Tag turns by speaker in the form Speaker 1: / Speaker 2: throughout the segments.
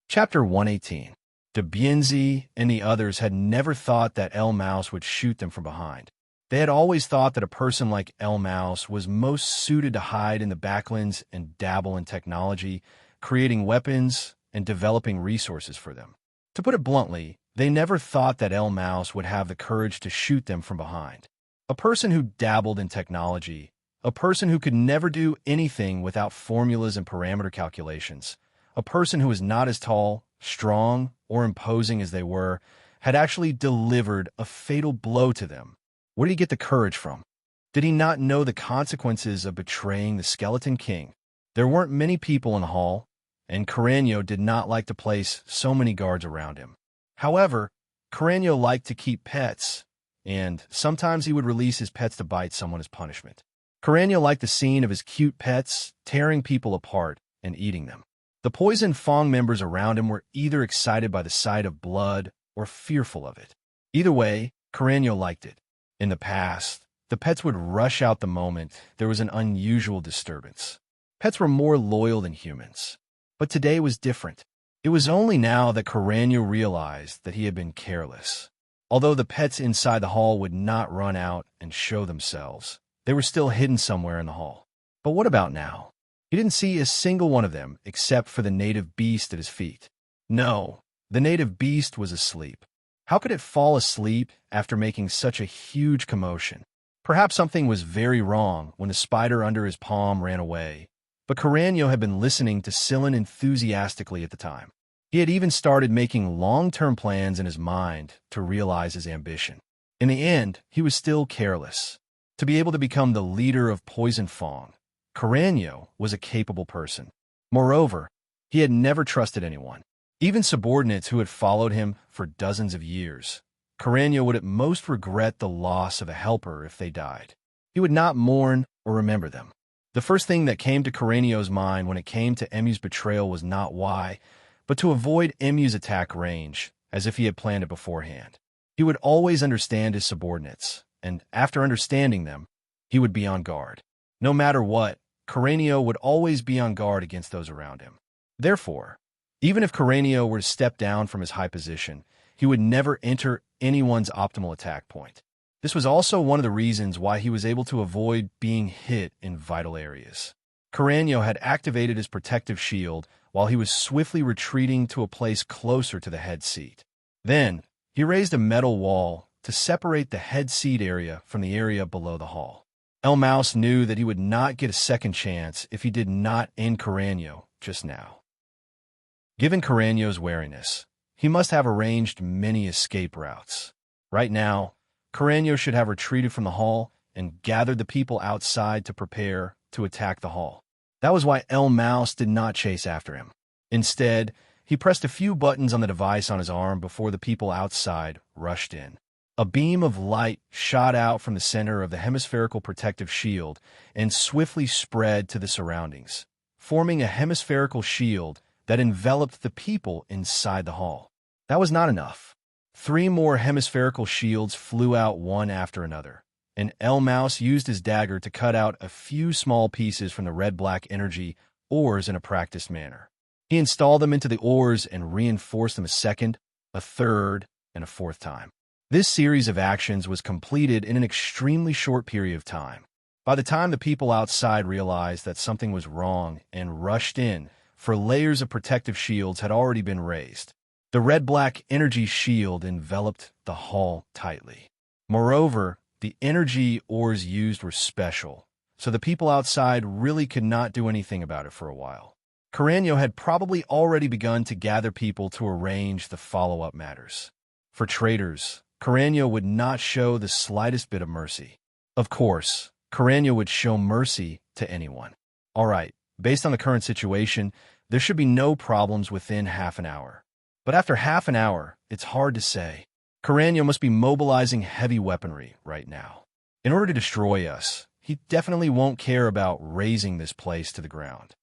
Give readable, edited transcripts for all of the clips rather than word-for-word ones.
Speaker 1: Chapter 118. De Bienzi and the others had never thought that El Mouse would shoot them from behind. They had always thought that a person like El Mouse was most suited to hide in the backlands and dabble in technology, creating weapons and developing resources for them. To put it bluntly, they never thought that El Mouse would have the courage to shoot them from behind. A person who dabbled in technology, a person who could never do anything without formulas and parameter calculations, a person who was not as tall, strong, or imposing as they were, had actually delivered a fatal blow to them. Where did he get the courage from? Did he not know the consequences of betraying the Skeleton King? There weren't many people in the hall, and Carreño did not like to place so many guards around him. However, Carreño liked to keep pets, and sometimes he would release his pets to bite someone as punishment. Carreño liked the scene of his cute pets tearing people apart and eating them. The Poison Fong members around him were either excited by the sight of blood or fearful of it. Either way, Carreño liked it. In the past, the pets would rush out the moment there was an unusual disturbance. Pets were more loyal than humans. But today was different. It was only now that Carreño realized that he had been careless. Although the pets inside the hall would not run out and show themselves, they were still hidden somewhere in the hall. But what about now? He didn't see a single one of them except for the native beast at his feet. No, the native beast was asleep. How could it fall asleep after making such a huge commotion? Perhaps something was very wrong when the spider under his palm ran away. But Carreño had been listening to Sillin enthusiastically at the time. He had even started making long-term plans in his mind to realize his ambition. In the end, he was still careless. To be able to become the leader of Poison Fong, Carreño was a capable person. Moreover, he had never trusted anyone, even subordinates who had followed him for dozens of years. Carreño would at most regret the loss of a helper if they died. He would not mourn or remember them. The first thing that came to Carreño's mind when it came to Emu's betrayal was not why, but to avoid Emu's attack range, as if he had planned it beforehand. He would always understand his subordinates, and after understanding them, he would be on guard. No matter what, Carreño would always be on guard against those around him. Therefore, even if Carreño were to step down from his high position, he would never enter anyone's optimal attack point. This was also one of the reasons why he was able to avoid being hit in vital areas. Carreño had activated his protective shield while he was swiftly retreating to a place closer to the head seat. Then, he raised a metal wall to separate the head seat area from the area below the hall. El Mouse knew that he would not get a second chance if he did not end Carreño just now. Given Carreño's wariness, he must have arranged many escape routes. Right now, Carreño should have retreated from the hall and gathered the people outside to prepare to attack the hall. That was why El Mouse did not chase after him. Instead, he pressed a few buttons on the device on his arm before the people outside rushed in. A beam of light shot out from the center of the hemispherical protective shield and swiftly spread to the surroundings, forming a hemispherical shield that enveloped the people inside the hall. That was not enough. 3 more hemispherical shields flew out one after another, and El Mouse used his dagger to cut out a few small pieces from the red-black energy ores in a practiced manner. He installed them into the ores and reinforced them a second, a third, and a fourth time. This series of actions was completed in an extremely short period of time. By the time the people outside realized that something was wrong and rushed in, for layers of protective shields had already been raised. The red-black energy shield enveloped the hall tightly. Moreover, the energy ores used were special, so the people outside really could not do anything about it for a while. Carreño had probably already begun to gather people to arrange the follow-up matters. For traitors, Carreño would not show the slightest bit of mercy. Of course, Carreño would show mercy to anyone. All right, based on the current situation, there should be no problems within half an hour. But after half an hour, it's hard to say. Carreño must be mobilizing heavy weaponry right now. In order to destroy us, he definitely won't care about razing this place to the ground.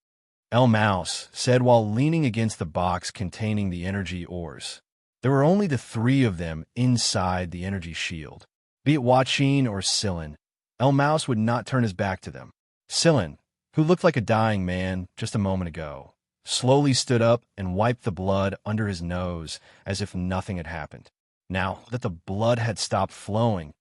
Speaker 1: El Mouse said while leaning against the box containing the energy ores. There were only the 3 of them inside the energy shield. Be it Wuxia or Sillin, El Mouse would not turn his back to them. Sillin, who looked like a dying man just a moment ago, slowly stood up and wiped the blood under his nose as if nothing had happened. Now that the blood had stopped flowing,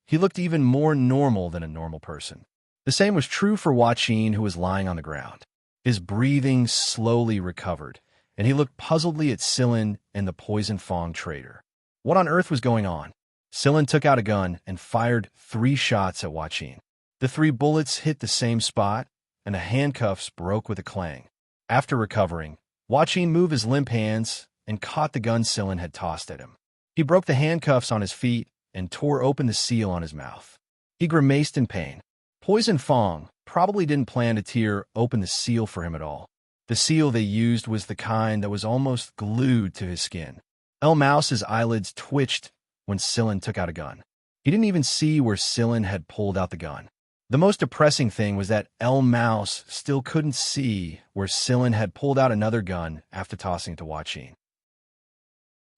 Speaker 1: he looked even more normal than a normal person. The same was true for Wuxia, who was lying on the ground. His breathing slowly recovered, and he looked puzzledly at Sillin and the Poison Fong trader. What on earth was going on? Sillin took out a gun and fired 3 shots at Wuxia. The 3 bullets hit the same spot, and the handcuffs broke with a clang. After recovering, Wuxia moved his limp hands and caught the gun Sillin had tossed at him. He broke the handcuffs on his feet and tore open the seal on his mouth. He grimaced in pain. Poison Fong probably didn't plan to tear open the seal for him at all. The seal they used was the kind that was almost glued to his skin. Mouse's eyelids twitched when Sillin took out a gun. He didn't even see where Sillin had pulled out the gun. The most depressing thing was that Mouse still couldn't see where Sillin had pulled out another gun after tossing it to Wuxia.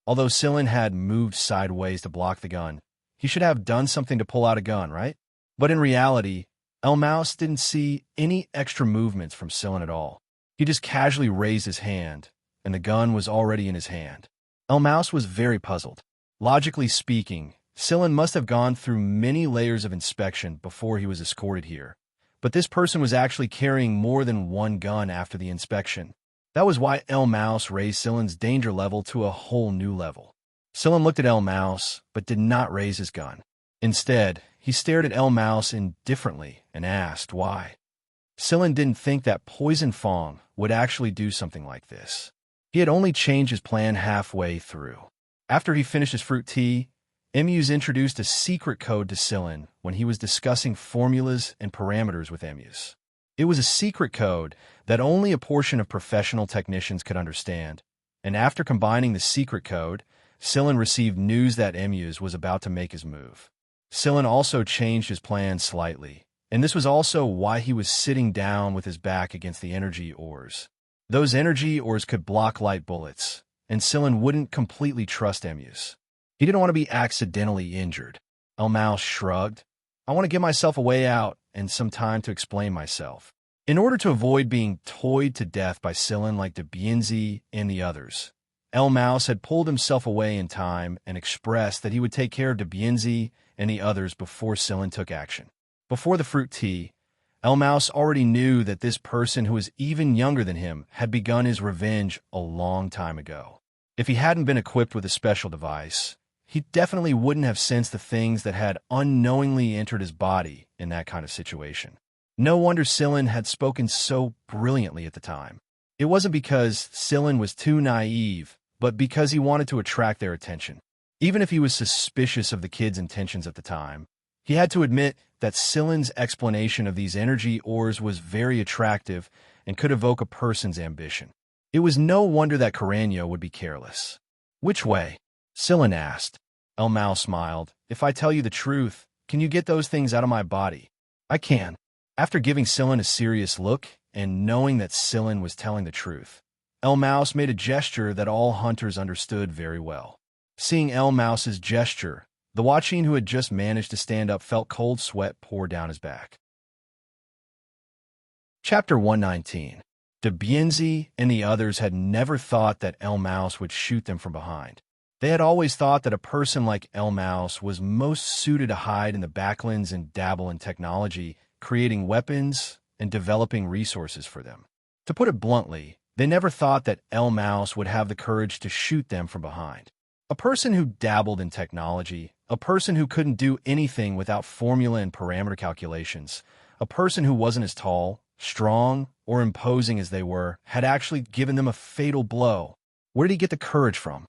Speaker 1: Although Sillin had moved sideways to block the gun, he should have done something to pull out a gun, right? But in reality, Mouse didn't see any extra movements from Sillin at all. He just casually raised his hand, and the gun was already in his hand. Mouse was very puzzled. Logically speaking, Sillin must have gone through many layers of inspection before he was escorted here. But this person was actually carrying more than one gun after the inspection. That was why Mouse raised Sillin's danger level to a whole new level. Sillin looked at Mouse, but did not raise his gun. Instead, he stared at Mouse indifferently and asked why. Sillin didn't think that Poison Fong would actually do something like this. He had only changed his plan halfway through. After he finished his fruit tea, Emus introduced a secret code to Sillin when he was discussing formulas and parameters with Emus. It was a secret code that only a portion of professional technicians could understand, and after combining the secret code, Sillin received news that Emus was about to make his move. Sillin also changed his plan slightly, and this was also why he was sitting down with his back against the energy ores. Those energy ores could block light bullets, and Sillin wouldn't completely trust Emus. He didn't want to be accidentally injured. Mouse shrugged. I want to give myself a way out and some time to explain myself. In order to avoid being toyed to death by Sillin like Bianzi and the others, Mouse had pulled himself away in time and expressed that he would take care of Bianzi and the others before Sillin took action. Before the fruit tea, Mouse already knew that this person who was even younger than him had begun his revenge a long time ago. If he hadn't been equipped with a special device, he definitely wouldn't have sensed the things that had unknowingly entered his body in that kind of situation. No wonder Sillin had spoken so brilliantly at the time. It wasn't because Sillin was too naive, but because he wanted to attract their attention. Even if he was suspicious of the kid's intentions at the time, he had to admit that Sillin's explanation of these energy ores was very attractive and could evoke a person's ambition. It was no wonder that Carreño would be careless. Which way? Sillin asked. Mouse smiled. If I tell you the truth, can you get those things out of my body? I can. After giving Sillin a serious look and knowing that Sillin was telling the truth, Mouse made a gesture that all hunters understood very well. Seeing Mouse's gesture, the Wuxia who had just managed to stand up felt cold sweat pour down his back. Chapter 119. Bianzi and the others had never thought that Mouse would shoot them from behind. They had always thought that a person like Mouse was most suited to hide in the backlands and dabble in technology, creating weapons and developing resources for them. To put it bluntly, they never thought that Mouse would have the courage to shoot them from behind. A person who dabbled in technology, a person who couldn't do anything without formula and parameter calculations, a person who wasn't as tall, strong, or imposing as they were, had actually given them a fatal blow. Where did he get the courage from?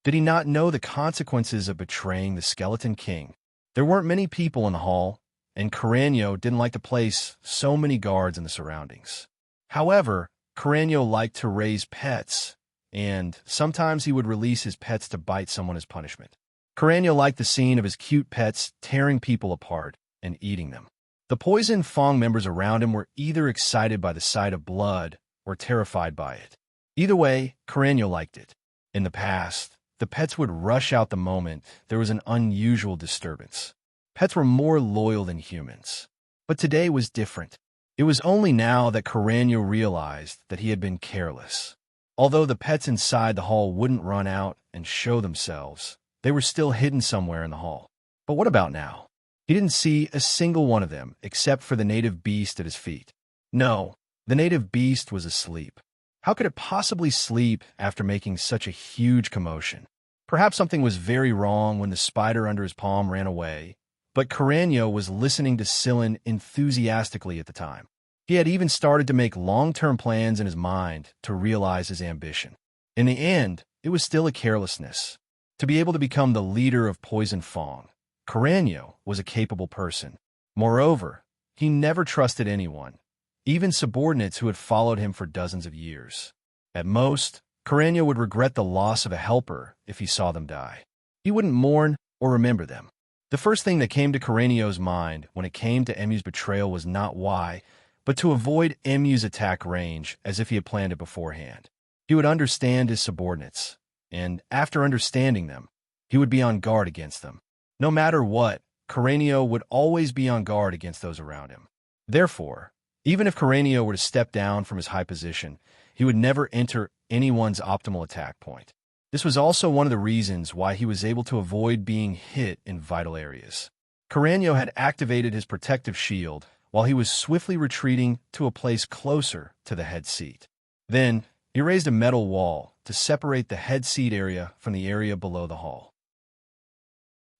Speaker 1: Did he not know the consequences of betraying the Skeleton King? There weren't many people in the hall, and Carreño didn't like to place so many guards in the surroundings. However, Carreño liked to raise pets, and sometimes he would release his pets to bite someone as punishment. Carreño liked the scene of his cute pets tearing people apart and eating them. The Poison Fong members around him were either excited by the sight of blood or terrified by it. Either way, Carreño liked it. In the past, the pets would rush out the moment there was an unusual disturbance. Pets were more loyal than humans. But today was different. It was only now that Carreño realized that he had been careless. Although the pets inside the hall wouldn't run out and show themselves, they were still hidden somewhere in the hall. But what about now? He didn't see a single one of them except for the native beast at his feet. No, the native beast was asleep. How could it possibly sleep after making such a huge commotion? Perhaps something was very wrong when the spider under his palm ran away, but Carreño was listening to Sillin enthusiastically at the time. He had even started to make long-term plans in his mind to realize his ambition. In the end, it was still a carelessness. To be able to become the leader of Poison Fong, Carreño was a capable person. Moreover, he never trusted anyone, even subordinates who had followed him for dozens of years. At most, Carreño would regret the loss of a helper if he saw them die. He wouldn't mourn or remember them. The first thing that came to Carreño's mind when it came to Emu's betrayal was not why, but to avoid Emu's attack range as if he had planned it beforehand. He would understand his subordinates, and after understanding them, he would be on guard against them. No matter what, Carreño would always be on guard against those around him. Therefore, even if Carreño were to step down from his high position, he would never enter anyone's optimal attack point. This was also one of the reasons why he was able to avoid being hit in vital areas. Carreño had activated his protective shield while he was swiftly retreating to a place closer to the head seat. Then, he raised a metal wall to separate the head seat area from the area below the hall.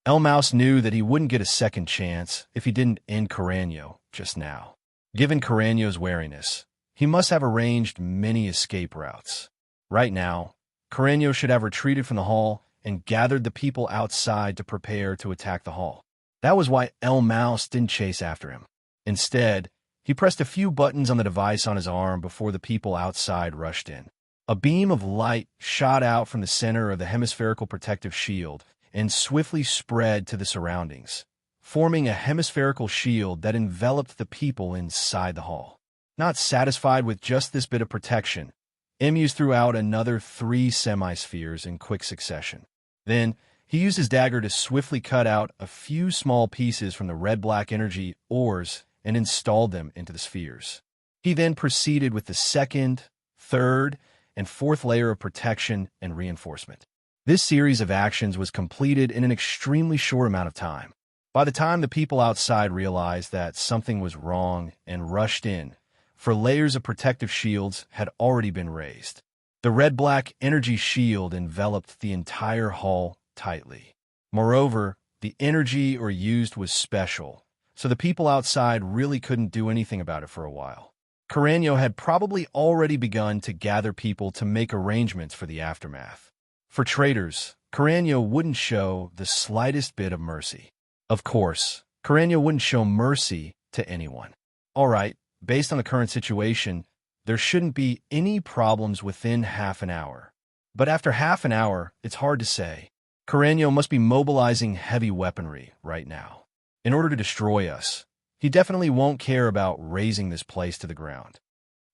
Speaker 1: El Mouse knew that he wouldn't get a second chance if he didn't end Carreño just now. Given Carreño's wariness, he must have arranged many escape routes. Right now, Carreño should have retreated from the hall and gathered the people outside to prepare to attack the hall. That was why El Mouse didn't chase after him. Instead, he pressed a few buttons on the device on his arm before the people outside rushed in. A beam of light shot out from the center of the hemispherical protective shield and swiftly spread to the surroundings, forming a hemispherical shield that enveloped the people inside the hall. Not satisfied with just this bit of protection, Emus threw out another 3 semi-spheres in quick succession. Then, he used his dagger to swiftly cut out a few small pieces from the red-black energy ores and installed them into the spheres. He then proceeded with the second, third, and fourth layer of protection and reinforcement. This series of actions was completed in an extremely short amount of time. By the time the people outside realized that something was wrong and rushed in, 4 layers of protective shields had already been raised. The red-black energy shield enveloped the entire hall tightly. Moreover, the energy used was special, so the people outside really couldn't do anything about it for a while. Carreño had probably already begun to gather people to make arrangements for the aftermath. For traitors, Carreño wouldn't show the slightest bit of mercy. Of course, Carreño wouldn't show mercy to anyone. All right, based on the current situation, there shouldn't be any problems within half an hour. But after half an hour, it's hard to say. Carreño must be mobilizing heavy weaponry right now. In order to destroy us, he definitely won't care about razing this place to the ground.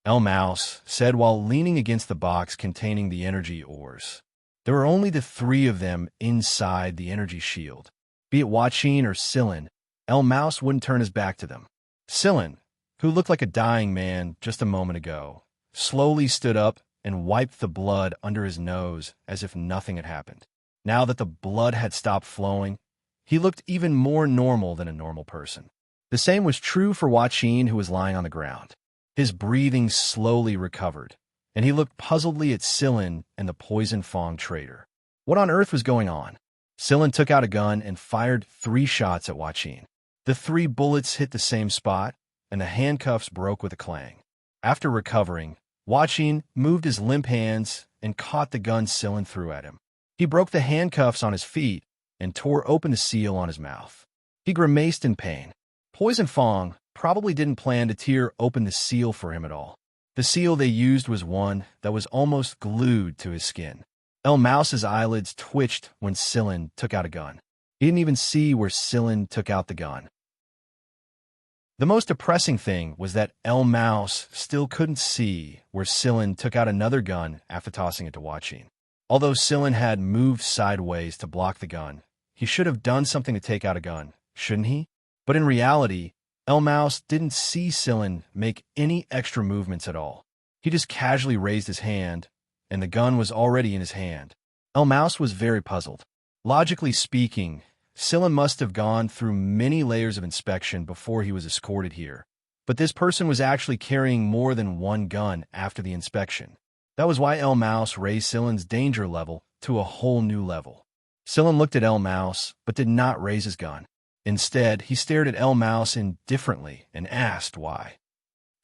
Speaker 1: El Mouse said while leaning against the box containing the energy ores. There were only the 3 of them inside the energy shield. Be it Wuxia or Sillin, El Mouse wouldn't turn his back to them. Sillin, who looked like a dying man just a moment ago, slowly stood up and wiped the blood under his nose as if nothing had happened. Now that the blood had stopped flowing, he looked even more normal than a normal person. The same was true for Wuxia, who was lying on the ground. His breathing slowly recovered, and he looked puzzledly at Sillin and the Poison Fong traitor. What on earth was going on? Sillin took out a gun and fired 3 shots at Wuxia. The 3 bullets hit the same spot, and the handcuffs broke with a clang. After recovering, Wuxia moved his limp hands and caught the gun Sillin threw at him. He broke the handcuffs on his feet and tore open the seal on his mouth. He grimaced in pain. Poison Fong probably didn't plan to tear open the seal for him at all. The seal they used was one that was almost glued to his skin. El Mouse's eyelids twitched when Sillin took out a gun. He didn't even see where Sillin took out the gun. The most depressing thing was that El Mouse still couldn't see where Sillin took out another gun after tossing it to Wuxia. Although Sillin had moved sideways to block the gun, he should have done something to take out a gun, shouldn't he? But in reality, Mouse didn't see Sillin make any extra movements at all. He just casually raised his hand, and the gun was already in his hand. Mouse was very puzzled. Logically speaking, Sillin must have gone through many layers of inspection before he was escorted here. But this person was actually carrying more than one gun after the inspection. That was why Mouse raised Sillin's danger level to a whole new level. Sillin looked at Mouse, but did not raise his gun. Instead, he stared at Mouse indifferently and asked why.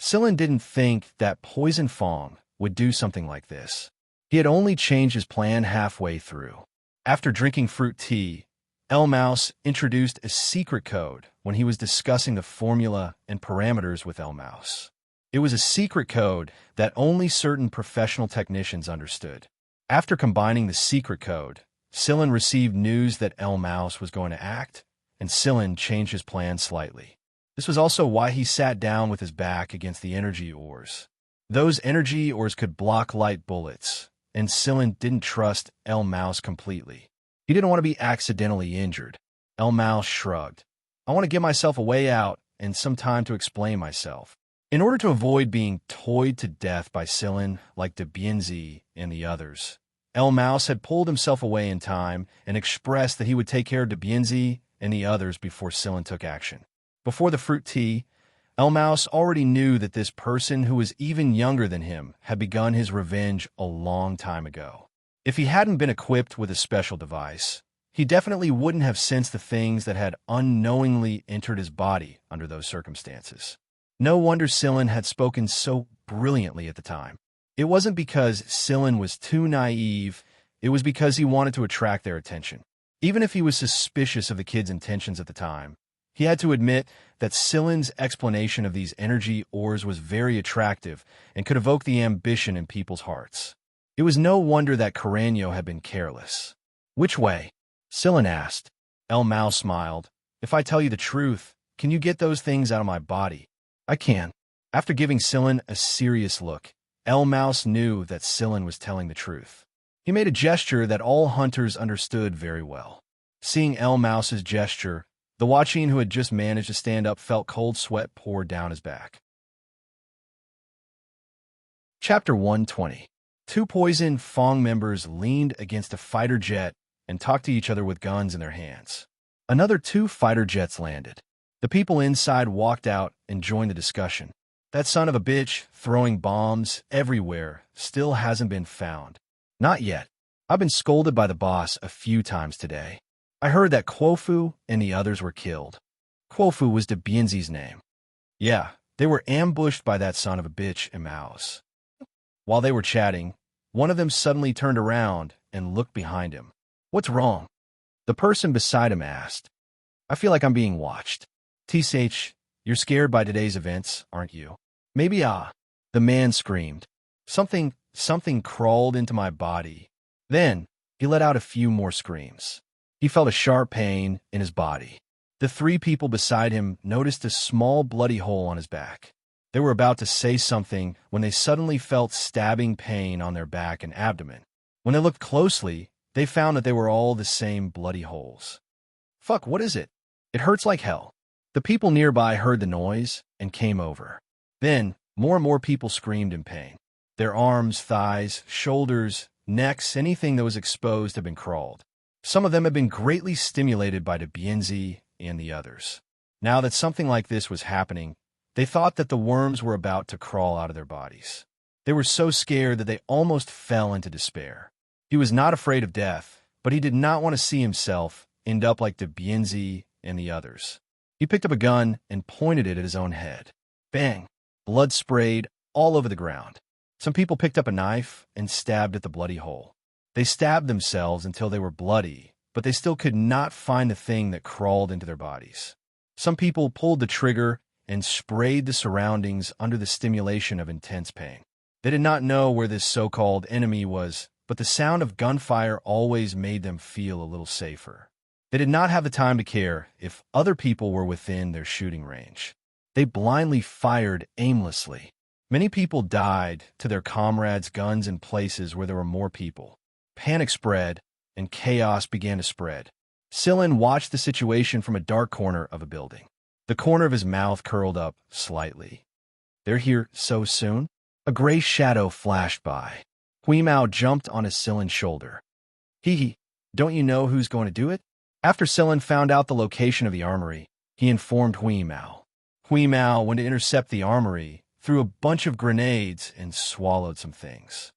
Speaker 1: Sillin didn't think that Poison Fong would do something like this. He had only changed his plan halfway through. After drinking fruit tea, Mouse introduced a secret code when he was discussing the formula and parameters with Mouse. It was a secret code that only certain professional technicians understood. After combining the secret code, Sillin received news that Mouse was going to act, and Sillin changed his plan slightly. This was also why he sat down with his back against the energy ores. Those energy ores could block light bullets, and Sillin didn't trust Mouse completely. He didn't want to be accidentally injured. Mouse shrugged. I want to give myself a way out and some time to explain myself. In order to avoid being toyed to death by Sillin like De Bienzi and the others, Mouse had pulled himself away in time and expressed that he would take care of De Bienzi and the others before Sillin took action. Before the fruit tea, Mouse already knew that this person who was even younger than him had begun his revenge a long time ago. If he hadn't been equipped with a special device, he definitely wouldn't have sensed the things that had unknowingly entered his body under those circumstances. No wonder Sillin had spoken so brilliantly at the time. It wasn't because Sillin was too naive, it was because he wanted to attract their attention. Even if he was suspicious of the kid's intentions at the time, he had to admit that Sillin's explanation of these energy ores was very attractive and could evoke the ambition in people's hearts. It was no wonder that Carreño had been careless. Which way? Sillin asked. Mouse smiled. If I tell you the truth, can you get those things out of my body? I can. After giving Sillin a serious look, Mouse knew that Sillin was telling the truth. He made a gesture that all hunters understood very well. Seeing Mouse's gesture, the Wuxian who had just managed to stand up felt cold sweat pour down his back. Chapter 120. Two Poison Fong members leaned against a fighter jet and talked to each other with guns in their hands. Another two fighter jets landed. The people inside walked out and joined the discussion. That son of a bitch throwing bombs everywhere still hasn't been found. Not yet. I've been scolded by the boss a few times today. I heard that Quofu and the others were killed. Quofu was De Bienzi's name. Yeah, they were ambushed by that son of a bitch and Mouse. While they were chatting, one of them suddenly turned around and looked behind him. What's wrong? The person beside him asked. I feel like I'm being watched. TSH, you're scared by today's events, aren't you? Maybe the man screamed. Something crawled into my body. Then, he let out a few more screams. He felt a sharp pain in his body. The three people beside him noticed a small bloody hole on his back. They were about to say something when they suddenly felt stabbing pain on their back and abdomen. When they looked closely, they found that they were all the same bloody holes. Fuck, what is it? It hurts like hell. The people nearby heard the noise and came over. Then, more and more people screamed in pain. Their arms, thighs, shoulders, necks, anything that was exposed had been crawled. Some of them had been greatly stimulated by De Bienzi and the others. Now that something like this was happening, they thought that the worms were about to crawl out of their bodies. They were so scared that they almost fell into despair. He was not afraid of death, but he did not want to see himself end up like De Bienzi and the others. He picked up a gun and pointed it at his own head. Bang! Blood sprayed all over the ground. Some people picked up a knife and stabbed at the bloody hole. They stabbed themselves until they were bloody, but they still could not find the thing that crawled into their bodies. Some people pulled the trigger and sprayed the surroundings under the stimulation of intense pain. They did not know where this so-called enemy was, but the sound of gunfire always made them feel a little safer. They did not have the time to care if other people were within their shooting range. They blindly fired aimlessly. Many people died to their comrades' guns in places where there were more people. Panic spread, and chaos began to spread. Sillin watched the situation from a dark corner of a building. The corner of his mouth curled up slightly. They're here so soon? A gray shadow flashed by. Hui Mao jumped on his Silen's shoulder. Hee, don't you know who's going to do it? After Silen found out the location of the armory, he informed Hui Mao. Hui Mao went to intercept the armory, threw a bunch of grenades, and swallowed some things.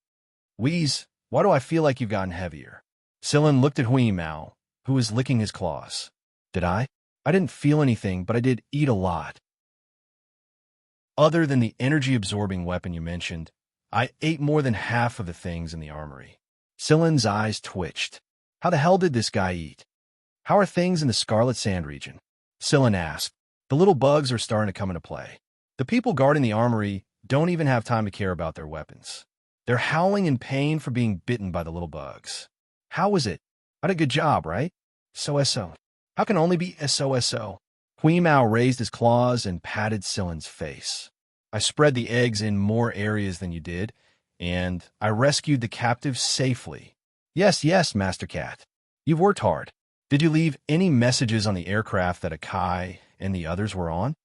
Speaker 1: Wheeze, why do I feel like you've gotten heavier? Silen looked at Hui Mao, who was licking his claws. Did I? I didn't feel anything, but I did eat a lot. Other than the energy-absorbing weapon you mentioned, I ate more than half of the things in the armory. Silen's eyes twitched. How the hell did this guy eat? How are things in the Scarlet Sand region? Silen asked. The little bugs are starting to come into play. The people guarding the armory don't even have time to care about their weapons. They're howling in pain for being bitten by the little bugs. How was it? I did a good job, right? So. How can only be so? Hui Mao raised his claws and patted Silen's face. I spread the eggs in more areas than you did, and I rescued the captives safely. Yes, Master Cat. You've worked hard. Did you leave any messages on the aircraft that Akai and the others were on?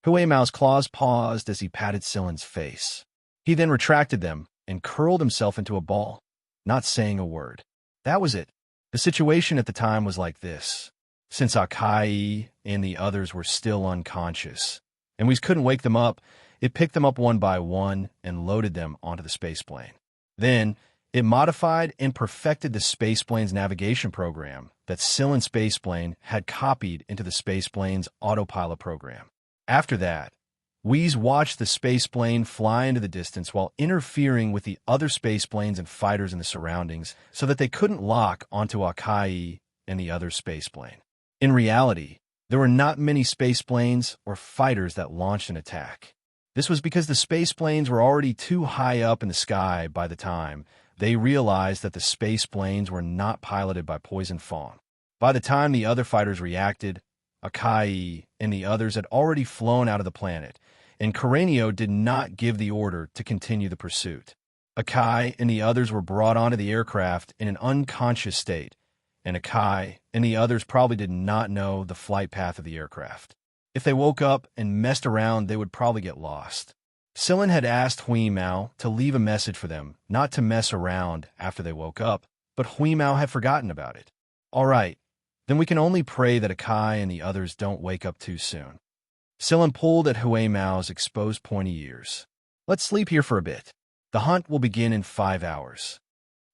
Speaker 1: Hui Mao's claws paused as he patted Silen's face. He then retracted them and curled himself into a ball, not saying a word. That was it. The situation at the time was like this. Since Akai and the others were still unconscious, and we couldn't wake them up, it picked them up one by one and loaded them onto the spaceplane. Then, it modified and perfected the spaceplane's navigation program that Silen spaceplane had copied into the spaceplane's autopilot program. After that, Wheeze watched the spaceplane fly into the distance while interfering with the other spaceplanes and fighters in the surroundings so that they couldn't lock onto Akai and the other spaceplane. In reality, there were not many spaceplanes or fighters that launched an attack. This was because the spaceplanes were already too high up in the sky by the time they realized that the spaceplanes were not piloted by Poison Fong. By the time the other fighters reacted, Akai and the others had already flown out of the planet, and Corenio did not give the order to continue the pursuit. Akai and the others were brought onto the aircraft in an unconscious state, and Akai and the others probably did not know the flight path of the aircraft. If they woke up and messed around, they would probably get lost. Silen had asked Hui Mao to leave a message for them, not to mess around after they woke up, but Hui Mao had forgotten about it. All right, then we can only pray that Akai and the others don't wake up too soon. Silen pulled at Hui Mao's exposed pointy ears. Let's sleep here for a bit. The hunt will begin in 5 hours.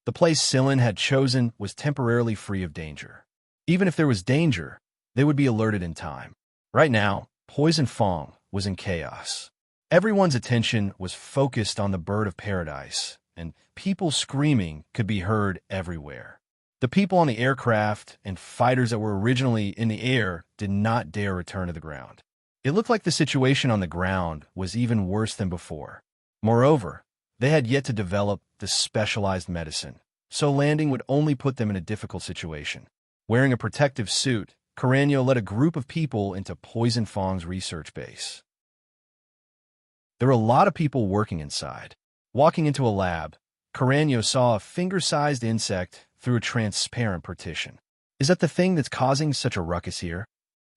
Speaker 1: The place Silen had chosen was temporarily free of danger. Even if there was danger, they would be alerted in time. Right now, Poison Fong was in chaos. Everyone's attention was focused on the bird of paradise, and people screaming could be heard everywhere. The people on the aircraft and fighters that were originally in the air did not dare return to the ground. It looked like the situation on the ground was even worse than before. Moreover, they had yet to develop the specialized medicine, so landing would only put them in a difficult situation. Wearing a protective suit, Corenio led a group of people into Poison Fong's research base. There were a lot of people working inside. Walking into a lab, Corenio saw a finger-sized insect through a transparent partition. Is that the thing that's causing such a ruckus here?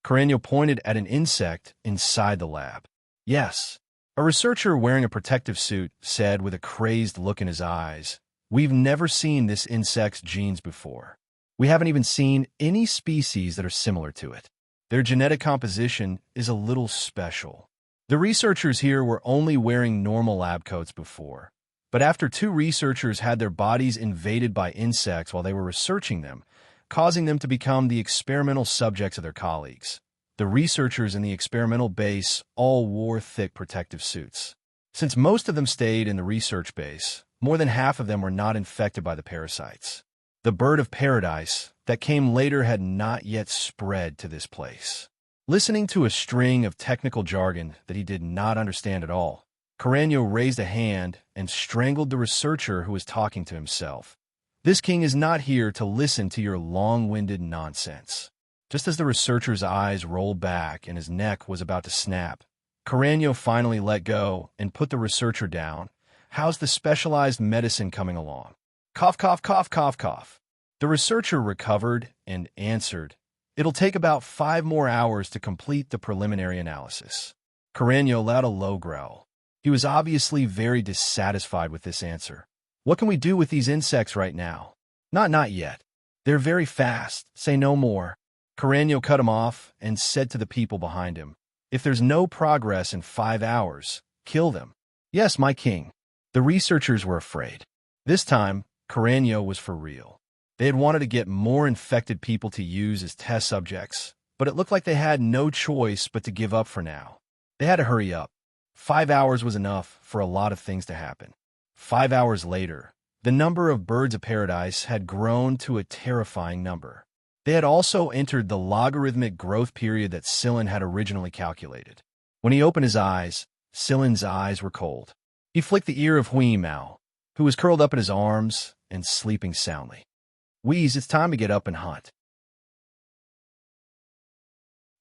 Speaker 1: Corenio pointed at an insect inside the lab. Yes. A researcher wearing a protective suit said with a crazed look in his eyes, "We've never seen this insect's genes before. We haven't even seen any species that are similar to it. Their genetic composition is a little special." The researchers here were only wearing normal lab coats before, but after 2 researchers had their bodies invaded by insects while they were researching them, causing them to become the experimental subjects of their colleagues, the researchers in the experimental base all wore thick protective suits. Since most of them stayed in the research base, more than half of them were not infected by the parasites. The bird of paradise that came later had not yet spread to this place. Listening to a string of technical jargon that he did not understand at all, Corenio raised a hand and strangled the researcher who was talking to himself. This king is not here to listen to your long-winded nonsense. Just as the researcher's eyes rolled back and his neck was about to snap, Corenio finally let go and put the researcher down. How's the specialized medicine coming along? Cough, cough, cough, cough, cough. The researcher recovered and answered, It'll take about 5 more hours to complete the preliminary analysis. Carreño let out a low growl. He was obviously very dissatisfied with this answer. What can we do with these insects right now? Not yet. They're very fast. Say no more. Carreño cut him off and said to the people behind him, if there's no progress in 5 hours, kill them. Yes, my king. The researchers were afraid. This time, Carreño was for real. They had wanted to get more infected people to use as test subjects, but it looked like they had no choice but to give up for now. They had to hurry up. 5 hours was enough for a lot of things to happen. 5 hours later, the number of birds of paradise had grown to a terrifying number. They had also entered the logarithmic growth period that Sillin had originally calculated. When he opened his eyes, Sillin's eyes were cold. He flicked the ear of Hui Mao, who was curled up in his arms and sleeping soundly. Wheeze, it's time to get up and hunt.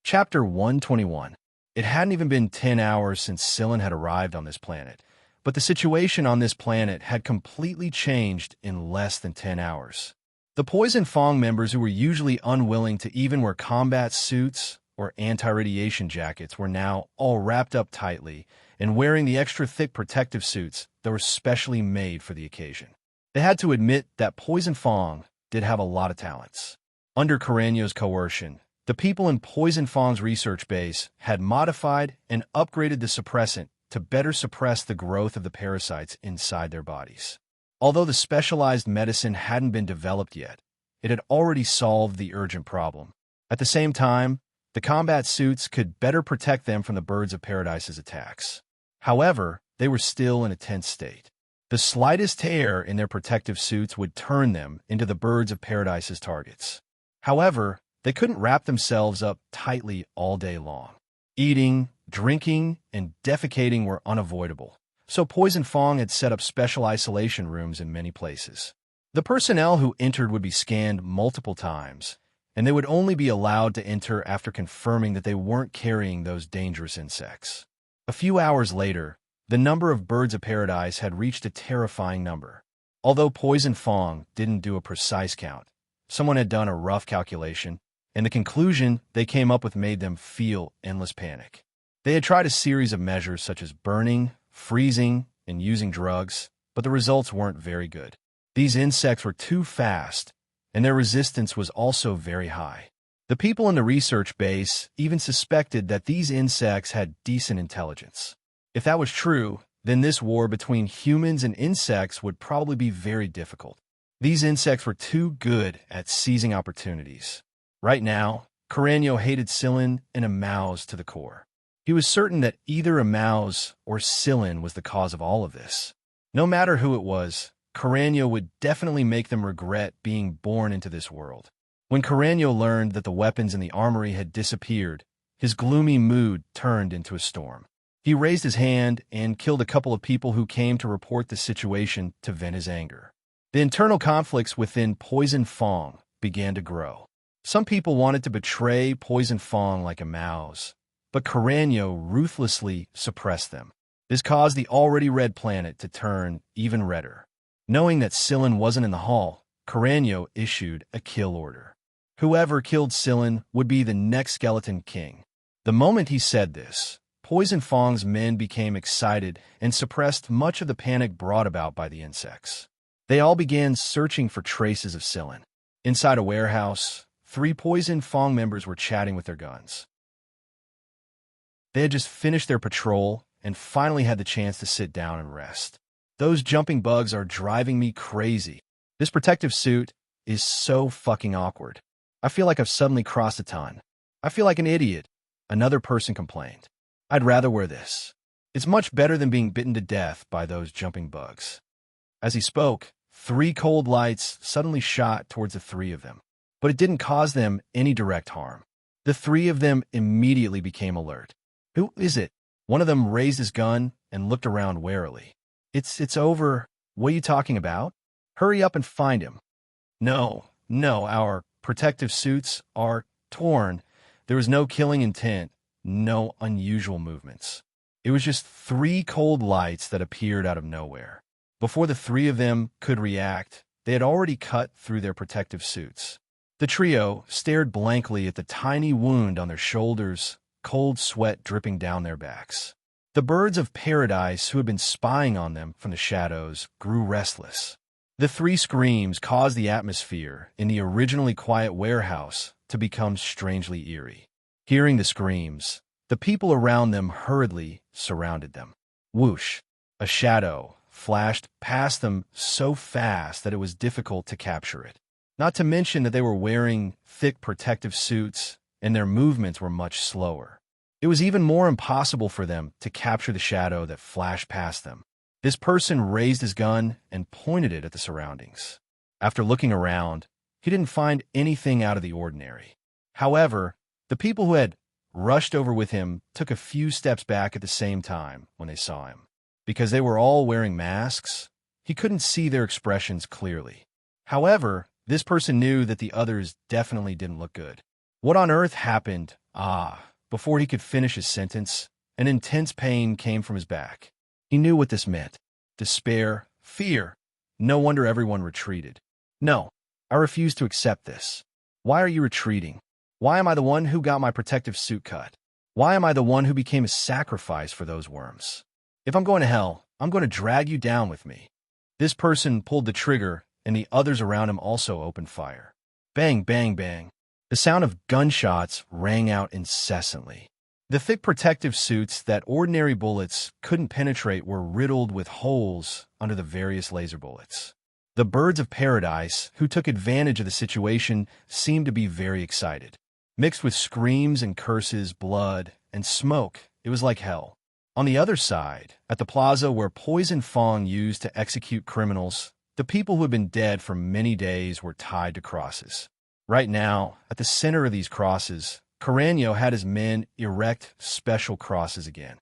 Speaker 1: Chapter 121. It hadn't even been 10 hours since Sillin had arrived on this planet, but the situation on this planet had completely changed in less than 10 hours. The Poison Fong members, who were usually unwilling to even wear combat suits or anti-radiation jackets, were now all wrapped up tightly and wearing the extra thick protective suits that were specially made for the occasion. They had to admit that Poison Fong did have a lot of talents. Under Carreño's coercion, the people in Poison Fong's research base had modified and upgraded the suppressant to better suppress the growth of the parasites inside their bodies. Although the specialized medicine hadn't been developed yet, it had already solved the urgent problem. At the same time, the combat suits could better protect them from the birds of paradise's attacks. However, they were still in a tense state. The slightest tear in their protective suits would turn them into the birds of paradise's targets. However, they couldn't wrap themselves up tightly all day long. Eating, drinking, and defecating were unavoidable, so Poison Fong had set up special isolation rooms in many places. The personnel who entered would be scanned multiple times, and they would only be allowed to enter after confirming that they weren't carrying those dangerous insects. A few hours later, the number of birds of paradise had reached a terrifying number. Although Poison Fong didn't do a precise count, someone had done a rough calculation, and the conclusion they came up with made them feel endless panic. They had tried a series of measures such as burning, freezing, and using drugs, but the results weren't very good. These insects were too fast, and their resistance was also very high. The people in the research base even suspected that these insects had decent intelligence. If that was true, then this war between humans and insects would probably be very difficult. These insects were too good at seizing opportunities. Right now, Carreño hated Sillin and a mouse to the core. He was certain that either a mouse or Sillin was the cause of all of this. No matter who it was, Carreño would definitely make them regret being born into this world. When Carreño learned that the weapons in the armory had disappeared, his gloomy mood turned into a storm. He raised his hand and killed a couple of people who came to report the situation to vent his anger. The internal conflicts within Poison Fong began to grow. Some people wanted to betray Poison Fong like a mouse, but Carreño ruthlessly suppressed them. This caused the already red planet to turn even redder. Knowing that Sillin wasn't in the hall, Carreño issued a kill order. Whoever killed Sillin would be the next Skeleton King. The moment he said this, Poison Fong's men became excited and suppressed much of the panic brought about by the insects. They all began searching for traces of Sillin. Inside a warehouse, 3 Poison Fong members were chatting with their guns. They had just finished their patrol and finally had the chance to sit down and rest. Those jumping bugs are driving me crazy. This protective suit is so fucking awkward. I feel like I've suddenly crossed a ton. I feel like an idiot. Another person complained. I'd rather wear this. It's much better than being bitten to death by those jumping bugs. As he spoke, 3 cold lights suddenly shot towards the 3 of them, but it didn't cause them any direct harm. The 3 of them immediately became alert. Who is it? One of them raised his gun and looked around warily. It's over. What are you talking about? Hurry up and find him. No, our protective suits are torn. There was no killing intent, no unusual movements. It was just 3 cold lights that appeared out of nowhere. Before the 3 of them could react, they had already cut through their protective suits. The trio stared blankly at the tiny wound on their shoulders, cold sweat dripping down their backs. The birds of paradise who had been spying on them from the shadows grew restless. The three screams caused the atmosphere in the originally quiet warehouse to become strangely eerie. Hearing the screams, the people around them hurriedly surrounded them. Whoosh! A shadow flashed past them so fast that it was difficult to capture it. Not to mention that they were wearing thick protective suits and their movements were much slower. It was even more impossible for them to capture the shadow that flashed past them. This person raised his gun and pointed it at the surroundings. After looking around, he didn't find anything out of the ordinary. However, the people who had rushed over with him took a few steps back at the same time when they saw him. Because they were all wearing masks, he couldn't see their expressions clearly. However, this person knew that the others definitely didn't look good. What on earth happened? Before he could finish his sentence, an intense pain came from his back. He knew what this meant. Despair, fear. No wonder everyone retreated. No, I refuse to accept this. Why are you retreating? Why am I the one who got my protective suit cut? Why am I the one who became a sacrifice for those worms? If I'm going to hell, I'm going to drag you down with me. This person pulled the trigger, and the others around him also opened fire. Bang, bang, bang. The sound of gunshots rang out incessantly. The thick protective suits that ordinary bullets couldn't penetrate were riddled with holes under the various laser bullets. The birds of paradise, who took advantage of the situation, seemed to be very excited. Mixed with screams and curses, blood, and smoke, it was like hell. On the other side, at the plaza where Poison Fong used to execute criminals, the people who had been dead for many days were tied to crosses. Right now, at the center of these crosses, Carreño had his men erect special crosses again.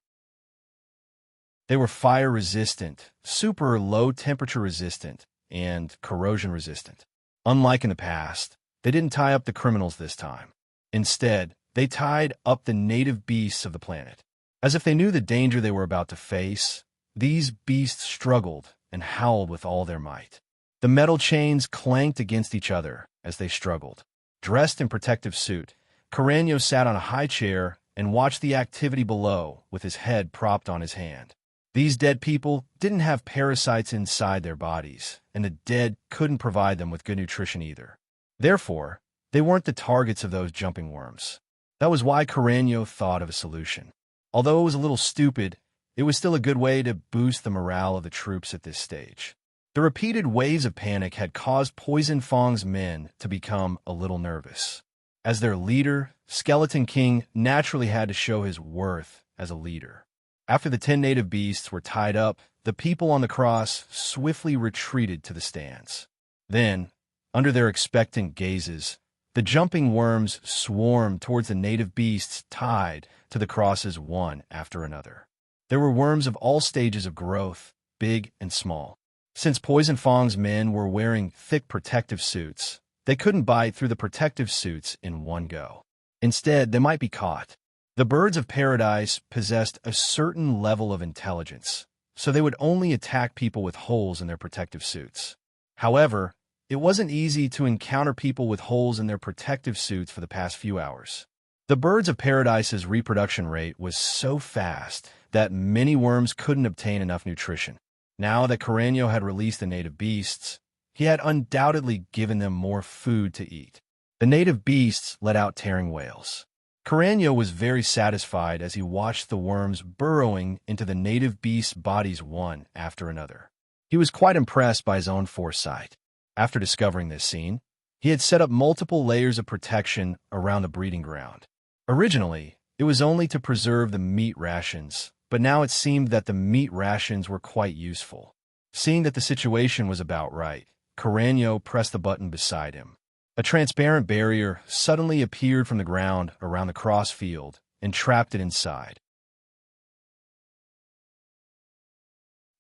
Speaker 1: They were fire-resistant, super low-temperature resistant, and corrosion-resistant. Unlike in the past, they didn't tie up the criminals this time. Instead, they tied up the native beasts of the planet. As if they knew the danger they were about to face, these beasts struggled and howled with all their might. The metal chains clanked against each other as they struggled. Dressed in protective suit, Carreño sat on a high chair and watched the activity below with his head propped on his hand. These dead people didn't have parasites inside their bodies, and the dead couldn't provide them with good nutrition either. Therefore, they weren't the targets of those jumping worms. That was why Carreño thought of a solution. Although it was a little stupid, it was still a good way to boost the morale of the troops at this stage. The repeated waves of panic had caused Poison Fong's men to become a little nervous. As their leader, Skeleton King naturally had to show his worth as a leader. After the 10 native beasts were tied up, the people on the cross swiftly retreated to the stands. Then, under their expectant gazes, the jumping worms swarmed towards the native beasts tied to the crosses one after another. There were worms of all stages of growth, big and small. Since Poison Fong's men were wearing thick protective suits, they couldn't bite through the protective suits in one go. Instead, they might be caught. The birds of paradise possessed a certain level of intelligence, so they would only attack people with holes in their protective suits. However, it wasn't easy to encounter people with holes in their protective suits for the past few hours. The birds of paradise's reproduction rate was so fast that many worms couldn't obtain enough nutrition. Now that Carreño had released the native beasts, he had undoubtedly given them more food to eat. The native beasts let out tearing wails. Carreño was very satisfied as he watched the worms burrowing into the native beasts' bodies one after another. He was quite impressed by his own foresight. After discovering this scene, he had set up multiple layers of protection around the breeding ground. Originally, it was only to preserve the meat rations, but now it seemed that the meat rations were quite useful. Seeing that the situation was about right, Carreño pressed the button beside him. A transparent barrier suddenly appeared from the ground around the cross field and trapped it inside.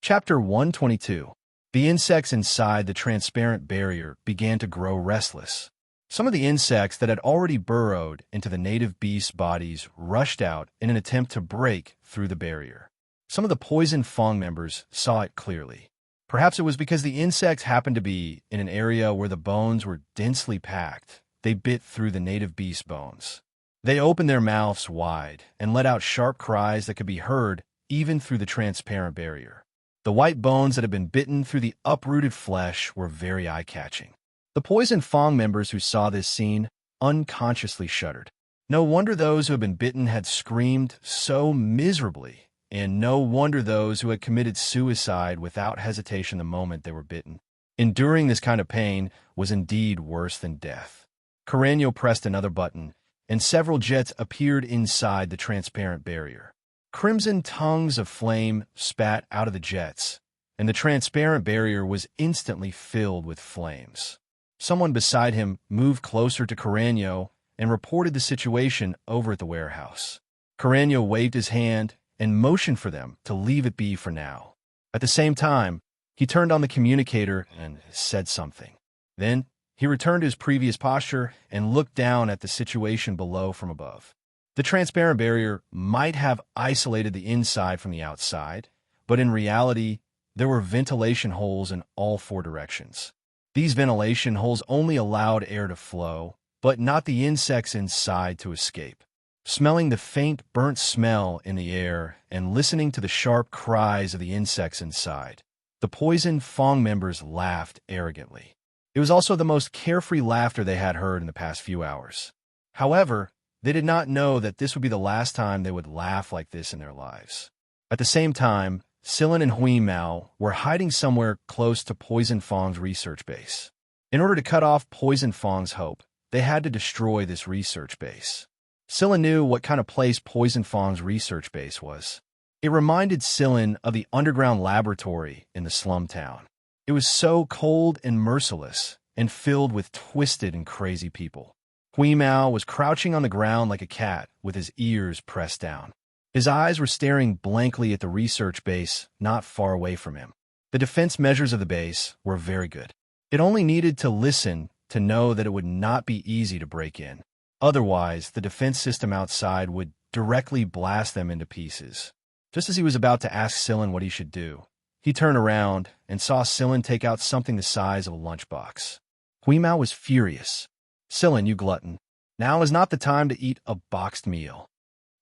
Speaker 1: Chapter 122. The insects inside the transparent barrier began to grow restless. Some of the insects that had already burrowed into the native beasts' bodies rushed out in an attempt to break through the barrier. Some of the Poison Fong members saw it clearly. Perhaps it was because the insects happened to be in an area where the bones were densely packed they bit through the native beast bones. They opened their mouths wide and let out sharp cries that could be heard even through the transparent barrier. The white bones that had been bitten through the uprooted flesh were very eye-catching. The Poison Fang members who saw this scene unconsciously shuddered. No wonder those who had been bitten had screamed so miserably, and no wonder those who had committed suicide without hesitation the moment they were bitten. Enduring this kind of pain was indeed worse than death. Carreño pressed another button, and several jets appeared inside the transparent barrier. Crimson tongues of flame spat out of the jets, and the transparent barrier was instantly filled with flames. Someone beside him moved closer to Carreño and reported the situation over at the warehouse. Carreño waved his hand and motioned for them to leave it be for now. At the same time, he turned on the communicator and said something. Then, he returned to his previous posture and looked down at the situation below from above. The transparent barrier might have isolated the inside from the outside, but in reality, there were ventilation holes in all four directions. These ventilation holes only allowed air to flow, but not the insects inside to escape. Smelling the faint, burnt smell in the air and listening to the sharp cries of the insects inside, the Poison Fang members laughed arrogantly. It was also the most carefree laughter they had heard in the past few hours. However, they did not know that this would be the last time they would laugh like this in their lives. At the same time, Sillin and Hui Mao were hiding somewhere close to Poison Fang's research base. In order to cut off Poison Fang's hope, they had to destroy this research base. Sillin knew what kind of place Poison Fang's research base was. It reminded Sillin of the underground laboratory in the slum town. It was so cold and merciless and filled with twisted and crazy people. Hui Mao was crouching on the ground like a cat with his ears pressed down. His eyes were staring blankly at the research base not far away from him. The defense measures of the base were very good. It only needed to listen to know that it would not be easy to break in. Otherwise, the defense system outside would directly blast them into pieces. Just as he was about to ask Sillin what he should do, he turned around and saw Sillin take out something the size of a lunchbox. Hui Mao was furious. "Sillin, you glutton. Now is not the time to eat a boxed meal."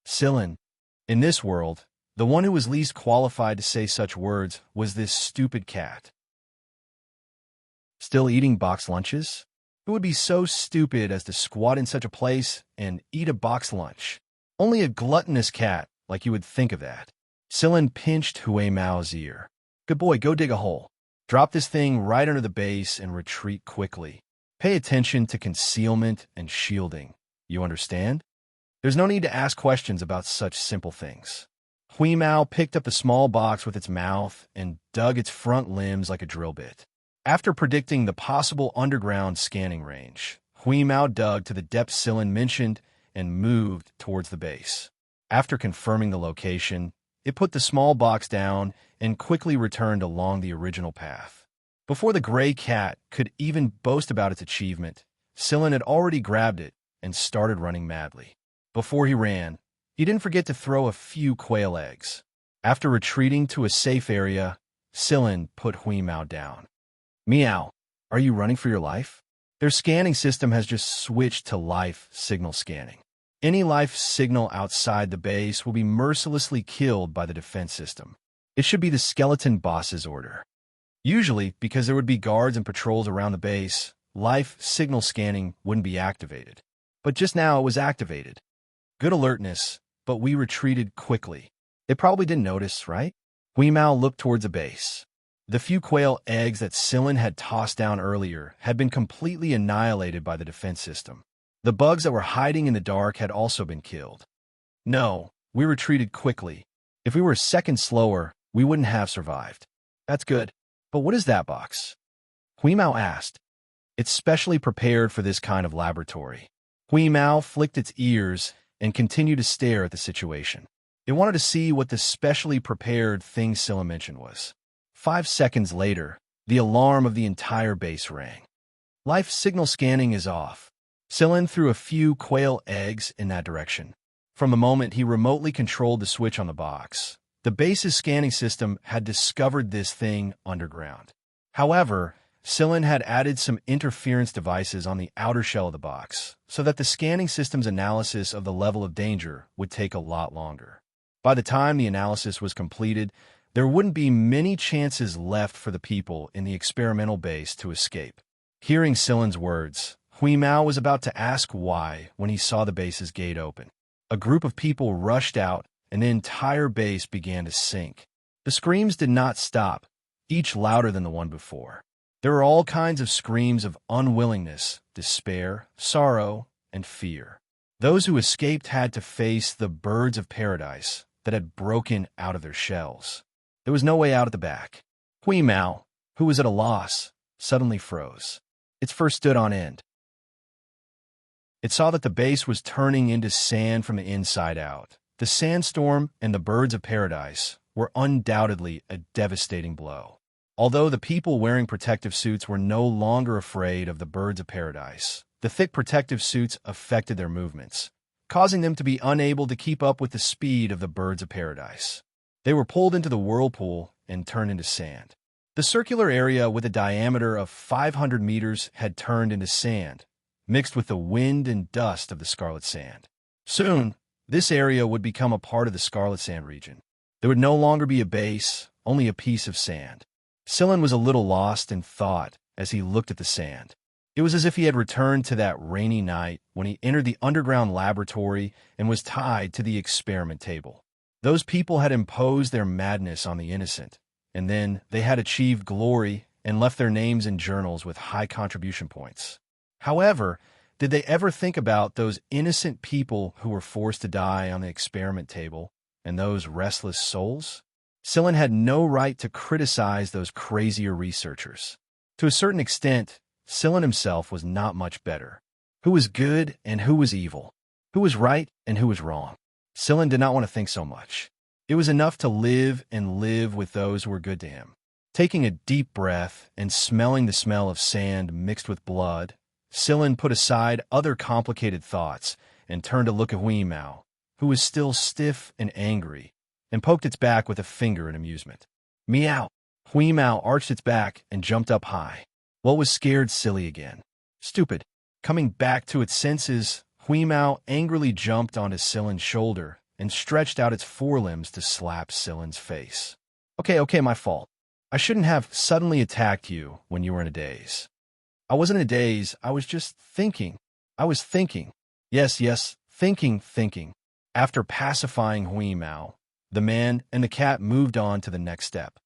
Speaker 1: Sillin, in this world, the one who was least qualified to say such words was this stupid cat. Still eating boxed lunches? Who would be so stupid as to squat in such a place and eat a boxed lunch? Only a gluttonous cat like you would think of that. Sillin pinched Hui Mao's ear. "Good boy, go dig a hole. Drop this thing right under the base and retreat quickly. Pay attention to concealment and shielding. You understand? There's no need to ask questions about such simple things." Hui Mao picked up the small box with its mouth and dug its front limbs like a drill bit. After predicting the possible underground scanning range, Hui Mao dug to the depth Sillin mentioned and moved towards the base. After confirming the location, it put the small box down and quickly returned along the original path. Before the gray cat could even boast about its achievement, Sillin had already grabbed it and started running madly. Before he ran, he didn't forget to throw a few quail eggs. After retreating to a safe area, Sillin put Hui Mao down. "Meow, are you running for your life?" Their scanning system has just switched to life signal scanning. Any life signal outside the base will be mercilessly killed by the defense system. It should be the skeleton boss's order. Usually, because there would be guards and patrols around the base, life signal scanning wouldn't be activated. But just now it was activated. Good alertness, but we retreated quickly. They probably didn't notice, right? Hui Mao looked towards the base. The few quail eggs that Sillin had tossed down earlier had been completely annihilated by the defense system. The bugs that were hiding in the dark had also been killed. No, we retreated quickly. If we were a second slower, we wouldn't have survived. That's good. But what is that box? Hui Mao asked. It's specially prepared for this kind of laboratory. Hui Mao flicked its ears and continued to stare at the situation. It wanted to see what the specially prepared thing Sillin mentioned was. 5 seconds later, the alarm of the entire base rang. Life signal scanning is off. Sillin threw a few quail eggs in that direction. From the moment he remotely controlled the switch on the box, the base's scanning system had discovered this thing underground. However, Sillin had added some interference devices on the outer shell of the box, so that the scanning system's analysis of the level of danger would take a lot longer. By the time the analysis was completed, there wouldn't be many chances left for the people in the experimental base to escape. Hearing Sillin's words, Hui Mao was about to ask why when he saw the base's gate open. A group of people rushed out, and the entire base began to sink. The screams did not stop, each louder than the one before. There were all kinds of screams of unwillingness, despair, sorrow, and fear. Those who escaped had to face the birds of paradise that had broken out of their shells. There was no way out at the back. Hui Mao, who was at a loss, suddenly froze. Its fur stood on end. It saw that the base was turning into sand from the inside out. The sandstorm and the birds of paradise were undoubtedly a devastating blow. Although the people wearing protective suits were no longer afraid of the birds of paradise, the thick protective suits affected their movements, causing them to be unable to keep up with the speed of the birds of paradise. They were pulled into the whirlpool and turned into sand. The circular area with a diameter of 500 meters had turned into sand, mixed with the wind and dust of the scarlet sand. Soon, this area would become a part of the scarlet sand region. There would no longer be a base, only a piece of sand. Sillin was a little lost in thought as he looked at the sand. It was as if he had returned to that rainy night when he entered the underground laboratory and was tied to the experiment table. Those people had imposed their madness on the innocent, and then they had achieved glory and left their names in journals with high contribution points. However, did they ever think about those innocent people who were forced to die on the experiment table and those restless souls? Sillin had no right to criticize those crazier researchers. To a certain extent, Sillin himself was not much better. Who was good and who was evil? Who was right and who was wrong? Sillin did not want to think so much. It was enough to live and live with those who were good to him. Taking a deep breath and smelling the smell of sand mixed with blood, Sillin put aside other complicated thoughts and turned to look at Hui Mao, who was still stiff and angry, and poked its back with a finger in amusement. Meow! Hui Mao arched its back and jumped up high. What was scared silly again? Stupid. Coming back to its senses, Hui Mao angrily jumped onto Sillin's shoulder and stretched out its forelimbs to slap Sillin's face. Okay, my fault. I shouldn't have suddenly attacked you when you were in a daze. I wasn't in a daze, I was just thinking. I was thinking. Yes, thinking. After pacifying Hui Mao, the man and the cat moved on to the next step.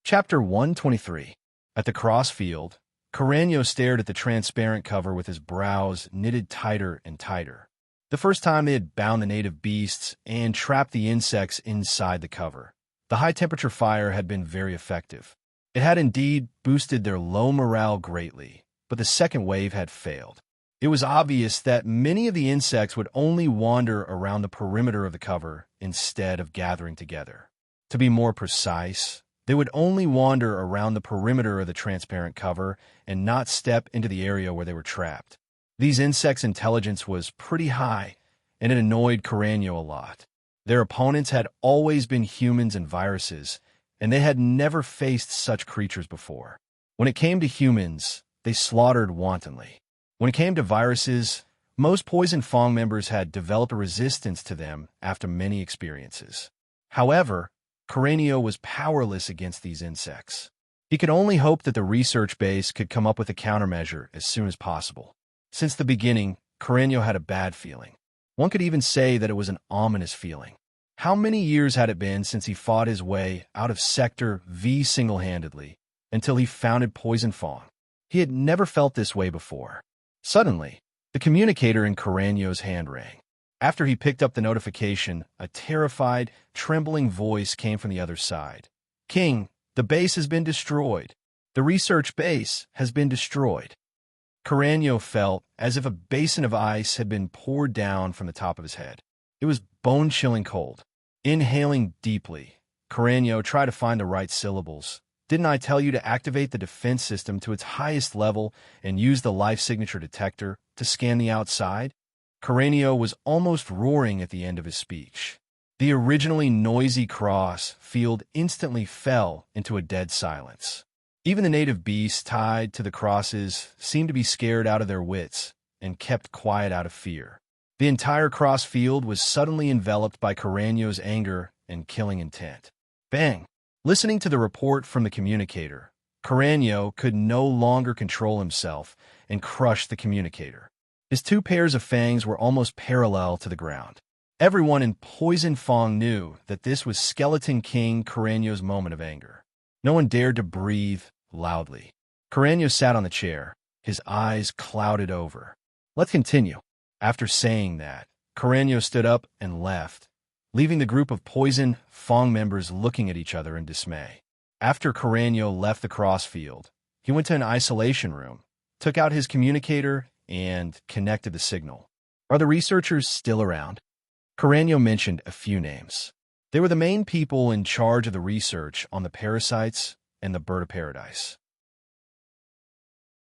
Speaker 1: Chapter 123. At the crossfield, Carreño stared at the transparent cover with his brows knitted tighter and tighter. The first time they had bound the native beasts and trapped the insects inside the cover, the high-temperature fire had been very effective. It had indeed boosted their low morale greatly, but the second wave had failed. It was obvious that many of the insects would only wander around the perimeter of the cover instead of gathering together. To be more precise, they would only wander around the perimeter of the transparent cover and not step into the area where they were trapped. These insects' intelligence was pretty high, and it annoyed Carreño a lot. Their opponents had always been humans and viruses, and they had never faced such creatures before. When it came to humans, they slaughtered wantonly. When it came to viruses, most Poison Fong members had developed a resistance to them after many experiences. However, Carreño was powerless against these insects. He could only hope that the research base could come up with a countermeasure as soon as possible. Since the beginning, Carreño had a bad feeling. One could even say that it was an ominous feeling. How many years had it been since he fought his way out of Sector V single-handedly until he founded Poison Fong? He had never felt this way before. Suddenly, the communicator in Carreño's hand rang. After he picked up the notification, a terrified, trembling voice came from the other side. "King, the base has been destroyed. The research base has been destroyed." Carreño felt as if a basin of ice had been poured down from the top of his head. It was bone-chilling cold. Inhaling deeply, Carreño tried to find the right syllables. "Didn't I tell you to activate the defense system to its highest level and use the life signature detector to scan the outside?" Carreño was almost roaring at the end of his speech. The originally noisy cross field instantly fell into a dead silence. Even the native beasts tied to the crosses seemed to be scared out of their wits and kept quiet out of fear. The entire cross field was suddenly enveloped by Carreño's anger and killing intent. Bang! Listening to the report from the communicator, Carreño could no longer control himself and crushed the communicator. His two pairs of fangs were almost parallel to the ground. Everyone in Poison Fong knew that this was Skeleton King Carreño's moment of anger. No one dared to breathe loudly. Carreño sat on the chair, his eyes clouded over. Let's continue. After saying that, Carreño stood up and left, leaving the group of Poison Fong members looking at each other in dismay. After Carreño left the crossfield, he went to an isolation room, took out his communicator, and connected the signal. Are the researchers still around? Carreño mentioned a few names. They were the main people in charge of the research on the parasites and the bird of paradise.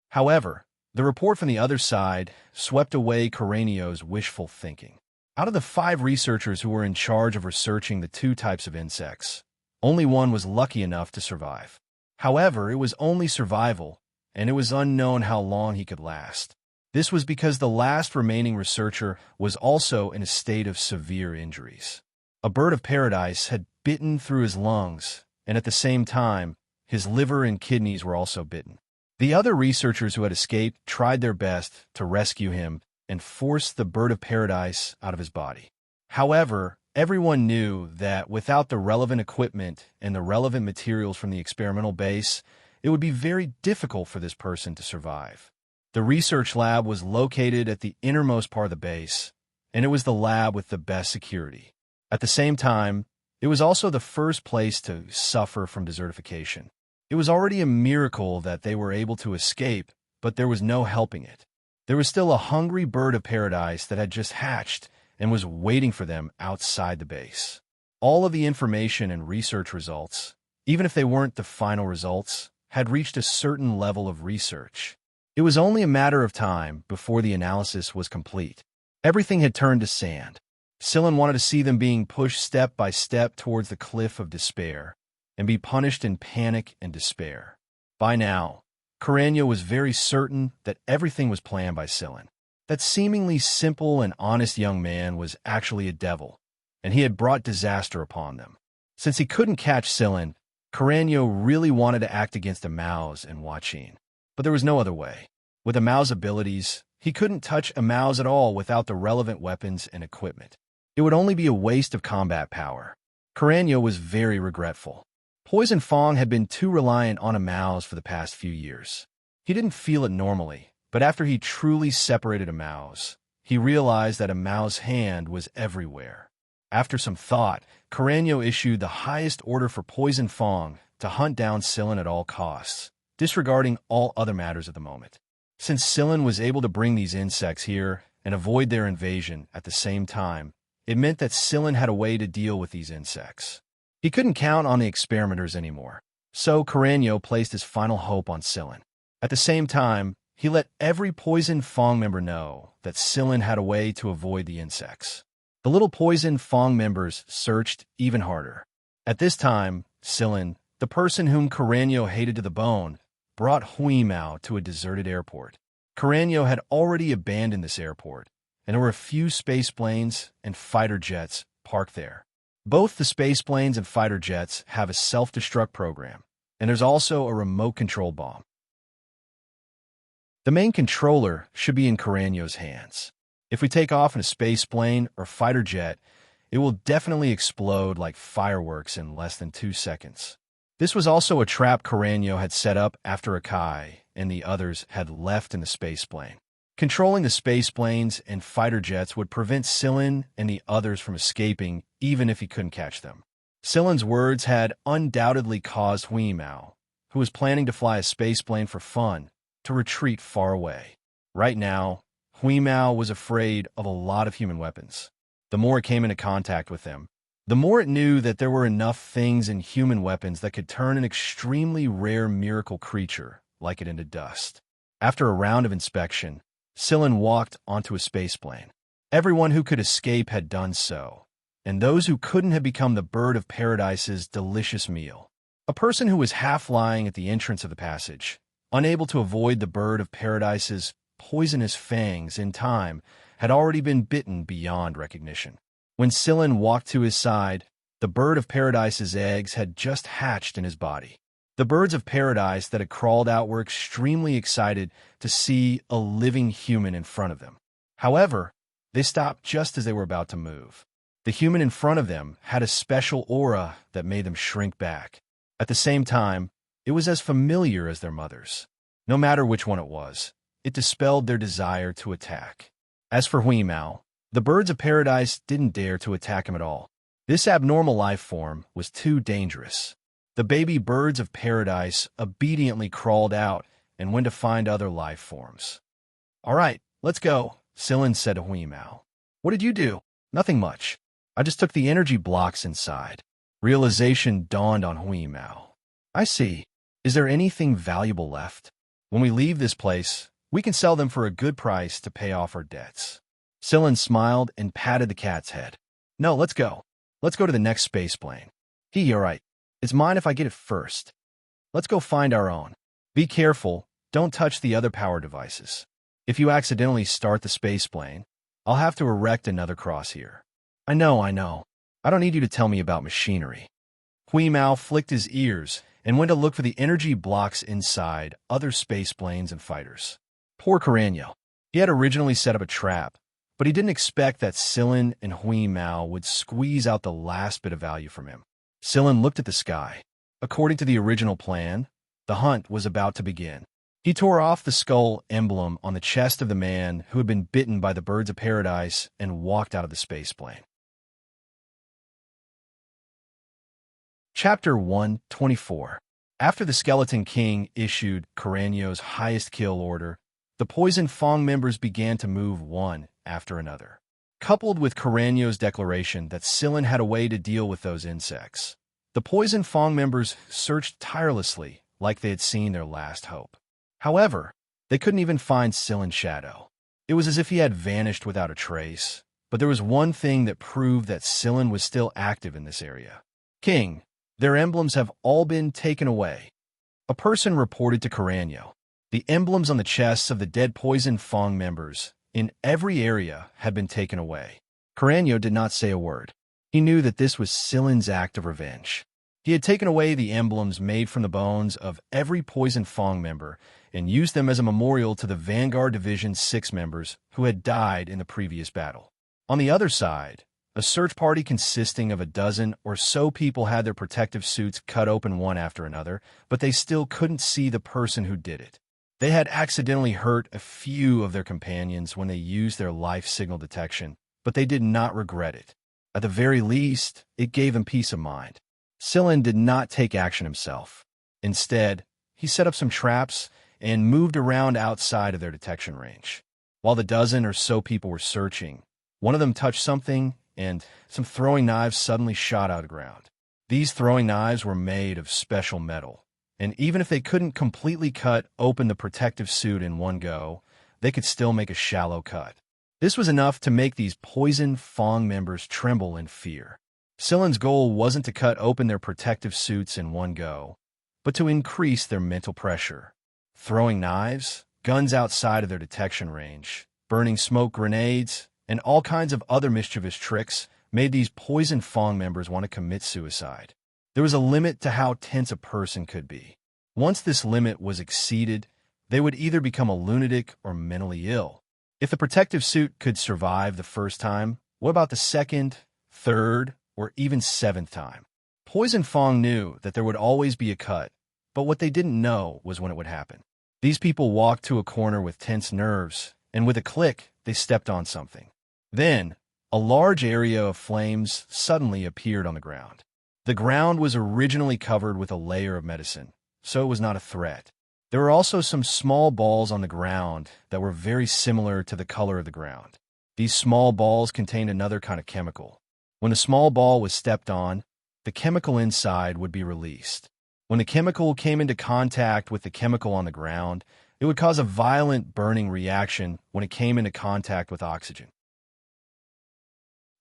Speaker 1: However, the report from the other side swept away Carreño's wishful thinking. Out of the 5 researchers who were in charge of researching the 2 types of insects, only one was lucky enough to survive. However, it was only survival, and it was unknown how long he could last. This was because the last remaining researcher was also in a state of severe injuries. A bird of paradise had bitten through his lungs, and at the same time, his liver and kidneys were also bitten. The other researchers who had escaped tried their best to rescue him and force the bird of paradise out of his body. However, everyone knew that without the relevant equipment and the relevant materials from the experimental base, it would be very difficult for this person to survive. The research lab was located at the innermost part of the base, and it was the lab with the best security. At the same time, it was also the first place to suffer from desertification. It was already a miracle that they were able to escape, but there was no helping it. There was still a hungry bird of paradise that had just hatched and was waiting for them outside the base. All of the information and research results, even if they weren't the final results, had reached a certain level of research. It was only a matter of time before the analysis was complete. Everything had turned to sand. Sillin wanted to see them being pushed step by step towards the cliff of despair and be punished in panic and despair. By now, Carreño was very certain that everything was planned by Sillin. That seemingly simple and honest young man was actually a devil, and he had brought disaster upon them. Since he couldn't catch Sillin, Carreño really wanted to act against a mouse and Huaqin. But there was no other way. With a Mao's abilities, he couldn't touch a Mao's at all without the relevant weapons and equipment. It would only be a waste of combat power. Carreño was very regretful. Poison Fong had been too reliant on a Mao's for the past few years. He didn't feel it normally, but after he truly separated a Mao's, he realized that a Mao's hand was everywhere. After some thought, Carreño issued the highest order for Poison Fong to hunt down Sillin at all costs, disregarding all other matters at the moment. Since Sillin was able to bring these insects here and avoid their invasion at the same time, it meant that Sillin had a way to deal with these insects. He couldn't count on the experimenters anymore, so Carreño placed his final hope on Sillin. At the same time, he let every Poison Fong member know that Sillin had a way to avoid the insects. The little Poison Fong members searched even harder. At this time, Sillin, the person whom Carreño hated to the bone, brought Huimao to a deserted airport. Carreño had already abandoned this airport, and there were a few space planes and fighter jets parked there. Both the space planes and fighter jets have a self-destruct program, and there's also a remote control bomb. The main controller should be in Carreño's hands. If we take off in a space plane or fighter jet, it will definitely explode like fireworks in less than 2 seconds. This was also a trap Carreño had set up after Akai and the others had left in the space plane. Controlling the space planes and fighter jets would prevent Sillin and the others from escaping even if he couldn't catch them. Sillin's words had undoubtedly caused Huimao, who was planning to fly a space plane for fun, to retreat far away. Right now, Huimao was afraid of a lot of human weapons. The more it came into contact with them, the more it knew that there were enough things in human weapons that could turn an extremely rare miracle creature like it into dust. After a round of inspection, Sillin walked onto a spaceplane. Everyone who could escape had done so, and those who couldn't have become the bird of paradise's delicious meal. A person who was half lying at the entrance of the passage, unable to avoid the bird of paradise's poisonous fangs in time, had already been bitten beyond recognition. When Sillin walked to his side, the bird of paradise's eggs had just hatched in his body. The birds of paradise that had crawled out were extremely excited to see a living human in front of them. However, they stopped just as they were about to move. The human in front of them had a special aura that made them shrink back. At the same time, it was as familiar as their mother's. No matter which one it was, it dispelled their desire to attack. As for Huimao, the birds of paradise didn't dare to attack him at all. This abnormal life form was too dangerous. The baby birds of paradise obediently crawled out and went to find other life forms. "All right, let's go," Sillin said to Huimao. "What did you do?" "Nothing much. I just took the energy blocks inside." Realization dawned on Huimao. "I see. Is there anything valuable left? When we leave this place, we can sell them for a good price to pay off our debts." Sillin smiled and patted the cat's head. "No, let's go. Let's go to the next space plane." "All right. It's mine if I get it first. Let's go find our own. Be careful. Don't touch the other power devices. If you accidentally start the space plane, I'll have to erect another cross here." I know. I don't need you to tell me about machinery." Huimao flicked his ears and went to look for the energy blocks inside other space planes and fighters. Poor Carreño. He had originally set up a trap, but he didn't expect that Sillin and Huimao would squeeze out the last bit of value from him. Sillin looked at the sky. According to the original plan, the hunt was about to begin. He tore off the skull emblem on the chest of the man who had been bitten by the birds of paradise and walked out of the space plane. Chapter 124. After the Skeleton King issued Carreño's highest kill order, the Poison Fang members began to move one after another. Coupled with Carreño's declaration that Sillin had a way to deal with those insects, the Poison Fang members searched tirelessly like they had seen their last hope. However, they couldn't even find Sillin's shadow. It was as if he had vanished without a trace, but there was one thing that proved that Sillin was still active in this area. "King, their emblems have all been taken away." A person reported to Carreño. The emblems on the chests of the dead Poison Fang members in every area had been taken away. Carreño did not say a word. He knew that this was Sillin's act of revenge. He had taken away the emblems made from the bones of every Poison Fang member and used them as a memorial to the Vanguard Division's 6 members who had died in the previous battle. On the other side, a search party consisting of a dozen or so people had their protective suits cut open one after another, but they still couldn't see the person who did it. They had accidentally hurt a few of their companions when they used their life signal detection, but they did not regret it. At the very least, it gave them peace of mind. Sillin did not take action himself. Instead, he set up some traps and moved around outside of their detection range. While the dozen or so people were searching, one of them touched something, and some throwing knives suddenly shot out of the ground. These throwing knives were made of special metal, and even if they couldn't completely cut open the protective suit in one go, they could still make a shallow cut. This was enough to make these Poison Fang members tremble in fear. Sillin's goal wasn't to cut open their protective suits in one go, but to increase their mental pressure. Throwing knives, guns outside of their detection range, burning smoke grenades, and all kinds of other mischievous tricks made these Poison Fang members want to commit suicide. There was a limit to how tense a person could be. Once this limit was exceeded, they would either become a lunatic or mentally ill. If the protective suit could survive the first time, what about the second, third, or even 7th time? Poison Fang knew that there would always be a cut, but what they didn't know was when it would happen. These people walked to a corner with tense nerves, and with a click, they stepped on something. Then, a large area of flames suddenly appeared on the ground. The ground was originally covered with a layer of medicine, so it was not a threat. There were also some small balls on the ground that were very similar to the color of the ground. These small balls contained another kind of chemical. When a small ball was stepped on, the chemical inside would be released. When the chemical came into contact with the chemical on the ground, it would cause a violent burning reaction when it came into contact with oxygen.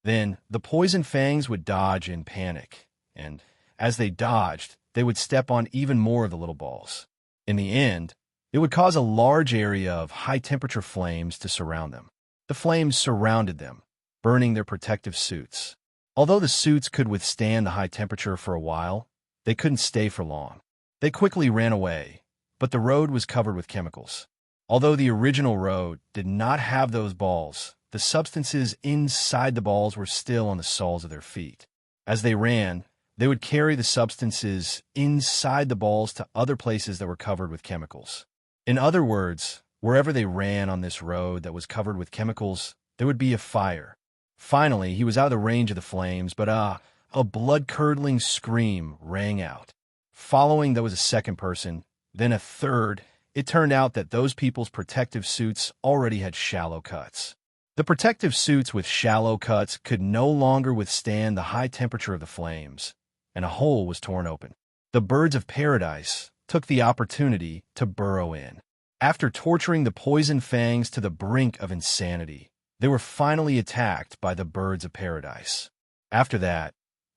Speaker 1: Then the poison fangs would dodge in panic, and as they dodged, they would step on even more of the little balls. In the end, it would cause a large area of high-temperature flames to surround them. The flames surrounded them, burning their protective suits. Although the suits could withstand the high temperature for a while, they couldn't stay for long. They quickly ran away, but the road was covered with chemicals. Although the original road did not have those balls, the substances inside the balls were still on the soles of their feet. As they ran, they would carry the substances inside the balls to other places that were covered with chemicals. In other words, wherever they ran on this road that was covered with chemicals, there would be a fire. Finally, he was out of the range of the flames, but a blood-curdling scream rang out. Following, there was a second person, then a third. It turned out that those people's protective suits already had shallow cuts. The protective suits with shallow cuts could no longer withstand the high temperature of the flames, and a hole was torn open. The birds of paradise took the opportunity to burrow in. After torturing the poison fangs to the brink of insanity, they were finally attacked by the birds of paradise. After that,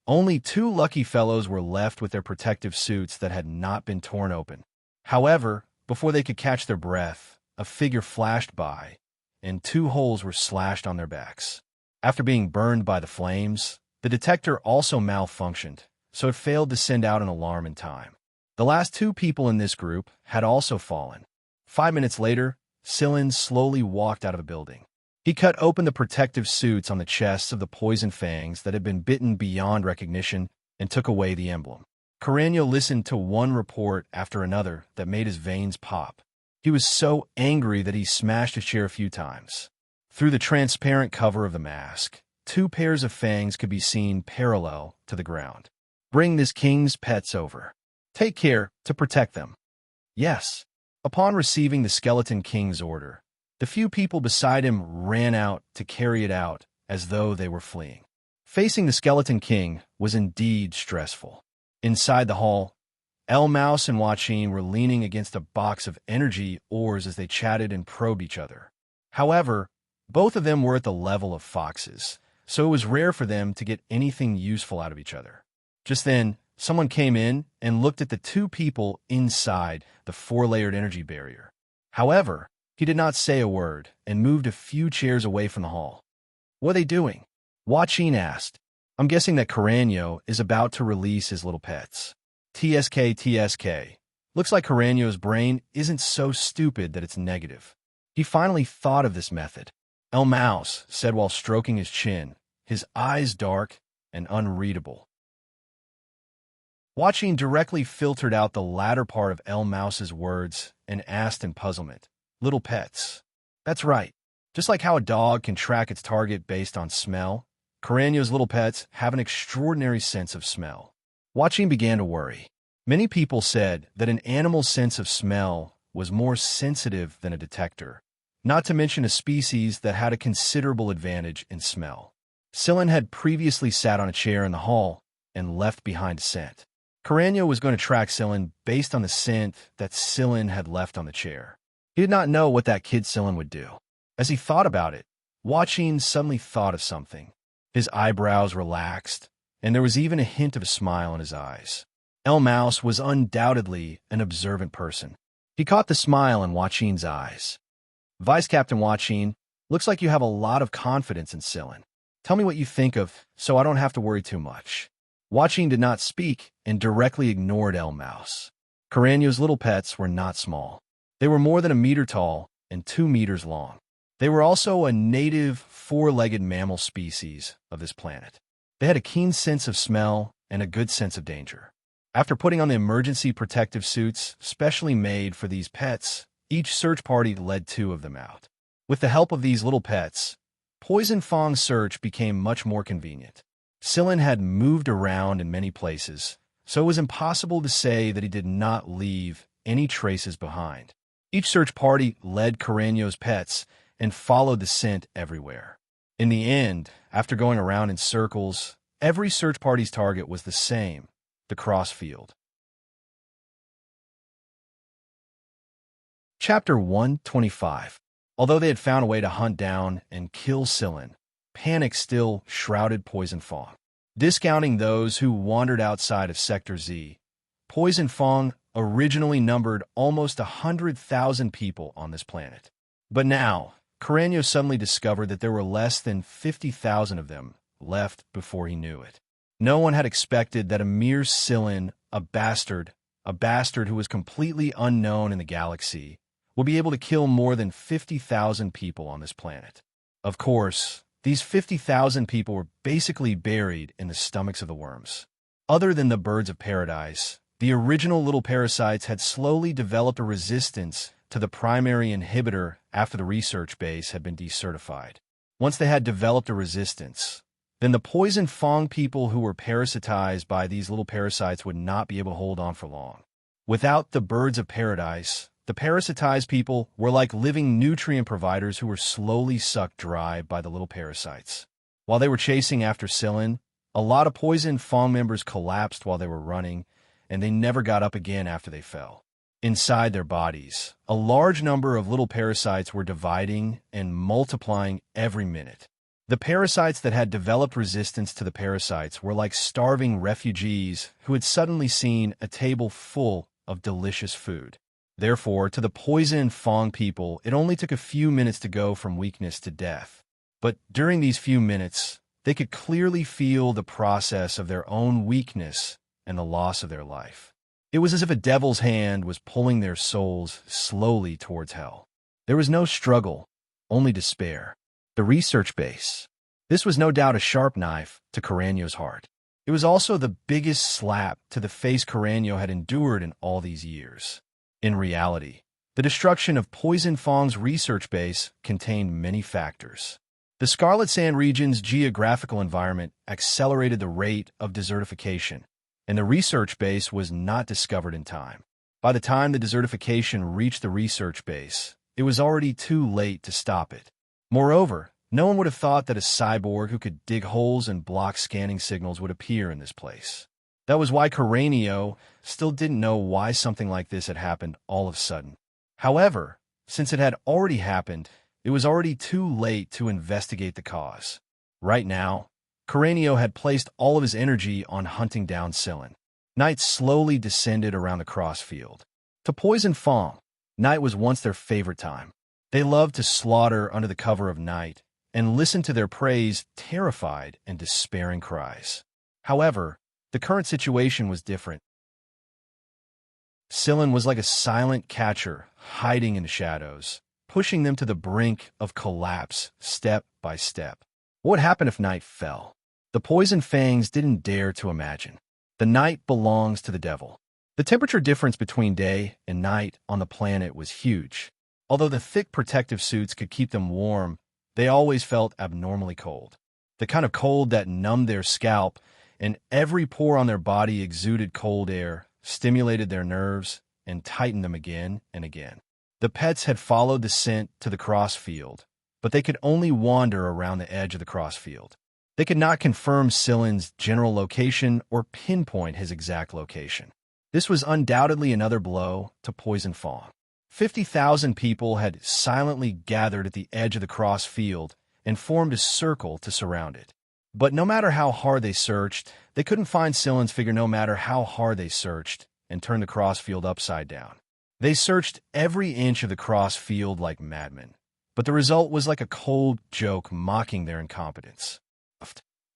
Speaker 1: only 2 lucky fellows were left with their protective suits that had not been torn open. However, before they could catch their breath, a figure flashed by, and 2 holes were slashed on their backs. After being burned by the flames, the detector also malfunctioned, so it failed to send out an alarm in time. The last 2 people in this group had also fallen. 5 minutes later, Xianxia slowly walked out of the building. He cut open the protective suits on the chests of the poison fangs that had been bitten beyond recognition and took away the emblem. Carreño listened to one report after another that made his veins pop. He was so angry that he smashed a chair a few times. Through the transparent cover of the mask, 2 pairs of fangs could be seen parallel to the ground. Bring this king's pets over. Take care to protect them. Yes. Upon receiving the Skeleton King's order, the few people beside him ran out to carry it out as though they were fleeing. Facing the Skeleton King was indeed stressful. Inside the hall, El Mouse and Wuxia were leaning against a box of energy ores as they chatted and probed each other. However, both of them were at the level of foxes, so it was rare for them to get anything useful out of each other. Just then, someone came in and looked at the 2 people inside the 4-layered energy barrier. However, he did not say a word and moved a few chairs away from the hall. What are they doing? Wuxia asked. I'm guessing that Carreño is about to release his little pets. TSK. Looks like Carreño's brain isn't so stupid that it's negative. He finally thought of this method. El Mouse said while stroking his chin, his eyes dark and unreadable. Wuxia directly filtered out the latter part of El Mouse's words and asked in puzzlement. Little pets. That's right. Just like how a dog can track its target based on smell, Carreño's little pets have an extraordinary sense of smell. Wuxia began to worry. Many people said that an animal's sense of smell was more sensitive than a detector, not to mention a species that had a considerable advantage in smell. Xianxia had previously sat on a chair in the hall and left behind a scent. Carreño was going to track Xianxia based on the scent that Xianxia had left on the chair. He did not know what that kid Xianxia would do. As he thought about it, Wuxia suddenly thought of something. His eyebrows relaxed, and there was even a hint of a smile in his eyes. El Mouse was undoubtedly an observant person. He caught the smile in Wuxia's eyes. Vice Captain Wuxia, looks like you have a lot of confidence in Xianxia. Tell me what you think of, so I don't have to worry too much. Wuxia did not speak and directly ignored El Mouse. Carreño's little pets were not small. They were more than 1 meter tall and 2 meters long. They were also a native 4-legged mammal species of this planet. They had a keen sense of smell and a good sense of danger. After putting on the emergency protective suits specially made for these pets, each search party led 2 of them out. With the help of these little pets, Poison Fang's search became much more convenient. Xianxia had moved around in many places, so it was impossible to say that he did not leave any traces behind. Each search party led Carreño's pets and followed the scent everywhere. In the end, after going around in circles, every search party's target was the same, the cross field. Chapter 125. Although they had found a way to hunt down and kill Xianxia, panic still shrouded Poison Fong. Discounting those who wandered outside of Sector Z, Poison Fong originally numbered almost 100,000 people on this planet. But now, Carreño suddenly discovered that there were less than 50,000 of them left before he knew it. No one had expected that a mere Sillin, a bastard who was completely unknown in the galaxy, would be able to kill more than 50,000 people on this planet. Of course, these 50,000 people were basically buried in the stomachs of the worms. Other than the birds of paradise, the original little parasites had slowly developed a resistance to the primary inhibitor after the research base had been decertified. Once they had developed a resistance, then the Poison Fong people who were parasitized by these little parasites would not be able to hold on for long. Without the birds of paradise, the parasitized people were like living nutrient providers who were slowly sucked dry by the little parasites. While they were chasing after Sillin, a lot of Poison Fong members collapsed while they were running, and they never got up again after they fell. Inside their bodies, a large number of little parasites were dividing and multiplying every minute. The parasites that had developed resistance to the parasites were like starving refugees who had suddenly seen a table full of delicious food. Therefore, to the Poison Fong people, it only took a few minutes to go from weakness to death. But during these few minutes, they could clearly feel the process of their own weakness and the loss of their life. It was as if a devil's hand was pulling their souls slowly towards hell. There was no struggle, only despair. The research base. This was no doubt a sharp knife to Carreño's heart. It was also the biggest slap to the face Carreño had endured in all these years. In reality, the destruction of Poison Fong's research base contained many factors. The Scarlet Sand region's geographical environment accelerated the rate of desertification, and the research base was not discovered in time. By the time the desertification reached the research base, it was already too late to stop it. Moreover, no one would have thought that a cyborg who could dig holes and block scanning signals would appear in this place. That was why Carreño still didn't know why something like this had happened all of a sudden. However, since it had already happened, it was already too late to investigate the cause. Right now, Carreño had placed all of his energy on hunting down Sillin. Night slowly descended around the crossfield. To Poison Fong, night was once their favorite time. They loved to slaughter under the cover of night and listen to their prey's terrified and despairing cries. However, the current situation was different. Sillin was like a silent catcher hiding in the shadows, pushing them to the brink of collapse step by step. What would happen if night fell? The Poison Fangs didn't dare to imagine. The night belongs to the devil. The temperature difference between day and night on the planet was huge. Although the thick protective suits could keep them warm, they always felt abnormally cold. The kind of cold that numbed their scalp, and every pore on their body exuded cold air, stimulated their nerves, and tightened them again and again. The pets had followed the scent to the crossfield, but they could only wander around the edge of the crossfield. They could not confirm Sillin's general location or pinpoint his exact location. This was undoubtedly another blow to Poison Fong. 50,000 people had silently gathered at the edge of the crossfield and formed a circle to surround it. But no matter how hard they searched, they couldn't find Sillin's figure no matter how hard they searched and turned the crossfield upside down. They searched every inch of the crossfield like madmen, but the result was like a cold joke mocking their incompetence.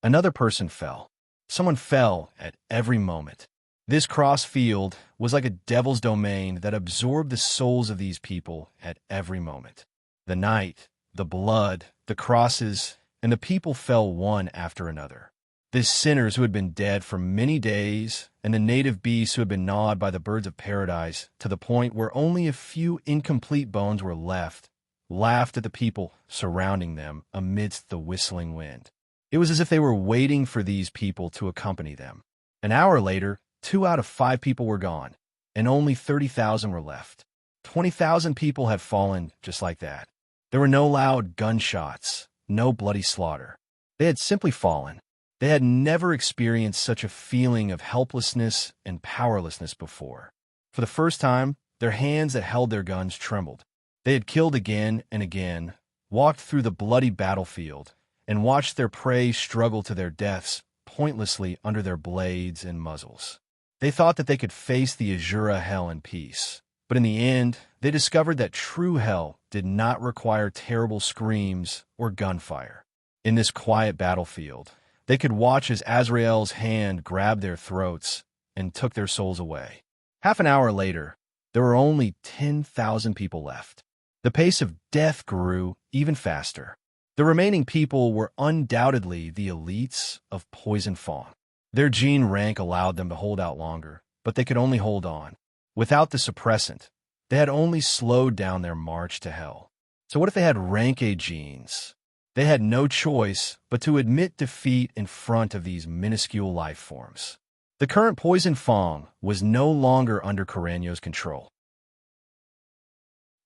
Speaker 1: Another person fell. Someone fell at every moment. This crossfield was like a devil's domain that absorbed the souls of these people at every moment. The night, the blood, the crosses, and the people fell one after another. The sinners who had been dead for many days, and the native beasts who had been gnawed by the birds of paradise to the point where only a few incomplete bones were left, laughed at the people surrounding them amidst the whistling wind. It was as if they were waiting for these people to accompany them. An hour later, 2 out of 5 people were gone, and only 30,000 were left. 20,000 people had fallen just like that. There were no loud gunshots, no bloody slaughter. They had simply fallen. They had never experienced such a feeling of helplessness and powerlessness before. For the first time, their hands that held their guns trembled. They had killed again and again, walked through the bloody battlefield, and watched their prey struggle to their deaths pointlessly under their blades and muzzles. They thought that they could face the Azura hell in peace, but in the end, they discovered that true hell did not require terrible screams or gunfire. In this quiet battlefield, they could watch as Azrael's hand grabbed their throats and took their souls away. Half an hour later, there were only 10,000 people left. The pace of death grew even faster. The remaining people were undoubtedly the elites of Poison Fang. Their gene rank allowed them to hold out longer, but they could only hold on. Without the suppressant, they had only slowed down their march to hell. So what if they had rank A genes? They had no choice but to admit defeat in front of these minuscule life forms. The current Poison Fang was no longer under Correño's control.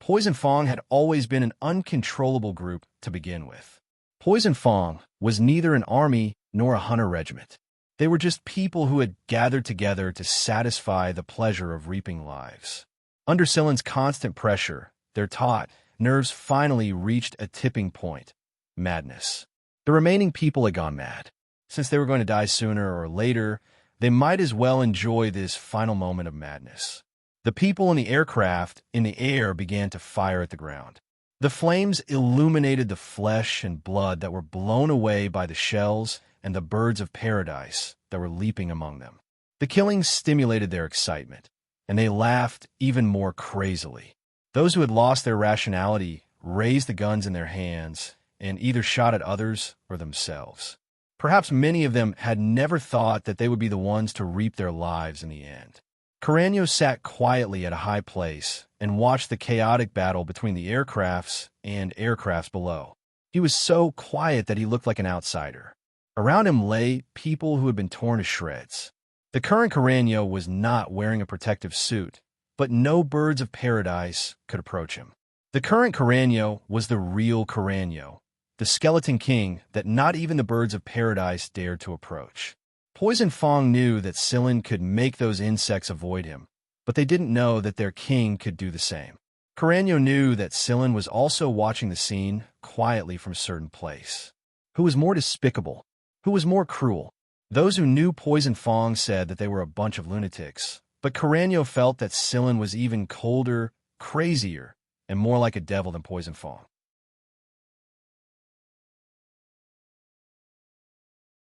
Speaker 1: Poison Fang had always been an uncontrollable group to begin with. Poison Fang was neither an army nor a hunter regiment. They were just people who had gathered together to satisfy the pleasure of reaping lives. Under Silen's constant pressure, their taut nerves finally reached a tipping point: madness. The remaining people had gone mad. Since they were going to die sooner or later, they might as well enjoy this final moment of madness. The people in the aircraft in the air began to fire at the ground. The flames illuminated the flesh and blood that were blown away by the shells and the birds of paradise that were leaping among them. The killing stimulated their excitement, and they laughed even more crazily. Those who had lost their rationality raised the guns in their hands and either shot at others or themselves. Perhaps many of them had never thought that they would be the ones to reap their lives in the end. Correño sat quietly at a high place and watched the chaotic battle between the aircrafts and aircrafts below. He was so quiet that he looked like an outsider. Around him lay people who had been torn to shreds. The current Correño was not wearing a protective suit, but no birds of paradise could approach him. The current Correño was the real Correño, the skeleton king that not even the birds of paradise dared to approach. Poison Fang knew that Silen could make those insects avoid him, but they didn't know that their king could do the same. Correño knew that Silen was also watching the scene quietly from a certain place. Who was more despicable? Who was more cruel? Those who knew Poison Fang said that they were a bunch of lunatics, but Correño felt that Silen was even colder, crazier, and more like a devil than Poison Fang.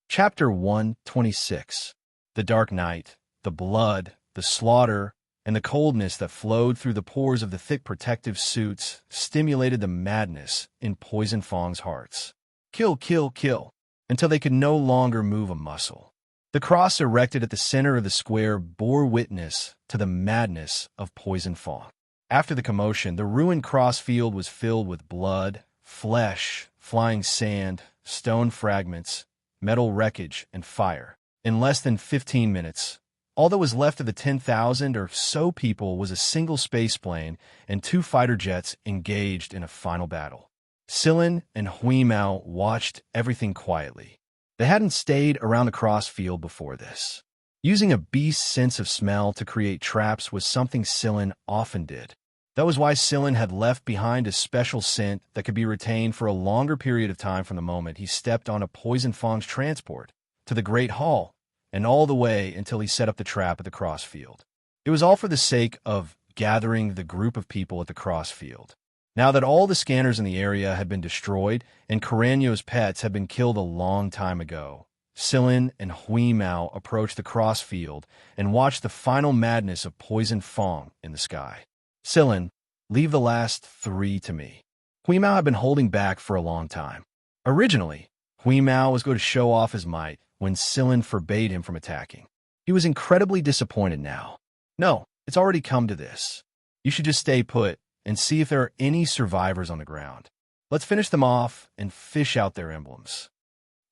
Speaker 1: Chapter 126. The dark night, the blood, the slaughter, and the coldness that flowed through the pores of the thick protective suits stimulated the madness in Poison Fang's hearts. Kill, kill, kill, until they could no longer move a muscle. The cross erected at the center of the square bore witness to the madness of Poison Fang. After the commotion, the ruined cross field was filled with blood, flesh, flying sand, stone fragments, metal wreckage, and fire. In less than 15 minutes, all that was left of the 10,000 or so people was a single space plane and 2 fighter jets engaged in a final battle. Silen and Hui Mao watched everything quietly. They hadn't stayed around the cross field before this. Using a beast's sense of smell to create traps was something Silen often did. That was why Silen had left behind a special scent that could be retained for a longer period of time from the moment he stepped on a Poison Fang's transport to the Great Hall and all the way until he set up the trap at the cross field. It was all for the sake of gathering the group of people at the cross field. Now that all the scanners in the area had been destroyed and Correño's pets had been killed a long time ago, Silen and Hui Mao approached the cross field and watched the final madness of Poison Fang in the sky. Silen, leave the last 3 to me. Hui Mao had been holding back for a long time. Originally, Hui Mao was going to show off his might when Silen forbade him from attacking. He was incredibly disappointed now. No, it's already come to this. You should just stay put and see if there are any survivors on the ground. Let's finish them off and fish out their emblems.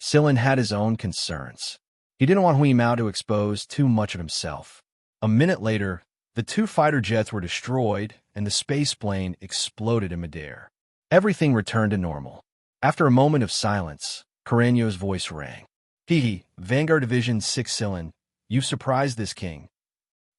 Speaker 1: Silen had his own concerns. He didn't want Hui Mao to expose too much of himself. A minute later, the 2 fighter jets were destroyed, and the space plane exploded in midair. Everything returned to normal. After a moment of silence, Correño's voice rang. Hee, Vanguard Division 6 Silen, you've surprised this king.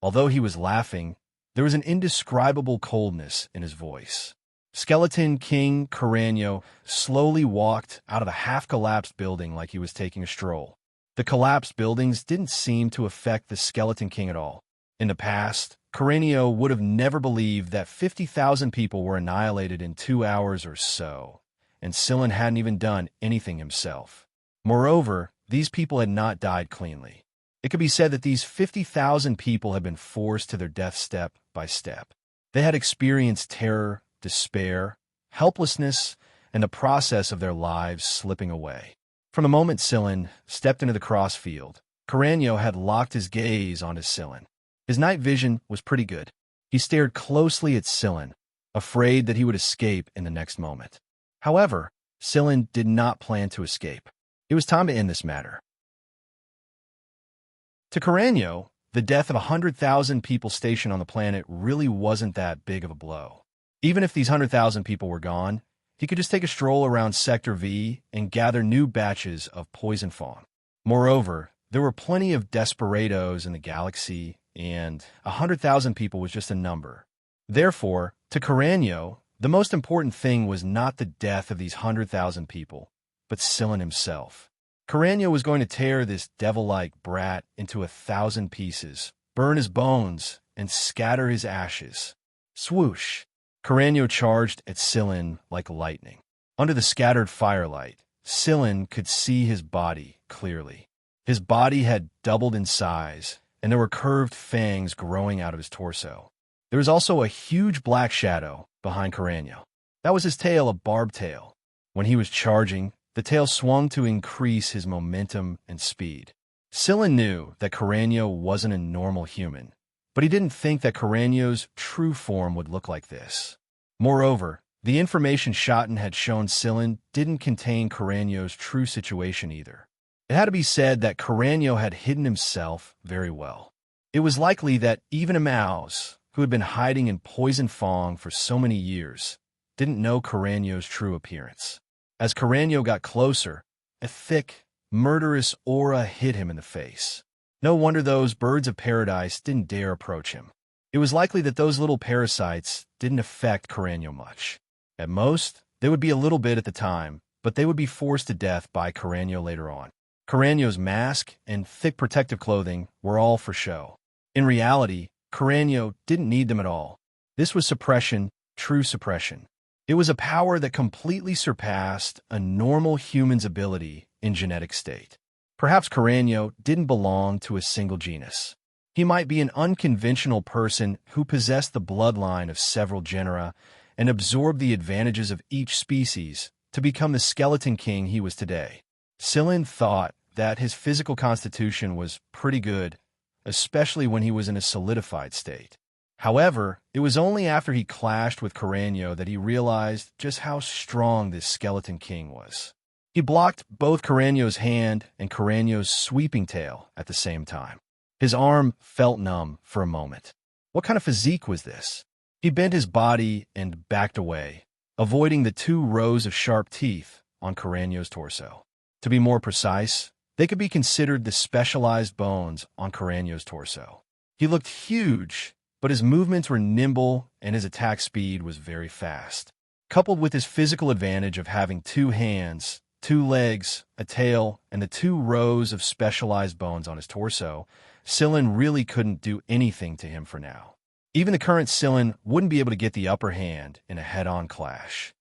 Speaker 1: Although he was laughing, there was an indescribable coldness in his voice. Skeleton King Carreño slowly walked out of the half-collapsed building like he was taking a stroll. The collapsed buildings didn't seem to affect the Skeleton King at all. In the past, Carreño would have never believed that 50,000 people were annihilated in 2 hours or so, and Sillin hadn't even done anything himself. Moreover, these people had not died cleanly. It could be said that these 50,000 people had been forced to their death step by step. They had experienced terror, despair, helplessness, and the process of their lives slipping away. From the moment Sillin stepped into the crossfield, Carreño had locked his gaze onto Sillin. His night vision was pretty good. He stared closely at Sillin, afraid that he would escape in the next moment. However, Sillin did not plan to escape. It was time to end this matter. To Carreño, the death of 100,000 people stationed on the planet really wasn't that big of a blow. Even if these 100,000 people were gone, he could just take a stroll around Sector V and gather new batches of poison fawn. Moreover, there were plenty of desperados in the galaxy, and 100,000 people was just a number. Therefore, to Carreño, the most important thing was not the death of these 100,000 people, but Sillin himself. Carreño was going to tear this devil-like brat into 1,000 pieces, burn his bones, and scatter his ashes. Swoosh! Carreño charged at Sillin like lightning. Under the scattered firelight, Sillin could see his body clearly. His body had doubled in size, and there were curved fangs growing out of his torso. There was also a huge black shadow behind Carreño. That was his tail, a barbed tail. When he was charging, the tail swung to increase his momentum and speed. Sillin knew that Carreño wasn't a normal human, but he didn't think that Carreño's true form would look like this. Moreover, the information Shotten had shown Sillin didn't contain Carreño's true situation either. It had to be said that Carreño had hidden himself very well. It was likely that even a mouse, who had been hiding in Poison Fong for so many years, didn't know Carreño's true appearance. As Carreño got closer, a thick, murderous aura hit him in the face. No wonder those birds of paradise didn't dare approach him. It was likely that those little parasites didn't affect Carreño much. At most, they would be a little bit at the time, but they would be forced to death by Carreño later on. Carreño's mask and thick protective clothing were all for show. In reality, Carreño didn't need them at all. This was suppression, true suppression. It was a power that completely surpassed a normal human's ability in genetic state. Perhaps Carreño didn't belong to a single genus. He might be an unconventional person who possessed the bloodline of several genera and absorbed the advantages of each species to become the Skeleton King he was today. Sillin thought that his physical constitution was pretty good, especially when he was in a solidified state. However, it was only after he clashed with Carreño that he realized just how strong this Skeleton King was. He blocked both Carreño's hand and Carreño's sweeping tail at the same time. His arm felt numb for a moment. What kind of physique was this? He bent his body and backed away, avoiding the 2 rows of sharp teeth on Carreño's torso. To be more precise, they could be considered the specialized bones on Carreño's torso. He looked huge, but his movements were nimble and his attack speed was very fast. Coupled with his physical advantage of having 2 hands, 2 legs, a tail, and the 2 rows of specialized bones on his torso, Sillin really couldn't do anything to him for now. Even the current Sillin wouldn't be able to get the upper hand in a head-on clash.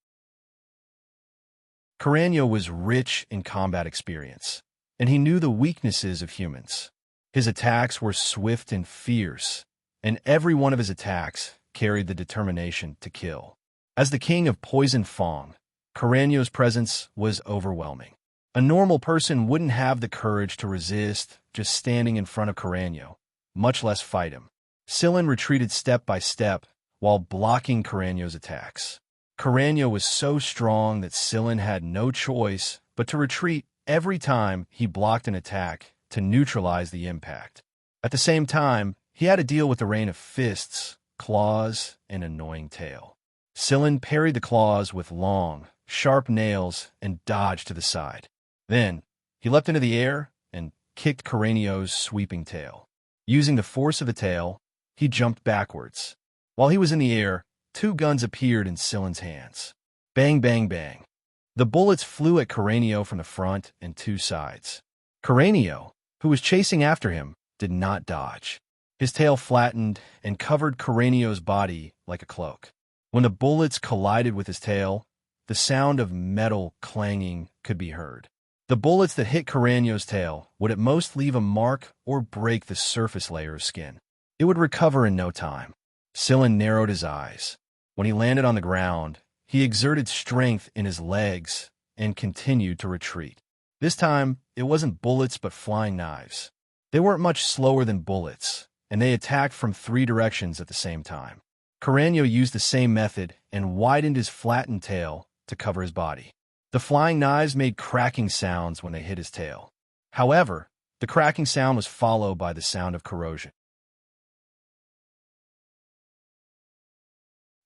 Speaker 1: Carreño was rich in combat experience, and he knew the weaknesses of humans. His attacks were swift and fierce, and every one of his attacks carried the determination to kill. As the king of Poison Fong, Carreño's presence was overwhelming. A normal person wouldn't have the courage to resist just standing in front of Carreño, much less fight him. Sillin retreated step by step while blocking Carreño's attacks. Carreño was so strong that Sillin had no choice but to retreat every time he blocked an attack to neutralize the impact. At the same time, he had to deal with the rain of fists, claws, and annoying tail. Sillin parried the claws with long, sharp nails and dodged to the side. Then, he leapt into the air and kicked Carreño's sweeping tail. Using the force of the tail, he jumped backwards. While he was in the air, two guns appeared in Silen's hands. Bang, bang, bang. The bullets flew at Carranio from the front and two sides. Carranio, who was chasing after him, did not dodge. His tail flattened and covered Carranio's body like a cloak. When the bullets collided with his tail, the sound of metal clanging could be heard. The bullets that hit Carranio's tail would at most leave a mark or break the surface layer of skin. It would recover in no time. Silen narrowed his eyes. When he landed on the ground, he exerted strength in his legs and continued to retreat. This time, it wasn't bullets but flying knives. They weren't much slower than bullets, and they attacked from three directions at the same time. Carranio used the same method and widened his flattened tail to cover his body. The flying knives made cracking sounds when they hit his tail. However, the cracking sound was followed by the sound of corrosion.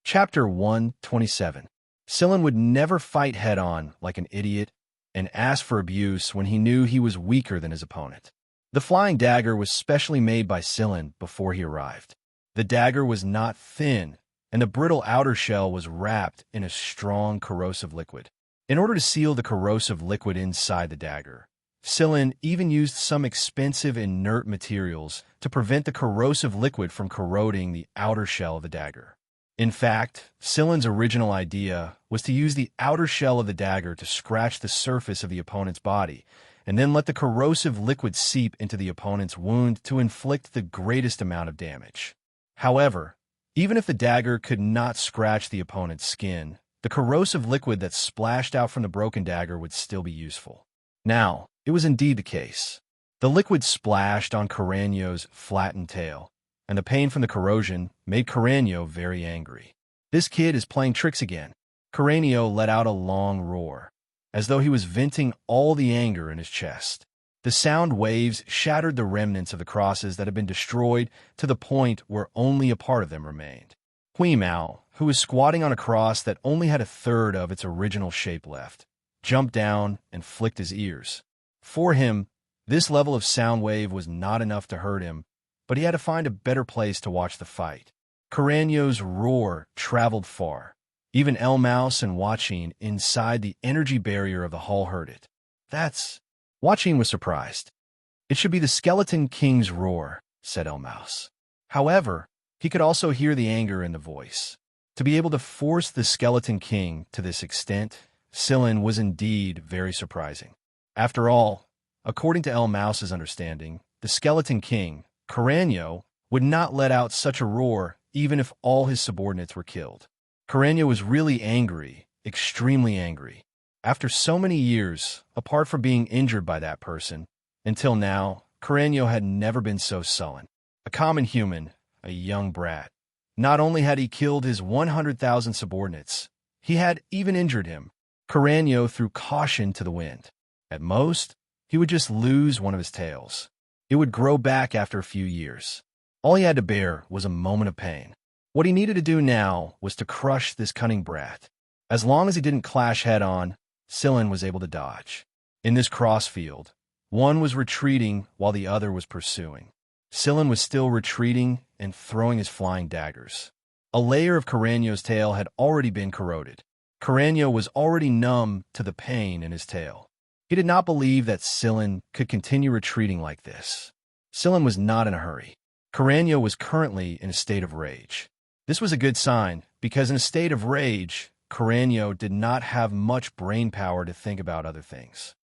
Speaker 1: Chapter 127. Silen would never fight head-on like an idiot and ask for abuse when he knew he was weaker than his opponent. The flying dagger was specially made by Silen before he arrived. The dagger was not thin, and the brittle outer shell was wrapped in a strong corrosive liquid. In order to seal the corrosive liquid inside the dagger, Silen even used some expensive inert materials to prevent the corrosive liquid from corroding the outer shell of the dagger. In fact, Silen's original idea was to use the outer shell of the dagger to scratch the surface of the opponent's body, and then let the corrosive liquid seep into the opponent's wound to inflict the greatest amount of damage. However, even if the dagger could not scratch the opponent's skin, the corrosive liquid that splashed out from the broken dagger would still be useful. Now, it was indeed the case. The liquid splashed on Carranio's flattened tail, and the pain from the corrosion made Carranio very angry. This kid is playing tricks again. Carranio let out a long roar, as though he was venting all the anger in his chest. The sound waves shattered the remnants of the crosses that had been destroyed to the point where only a part of them remained. Hui Mao, who was squatting on a cross that only had a third of its original shape left, jumped down and flicked his ears. For him, this level of sound wave was not enough to hurt him, but he had to find a better place to watch the fight. Carranio's roar traveled far. Even El Mouse and Huaqin inside the energy barrier of the hall heard it. Huaqin was surprised. It should be the Skeleton King's roar, said El Mouse. However, he could also hear the anger in the voice. To be able to force the Skeleton King to this extent, Silen was indeed very surprising. After all, according to El Mouse's understanding, the Skeleton King, Carranio, would not let out such a roar even if all his subordinates were killed. Carranio was really angry, extremely angry. After so many years, apart from being injured by that person, until now, Carranio had never been so sullen. A common human, a young brat. Not only had he killed his 100,000 subordinates, he had even injured him. Carranio threw caution to the wind. At most, he would just lose one of his tails. It would grow back after a few years. All he had to bear was a moment of pain. What he needed to do now was to crush this cunning brat. As long as he didn't clash head-on, Silen was able to dodge. In this crossfield, one was retreating while the other was pursuing. Silen was still retreating and throwing his flying daggers. A layer of Carranio's tail had already been corroded. Carranio was already numb to the pain in his tail. He did not believe that Silen could continue retreating like this. Silen was not in a hurry. Carranio was currently in a state of rage. This was a good sign, because in a state of rage, Carranio did not have much brain power to think about other things.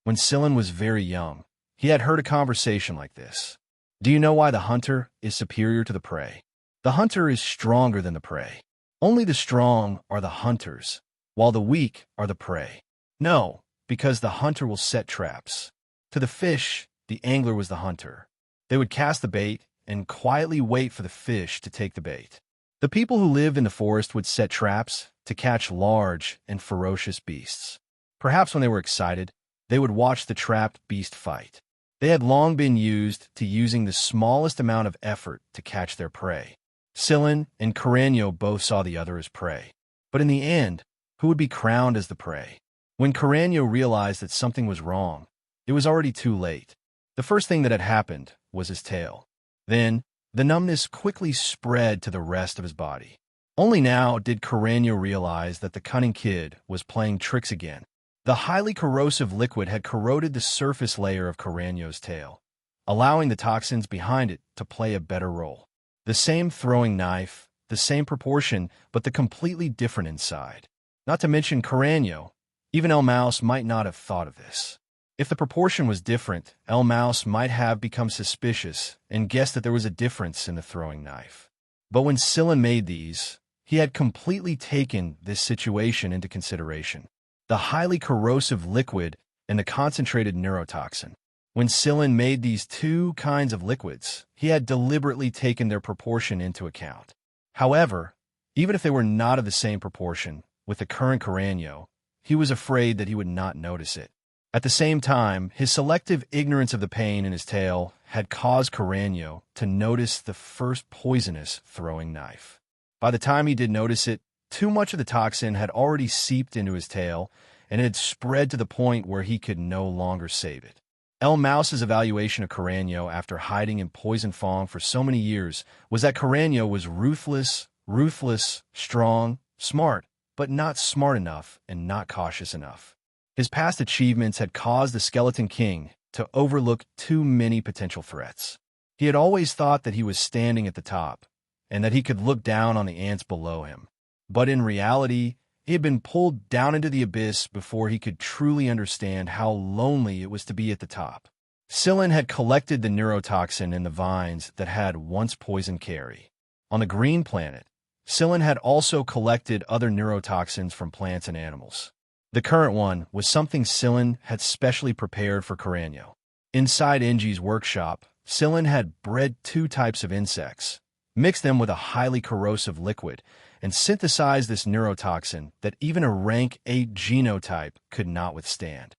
Speaker 1: When Silen was very young, he had heard a conversation like this. Do you know why the hunter is superior to the prey? The hunter is stronger than the prey. Only the strong are the hunters, while the weak are the prey. No, because the hunter will set traps. To the fish, the angler was the hunter. They would cast the bait and quietly wait for the fish to take the bait. The people who lived in the forest would set traps to catch large and ferocious beasts. Perhaps when they were excited, they would watch the trapped beast fight. They had long been used to using the smallest amount of effort to catch their prey. Silen and Carranio both saw the other as prey. But in the end, who would be crowned as the prey? When Carranio realized that something was wrong, it was already too late. The first thing that had happened was his tail. Then, The numbness quickly spread to the rest of his body. Only now did Carreño realize that the cunning kid was playing tricks again. The highly corrosive liquid had corroded the surface layer of Carreño's tail, allowing the toxins behind it to play a better role. The same throwing knife, the same proportion, but the completely different inside. Not to mention Carreño. Even El Mouse might not have thought of this. If the proportion was different, El Mouse might have become suspicious and guessed that there was a difference in the throwing knife. But when Sillin made these, he had completely taken this situation into consideration. The highly corrosive liquid and the concentrated neurotoxin. When Sillin made these two kinds of liquids, he had deliberately taken their proportion into account. However, even if they were not of the same proportion with the current Carreño, he was afraid that he would not notice it. At the same time, his selective ignorance of the pain in his tail had caused Carreño to notice the first poisonous throwing knife. By the time he did notice it, too much of the toxin had already seeped into his tail, and it had spread to the point where he could no longer save it. El Mouse's evaluation of Carreño after hiding in Poison Fong for so many years was that Carreño was ruthless, strong, smart, but not smart enough and not cautious enough. His past achievements had caused the Skeleton King to overlook too many potential threats. He had always thought that he was standing at the top, and that he could look down on the ants below him. But in reality, he had been pulled down into the abyss before he could truly understand how lonely it was to be at the top. Sillin had collected the neurotoxin in the vines that had once poisoned Carrie. On the green planet, Sillin had also collected other neurotoxins from plants and animals. The current one was something Sillin had specially prepared for Carreño. Inside Enji's workshop, Sillin had bred two types of insects, mixed them with a highly corrosive liquid, and synthesized this neurotoxin that even a rank 8 genotype could not withstand.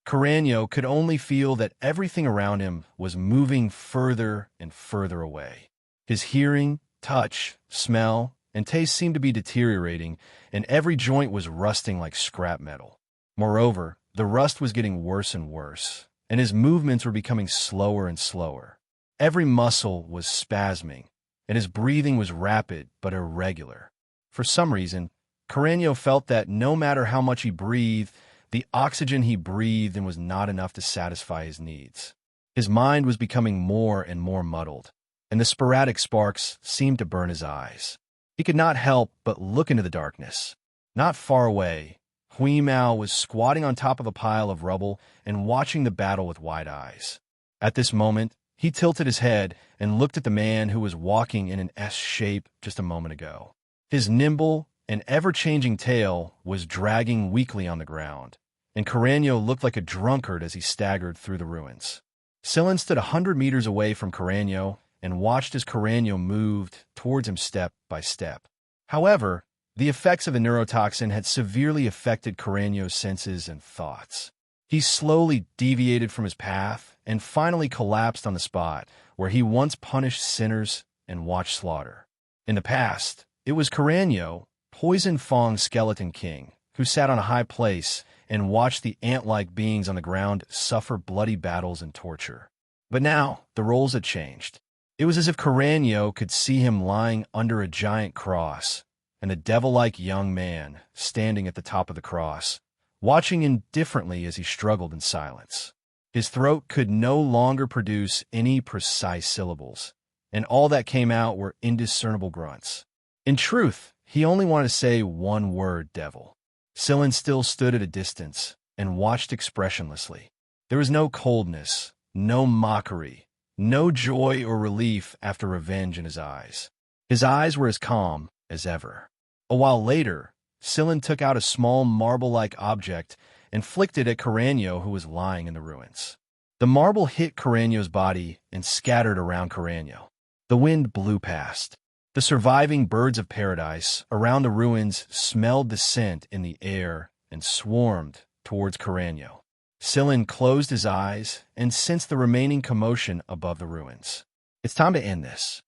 Speaker 1: Carreño could only feel that everything around him was moving further and further away. His hearing, touch, smell, and taste seemed to be deteriorating, and every joint was rusting like scrap metal. Moreover, the rust was getting worse and worse, and his movements were becoming slower and slower. Every muscle was spasming, and his breathing was rapid but irregular. For some reason, Carreño felt that no matter how much he breathed, the oxygen he breathed in was not enough to satisfy his needs. His mind was becoming more and more muddled, and the sporadic sparks seemed to burn his eyes. He could not help but look into the darkness. Not far away, Hui Mao was squatting on top of a pile of rubble and watching the battle with wide eyes. At this moment, he tilted his head and looked at the man who was walking in an S shape just a moment ago. His nimble and ever-changing tail was dragging weakly on the ground, and Carreño looked like a drunkard as he staggered through the ruins. Sillin stood 100 meters away from Carreño and watched as Carreño moved towards him step by step. However, the effects of the neurotoxin had severely affected Carreño's senses and thoughts. He slowly deviated from his path and finally collapsed on the spot where he once punished sinners and watched slaughter. In the past, it was Carreño, Poison Fong's Skeleton King, who sat on a high place and watched the ant-like beings on the ground suffer bloody battles and torture. But now, the roles had changed. It was as if Carreño could see him lying under a giant cross, and the devil-like young man standing at the top of the cross, watching indifferently as he struggled in silence. His throat could no longer produce any precise syllables, and all that came out were indiscernible grunts. In truth, he only wanted to say one word, devil. Sillin still stood at a distance and watched expressionlessly. There was no coldness, no mockery, no joy or relief after revenge in his eyes. His eyes were as calm as ever. A while later, Sillin took out a small marble-like object and flicked it at Carreño, who was lying in the ruins. The marble hit Carreño's body and scattered around Carreño. The wind blew past. The surviving birds of paradise around the ruins smelled the scent in the air and swarmed towards Carreño. Sillin closed his eyes and sensed the remaining commotion above the ruins. It's time to end this.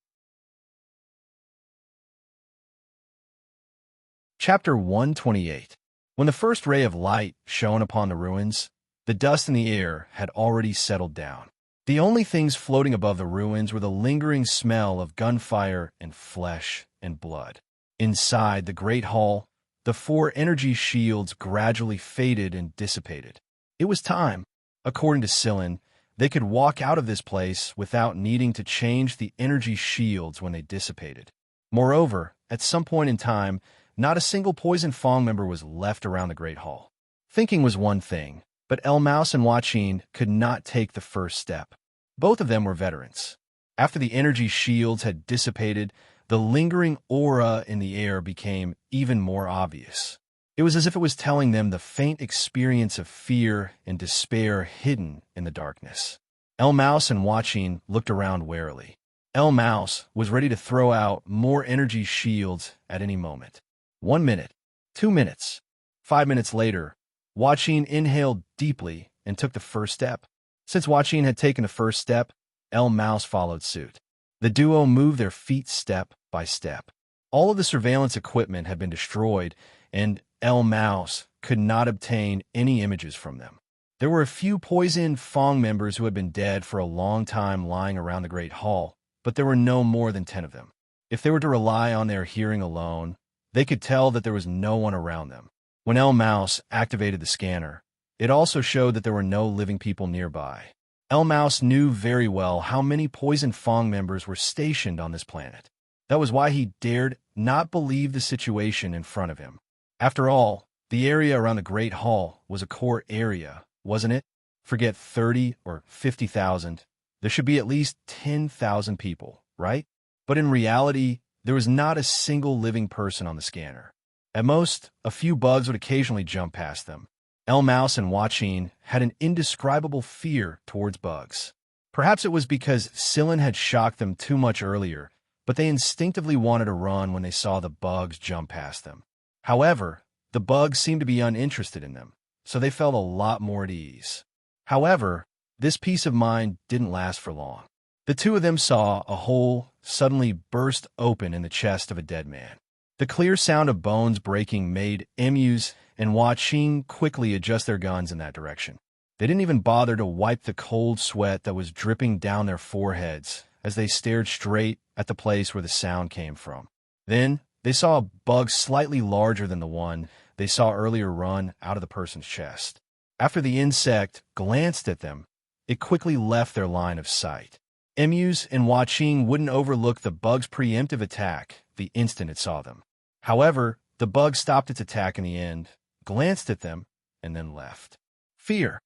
Speaker 1: Chapter 128. When the first ray of light shone upon the ruins, the dust in the air had already settled down. The only things floating above the ruins were the lingering smell of gunfire and flesh and blood. Inside the great hall, the 4 energy shields gradually faded and dissipated. It was time. According to Sillin, they could walk out of this place without needing to change the energy shields when they dissipated. Moreover, at some point in time, not a single Poison Fong member was left around the Great Hall. Thinking was one thing, but El Mouse and Huaqin could not take the first step. Both of them were veterans. After the energy shields had dissipated, the lingering aura in the air became even more obvious. It was as if it was telling them the faint experience of fear and despair hidden in the darkness. El Mouse and Huaqin looked around warily. El Mouse was ready to throw out more energy shields at any moment. 1 minute, 2 minutes, 5 minutes later, Huaqin inhaled deeply and took the first step. Since Huaqin had taken the first step, El Mouse followed suit. The duo moved their feet step by step. All of the surveillance equipment had been destroyed, and El Mouse could not obtain any images from them. There were a few Poison Fong members who had been dead for a long time lying around the Great Hall, but there were no more than 10 of them. If they were to rely on their hearing alone, they could tell that there was no one around them. When El Mouse activated the scanner, it also showed that there were no living people nearby. El Mouse knew very well how many Poison Fong members were stationed on this planet. That was why he dared not believe the situation in front of him. After all, the area around the Great Hall was a core area, wasn't it? Forget 30 or 50,000. There should be at least 10,000 people, right? But in reality, there was not a single living person on the scanner. At most, a few bugs would occasionally jump past them. El Mouse and Huaqin had an indescribable fear towards bugs. Perhaps it was because Sillin had shocked them too much earlier, but they instinctively wanted to run when they saw the bugs jump past them. However, the bugs seemed to be uninterested in them, so they felt a lot more at ease. However, this peace of mind didn't last for long. The two of them saw a hole suddenly burst open in the chest of a dead man. The clear sound of bones breaking made Emus and Huaqin quickly adjust their guns in that direction. They didn't even bother to wipe the cold sweat that was dripping down their foreheads as they stared straight at the place where the sound came from. Then, they saw a bug slightly larger than the one they saw earlier run out of the person's chest. After the insect glanced at them, it quickly left their line of sight. Emus and Huaqin wouldn't overlook the bug's preemptive attack the instant it saw them. However, the bug stopped its attack in the end, glanced at them, and then left. Fear.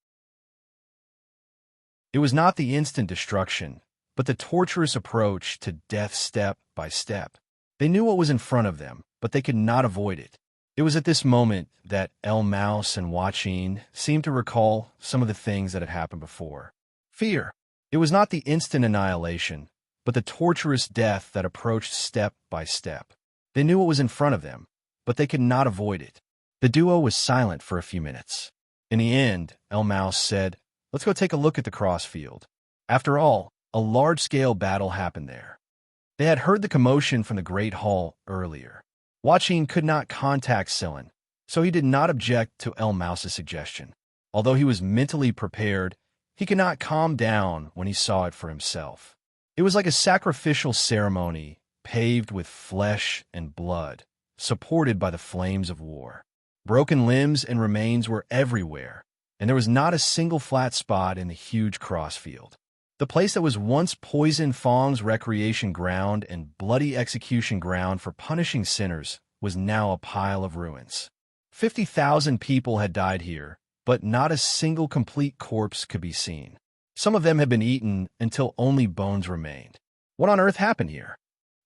Speaker 1: It was not the instant destruction, but the torturous approach to death step by step. They knew what was in front of them, but they could not avoid it. It was at this moment that El Mouse and Huaqin seemed to recall some of the things that had happened before. Fear. It was not the instant annihilation, but the torturous death that approached step by step. They knew what was in front of them, but they could not avoid it. The duo was silent for a few minutes. In the end, El Mouse said, "Let's go take a look at the crossfield." After all, a large-scale battle happened there. They had heard the commotion from the Great Hall earlier. Huaqin could not contact Sillin, so he did not object to El Mouse's suggestion. Although he was mentally prepared, he could not calm down when he saw it for himself. It was like a sacrificial ceremony paved with flesh and blood, supported by the flames of war. Broken limbs and remains were everywhere, and there was not a single flat spot in the huge crossfield. The place that was once Poison Fong's recreation ground and bloody execution ground for punishing sinners was now a pile of ruins. 50,000 people had died here, but not a single complete corpse could be seen. Some of them had been eaten until only bones remained. What on earth happened here?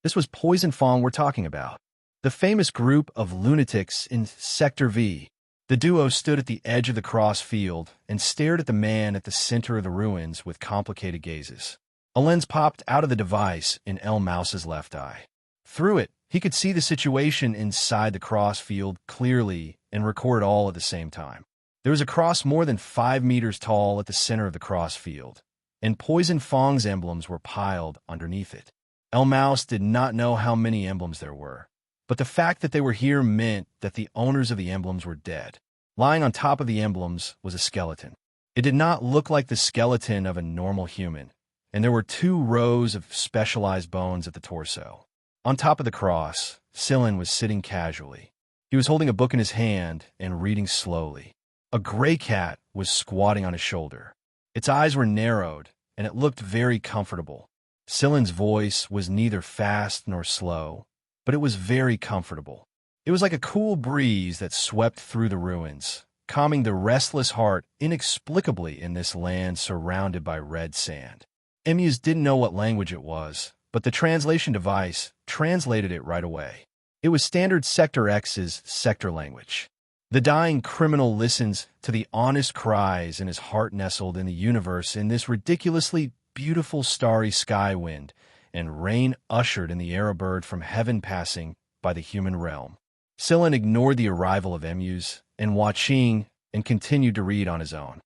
Speaker 1: This was Poison Fong we're talking about. The famous group of lunatics in Sector V. The duo stood at the edge of the cross field and stared at the man at the center of the ruins with complicated gazes. A lens popped out of the device in El Mouse's left eye. Through it, he could see the situation inside the cross field clearly and record all at the same time. There was a cross more than 5 meters tall at the center of the cross field, and Poison Fong's emblems were piled underneath it. El Mouse did not know how many emblems there were, but the fact that they were here meant that the owners of the emblems were dead. Lying on top of the emblems was a skeleton. It did not look like the skeleton of a normal human, and there were 2 rows of specialized bones at the torso. On top of the cross, Scylan was sitting casually. He was holding a book in his hand and reading slowly. A gray cat was squatting on his shoulder. Its eyes were narrowed, and it looked very comfortable. Scylan's voice was neither fast nor slow, but it was very comfortable. It was like a cool breeze that swept through the ruins, calming the restless heart inexplicably in this land surrounded by red sand. Emus didn't know what language it was, but the translation device translated it right away. It was standard Sector X's sector language. The dying criminal listens to the honest cries in his heart nestled in the universe in this ridiculously beautiful starry sky wind, and rain ushered in the air a bird from heaven passing by the human realm. Scylan ignored the arrival of emus and Wuxia and continued to read on his own.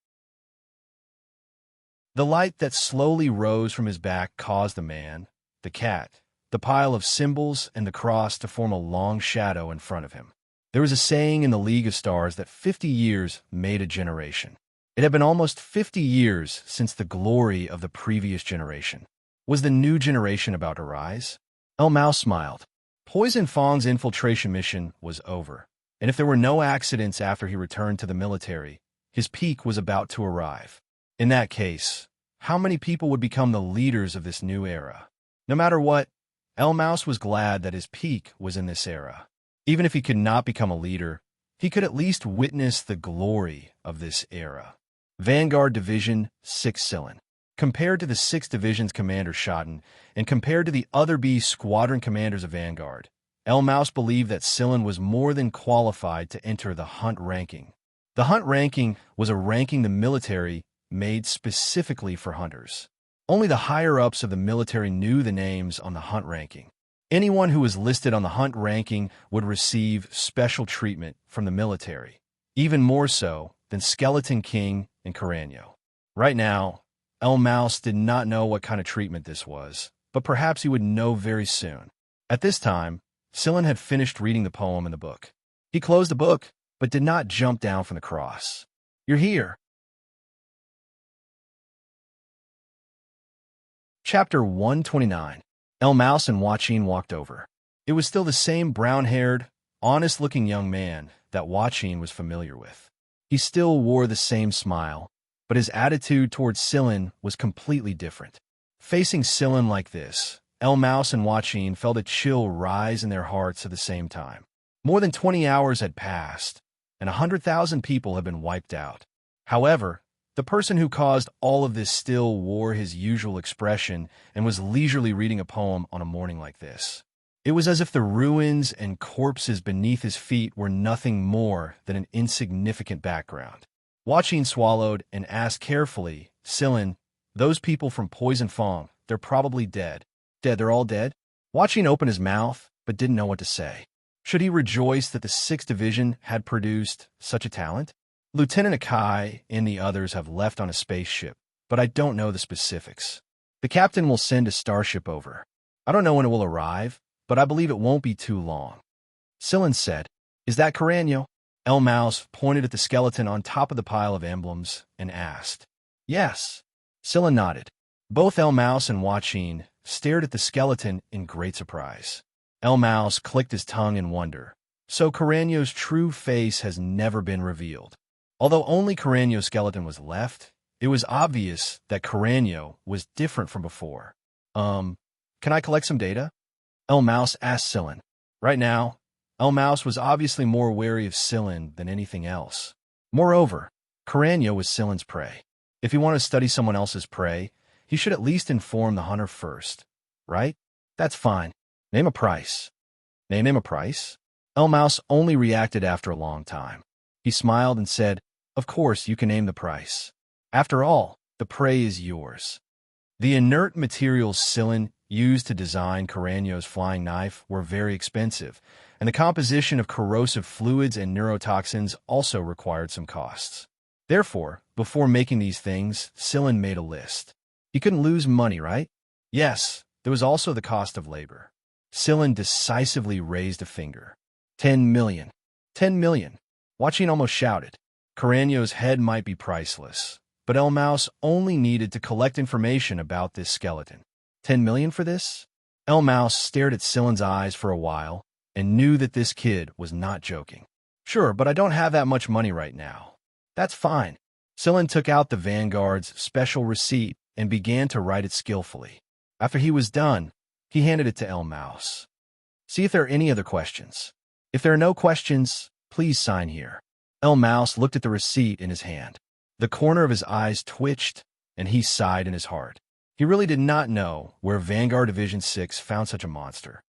Speaker 1: The light that slowly rose from his back caused the man, the cat, the pile of symbols, and the cross to form a long shadow in front of him. There was a saying in the League of Stars that 50 years made a generation. It had been almost 50 years since the glory of the previous generation. Was the new generation about to rise? El Mao smiled. Poison Fang's infiltration mission was over, and if there were no accidents after he returned to the military, his peak was about to arrive. In that case, how many people would become the leaders of this new era? No matter what, El Mouse was glad that his peak was in this era. Even if he could not become a leader, he could at least witness the glory of this era. Vanguard Division 6 Scylan. Compared to the 6th Division's commander Schotten, and compared to the other B squadron commanders of Vanguard, El Mouse believed that Scylan was more than qualified to enter the Hunt ranking. The Hunt ranking was a ranking the military made specifically for hunters. Only the higher-ups of the military knew the names on the Hunt ranking. Anyone who was listed on the Hunt ranking would receive special treatment from the military, even more so than Skeleton King and Carreño. Right now, El Mouse did not know what kind of treatment this was, but perhaps he would know very soon. At this time, Scylan had finished reading the poem in the book. He closed the book, but did not jump down from the cross. "You're here." Chapter 129. El Mouse and Wuxia walked over. It was still the same brown-haired, honest-looking young man that Wuxia was familiar with. He still wore the same smile, but his attitude towards Scylan was completely different. Facing Scylan like this, El Mouse and Wuxia felt a chill rise in their hearts at the same time. More than 20 hours had passed, and 100,000 people had been wiped out. However, the person who caused all of this still wore his usual expression and was leisurely reading a poem on a morning like this. It was as if the ruins and corpses beneath his feet were nothing more than an insignificant background. Wuxia swallowed and asked carefully, "Scylan, those people from Poison Fang, they're probably dead." "Dead, they're all dead?" Wuxia opened his mouth, but didn't know what to say. Should he rejoice that the 6th Division had produced such a talent? Lieutenant Akai and the others have left on a spaceship, but I don't know the specifics. The captain will send a starship over. I don't know when it will arrive, but I believe it won't be too long. Scylan said, "Is that Carreño?" El Mouse pointed at the skeleton on top of the pile of emblems and asked. "Yes." Scylan nodded. Both El Mouse and Wuxia stared at the skeleton in great surprise. El Mouse clicked his tongue in wonder. So Carreño's true face has never been revealed. Although only Carreño's skeleton was left, it was obvious that Carreño was different from before. Can I collect some data?" El Mouse asked Scylan. Right now, El Mouse was obviously more wary of Scylan than anything else. Moreover, Carreño was Scylan's prey. If he wanted to study someone else's prey, he should at least inform the hunter first, right? "That's fine. Name a price." Name him a price? El Mouse only reacted after a long time. He smiled and said, "Of course, you can name the price. After all, the prey is yours." The inert materials Scylan used to design Carreño's flying knife were very expensive, and the composition of corrosive fluids and neurotoxins also required some costs. Therefore, before making these things, Scylan made a list. He couldn't lose money, right? Yes, there was also the cost of labor. Scylan decisively raised a finger. 10 million. 10 million. Wuxia almost shouted. Carreño's head might be priceless, But El Mouse only needed to collect information about this skeleton. 10 million for this? El Mouse stared at Silen's eyes for a while and knew that this kid was not joking. Sure, but I don't have that much money right now. That's fine. Silen took out the Vanguard's special receipt and began to write it skillfully. After he was done, he handed it to El Mouse. See if there are any other questions. If there are no questions, please sign here. El Mouse looked at the receipt in his hand. The corner of his eyes twitched, and he sighed in his heart. He really did not know where Vanguard Division 6 found such a monster.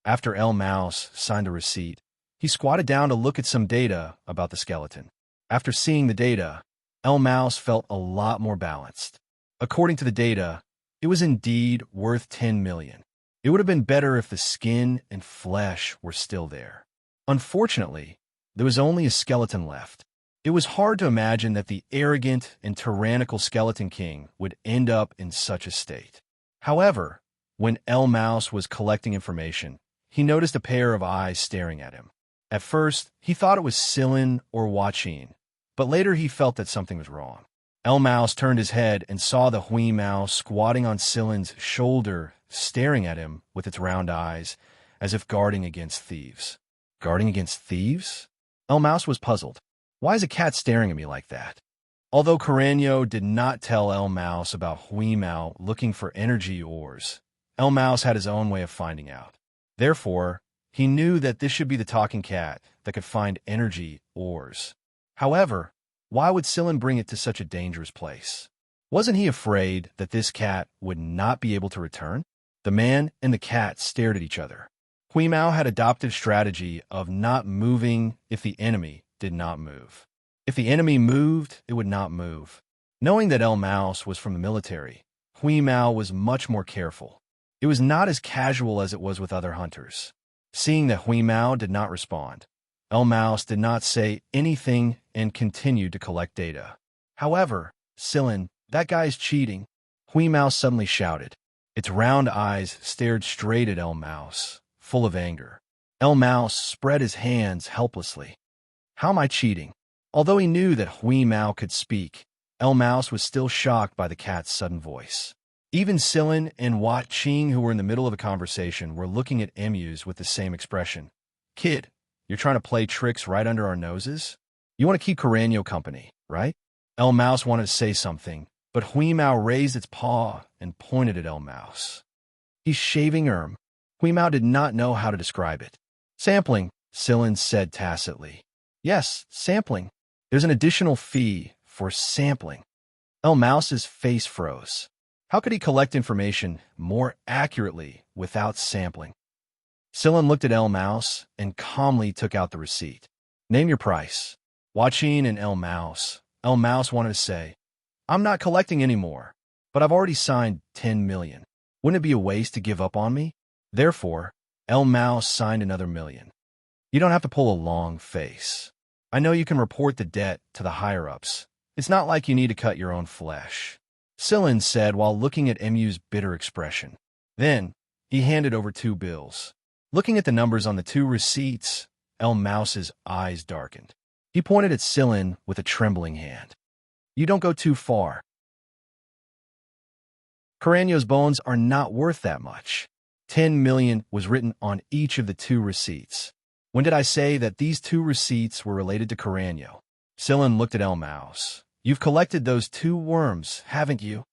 Speaker 1: After El Mouse signed the receipt, he squatted down to look at some data about the skeleton. After seeing the data, El Mouse felt a lot more balanced. According to the data, it was indeed worth 10 million. It would have been better if the skin and flesh were still there. Unfortunately, there was only a skeleton left. It was hard to imagine that the arrogant and tyrannical Skeleton King would end up in such a state. However, when El Mouse was collecting information, he noticed a pair of eyes staring at him. At first, he thought it was Silen or Wuxia, but later he felt that something was wrong. El Mouse turned his head and saw the Hui Mao squatting on Silen's shoulder, staring at him with its round eyes, as if guarding against thieves. Guarding against thieves? El Mouse was puzzled. Why is a cat staring at me like that? Although Carreño did not tell El Mouse about Hui Mao looking for energy ores, El Mouse had his own way of finding out. Therefore, he knew that this should be the talking cat that could find energy ores. However, why would Silen bring it to such a dangerous place? Wasn't he afraid that this cat would not be able to return? The man and the cat stared at each other. Hui Mao had adopted a strategy of not moving if the enemy did not move. If the enemy moved, it would not move. Knowing that El Mouse was from the military, Hui Mao was much more careful. It was not as casual as it was with other hunters. Seeing that Hui Mao did not respond, El Mouse did not say anything and continued to collect data. However, Silen, that guy's cheating, Hui Mao suddenly shouted. Its round eyes stared straight at El Mouse, full of anger. El Mouse spread his hands helplessly. How am I cheating? Although he knew that Hui Mao could speak, El Mouse was still shocked by the cat's sudden voice. Even Silen and Wuxia, who were in the middle of a conversation, were looking at emus with the same expression. Kid, you're trying to play tricks right under our noses? You want to keep Carreño company, right? El Mouse wanted to say something, but Hui Mao raised its paw and pointed at El Mouse. He's shaving Erm. Hui Mao did not know how to describe it. Sampling, Silen said tacitly. Yes, sampling. There's an additional fee for sampling. El Mouse's face froze. How could he collect information more accurately without sampling? Silen looked at El Mouse and calmly took out the receipt. Name your price. Wuxia and El Mouse. El Mouse wanted to say, I'm not collecting anymore, but I've already signed 10 million. Wouldn't it be a waste to give up on me? Therefore, El Mouse signed another million. You don't have to pull a long face. I know you can report the debt to the higher-ups. It's not like you need to cut your own flesh. Silen said while looking at Emu's bitter expression. Then, he handed over 2 bills. Looking at the numbers on the 2 receipts, El Mouse's eyes darkened. He pointed at Silen with a trembling hand. You don't go too far. Carreño's bones are not worth that much. 10 million was written on each of the 2 receipts. When did I say that these 2 receipts were related to Carreño? Silen looked at El Mouse. You've collected those 2 worms, haven't you?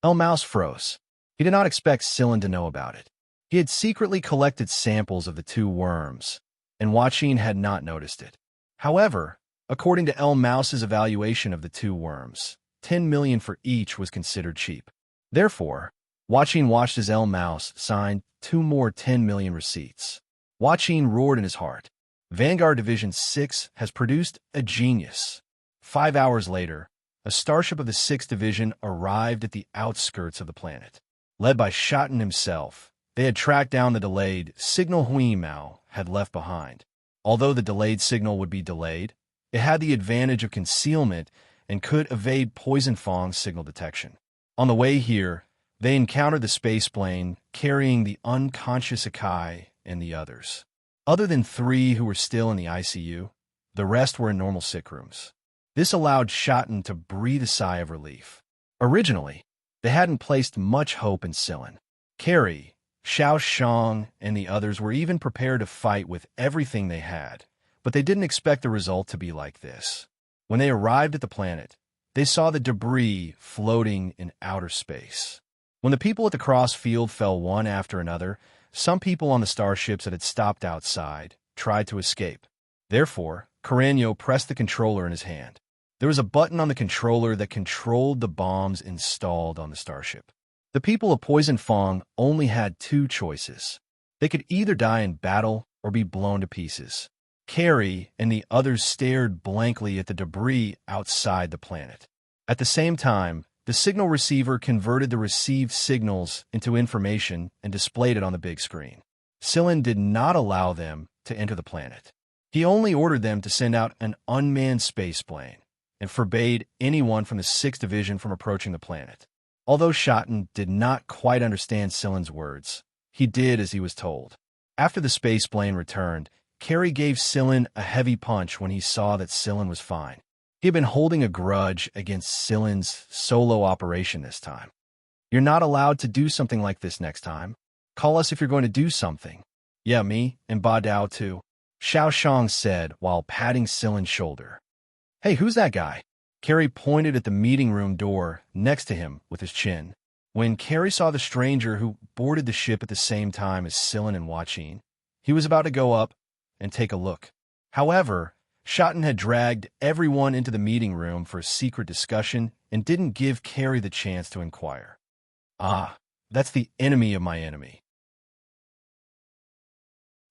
Speaker 1: El Mouse froze. He did not expect Silen to know about it. He had secretly collected samples of the 2 worms, and Wuxia had not noticed it. However, according to El Mouse's evaluation of the 2 worms, 10 million for each was considered cheap. Therefore, Wuxia watched as El Mouse signed 2 more 10 million receipts. Wuxia roared in his heart. Vanguard Division 6 has produced a genius. 5 hours later, a starship of the 6th Division arrived at the outskirts of the planet. Led by Shotten himself, they had tracked down the delayed signal Hui Mao had left behind. Although the delayed signal would be delayed, it had the advantage of concealment and could evade Poison Fong's signal detection. On the way here, they encountered the space plane carrying the unconscious Akai and the others. Other than 3 who were still in the ICU, the rest were in normal sick rooms. This allowed Shotten to breathe a sigh of relief. Originally, they hadn't placed much hope in Sillin. Carrie, Xianxia, and the others were even prepared to fight with everything they had, but they didn't expect the result to be like this. When they arrived at the planet, they saw the debris floating in outer space. When the people at the cross field fell one after another, some people on the starships that had stopped outside tried to escape. Therefore, Carreño pressed the controller in his hand. There was a button on the controller that controlled the bombs installed on the starship. The people of Poison Fong only had two choices. They could either die in battle or be blown to pieces. Carrie and the others stared blankly at the debris outside the planet. At the same time, the signal receiver converted the received signals into information and displayed it on the big screen. Sillin did not allow them to enter the planet. He only ordered them to send out an unmanned spaceplane and forbade anyone from the 6th Division from approaching the planet. Although Shotten did not quite understand Sillin's words, he did as he was told. After the spaceplane returned, Carrie gave Sillin a heavy punch when he saw that Sillin was fine. He had been holding a grudge against Sillin's solo operation this time. You're not allowed to do something like this next time. Call us if you're going to do something. Yeah, me, and Ba Dao too, Xiaoxiang said while patting Sillin's shoulder. Hey, who's that guy? Carrie pointed at the meeting room door next to him with his chin. When Carrie saw the stranger who boarded the ship at the same time as Sillin and Wuxia, he was about to go up and take a look. However, Shotten had dragged everyone into the meeting room for a secret discussion and didn't give Carrie the chance to inquire. Ah, that's the enemy of my enemy.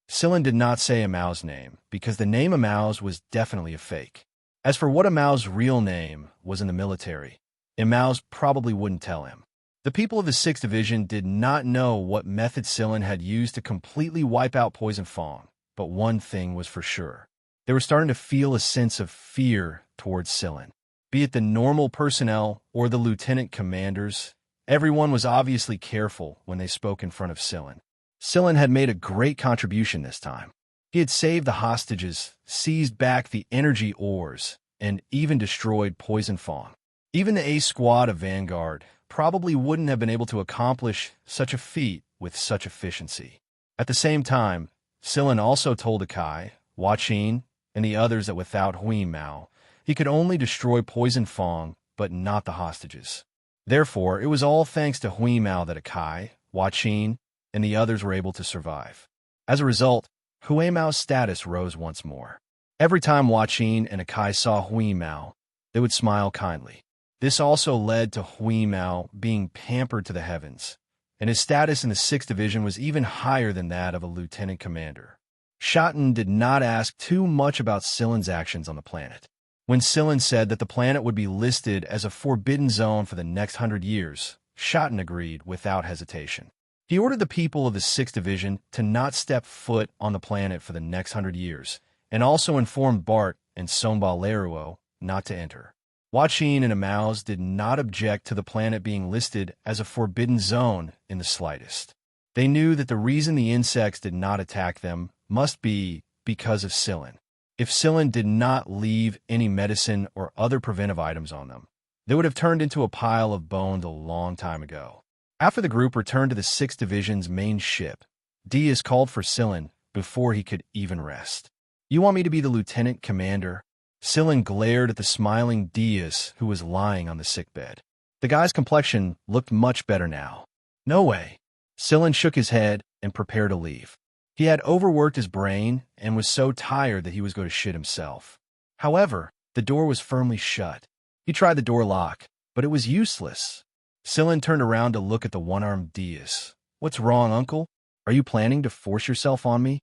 Speaker 1: Sillin did not say Amao's name, because the name Amao's was definitely a fake. As for what Amao's real name was in the military, Amao's probably wouldn't tell him. The people of the 6th Division did not know what method Sillin had used to completely wipe out Poison Fong, but one thing was for sure. They were starting to feel a sense of fear towards Sillin. Be it the normal personnel or the lieutenant commanders, everyone was obviously careful when they spoke in front of Sillin. Sillin had made a great contribution this time. He had saved the hostages, seized back the energy ores, and even destroyed Poison Fong. Even the A squad of Vanguard probably wouldn't have been able to accomplish such a feat with such efficiency. At the same time, Sillin also told Akai, Wuxia, and the others that without Hui Mao, he could only destroy Poison Fong, but not the hostages. Therefore, it was all thanks to Hui Mao that Akai, Wuxia, and the others were able to survive. As a result, Hui Mao's status rose once more. Every time Wuxia and Akai saw Hui Mao, they would smile kindly. This also led to Hui Mao being pampered to the heavens, and his status in the 6th Division was even higher than that of a lieutenant commander. Shotten did not ask too much about Sillin's actions on the planet. When Sillin said that the planet would be listed as a forbidden zone for the next 100 years, Shotten agreed without hesitation. He ordered the people of the 6th Division to not step foot on the planet for the next 100 years, and also informed Bart and Sonba Leruo not to enter. Wuxia and Amao's did not object to the planet being listed as a forbidden zone in the slightest. They knew that the reason the insects did not attack them must be because of Sillin. If Sillin did not leave any medicine or other preventive items on them, they would have turned into a pile of bones a long time ago. After the group returned to the 6th Division's main ship, Diaz called for Sillin before he could even rest. You want me to be the lieutenant commander? Sillin glared at the smiling Diaz who was lying on the sickbed. The guy's complexion looked much better now. No way. Sillin shook his head and prepared to leave. He had overworked his brain and was so tired that he was going to shit himself. However, the door was firmly shut. He tried the door lock, but it was useless. Sillin turned around to look at the one-armed Diaz. What's wrong, uncle? Are you planning to force yourself on me?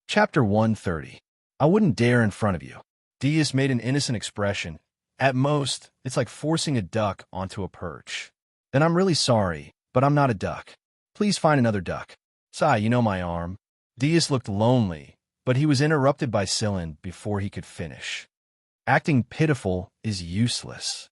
Speaker 1: Chapter 130. I wouldn't dare in front of you. Diaz made an innocent expression. At most, it's like forcing a duck onto a perch. Then I'm really sorry, but I'm not a duck. Please find another duck. Sigh, you know my arm. Diaz looked lonely, but he was interrupted by Sillin before he could finish. Acting pitiful is useless.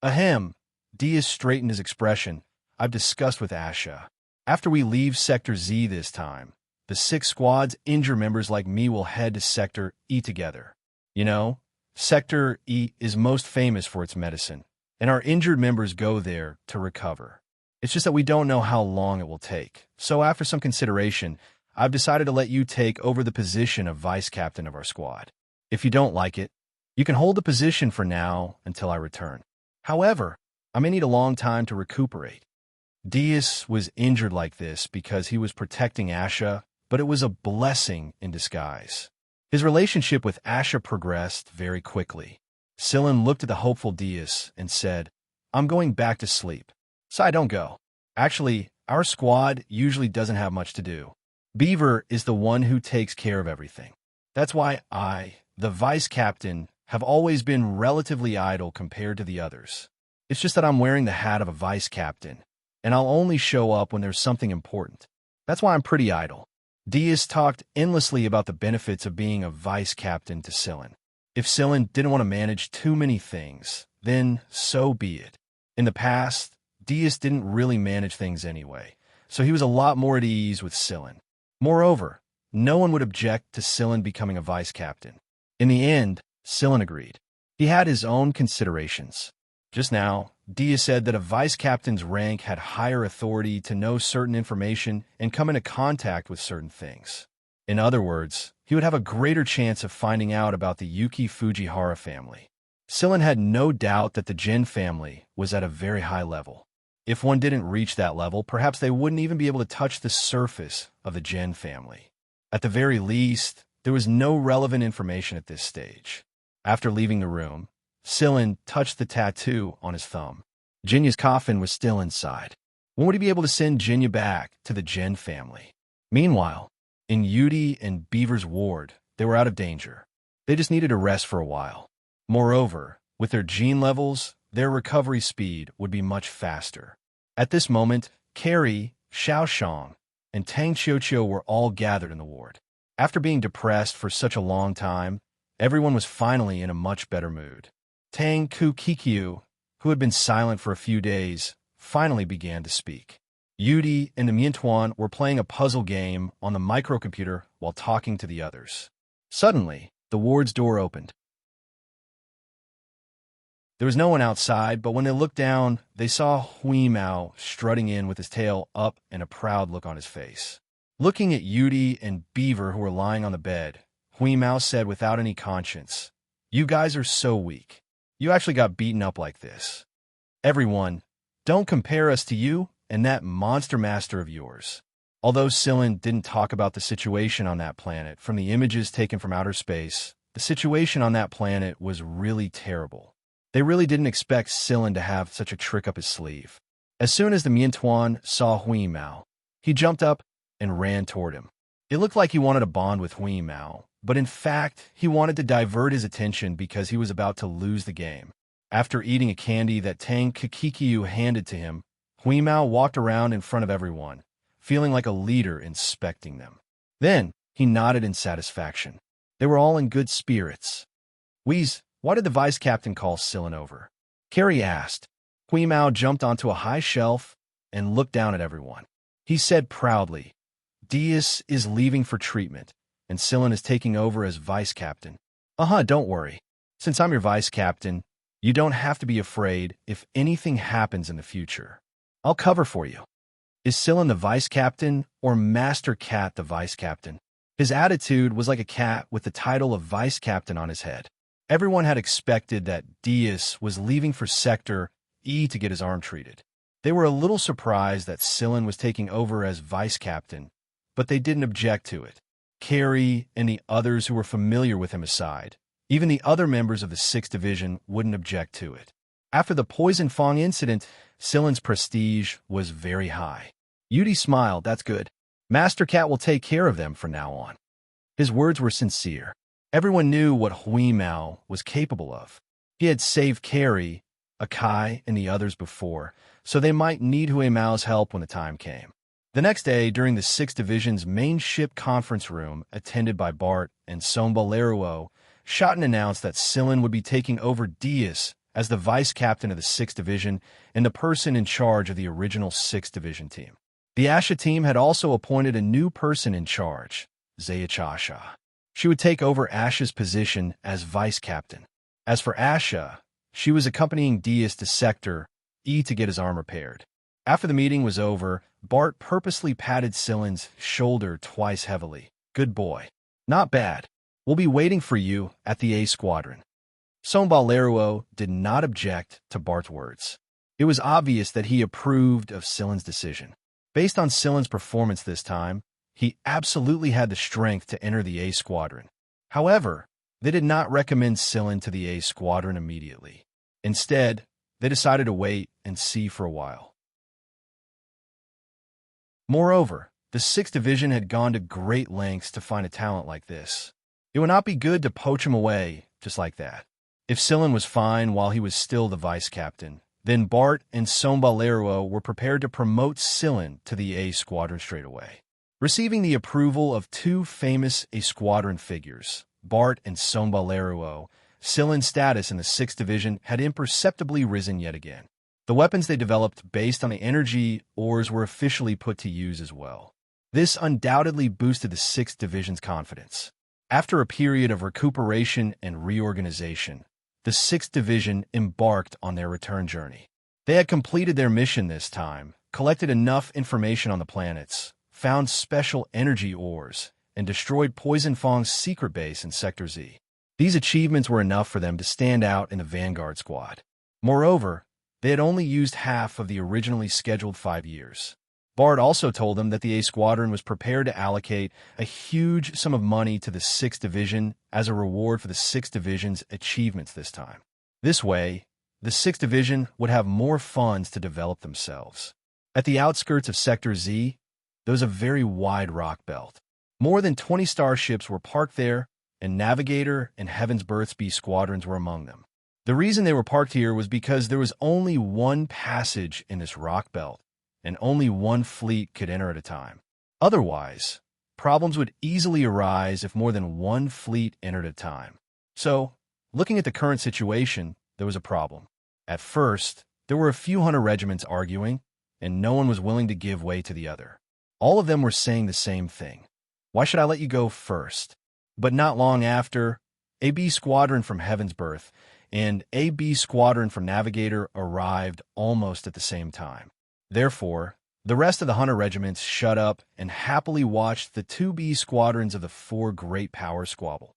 Speaker 1: Ahem. Diaz straightened his expression. I've discussed with Asha. After we leave Sector Z this time, the 6 squad's injured members like me will head to Sector E together. You know, Sector E is most famous for its medicine, and our injured members go there to recover. It's just that we don't know how long it will take. So after some consideration, I've decided to let you take over the position of vice captain of our squad. If you don't like it, you can hold the position for now until I return. However, I may need a long time to recuperate. Diaz was injured like this because he was protecting Xianxia, but it was a blessing in disguise. His relationship with Xianxia progressed very quickly. Sillin looked at the hopeful Diaz and said, "I'm going back to sleep." So I don't go. Actually, our squad usually doesn't have much to do. Beaver is the one who takes care of everything. That's why I, the vice captain, have always been relatively idle compared to the others. It's just that I'm wearing the hat of a vice captain, and I'll only show up when there's something important. That's why I'm pretty idle. Diaz talked endlessly about the benefits of being a vice captain to Sillin. If Sillin didn't want to manage too many things, then so be it. In the past, Diaz didn't really manage things anyway, so he was a lot more at ease with Sillin. Moreover, no one would object to Sillin becoming a vice captain. In the end, Sillin agreed. He had his own considerations. Just now, Diaz said that a vice captain's rank had higher authority to know certain information and come into contact with certain things. In other words, he would have a greater chance of finding out about the Yuki Fujihara family. Sillin had no doubt that the Jin family was at a very high level. If one didn't reach that level, perhaps they wouldn't even be able to touch the surface of the Jin family. At the very least, there was no relevant information at this stage. After leaving the room, Sillin touched the tattoo on his thumb. Jinya's coffin was still inside. When would he be able to send Jinya back to the Jin family? Meanwhile, in Yudi and Beaver's ward, they were out of danger. They just needed to rest for a while. Moreover, with their gene levels, their recovery speed would be much faster. At this moment, Carrie, Xiaoxiang, and Tang Qiuqiu were all gathered in the ward. After being depressed for such a long time, everyone was finally in a much better mood. Tang Kukikiu, who had been silent for a few days, finally began to speak. Yudi and the Miantuan were playing a puzzle game on the microcomputer while talking to the others. Suddenly, the ward's door opened. There was no one outside, but when they looked down, they saw Hui Mao strutting in with his tail up and a proud look on his face. Looking at Yudi and Beaver, who were lying on the bed, Hui Mao said without any conscience, "You guys are so weak. You actually got beaten up like this. Everyone, don't compare us to you and that monster master of yours." Although Sillin didn't talk about the situation on that planet from the images taken from outer space, the situation on that planet was really terrible. They really didn't expect Sillin to have such a trick up his sleeve. As soon as the Miantuan saw Hui Mao, he jumped up and ran toward him. It looked like he wanted to bond with Hui Mao, but in fact, he wanted to divert his attention because he was about to lose the game. After eating a candy that Tang Kikikiu handed to him, Hui Mao walked around in front of everyone, feeling like a leader inspecting them. Then, he nodded in satisfaction. They were all in good spirits. "Wheeze, why did the vice captain call Sillin over?" Carrie asked. Hui Mao jumped onto a high shelf and looked down at everyone. He said proudly, "Diaz is leaving for treatment, and Sillin is taking over as vice captain." Don't worry. Since I'm your vice captain, you don't have to be afraid if anything happens in the future. I'll cover for you." Is Sillin the vice captain or Master Cat the vice captain? His attitude was like a cat with the title of vice captain on his head. Everyone had expected that Diaz was leaving for Sector E to get his arm treated. They were a little surprised that Sillin was taking over as vice captain, but they didn't object to it. Carrie and the others who were familiar with him aside, even the other members of the 6th Division wouldn't object to it. After the Poison Fong incident, Sillin's prestige was very high. Yudi smiled. "That's good. Master Cat will take care of them from now on." His words were sincere. Everyone knew what Hui Mao was capable of. He had saved Carrie, Akai, and the others before, so they might need Hui Mao's help when the time came. The next day, during the 6th Division's main ship conference room, attended by Bart and Somba Leruo, Shotten announced that Sillin would be taking over Diaz as the vice captain of the 6th Division and the person in charge of the original 6th Division team. The Asha team had also appointed a new person in charge, Xianxia. She would take over Asha's position as vice captain. As for Asha, she was accompanying Diaz to Sector E to get his arm repaired. After the meeting was over, Bart purposely patted Silen's shoulder twice heavily. Good boy. Not bad. We'll be waiting for you at the A Squadron. Sombalero did not object to Bart's words. It was obvious that he approved of Silen's decision. Based on Silen's performance this time, he absolutely had the strength to enter the A Squadron. However, they did not recommend Silen to the A Squadron immediately. Instead, they decided to wait and see for a while. Moreover, the 6th Division had gone to great lengths to find a talent like this. It would not be good to poach him away just like that. If Silen was fine while he was still the vice captain, then Bart and Sombalero were prepared to promote Silen to the A Squadron straight away. Receiving the approval of two famous A Squadron figures, Bart and Sombalero, Silen's status in the 6th Division had imperceptibly risen yet again. The weapons they developed based on the energy ores were officially put to use as well. This undoubtedly boosted the 6th Division's confidence. After a period of recuperation and reorganization, the 6th Division embarked on their return journey. They had completed their mission this time, collected enough information on the planets, found special energy ores, and destroyed Poison Fong's secret base in Sector Z. These achievements were enough for them to stand out in the Vanguard squad. Moreover, they had only used half of the originally scheduled 5 years. Bart also told them that the A Squadron was prepared to allocate a huge sum of money to the 6th Division as a reward for the 6th Division's achievements this time. This way, the 6th Division would have more funds to develop themselves. At the outskirts of Sector Z, there was a very wide rock belt. More than 20 starships were parked there, and Navigator and Heaven's Birth's B Squadrons were among them. The reason they were parked here was because there was only one passage in this rock belt, and only one fleet could enter at a time. Otherwise, problems would easily arise if more than one fleet entered at a time. So, looking at the current situation, there was a problem. At first, there were a few hunter regiments arguing, and no one was willing to give way to the other. All of them were saying the same thing. Why should I let you go first? But not long after, a B Squadron from Heaven's Birth and a B Squadron from Navigator arrived almost at the same time. Therefore, the rest of the hunter regiments shut up and happily watched the 2 B Squadrons of the 4 great powers squabble.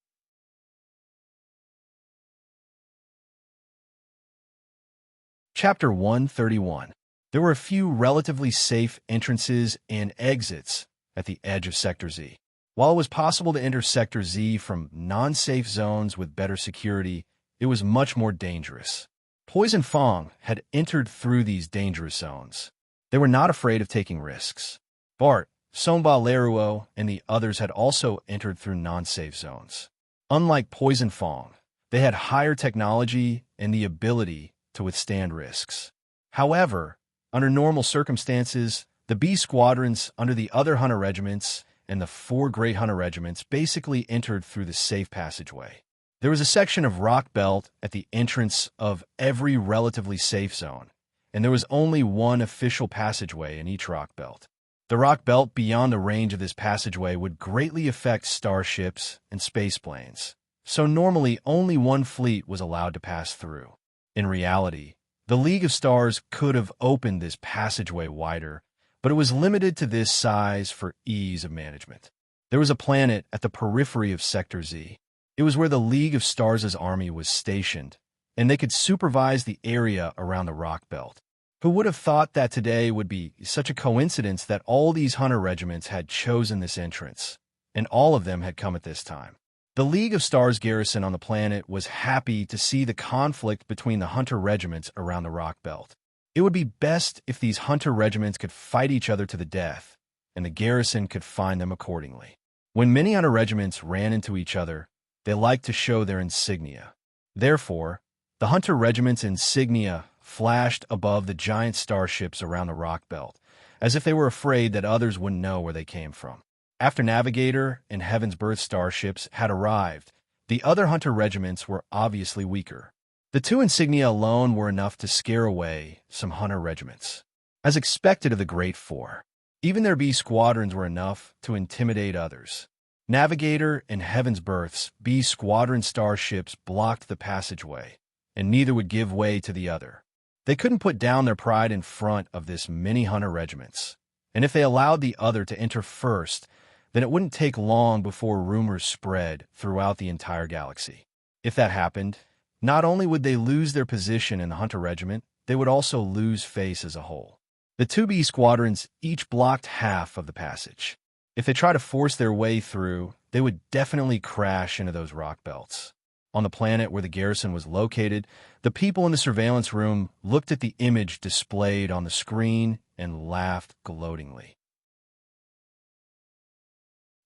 Speaker 1: Chapter 131. There were a few relatively safe entrances and exits at the edge of Sector Z. While it was possible to enter Sector Z from non-safe zones with better security, it was much more dangerous. Poison Fong had entered through these dangerous zones. They were not afraid of taking risks. Bart, Sombalero, and the others had also entered through non-safe zones. Unlike Poison Fong, they had higher technology and the ability to withstand risks. However, under normal circumstances, the B Squadrons under the other hunter regiments and the 4 great hunter regiments basically entered through the safe passageway. There was a section of rock belt at the entrance of every relatively safe zone, and there was only one official passageway in each rock belt. The rock belt beyond the range of this passageway would greatly affect starships and spaceplanes, so normally only one fleet was allowed to pass through. In reality, the League of Stars could have opened this passageway wider, but it was limited to this size for ease of management. There was a planet at the periphery of Sector Z. It was where the League of Stars' army was stationed, and they could supervise the area around the rock belt. Who would have thought that today would be such a coincidence that all these hunter regiments had chosen this entrance, and all of them had come at this time? The League of Stars garrison on the planet was happy to see the conflict between the hunter regiments around the rock belt. It would be best if these hunter regiments could fight each other to the death, and the garrison could find them accordingly. When many hunter regiments ran into each other, they liked to show their insignia. Therefore, the hunter regiment's insignia flashed above the giant starships around the rock belt, as if they were afraid that others wouldn't know where they came from. After Navigator and Heaven's Birth starships had arrived, the other hunter regiments were obviously weaker. The 2 insignia alone were enough to scare away some hunter regiments. As expected of the Great Four, Even their B squadrons were enough to intimidate others. Navigator and Heaven's Birth's B squadron starships blocked the passageway, and neither would give way to the other. They couldn't put down their pride in front of this many hunter regiments, and if they allowed the other to enter first, then it wouldn't take long before rumors spread throughout the entire galaxy. If that happened, not only would they lose their position in the hunter regiment, they would also lose face as a whole. The two B squadrons each blocked half of the passage. If they tried to force their way through, they would definitely crash into those rock belts. On the planet where the garrison was located, the people in the surveillance room looked at the image displayed on the screen and laughed gloatingly.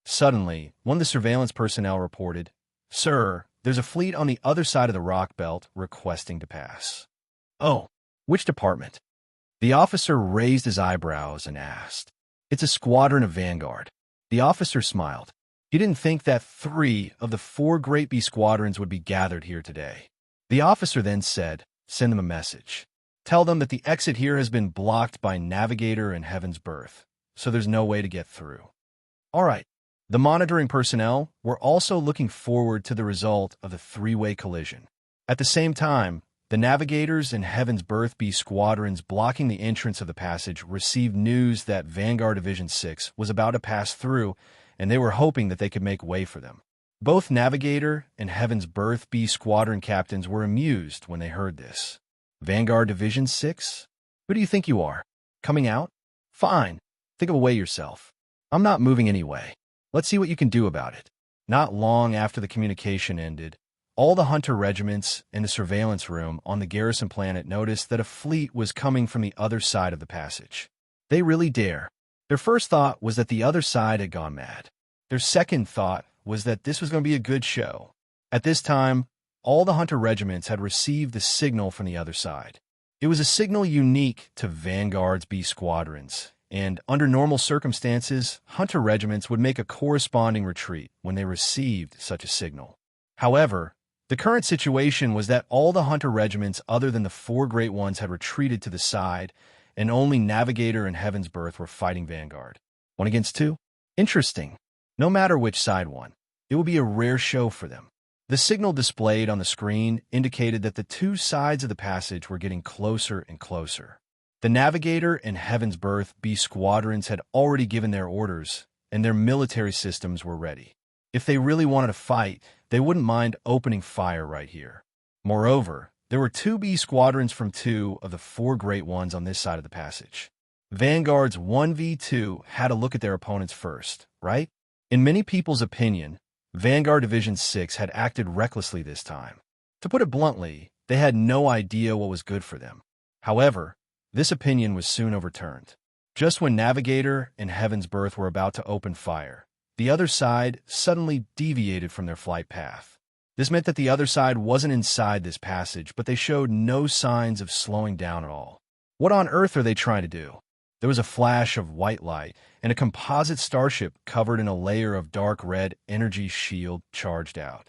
Speaker 1: Suddenly, one of the surveillance personnel reported, "Sir, there's a fleet on the other side of the rock belt requesting to pass." "Oh, which department?" The officer raised his eyebrows and asked. "It's a squadron of Vanguard." The officer smiled. He didn't think that 3 of the 4 Great B squadrons would be gathered here today. The officer then said, "Send them a message. Tell them that the exit here has been blocked by Navigator and Heaven's Birth, so there's no way to get through." All right. The monitoring personnel were also looking forward to the result of the 3-way collision. At the same time, the Navigators and Heaven's Birth B squadrons blocking the entrance of the passage received news that Vanguard Division 6 was about to pass through, and they were hoping that they could make way for them. Both Navigator and Heaven's Birth B squadron captains were amused when they heard this. "Vanguard Division 6? Who do you think you are? Coming out? Fine. Think of a way yourself. I'm not moving anyway. Let's see what you can do about it." Not long after the communication ended, all the hunter regiments in the surveillance room on the garrison planet noticed that a fleet was coming from the other side of the passage. They really dare. Their first thought was that the other side had gone mad. Their second thought was that this was going to be a good show. At this time, all the hunter regiments had received the signal from the other side. It was a signal unique to Vanguard's B squadrons, and under normal circumstances, hunter regiments would make a corresponding retreat when they received such a signal. However, the current situation was that all the hunter regiments other than the 4 great ones had retreated to the side, and only Navigator and Heaven's Birth were fighting Vanguard. 1 against 2? Interesting. No matter which side won, it would be a rare show for them. The signal displayed on the screen indicated that the 2 sides of the passage were getting closer and closer. The Navigator and Heaven's Birth B squadrons had already given their orders, and their military systems were ready. If they really wanted to fight, they wouldn't mind opening fire right here. Moreover, there were 2 B squadrons from 2 of the 4 great ones on this side of the passage. Vanguard's 1v2 had to look at their opponents first, right? In many people's opinion, Vanguard Division 6 had acted recklessly this time. To put it bluntly, they had no idea what was good for them. However, this opinion was soon overturned. Just when Navigator and Heaven's Birth were about to open fire, the other side suddenly deviated from their flight path. This meant that the other side wasn't inside this passage, but they showed no signs of slowing down at all. What on earth are they trying to do? There was a flash of white light, and a composite starship covered in a layer of dark red energy shield charged out.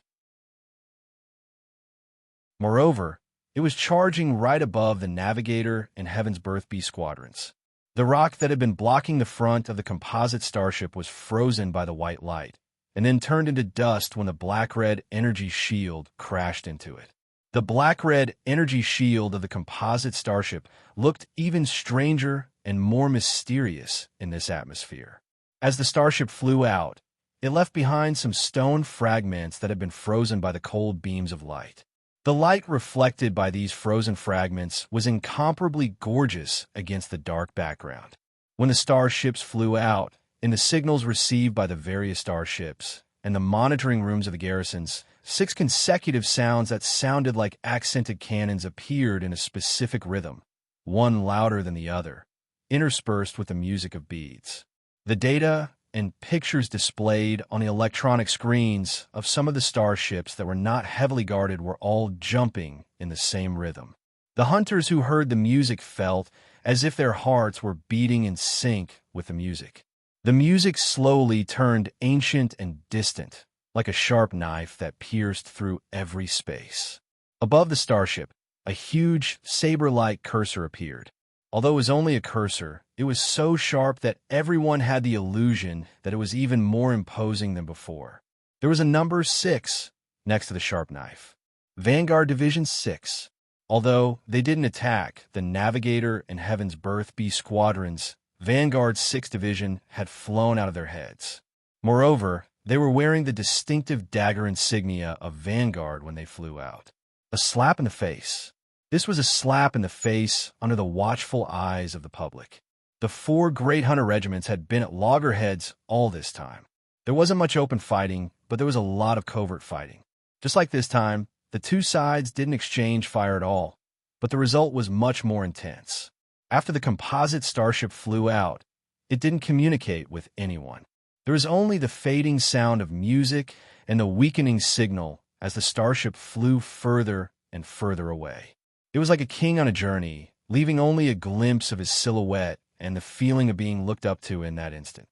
Speaker 1: Moreover, it was charging right above the Navigator and Heaven's Birth B squadrons. The rock that had been blocking the front of the composite starship was frozen by the white light, and then turned into dust when the black-red energy shield crashed into it. The black-red energy shield of the composite starship looked even stranger and more mysterious in this atmosphere. As the starship flew out, it left behind some stone fragments that had been frozen by the cold beams of light. The light reflected by these frozen fragments was incomparably gorgeous against the dark background. When the starships flew out, in the signals received by the various starships and the monitoring rooms of the garrisons, 6 consecutive sounds that sounded like accented cannons appeared in a specific rhythm, one louder than the other, interspersed with the music of beads. The data and pictures displayed on the electronic screens of some of the starships that were not heavily guarded were all jumping in the same rhythm. The hunters who heard the music felt as if their hearts were beating in sync with the music. The music slowly turned ancient and distant, like a sharp knife that pierced through every space. Above the starship, a huge, saber-like cursor appeared. Although it was only a cursor, it was so sharp that everyone had the illusion that it was even more imposing than before. There was a number 6 next to the sharp knife. Vanguard Division 6. Although they didn't attack the Navigator and Heaven's Birth B squadrons, Vanguard's 6th Division had flown out of their heads. Moreover, they were wearing the distinctive dagger insignia of Vanguard when they flew out. A slap in the face. This was a slap in the face under the watchful eyes of the public. The 4 great hunter regiments had been at loggerheads all this time. There wasn't much open fighting, but there was a lot of covert fighting. Just like this time, the two sides didn't exchange fire at all, but the result was much more intense. After the composite starship flew out, it didn't communicate with anyone. There was only the fading sound of music and the weakening signal as the starship flew further and further away. It was like a king on a journey, leaving only a glimpse of his silhouette and the feeling of being looked up to in that instant.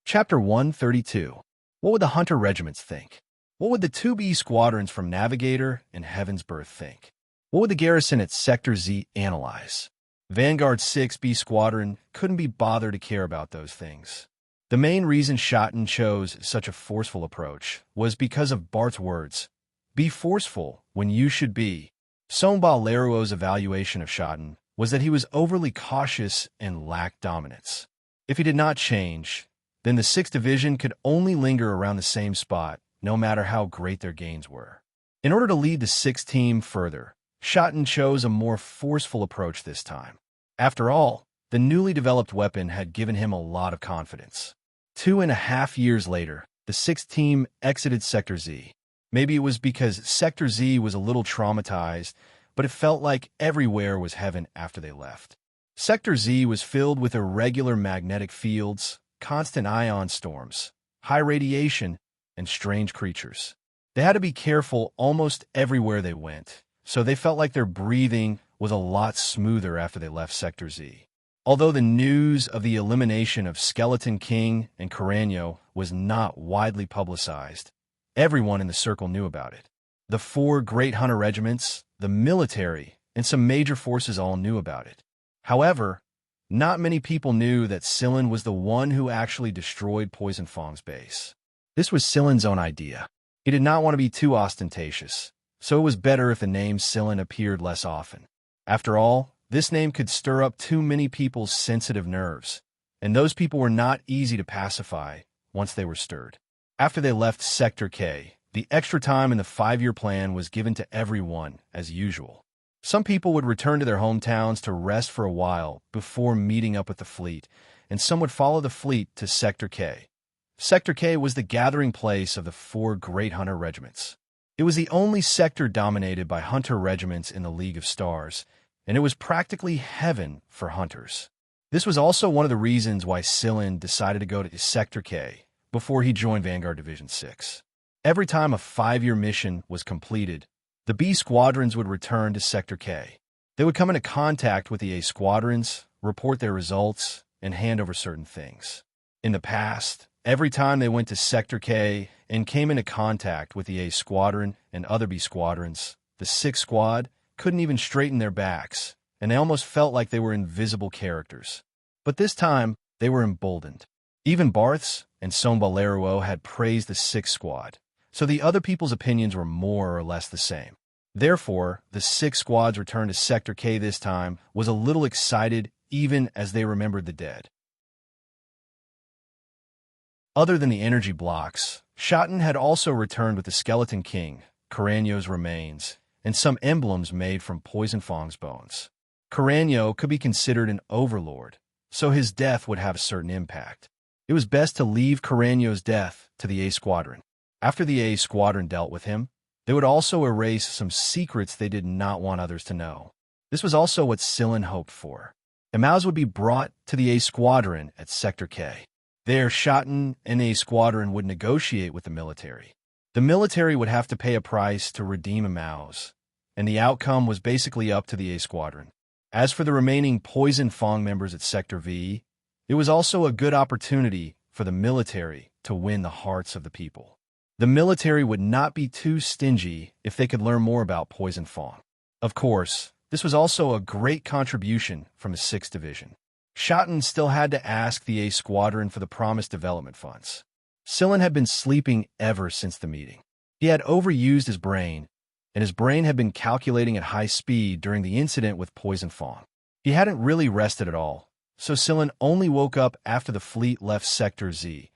Speaker 1: Chapter 132. What would the hunter regiments think? What would the 2B squadrons from Navigator and Heaven's Birth think? What would the garrison at Sector Z analyze? Vanguard's 6B squadron couldn't be bothered to care about those things. The main reason Schotten chose such a forceful approach was because of Bart's words, "Be forceful when you should be." Sonba Leroux's evaluation of Schotten was that he was overly cautious and lacked dominance. If he did not change, then the 6th Division could only linger around the same spot, no matter how great their gains were. In order to lead the 6th team further, Schotten chose a more forceful approach this time. After all, the newly developed weapon had given him a lot of confidence. 2.5 years later, the 6th team exited Sector Z. Maybe it was because Sector Z was a little traumatized, but it felt like everywhere was heaven after they left. Sector Z was filled with irregular magnetic fields, constant ion storms, high radiation, and strange creatures. They had to be careful almost everywhere they went, so they felt like their breathing was a lot smoother after they left Sector Z. Although the news of the elimination of Skeleton King and Carreño was not widely publicized, everyone in the circle knew about it. The 4 great hunter regiments, the military, and some major forces all knew about it. However, not many people knew that Sillin was the one who actually destroyed Poison Fong's base. This was Sillin's own idea. He did not want to be too ostentatious, so it was better if the name Sillin appeared less often. After all, this name could stir up too many people's sensitive nerves, and those people were not easy to pacify once they were stirred. After they left Sector K, the extra time in the 5-year plan was given to everyone as usual. Some people would return to their hometowns to rest for a while before meeting up with the fleet, and some would follow the fleet to Sector K. Sector K was the gathering place of the 4 great hunter regiments. It was the only sector dominated by hunter regiments in the League of Stars, and it was practically heaven for hunters. This was also one of the reasons why Sillin decided to go to Sector K before he joined Vanguard Division 6. Every time a 5-year mission was completed, the B squadrons would return to Sector K. They would come into contact with the A squadrons, report their results, and hand over certain things. In the past, every time they went to Sector K and came into contact with the A squadron and other B squadrons, the 6th squad couldn't even straighten their backs, and they almost felt like they were invisible characters. But this time, they were emboldened. Even Barth's and Sonba Leroux had praised the 6th squad, so the other people's opinions were more or less the same. Therefore, the 6 squad's return to Sector K this time was a little excited even as they remembered the dead. Other than the energy blocks, Schotten had also returned with the Skeleton King, Carreño's remains, and some emblems made from Poison Fong's bones. Carreño could be considered an overlord, so his death would have a certain impact. It was best to leave Carreño's death to the A squadron. After the A squadron dealt with him, they would also erase some secrets they did not want others to know. This was also what Sillin hoped for. Emaus would be brought to the A squadron at Sector K. There, Schotten and A squadron would negotiate with the military. The military would have to pay a price to redeem Emaus, and the outcome was basically up to the A squadron. As for the remaining Poison Fong members at Sector V, it was also a good opportunity for the military to win the hearts of the people. The military would not be too stingy if they could learn more about Poison Fong. Of course, this was also a great contribution from the 6th Division. Schotten still had to ask the A Squadron for the promised development funds. Sillin had been sleeping ever since the meeting. He had overused his brain, and his brain had been calculating at high speed during the incident with Poison Fong. He hadn't really rested at all, so Sillin only woke up after the fleet left Sector Z.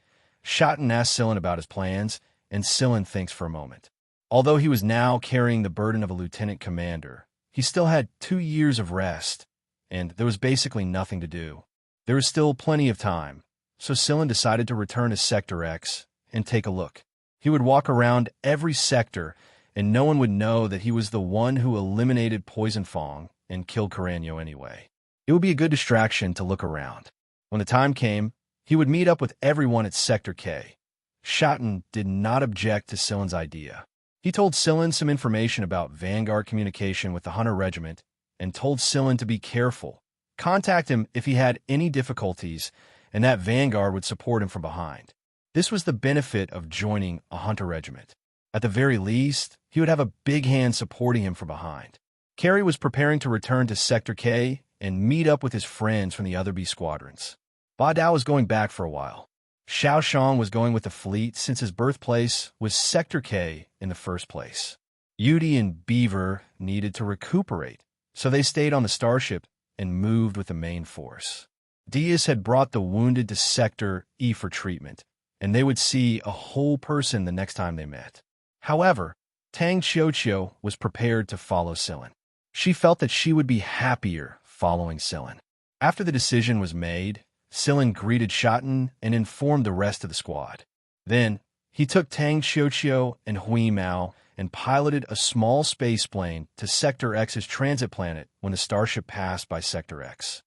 Speaker 1: Schotten asked Sillin about his plans, and Sillin thinks for a moment. Although he was now carrying the burden of a lieutenant commander, he still had 2 years of rest, and there was basically nothing to do. There was still plenty of time, so Sillin decided to return to Sector X and take a look. He would walk around every sector, and no one would know that he was the one who eliminated Poison Fong and killed Caranio anyway. It would be a good distraction to look around. When the time came, he would meet up with everyone at Sector K. Schotten did not object to Sillin's idea. He told Sillin some information about Vanguard communication with the Hunter Regiment and told Sillin to be careful, contact him if he had any difficulties, and that Vanguard would support him from behind. This was the benefit of joining a Hunter Regiment. At the very least, he would have a big hand supporting him from behind. Carey was preparing to return to Sector K and meet up with his friends from the other B squadrons. Ba Dao was going back for a while. Xiao Shang was going with the fleet since his birthplace was Sector K in the first place. Yudi and Beaver needed to recuperate, so they stayed on the starship and moved with the main force. Diaz had brought the wounded to Sector E for treatment, and they would see a whole person the next time they met. However, Tang Xiuqiu was prepared to follow Sillin. She felt that she would be happier following Sillin. After the decision was made, Sillin greeted Schotten and informed the rest of the squad. Then, he took Tang Xiuqiu and Hui Mao and piloted a small space plane to Sector X's transit planet when the starship passed by Sector X.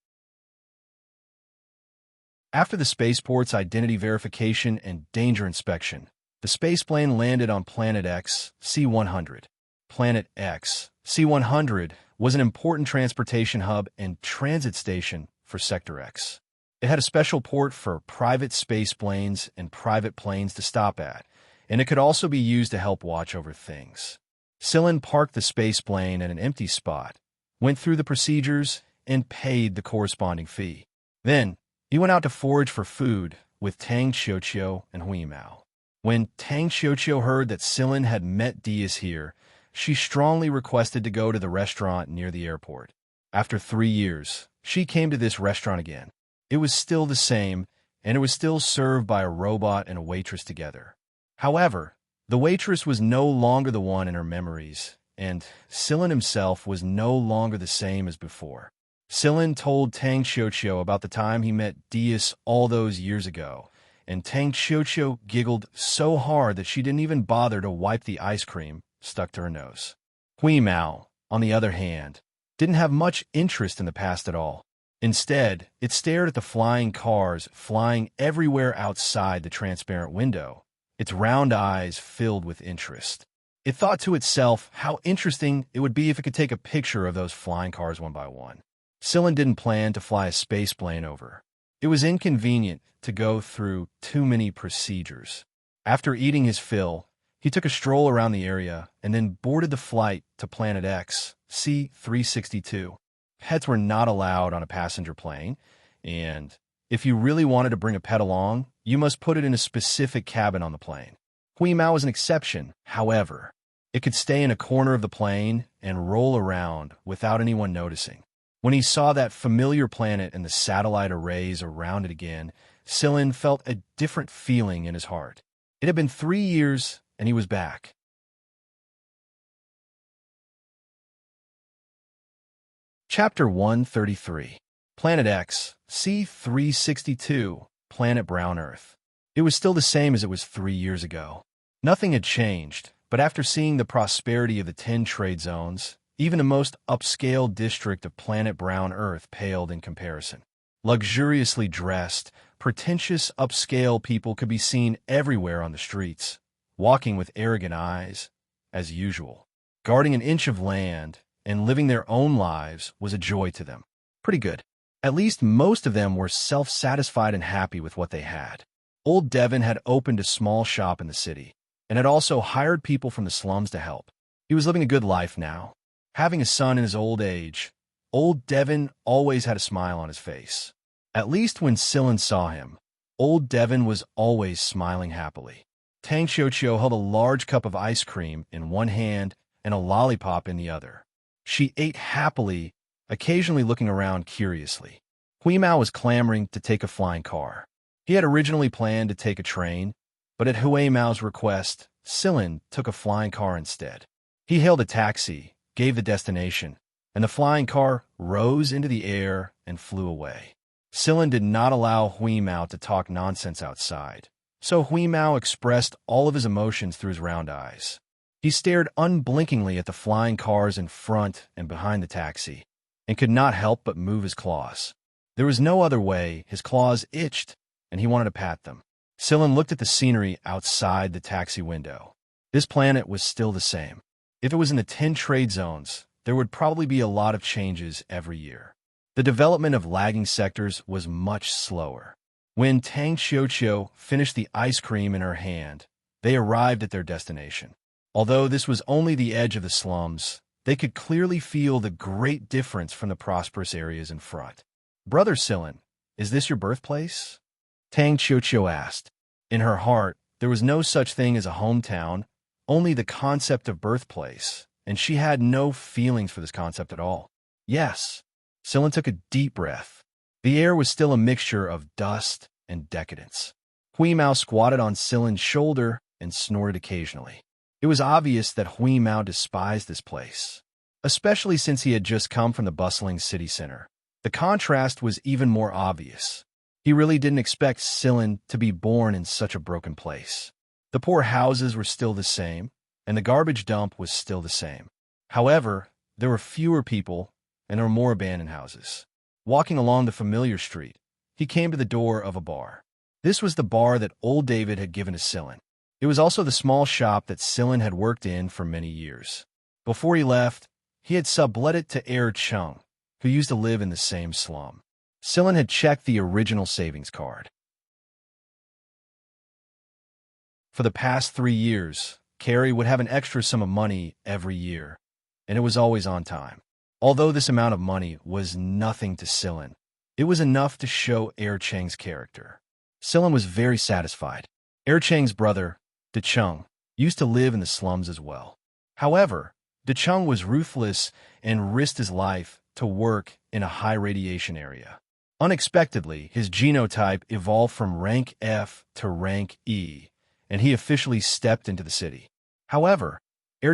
Speaker 1: After the spaceport's identity verification and danger inspection, the spaceplane landed on Planet X, C-100. Planet X, C-100, was an important transportation hub and transit station for Sector X. It had a special port for private space planes and private planes to stop at, and it could also be used to help watch over things. Sillin parked the space plane at an empty spot, went through the procedures, and paid the corresponding fee. Then, he went out to forage for food with Tang Xiuqiu and Hui Mao. When Tang Xiuqiu heard that Sillin had met Diaz here, she strongly requested to go to the restaurant near the airport. After 3 years, she came to this restaurant again. It was still the same, and it was still served by a robot and a waitress together. However, the waitress was no longer the one in her memories, and Sillin himself was no longer the same as before. Sillin told Tang Xiuqiu about the time he met Diaz all those years ago, and Tang Xiuqiu giggled so hard that she didn't even bother to wipe the ice cream stuck to her nose. Hui Mao, on the other hand, didn't have much interest in the past at all. Instead, it stared at the flying cars flying everywhere outside the transparent window, its round eyes filled with interest. It thought to itself how interesting it would be if it could take a picture of those flying cars one by one. Sillin didn't plan to fly a space plane over. It was inconvenient to go through too many procedures. After eating his fill, he took a stroll around the area and then boarded the flight to Planet X, C-362. Pets were not allowed on a passenger plane, and if you really wanted to bring a pet along, you must put it in a specific cabin on the plane. Hui Mao was an exception, however. It could stay in a corner of the plane and roll around without anyone noticing. When he saw that familiar planet and the satellite arrays around it again, Sillin felt a different feeling in his heart. It had been 3 years, and he was back. Chapter 133. Planet X, C-362, Planet Brown Earth. It was still the same as it was 3 years ago. Nothing had changed, but after seeing the prosperity of the 10 trade zones, even the most upscale district of Planet Brown Earth paled in comparison. Luxuriously dressed, pretentious upscale people could be seen everywhere on the streets, walking with arrogant eyes, as usual. Guarding an inch of land and living their own lives was a joy to them. Pretty good. At least most of them were self-satisfied and happy with what they had. Old Devon had opened a small shop in the city. and had also hired people from the slums to help. He was living a good life now. Having a son in his old age, old Devon always had a smile on his face. At least when Sillin saw him, old Devon was always smiling happily. Tang Xianxia held a large cup of ice cream in one hand and a lollipop in the other. She ate happily, occasionally looking around curiously. Hui Mao was clamoring to take a flying car. He had originally planned to take a train, but at Hui Mao's request, Sillin took a flying car instead. He hailed a taxi, gave the destination, and the flying car rose into the air and flew away. Sillin did not allow Hui Mao to talk nonsense outside, so Hui Mao expressed all of his emotions through his round eyes. He stared unblinkingly at the flying cars in front and behind the taxi, and could not help but move his claws. There was no other way. His claws itched, and he wanted to pat them. Sillin looked at the scenery outside the taxi window. This planet was still the same. If it was in the 10 trade zones, there would probably be a lot of changes every year. The development of lagging sectors was much slower. When Tang Xianxia finished the ice cream in her hand, they arrived at their destination. Although this was only the edge of the slums, they could clearly feel the great difference from the prosperous areas in front. "Brother Sillin, is this your birthplace?" Tang Xianxia asked. In her heart, there was no such thing as a hometown, only the concept of birthplace, and she had no feelings for this concept at all. "Yes." Sillin took a deep breath. The air was still a mixture of dust and decadence. Hui Mao squatted on Sillin's shoulder and snorted occasionally. It was obvious that Hui Mao despised this place, especially since he had just come from the bustling city center. The contrast was even more obvious. He really didn't expect Sillin to be born in such a broken place. The poor houses were still the same, and the garbage dump was still the same. However, there were fewer people, and there were more abandoned houses. Walking along the familiar street, he came to the door of a bar. This was the bar that old David had given to Sillin. It was also the small shop that Sillin had worked in for many years. Before he left, he had sublet it to Chung, who used to live in the same slum. Sillin had checked the original savings card. For the past 3 years, Carrie would have an extra sum of money every year, and it was always on time. Although this amount of money was nothing to Sillin, it was enough to show Cheng's character. Sillin was very satisfied. Cheng's brother, Chung, used to live in the slums as well. However, Chung was ruthless and risked his life to work in a high-radiation area. Unexpectedly, his genotype evolved from rank F to rank E, and he officially stepped into the city. However,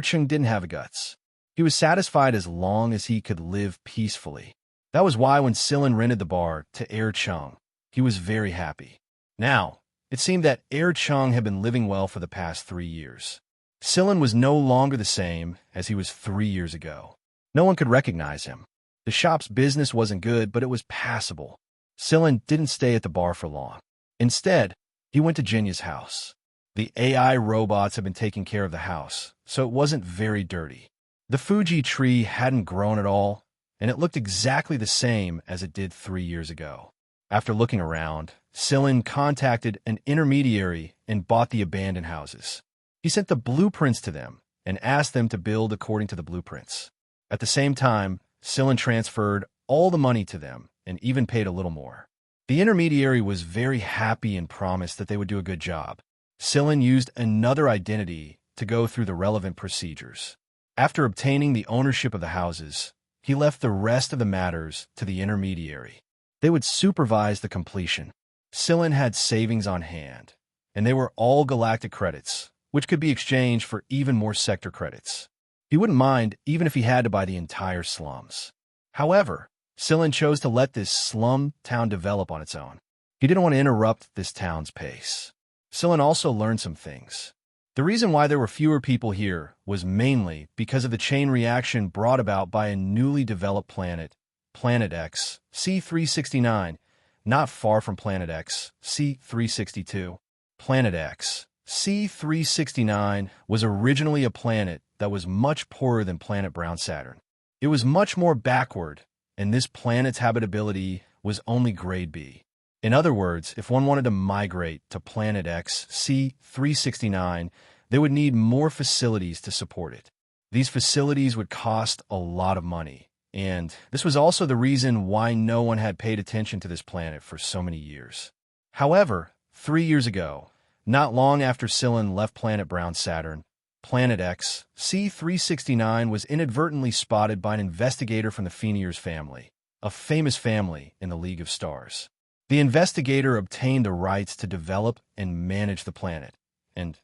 Speaker 1: Cheng didn't have the guts. He was satisfied as long as he could live peacefully. That was why when Sillin rented the bar to Cheng, he was very happy. Now, it seemed that Cheng had been living well for the past 3 years. Sillin was no longer the same as he was 3 years ago. No one could recognize him. The shop's business wasn't good, but it was passable. Sillin didn't stay at the bar for long. Instead, he went to Jinya's house. The AI robots had been taking care of the house, so it wasn't very dirty. The Fuji tree hadn't grown at all, and it looked exactly the same as it did 3 years ago. After looking around, Sillin contacted an intermediary and bought the abandoned houses. He sent the blueprints to them and asked them to build according to the blueprints. At the same time, Sillin transferred all the money to them and even paid a little more. The intermediary was very happy and promised that they would do a good job. Sillin used another identity to go through the relevant procedures. After obtaining the ownership of the houses, he left the rest of the matters to the intermediary. They would supervise the completion. Sillin had savings on hand, and they were all galactic credits, which could be exchanged for even more sector credits. He wouldn't mind even if he had to buy the entire slums. However, Sillin chose to let this slum town develop on its own. He didn't want to interrupt this town's pace. Sillin also learned some things. The reason why there were fewer people here was mainly because of the chain reaction brought about by a newly developed planet, Planet X, C369, not far from Planet X, C362. Planet X, C369, was originally a planet that was much poorer than Planet Brown Saturn. It was much more backward, and this planet's habitability was only grade B. In other words, if one wanted to migrate to Planet X, C369, they would need more facilities to support it. These facilities would cost a lot of money, and this was also the reason why no one had paid attention to this planet for so many years. However, 3 years ago, not long after Cylon left planet Brown Saturn, Planet X, C-369 was inadvertently spotted by an investigator from the Phoenix family, a famous family in the League of Stars. The investigator obtained the rights to develop and manage the planet, and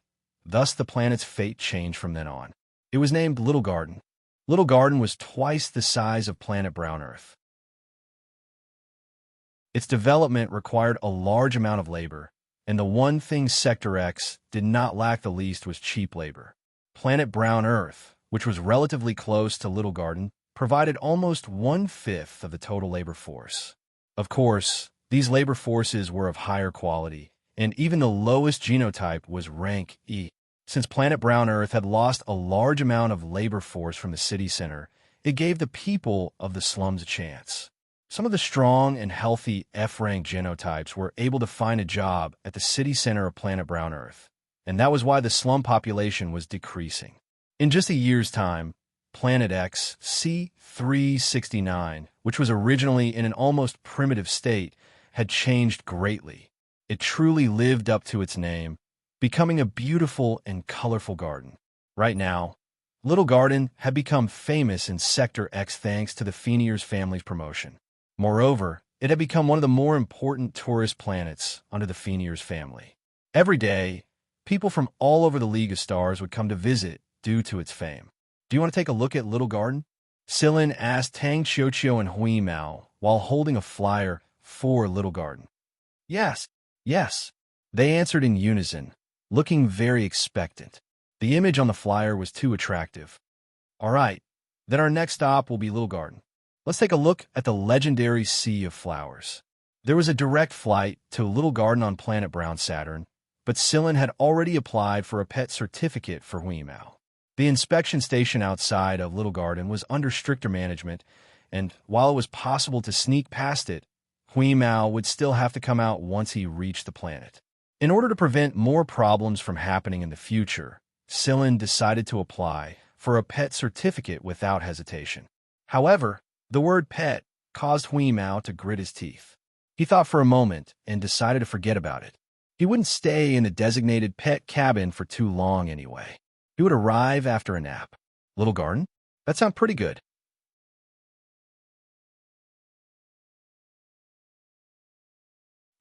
Speaker 1: thus the planet's fate changed from then on. It was named Little Garden. Little Garden was twice the size of planet Brown Earth. Its development required a large amount of labor, and the one thing Sector X did not lack the least was cheap labor. Planet Brown Earth, which was relatively close to Little Garden, provided almost 1/5 of the total labor force. Of course, these labor forces were of higher quality, and even the lowest genotype was rank E. Since Planet Brown Earth had lost a large amount of labor force from the city center, it gave the people of the slums a chance. Some of the strong and healthy F-rank genotypes were able to find a job at the city center of Planet Brown Earth, and that was why the slum population was decreasing. In just a year's time, Planet X, C-369, which was originally in an almost primitive state, had changed greatly. It truly lived up to its name, becoming a beautiful and colorful garden. Right now, Little Garden had become famous in Sector X thanks to the Phoenix family's promotion. Moreover, it had become one of the more important tourist planets under the Phoenix family. Every day, people from all over the League of Stars would come to visit due to its fame. Do you want to take a look at Little Garden? Cylon asked Tang Xianxia and Hui Mao while holding a flyer for Little Garden. Yes, yes, they answered in unison, looking very expectant. The image on the flyer was too attractive. All right, then our next stop will be Little Garden. Let's take a look at the legendary Sea of Flowers. There was a direct flight to Little Garden on planet Brown Saturn, but Cylon had already applied for a pet certificate for Hui Mao. The inspection station outside of Little Garden was under stricter management, and while it was possible to sneak past it, Hui Mao would still have to come out once he reached the planet. In order to prevent more problems from happening in the future, Cylon decided to apply for a pet certificate without hesitation. However, the word pet caused Hui Mao to grit his teeth. He thought for a moment and decided to forget about it. He wouldn't stay in the designated pet cabin for too long anyway. He would arrive after a nap. Little Garden? That sounds pretty good.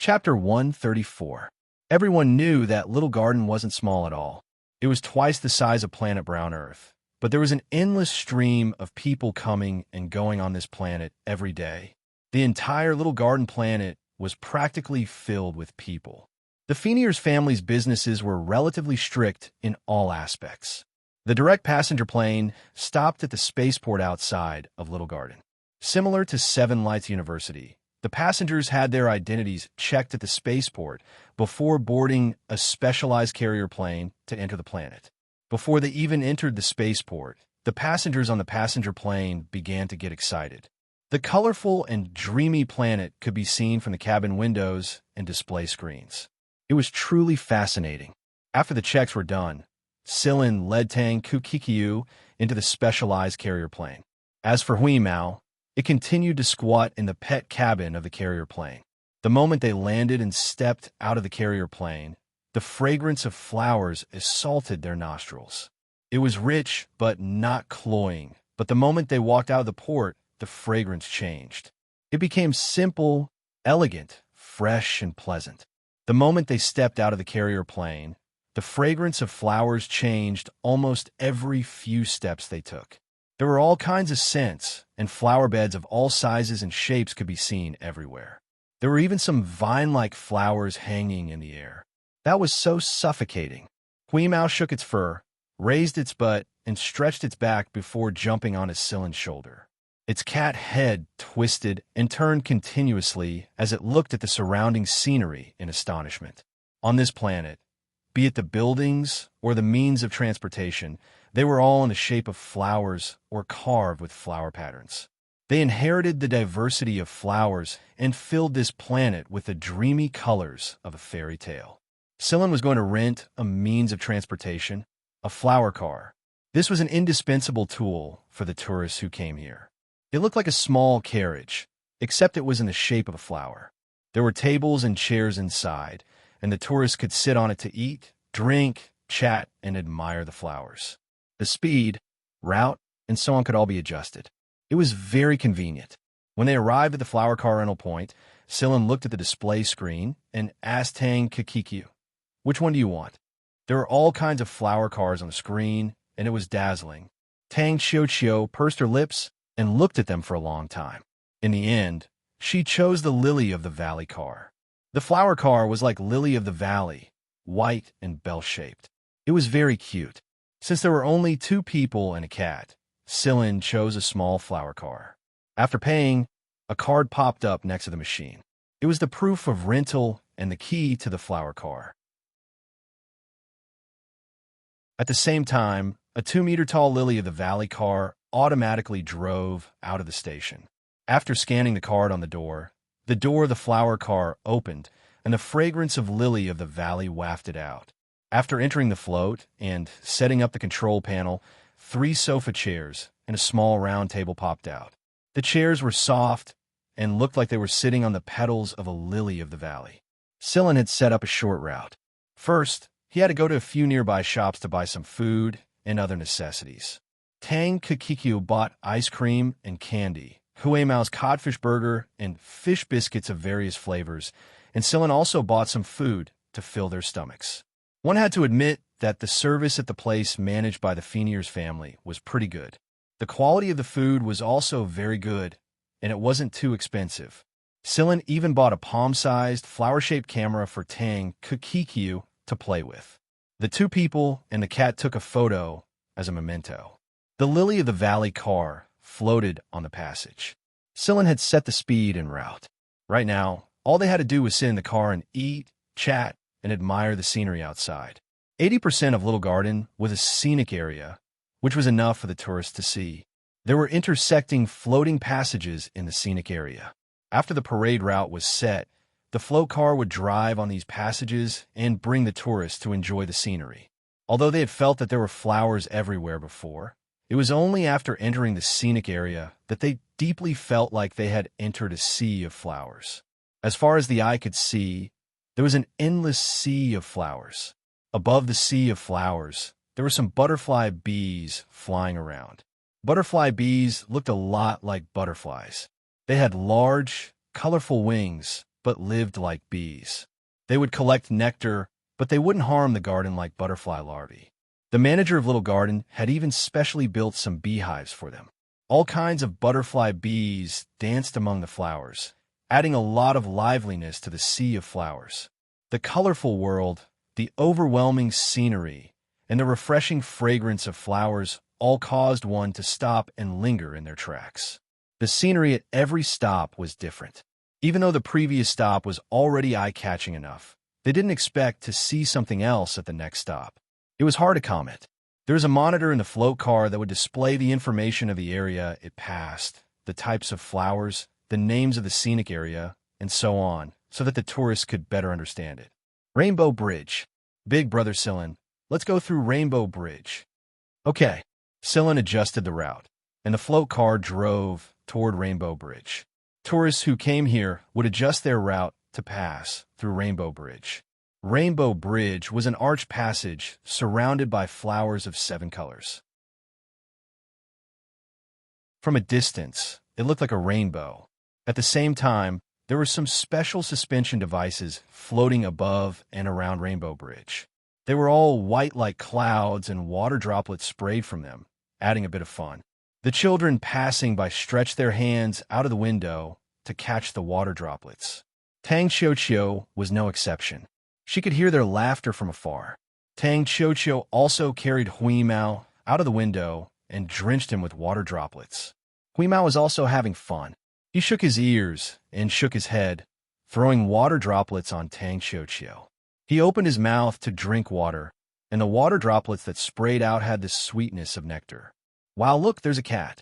Speaker 1: Chapter 134. Everyone knew that Little Garden wasn't small at all. It was twice the size of planet Brown Earth, but there was an endless stream of people coming and going on this planet every day. The entire Little Garden planet was practically filled with people. The Phoenix family's businesses were relatively strict in all aspects. The direct passenger plane stopped at the spaceport outside of Little Garden. Similar to Seven Lights University, the passengers had their identities checked at the spaceport before boarding a specialized carrier plane to enter the planet. Before they even entered the spaceport, the passengers on the passenger plane began to get excited. The colorful and dreamy planet could be seen from the cabin windows and display screens. It was truly fascinating. After the checks were done, Cylon led Tang Kukikiu into the specialized carrier plane. As for Hui Mao, it continued to squat in the pet cabin of the carrier plane. The moment they landed and stepped out of the carrier plane, the fragrance of flowers assaulted their nostrils. It was rich but not cloying, but the moment they walked out of the port, the fragrance changed. It became simple, elegant, fresh, and pleasant. The moment they stepped out of the carrier plane, the fragrance of flowers changed almost every few steps they took. There were all kinds of scents, and flower beds of all sizes and shapes could be seen everywhere. There were even some vine-like flowers hanging in the air. That was so suffocating. Hui Mao shook its fur, raised its butt, and stretched its back before jumping on Cylon's shoulder. Its cat head twisted and turned continuously as it looked at the surrounding scenery in astonishment. On this planet, be it the buildings or the means of transportation, they were all in the shape of flowers or carved with flower patterns. They inherited the diversity of flowers and filled this planet with the dreamy colors of a fairy tale. Cylon was going to rent a means of transportation, a flower car. This was an indispensable tool for the tourists who came here. It looked like a small carriage, except it was in the shape of a flower. There were tables and chairs inside, and the tourists could sit on it to eat, drink, chat, and admire the flowers. The speed, route, and so on could all be adjusted. It was very convenient. When they arrived at the flower car rental point, Silin looked at the display screen and asked Tang Kakikyu, "Which one do you want?" There were all kinds of flower cars on the screen, and it was dazzling. Tang Xiaoqiu pursed her lips and looked at them for a long time. In the end, she chose the Lily of the Valley car. The flower car was like Lily of the Valley, white and bell-shaped. It was very cute. Since there were only 2 people and a cat, Silin chose a small flower car. After paying, a card popped up next to the machine. It was the proof of rental and the key to the flower car. At the same time, a 2-meter-tall Lily of the Valley car automatically drove out of the station. After scanning the card on the door of the flower car opened, and the fragrance of Lily of the Valley wafted out. After entering the float and setting up the control panel, 3 sofa chairs and a small round table popped out. The chairs were soft and looked like they were sitting on the petals of a lily of the valley. Silin had set up a short route. First, he had to go to a few nearby shops to buy some food and other necessities. Tang Kakikyu bought ice cream and candy, Hui Mao's codfish burger, and fish biscuits of various flavors, and Silin also bought some food to fill their stomachs. One had to admit that the service at the place managed by the Feniers family was pretty good. The quality of the food was also very good, and it wasn't too expensive. Silin even bought a palm-sized, flower-shaped camera for Tang Kakikyu to play with. The 2 people and the cat took a photo as a memento. The Lily of the Valley car floated on the passage. Silin had set the speed and route. Right now, all they had to do was sit in the car and eat, chat, and admire the scenery outside. 80% of Little Garden was a scenic area, which was enough for the tourists to see. There were intersecting floating passages in the scenic area. After the parade route was set, the float car would drive on these passages and bring the tourists to enjoy the scenery. Although they had felt that there were flowers everywhere before, it was only after entering the scenic area that they deeply felt like they had entered a sea of flowers. As far as the eye could see, there was an endless sea of flowers. Above the sea of flowers, there were some butterfly bees flying around. Butterfly bees looked a lot like butterflies. They had large, colorful wings, but lived like bees. They would collect nectar, but they wouldn't harm the garden like butterfly larvae. The manager of Little Garden had even specially built some beehives for them. All kinds of butterfly bees danced among the flowers, adding a lot of liveliness to the sea of flowers. The colorful world, the overwhelming scenery, and the refreshing fragrance of flowers all caused one to stop and linger in their tracks. The scenery at every stop was different. Even though the previous stop was already eye-catching enough, they didn't expect to see something else at the next stop. It was hard to comment. There was a monitor in the float car that would display the information of the area it passed, the types of flowers, the names of the scenic area, and so on, so that the tourists could better understand it. Rainbow Bridge. Big Brother Silin, let's go through Rainbow Bridge. Okay. Silin adjusted the route, and the float car drove toward Rainbow Bridge. Tourists who came here would adjust their route to pass through Rainbow Bridge. Rainbow Bridge was an arched passage surrounded by flowers of 7 colors. From a distance, it looked like a rainbow. At the same time, there were some special suspension devices floating above and around Rainbow Bridge. They were all white like clouds, and water droplets sprayed from them, adding a bit of fun. The children passing by stretched their hands out of the window to catch the water droplets. Tang Xiaoqiu was no exception. She could hear their laughter from afar. Tang Xiaoqiu also carried Hui Mao out of the window and drenched him with water droplets. Hui Mao was also having fun. He shook his ears and shook his head, throwing water droplets on Tang Xiaoqiu. He opened his mouth to drink water, and the water droplets that sprayed out had the sweetness of nectar. Wow, look, there's a cat.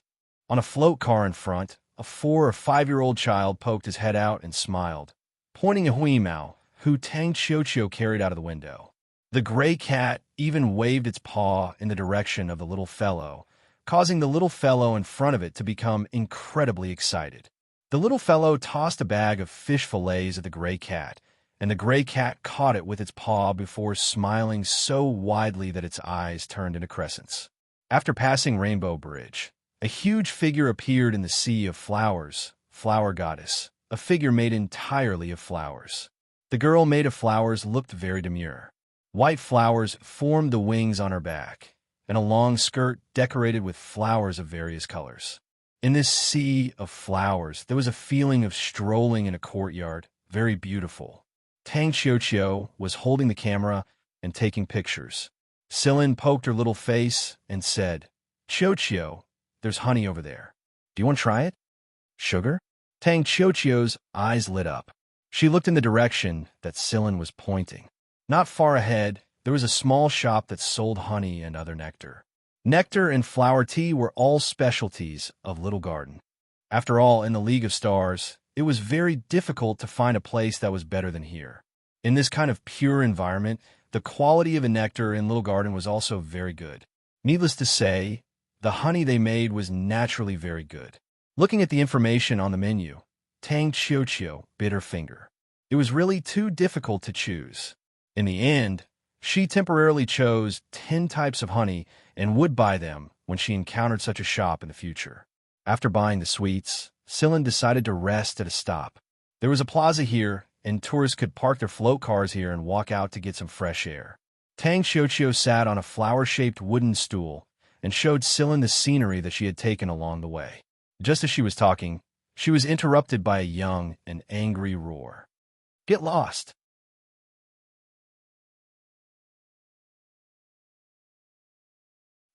Speaker 1: On a float car in front, a 4 or 5-year-old child poked his head out and smiled, pointing at Hui Mao, who Tang Xiaoqiu carried out of the window. The gray cat even waved its paw in the direction of the little fellow, causing the little fellow in front of it to become incredibly excited. The little fellow tossed a bag of fish fillets at the gray cat, and the gray cat caught it with its paw before smiling so widely that its eyes turned into crescents. After passing Rainbow Bridge, a huge figure appeared in the sea of flowers, Flower Goddess, a figure made entirely of flowers. The girl made of flowers looked very demure. White flowers formed the wings on her back, and a long skirt decorated with flowers of various colors. In this sea of flowers, there was a feeling of strolling in a courtyard, very beautiful. Tang Xiaoqiu was holding the camera and taking pictures. Sillin poked her little face and said, "Xiaoqiu, there's honey over there. Do you want to try it? Sugar?" Tang Xiaoqiu's eyes lit up. She looked in the direction that Sillin was pointing. Not far ahead, there was a small shop that sold honey and other nectar. Nectar and flower tea were all specialties of Little Garden. After all, in the League of Stars, it was very difficult to find a place that was better than here. In this kind of pure environment, the quality of the nectar in Little Garden was also very good. Needless to say, the honey they made was naturally very good. Looking at the information on the menu, Tang Xiaoqiu bit her finger. It was really too difficult to choose. In the end, she temporarily chose 10 types of honey and would buy them when she encountered such a shop in the future. After buying the sweets, Sillin decided to rest at a stop. There was a plaza here, and tourists could park their float cars here and walk out to get some fresh air. Tang Xiaoqiu sat on a flower-shaped wooden stool and showed Sillin the scenery that she had taken along the way. Just as she was talking, she was interrupted by a young and angry roar. "Get lost!"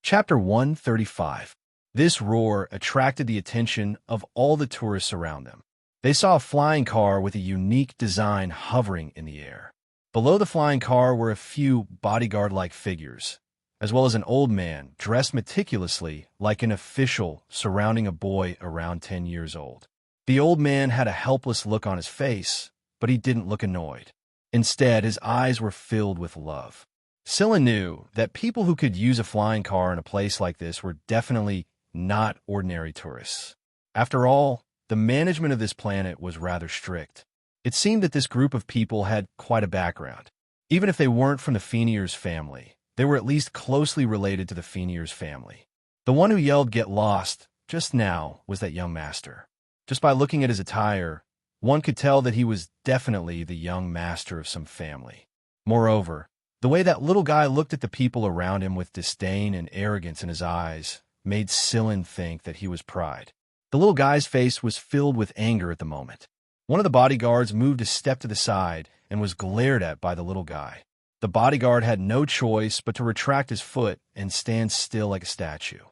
Speaker 1: Chapter 135. This roar attracted the attention of all the tourists around them. They saw a flying car with a unique design hovering in the air. Below the flying car were a few bodyguard-like figures, as well as an old man dressed meticulously like an official surrounding a boy around 10 years old. The old man had a helpless look on his face, but he didn't look annoyed. Instead, his eyes were filled with love. Scylla knew that people who could use a flying car in a place like this were definitely not ordinary tourists. After all, the management of this planet was rather strict. It seemed that this group of people had quite a background. Even if they weren't from the Feniers family, they were at least closely related to the Feniers family. The one who yelled "Get lost" just now was that young master. Just by looking at his attire, one could tell that he was definitely the young master of some family. Moreover, the way that little guy looked at the people around him with disdain and arrogance in his eyes made Sillin think that he was pride. The little guy's face was filled with anger at the moment. One of the bodyguards moved a step to the side and was glared at by the little guy. The bodyguard had no choice but to retract his foot and stand still like a statue.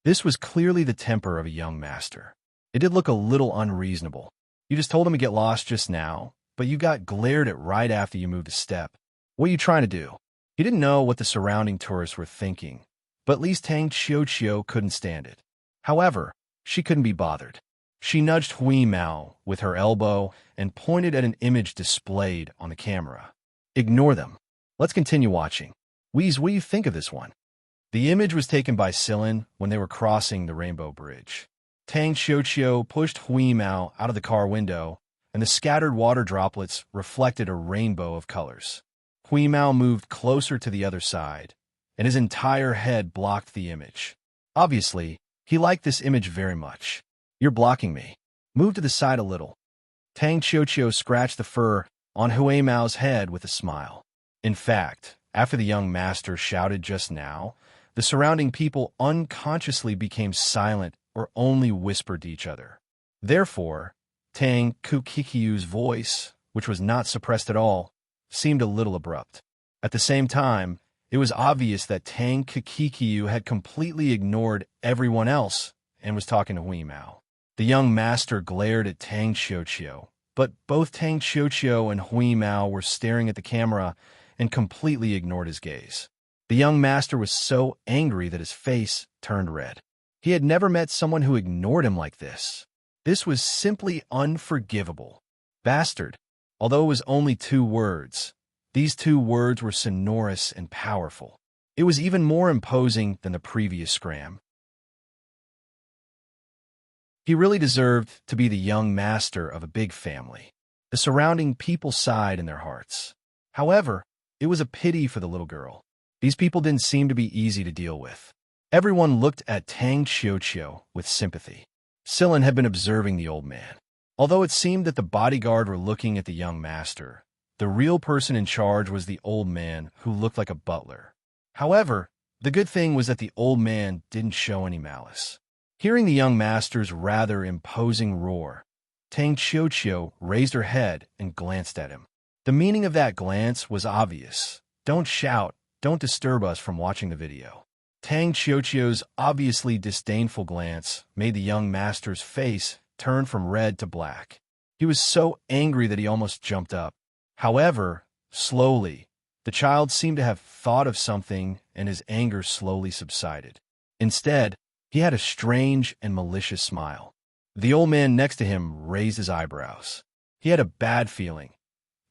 Speaker 1: This was clearly the temper of a young master. It did look a little unreasonable. You just told him to get lost just now, but you got glared at right after you moved a step. What are you trying to do? He didn't know what the surrounding tourists were thinking, but at least Tang Xiaoqiu couldn't stand it. However, she couldn't be bothered. She nudged Hui Mao with her elbow and pointed at an image displayed on the camera. "Ignore them. Let's continue watching. Wheeze, what do you think of this one?" The image was taken by Sillin when they were crossing the Rainbow Bridge. Tang Xiaoqiu pushed Hui Mao out of the car window, and the scattered water droplets reflected a rainbow of colors. Hui Mao moved closer to the other side, and his entire head blocked the image. Obviously, he liked this image very much. "You're blocking me. Move to the side a little." Tang Xiaoqiu scratched the fur on Hui Mao's head with a smile. In fact, after the young master shouted just now, the surrounding people unconsciously became silent or only whispered to each other. Therefore, Tang Kukikiu's voice, which was not suppressed at all, seemed a little abrupt. At the same time, it was obvious that Tang Kukikiu had completely ignored everyone else and was talking to Hui Mao. The young master glared at Tang Xiaoqiu, but both Tang Xiaoqiu and Hui Mao were staring at the camera and completely ignored his gaze. The young master was so angry that his face turned red. He had never met someone who ignored him like this. This was simply unforgivable. "Bastard." Although it was only 2 words, These two words were sonorous and powerful. It was even more imposing than the previous scram. He really deserved to be the young master of a big family. The surrounding people sighed in their hearts. However, it was a pity for the little girl. These people didn't seem to be easy to deal with. Everyone looked at Tang Xiaoqiu with sympathy. Sillin had been observing the old man. Although it seemed that the bodyguard were looking at the young master, the real person in charge was the old man who looked like a butler. However, the good thing was that the old man didn't show any malice. Hearing the young master's rather imposing roar, Tang Xiaoqiu raised her head and glanced at him. The meaning of that glance was obvious. Don't shout, don't disturb us from watching the video. Tang Xiaoqiu's obviously disdainful glance made the young master's face turn from red to black. He was so angry that he almost jumped up. However, slowly, the child seemed to have thought of something and his anger slowly subsided. Instead, he had a strange and malicious smile. The old man next to him raised his eyebrows. He had a bad feeling.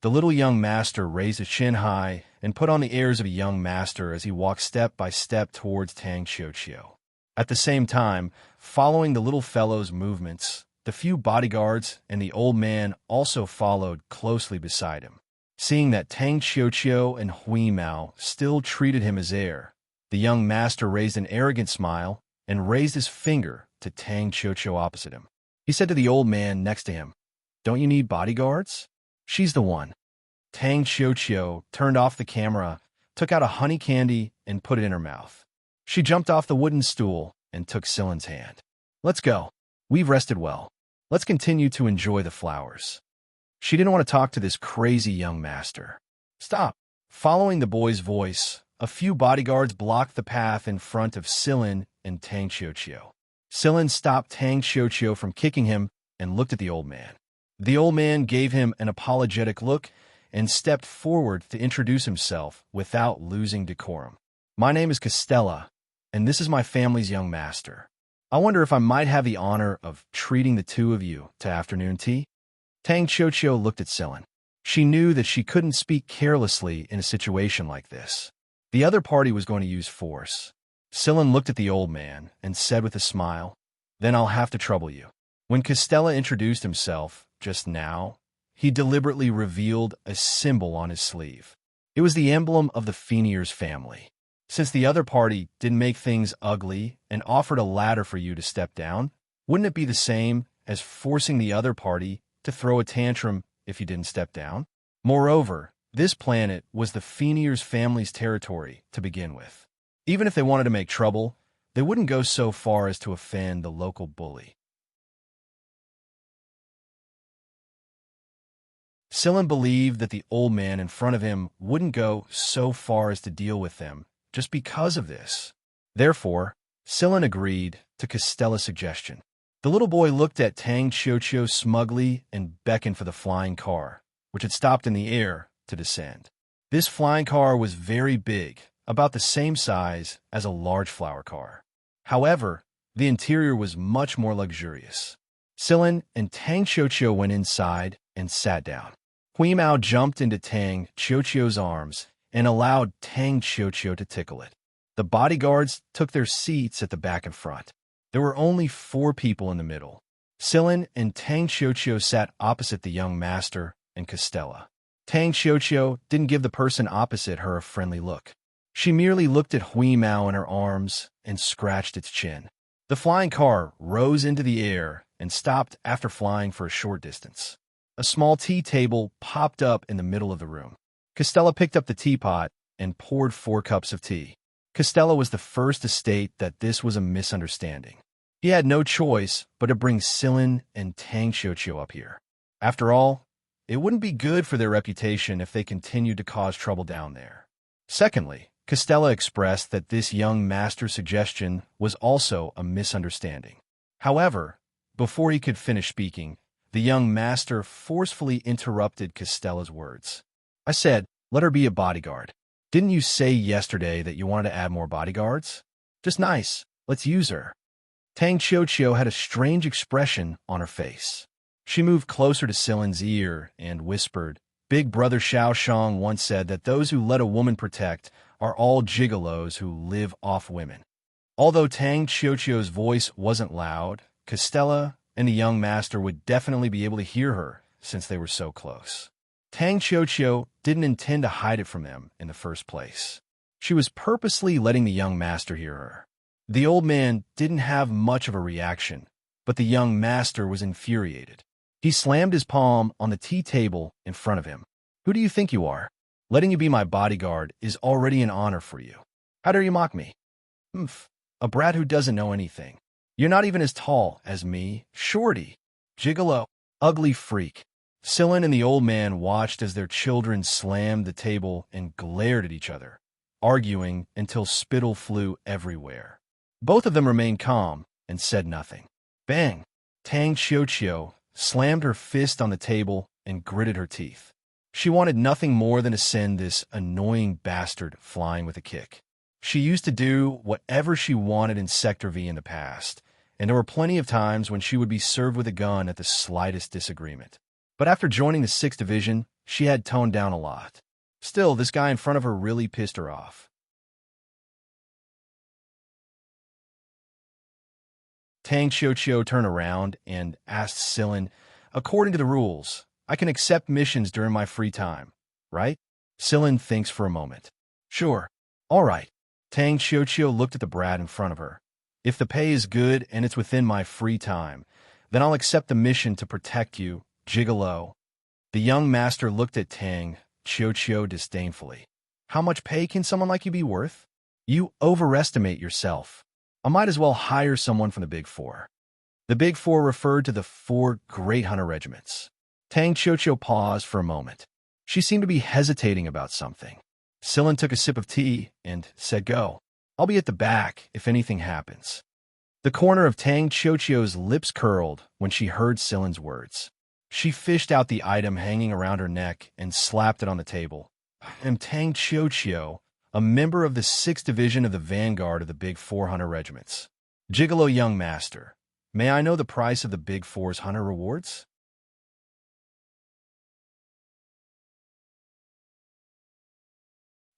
Speaker 1: The little young master raised his chin high and put on the airs of a young master as he walked step by step towards Tang Xiaoqiu. At the same time, following the little fellow's movements, the few bodyguards and the old man also followed closely beside him. Seeing that Tang Xiaoqiu and Hui Mao still treated him as heir, the young master raised an arrogant smile and raised his finger to Tang Xiaoqiu opposite him. He said to the old man next to him, "Don't you need bodyguards? She's the one." Tang Xiaoqiu turned off the camera, took out a honey candy, and put it in her mouth. She jumped off the wooden stool and took Sillin's hand. "Let's go. We've rested well. Let's continue to enjoy the flowers." She didn't want to talk to this crazy young master. "Stop." Following the boy's voice, a few bodyguards blocked the path in front of Sillin and Tang Xiaoqiu. Sillin stopped Tang Xiaoqiu from kicking him and looked at the old man. The old man gave him an apologetic look and stepped forward to introduce himself without losing decorum. "My name is Costella, and this is my family's young master. I wonder if I might have the honor of treating the two of you to afternoon tea?" Tang Xiaoqiu looked at Sillin. She knew that she couldn't speak carelessly in a situation like this. The other party was going to use force. Sillin looked at the old man and said with a smile, "Then I'll have to trouble you." When Costella introduced himself just now, he deliberately revealed a symbol on his sleeve. It was the emblem of the Feniers family. Since the other party didn't make things ugly and offered a ladder for you to step down, wouldn't it be the same as forcing the other party to throw a tantrum if you didn't step down? Moreover, this planet was the Feniers family's territory to begin with. Even if they wanted to make trouble, they wouldn't go so far as to offend the local bully. Sillin believed that the old man in front of him wouldn't go so far as to deal with them just because of this. Therefore, Sillin agreed to Costella's suggestion. The little boy looked at Tang Xiaoqiu smugly and beckoned for the flying car, which had stopped in the air, to descend. This flying car was very big, about the same size as a large flower car. However, the interior was much more luxurious. Sillin and Tang Xiaoqiu went inside and sat down. Hui Mao jumped into Tang Xiaoqiu's arms and allowed Tang Xiaoqiu to tickle it. The bodyguards took their seats at the back and front. There were only 4 people in the middle. Sillin and Tang Xiaoqiu sat opposite the young master and Costella. Tang Xiaoqiu didn't give the person opposite her a friendly look. She merely looked at Hui Mao in her arms and scratched its chin. The flying car rose into the air and stopped after flying for a short distance. A small tea table popped up in the middle of the room. Costella picked up the teapot and poured 4 cups of tea. Costella was the first to state that this was a misunderstanding. He had no choice but to bring Sillin and Tang Xiaoqiu up here. After all, it wouldn't be good for their reputation if they continued to cause trouble down there. Secondly, Costella expressed that this young master's suggestion was also a misunderstanding. However, before he could finish speaking, the young master forcefully interrupted Costella's words. "I said, let her be a bodyguard. Didn't you say yesterday that you wanted to add more bodyguards? Just nice. Let's use her." Tang Xiaoqiu had a strange expression on her face. She moved closer to Sillin's ear and whispered, Big Brother Xiaoxiang once said that those who let a woman protect are all gigolos who live off women. Although Tang Xiuqiu's voice wasn't loud, Costella and the young master would definitely be able to hear her since they were so close. Tang Xiuqiu didn't intend to hide it from them in the first place. She was purposely letting the young master hear her. The old man didn't have much of a reaction, but the young master was infuriated. He slammed his palm on the tea table in front of him. "Who do you think you are? Letting you be my bodyguard is already an honor for you. How dare you mock me? Humph, a brat who doesn't know anything. You're not even as tall as me, shorty. Gigolo, ugly freak." Sillin and the old man watched as their children slammed the table and glared at each other, arguing until spittle flew everywhere. Both of them remained calm and said nothing. Bang! Tang Xiuqiu slammed her fist on the table and gritted her teeth. She wanted nothing more than to send this annoying bastard flying with a kick. She used to do whatever she wanted in Sector V in the past, and there were plenty of times when she would be served with a gun at the slightest disagreement. But after joining the 6th Division, she had toned down a lot. Still, this guy in front of her really pissed her off. Tang Xiuqiu turned around and asked Sillin, "According to the rules, I can accept missions during my free time, right?" Sillin thinks for a moment. "Sure. All right." Tang Xiuqiu looked at the brat in front of her. "If the pay is good and it's within my free time, then I'll accept the mission to protect you, gigolo." The young master looked at Tang Xiuqiu disdainfully. "How much pay can someone like you be worth? You overestimate yourself. I might as well hire someone from the Big Four." The Big Four referred to the 4 great hunter regiments. Tang Xiuqiu paused for a moment. She seemed to be hesitating about something. Sillin took a sip of tea and said, "Go. I'll be at the back if anything happens." The corner of Tang Xiuqiu's lips curled when she heard Sillin's words. She fished out the item hanging around her neck and slapped it on the table. "I am Tang Xiuqiu, a member of the 6th Division of the Vanguard of the Big Four hunter regiments. Gigolo young master, may I know the price of the Big Four's hunter rewards?"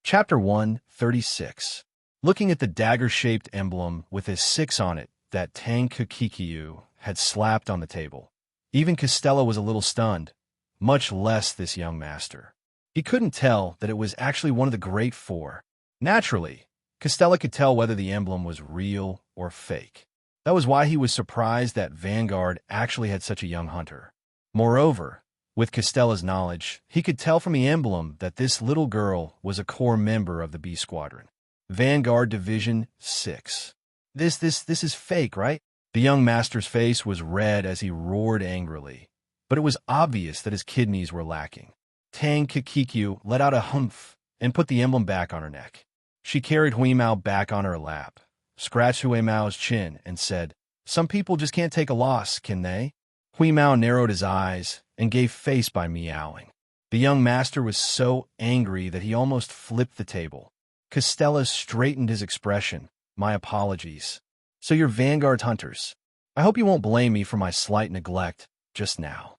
Speaker 1: Chapter 136. Looking at the dagger-shaped emblem with a 6 on it that Tang Kukikiu had slapped on the table, even Costella was a little stunned, much less this young master. He couldn't tell that it was actually one of the Great Four. Naturally, Costella could tell whether the emblem was real or fake. That was why he was surprised that Vanguard actually had such a young hunter. Moreover, with Costella's knowledge, he could tell from the emblem that this little girl was a core member of the B Squadron. Vanguard Division 6. This is fake, right? The young master's face was red as he roared angrily, but it was obvious that his kidneys were lacking. Tang Kukikiu let out a humph and put the emblem back on her neck. She carried Hui Mao back on her lap, scratched Hui Mao's chin, and said, "Some people just can't take a loss, can they?" Hui Mao narrowed his eyes and gave face by meowing. The young master was so angry that he almost flipped the table. Costella straightened his expression. "My apologies. So you're Vanguard hunters. I hope you won't blame me for my slight neglect just now."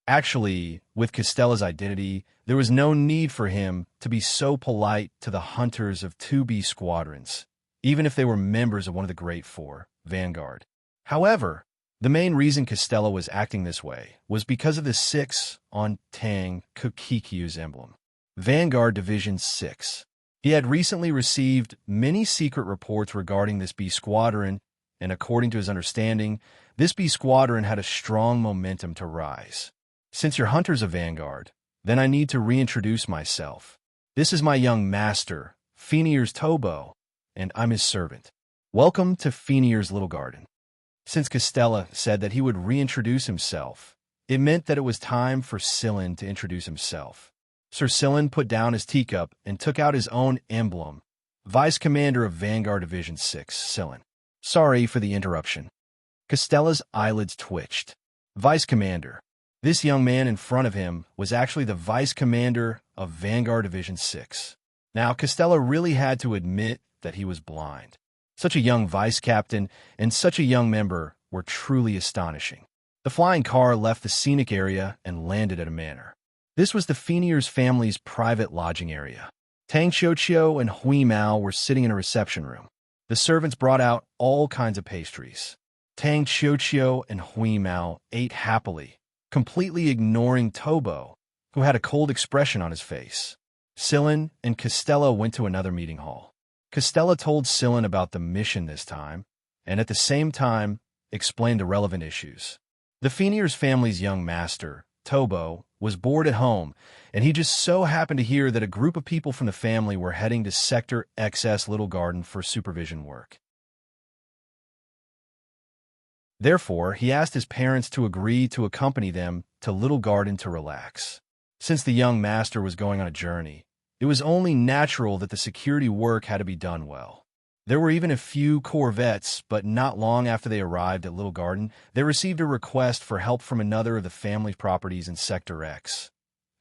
Speaker 1: Actually, with Costella's identity, there was no need for him to be so polite to the hunters of 2B squadrons, even if they were members of one of the Great Four, Vanguard. However, the main reason Costella was acting this way was because of the 6 on Tang Kukikiu's emblem. Vanguard Division 6. He had recently received many secret reports regarding this B squadron, and according to his understanding, this B squadron had a strong momentum to rise. "Since you're hunters of Vanguard, then I need to reintroduce myself. This is my young master, Fenir's Tobo, and I'm his servant. Welcome to Fenir's Little Garden." Since Costella said that he would reintroduce himself, it meant that it was time for Sillin to introduce himself. Sir Sillin put down his teacup and took out his own emblem. "Vice Commander of Vanguard Division 6, Sillin. Sorry for the interruption." Costella's eyelids twitched. Vice Commander. This young man in front of him was actually the Vice Commander of Vanguard Division 6. Now, Costella really had to admit that he was blind. Such a young vice captain and such a young member were truly astonishing. The flying car left the scenic area and landed at a manor. This was the Fenier's family's private lodging area. Tang Xiaoqiu and Hui Mao were sitting in a reception room. The servants brought out all kinds of pastries. Tang Xiaoqiu and Hui Mao ate happily, completely ignoring Tobo, who had a cold expression on his face. Sillin and Costello went to another meeting hall. Costello told Sillin about the mission this time, and at the same time explained the relevant issues. The Fenier's family's young master, Tobo, was bored at home, and he just so happened to hear that a group of people from the family were heading to Sector XS Little Garden for supervision work. Therefore, he asked his parents to agree to accompany them to Little Garden to relax. Since the young master was going on a journey, it was only natural that the security work had to be done well. There were even a few corvettes, but not long after they arrived at Little Garden, they received a request for help from another of the family's properties in Sector X.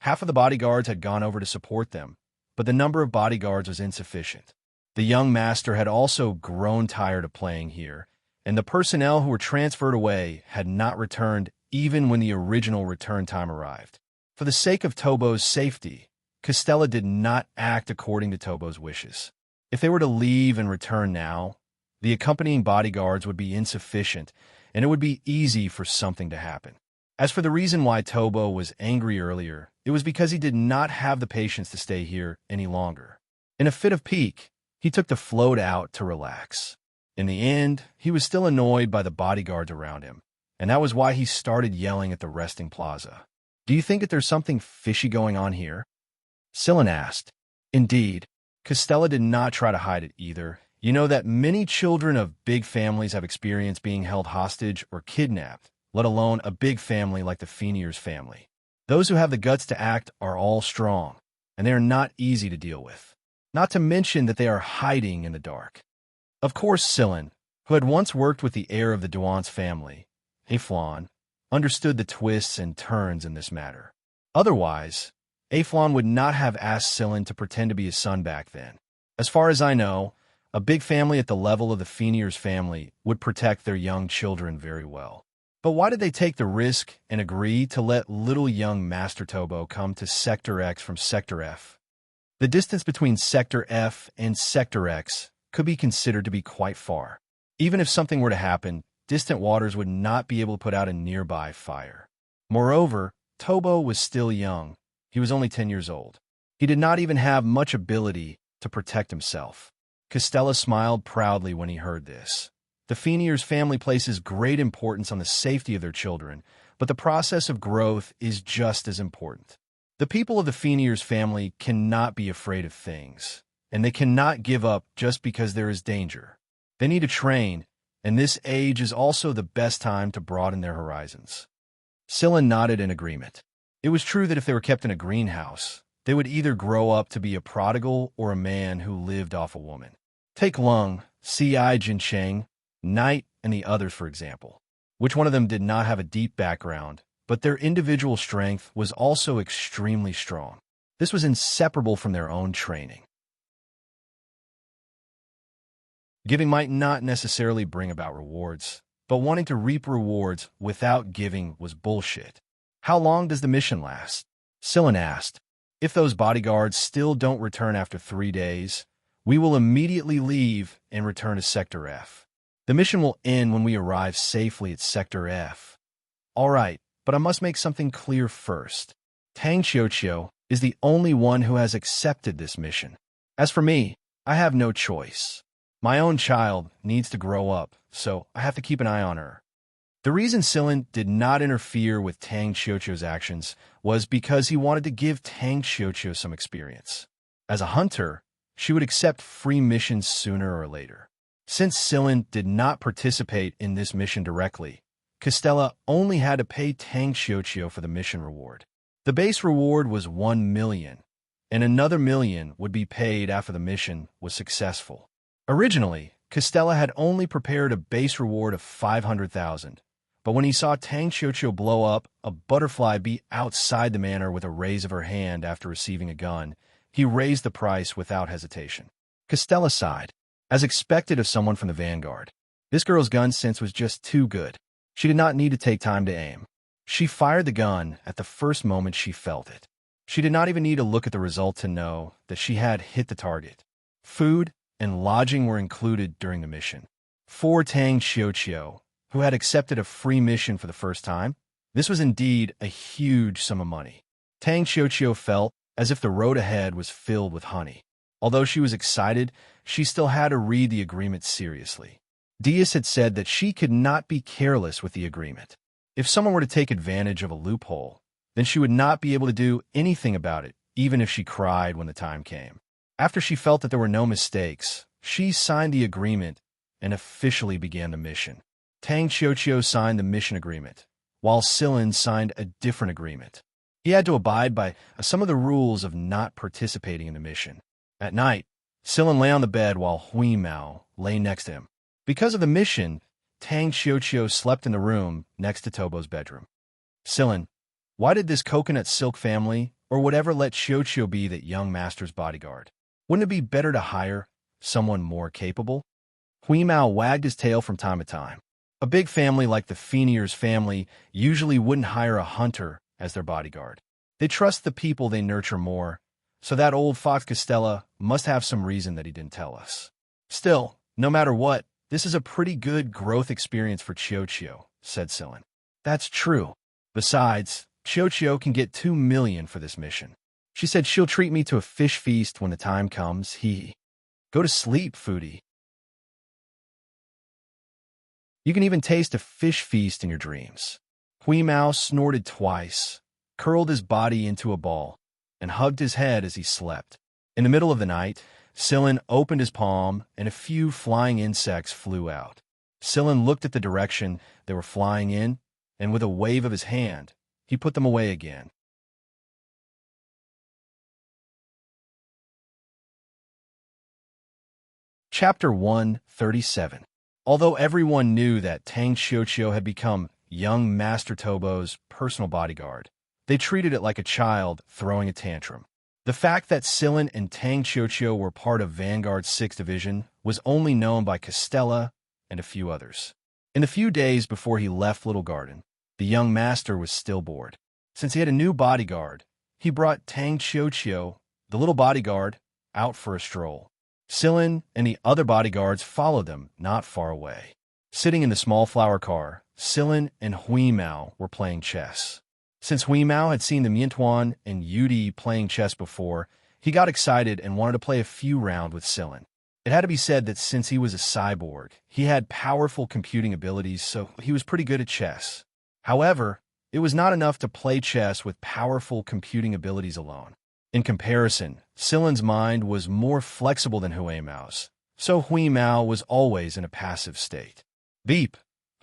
Speaker 1: Half of the bodyguards had gone over to support them, but the number of bodyguards was insufficient. The young master had also grown tired of playing here, and the personnel who were transferred away had not returned even when the original return time arrived. For the sake of Tobo's safety, Costello did not act according to Tobo's wishes. If they were to leave and return now, the accompanying bodyguards would be insufficient, and it would be easy for something to happen. As for the reason why Tobo was angry earlier, it was because he did not have the patience to stay here any longer. In a fit of pique, he took the float out to relax. In the end, he was still annoyed by the bodyguards around him, and that was why he started yelling at the resting plaza. "Do you think that there's something fishy going on here?" Sillin asked. Indeed, Costello did not try to hide it either. You know that many children of big families have experienced being held hostage or kidnapped, let alone a big family like the Fenier's family. Those who have the guts to act are all strong, and they are not easy to deal with. Not to mention that they are hiding in the dark. Of course, Sillin, who had once worked with the heir of the Duance family, Aflon, understood the twists and turns in this matter. Otherwise, Aflon would not have asked Sillin to pretend to be his son back then. As far as I know, a big family at the level of the Fenier's family would protect their young children very well. But why did they take the risk and agree to let little young Master Tobo come to Sector X from Sector F? The distance between Sector F and Sector X could be considered to be quite far. Even if something were to happen, distant waters would not be able to put out a nearby fire. Moreover, Tobo was still young. He was only 10 years old. He did not even have much ability to protect himself. Costello smiled proudly when he heard this. The Fenier's family places great importance on the safety of their children, but the process of growth is just as important. The people of the Fenier's family cannot be afraid of things, and they cannot give up just because there is danger. They need to train, and this age is also the best time to broaden their horizons. Sillin nodded in agreement. It was true that if they were kept in a greenhouse, they would either grow up to be a prodigal or a man who lived off a woman. Take Lung, C.I. Jincheng, Knight, and the others, for example. Which one of them did not have a deep background, but their individual strength was also extremely strong. This was inseparable from their own training. Giving might not necessarily bring about rewards, but wanting to reap rewards without giving was bullshit. How long does the mission last? Sillin asked. If those bodyguards still don't return after 3 days, we will immediately leave and return to Sector F. The mission will end when we arrive safely at Sector F. All right, but I must make something clear first. Tang Xiaoqiu is the only one who has accepted this mission. As for me, I have no choice. My own child needs to grow up, so I have to keep an eye on her. The reason Sillin did not interfere with Tang Xiaoqiu's actions was because he wanted to give Tang Xiaoqiu some experience. As a hunter, she would accept free missions sooner or later. Since Sillin did not participate in this mission directly, Costello only had to pay Tang Xiaoqiu for the mission reward. The base reward was 1 million, and another 1 million would be paid after the mission was successful. Originally, Costello had only prepared a base reward of 500,000. But when he saw Tang Xiaoqiu blow up a butterfly be outside the manor with a raise of her hand after receiving a gun, he raised the price without hesitation. Costello sighed, as expected of someone from the vanguard. This girl's gun sense was just too good. She did not need to take time to aim. She fired the gun at the first moment she felt it. She did not even need to look at the result to know that she had hit the target. Food and lodging were included during the mission. For Tang Xiaoqiu, who had accepted a free mission for the first time, this was indeed a huge sum of money. Tang Xiaoqiu felt as if the road ahead was filled with honey. Although she was excited, she still had to read the agreement seriously. Diaz had said that she could not be careless with the agreement. If someone were to take advantage of a loophole, then she would not be able to do anything about it, even if she cried when the time came. After she felt that there were no mistakes, she signed the agreement and officially began the mission. Tang Xiaoqiu signed the mission agreement, while Silin signed a different agreement. He had to abide by some of the rules of not participating in the mission. At night, Silin lay on the bed while Hui Mao lay next to him. Because of the mission, Tang Xiaoqiu slept in the room next to Tobo's bedroom. Silin, why did this coconut silk family or whatever let Xiaoqiu be that young master's bodyguard? Wouldn't it be better to hire someone more capable? Hui Mao wagged his tail from time to time. A big family like the Fenier's family usually wouldn't hire a hunter as their bodyguard. They trust the people they nurture more, so that old Fox Costella must have some reason that he didn't tell us. Still, no matter what, this is a pretty good growth experience for Xiaoqiu, said Silin. That's true. Besides, Xiaoqiu can get 2 million for this mission. She said she'll treat me to a fish feast when the time comes. Go to sleep, foodie. You can even taste a fish feast in your dreams. Hui Mao snorted twice, curled his body into a ball, and hugged his head as he slept. In the middle of the night, Silin opened his palm, and a few flying insects flew out. Silin looked at the direction they were flying in, and with a wave of his hand, he put them away again. Chapter 137. Although everyone knew that Tang Xiaoqiu had become young Master Tobo's personal bodyguard, they treated it like a child throwing a tantrum. The fact that Silin and Tang Xiaoqiu were part of Vanguard's 6th Division was only known by Costella and a few others. In the few days before he left Little Garden, the young master was still bored. Since he had a new bodyguard, he brought Tang Xiaoqiu, the little bodyguard, out for a stroll. Silin and the other bodyguards followed them not far away. Sitting in the small flower car, Silin and Hui Mao were playing chess. Since Hui Mao had seen the Miantuan and Yudi playing chess before, he got excited and wanted to play a few rounds with Silin. It had to be said that since he was a cyborg, he had powerful computing abilities, so he was pretty good at chess. However, it was not enough to play chess with powerful computing abilities alone. In comparison, Silin's mind was more flexible than Hui Mao's, so Hui Mao was always in a passive state. Beep!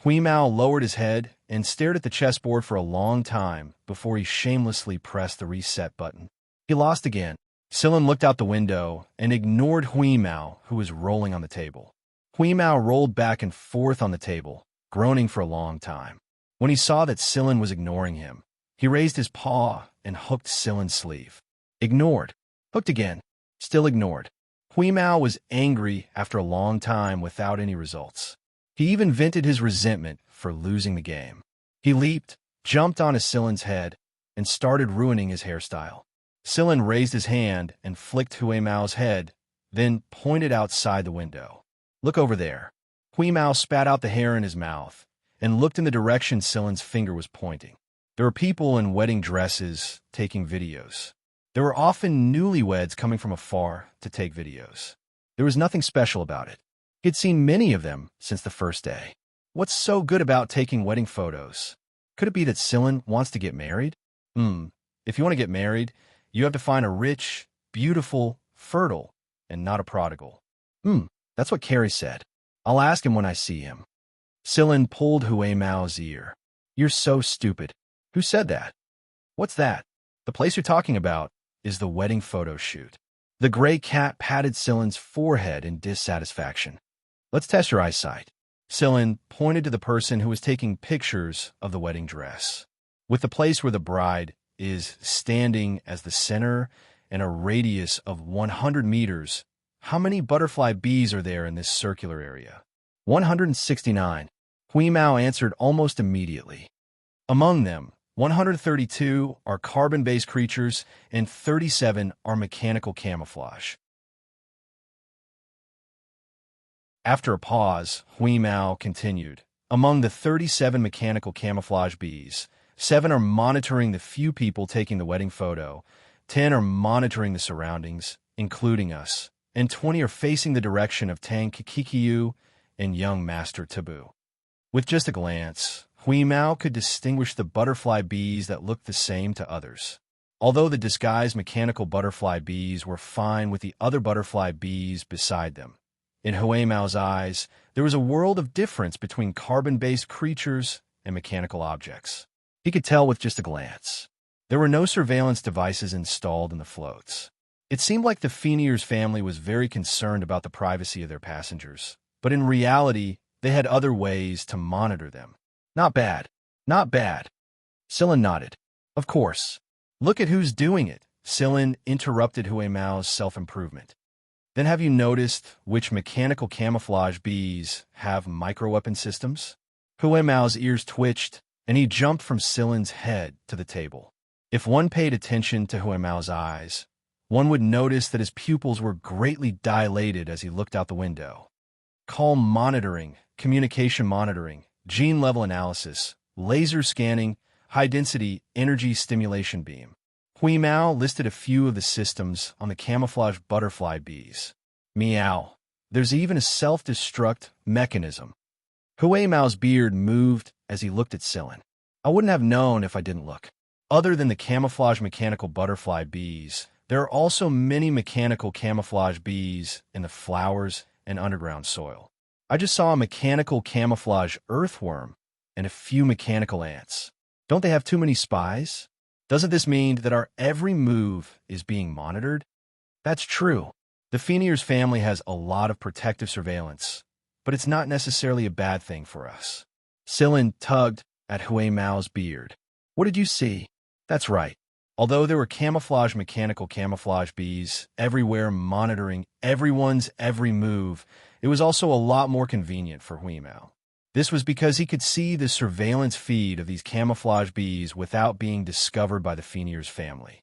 Speaker 1: Hui Mao lowered his head and stared at the chessboard for a long time before he shamelessly pressed the reset button. He lost again. Silin looked out the window and ignored Hui Mao, who was rolling on the table. Hui Mao rolled back and forth on the table, groaning for a long time. When he saw that Silin was ignoring him, he raised his paw and hooked Silin's sleeve. Ignored. Hooked again. Still ignored. Hui Mao was angry after a long time without any results. He even vented his resentment for losing the game. He leaped, jumped onto Silin's head, and started ruining his hairstyle. Silin raised his hand and flicked Hui Mao's head, then pointed outside the window. Look over there. Hui Mao spat out the hair in his mouth and looked in the direction Silin's finger was pointing. There were people in wedding dresses taking videos. There were often newlyweds coming from afar to take videos. There was nothing special about it. He'd seen many of them since the first day. What's so good about taking wedding photos? Could it be that Silin wants to get married? If you want to get married, you have to find a rich, beautiful, fertile, and not a prodigal. That's what Carrie said. I'll ask him when I see him. Silin pulled Hui Mao's ear. You're so stupid. Who said that? What's that? The place you're talking about is the wedding photo shoot. The gray cat patted Silin's forehead in dissatisfaction. Let's test your eyesight. Silin pointed to the person who was taking pictures of the wedding dress. With the place where the bride is standing as the center and a radius of 100 meters, how many butterfly bees are there in this circular area? 169. Hui Mao answered almost immediately. Among them 132 are carbon-based creatures, and 37 are mechanical camouflage. After a pause, Hui Mao continued. Among the 37 mechanical camouflage bees, 7 are monitoring the few people taking the wedding photo, 10 are monitoring the surroundings, including us, and 20 are facing the direction of Tang Kikiyu and young Master Taboo. With just a glance, Hui Mao could distinguish the butterfly bees that looked the same to others. Although the disguised mechanical butterfly bees were fine with the other butterfly bees beside them. In Hui Mao's eyes, there was a world of difference between carbon-based creatures and mechanical objects. He could tell with just a glance. There were no surveillance devices installed in the floats. It seemed like the Fenier's family was very concerned about the privacy of their passengers, but in reality, they had other ways to monitor them. Not bad. Not bad. Sillin nodded. Of course. Look at who's doing it. Sillin interrupted Hui Mao's self-improvement. Then have you noticed which mechanical camouflage bees have microweapon systems? Hui Mao's ears twitched, and he jumped from Sillin's head to the table. If one paid attention to Hui Mao's eyes, one would notice that his pupils were greatly dilated as he looked out the window. Calm monitoring, communication monitoring, gene-level analysis, laser scanning, high-density energy stimulation beam. Hui Mao listed a few of the systems on the camouflage butterfly bees. Meow. There's even a self-destruct mechanism. Hui Mao's beard moved as he looked at Sillin. I wouldn't have known if I didn't look. Other than the camouflage mechanical butterfly bees, there are also many mechanical camouflage bees in the flowers and underground soil. I just saw a mechanical camouflage earthworm and a few mechanical ants. Don't they have too many spies? Doesn't this mean that our every move is being monitored? That's true. The Fenier's family has a lot of protective surveillance, but it's not necessarily a bad thing for us. Sillin tugged at Hui Mao's beard. What did you see? That's right. Although there were mechanical camouflage bees everywhere monitoring everyone's every move, it was also a lot more convenient for Hui Mao. This was because he could see the surveillance feed of these camouflage bees without being discovered by the Fenier's family.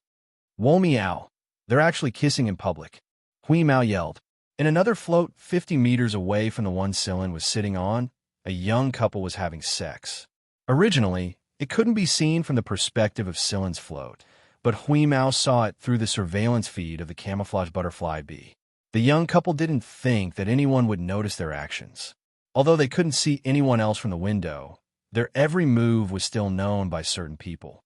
Speaker 1: Wo meow. They're actually kissing in public. Hui Mao yelled. In another float 50 meters away from the one Sillin was sitting on, a young couple was having sex. Originally, it couldn't be seen from the perspective of Sillin's float, but Hui Mao saw it through the surveillance feed of the camouflage butterfly bee. The young couple didn't think that anyone would notice their actions. Although they couldn't see anyone else from the window, their every move was still known by certain people.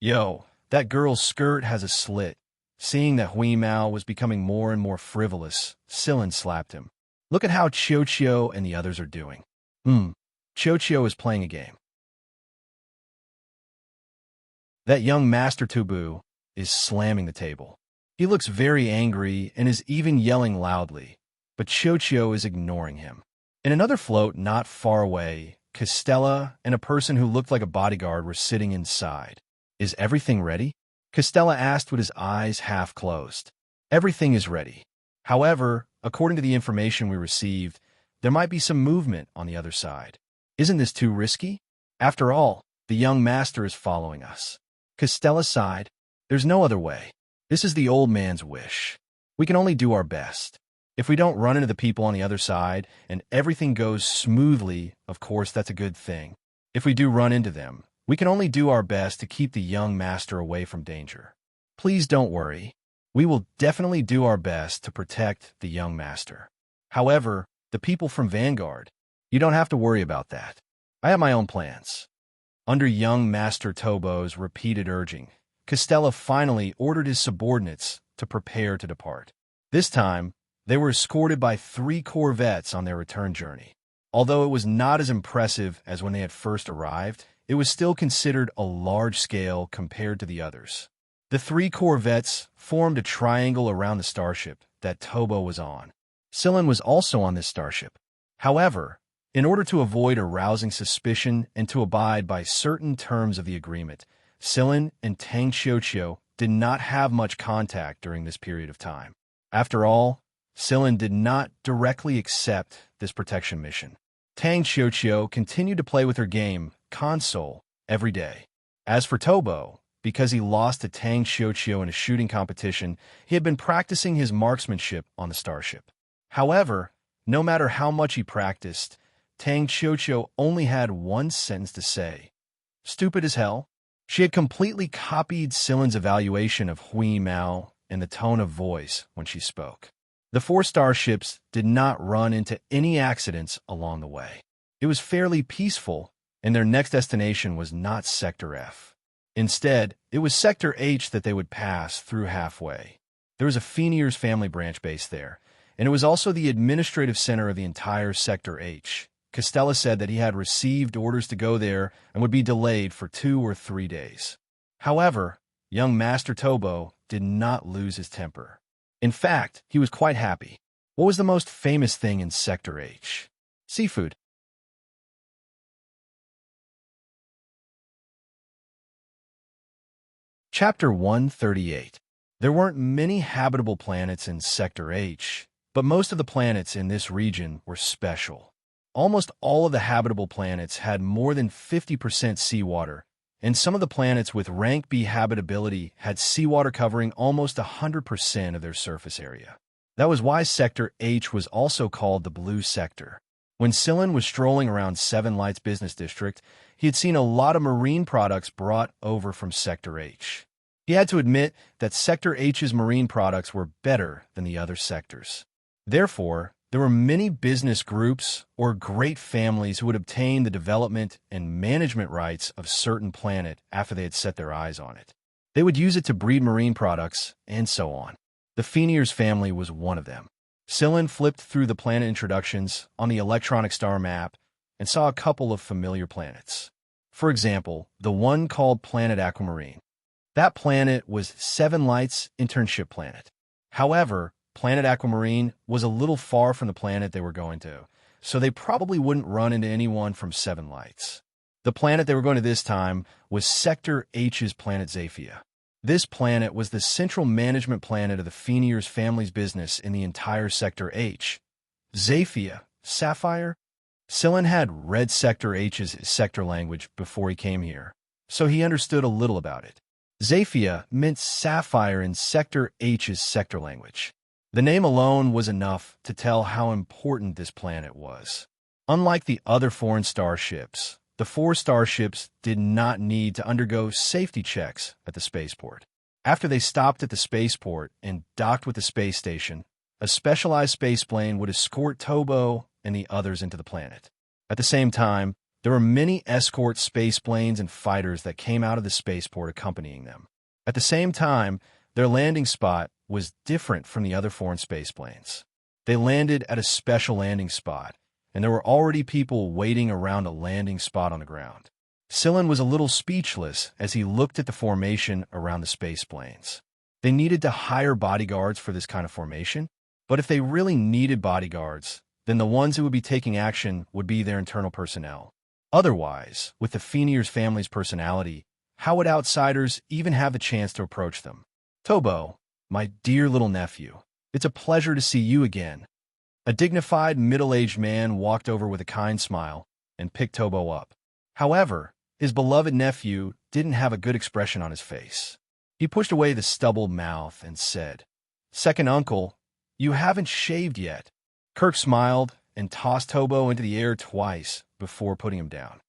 Speaker 1: Yo, that girl's skirt has a slit. Seeing that Hui Mao was becoming more and more frivolous, Sillin slapped him. Look at how Xianxia and the others are doing. Xianxia is playing a game. That young Master Taboo is slamming the table. He looks very angry and is even yelling loudly, but Xianxia is ignoring him. In another float not far away, Costella and a person who looked like a bodyguard were sitting inside. Is everything ready? Costella asked with his eyes half closed. Everything is ready. However, according to the information we received, there might be some movement on the other side. Isn't this too risky? After all, the young master is following us. Costella sighed. There's no other way. This is the old man's wish. We can only do our best. If we don't run into the people on the other side and everything goes smoothly, of course that's a good thing. If we do run into them, we can only do our best to keep the young master away from danger. Please don't worry. We will definitely do our best to protect the young master. However, the people from Vanguard, you don't have to worry about that. I have my own plans. Under young Master Tobo's repeated urging, Costella finally ordered his subordinates to prepare to depart. This time, they were escorted by 3 corvettes on their return journey. Although it was not as impressive as when they had first arrived, it was still considered a large scale compared to the others. The 3 corvettes formed a triangle around the starship that Tobo was on. Sillin was also on this starship. However, in order to avoid arousing suspicion and to abide by certain terms of the agreement, Sillin and Tang Xianxia did not have much contact during this period of time. After all, Sillin did not directly accept this protection mission. Tang Xianxia continued to play with her game, console, every day. As for Tobo, because he lost to Tang Xiaoqiu in a shooting competition, he had been practicing his marksmanship on the starship. However, no matter how much he practiced, Tang Xiaoqiu only had one sentence to say. Stupid as hell. She had completely copied Silen's evaluation of Hui Mao and the tone of voice when she spoke. The 4 starships did not run into any accidents along the way. It was fairly peaceful, and their next destination was not Sector F. Instead, it was Sector H that they would pass through halfway. There was a Phoenier's family branch based there, and it was also the administrative center of the entire Sector H. Costello said that he had received orders to go there and would be delayed for 2 or 3 days. However, young Master Tobo did not lose his temper. In fact, he was quite happy. What was the most famous thing in Sector H? Seafood. Chapter 138. There weren't many habitable planets in Sector H, but most of the planets in this region were special. Almost all of the habitable planets had more than 50% seawater, and some of the planets with rank B habitability had seawater covering almost 100% of their surface area. That was why Sector H was also called the Blue Sector. When Silen was strolling around Seven Lights Business District, he had seen a lot of marine products brought over from Sector H. He had to admit that Sector H's marine products were better than the other sectors. Therefore, there were many business groups or great families who would obtain the development and management rights of certain planet after they had set their eyes on it. They would use it to breed marine products, and so on. The Phoenier's family was one of them. Silen flipped through the planet introductions on the electronic star map and saw a couple of familiar planets. For example, the one called Planet Aquamarine. That planet was Seven Lights' internship planet. However, Planet Aquamarine was a little far from the planet they were going to, so they probably wouldn't run into anyone from Seven Lights. The planet they were going to this time was Sector H's planet Xianxia. This planet was the central management planet of the Phoenier's family's business in the entire Sector H. Xianxia, Sapphire? Silen had read Sector H's sector language before he came here, so he understood a little about it. Xianxia meant sapphire in Sector H's sector language. The name alone was enough to tell how important this planet was. Unlike the other foreign starships, the 4 starships did not need to undergo safety checks at the spaceport. After they stopped at the spaceport and docked with the space station, a specialized spaceplane would escort Tobo and the others into the planet. At the same time, there were many escort spaceplanes and fighters that came out of the spaceport accompanying them. At the same time, their landing spot was different from the other foreign spaceplanes. They landed at a special landing spot, and there were already people waiting around a landing spot on the ground. Silen was a little speechless as he looked at the formation around the spaceplanes. They needed to hire bodyguards for this kind of formation, but if they really needed bodyguards, then the ones who would be taking action would be their internal personnel. Otherwise, with the Phoenier's family's personality, how would outsiders even have the chance to approach them? Tobo, my dear little nephew, it's a pleasure to see you again. A dignified, middle-aged man walked over with a kind smile and picked Tobo up. However, his beloved nephew didn't have a good expression on his face. He pushed away the stubbled mouth and said, "Second uncle, you haven't shaved yet." Kirk smiled and tossed Tobo into the air twice before putting him down.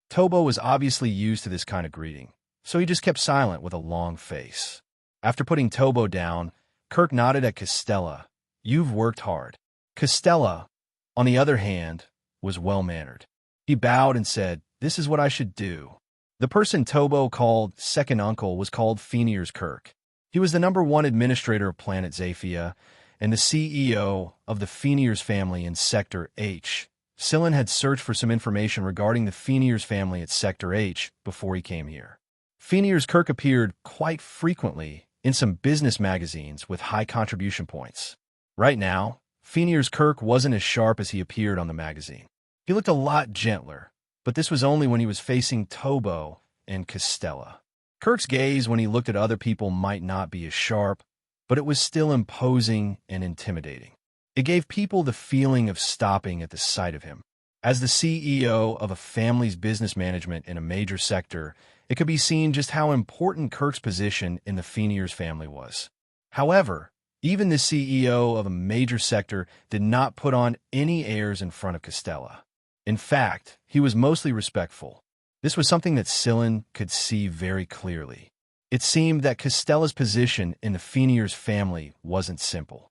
Speaker 1: Tobo was obviously used to this kind of greeting, so he just kept silent with a long face. After putting Tobo down, Kirk nodded at Costello. "You've worked hard." Costello, on the other hand, was well-mannered. He bowed and said, "This is what I should do." The person Tobo called second uncle was called Phoenier's Kirk. He was the #1 administrator of Planet Xianxia and the CEO of the Phoenier's family in Sector H. Silen had searched for some information regarding the Phoenier's family at Sector H before he came here. Phoenier's Kirk appeared quite frequently in some business magazines with high contribution points. Right now, Phoenier's Kirk wasn't as sharp as he appeared on the magazine. He looked a lot gentler, but this was only when he was facing Tobo and Costello. Kirk's gaze when he looked at other people might not be as sharp, but it was still imposing and intimidating. It gave people the feeling of stopping at the sight of him. As the CEO of a family's business management in a major sector, it could be seen just how important Kirk's position in the Fenier's family was. However, even the CEO of a major sector did not put on any airs in front of Costella. In fact, he was mostly respectful. This was something that Scylla could see very clearly. It seemed that Costella's position in the Fenier's family wasn't simple.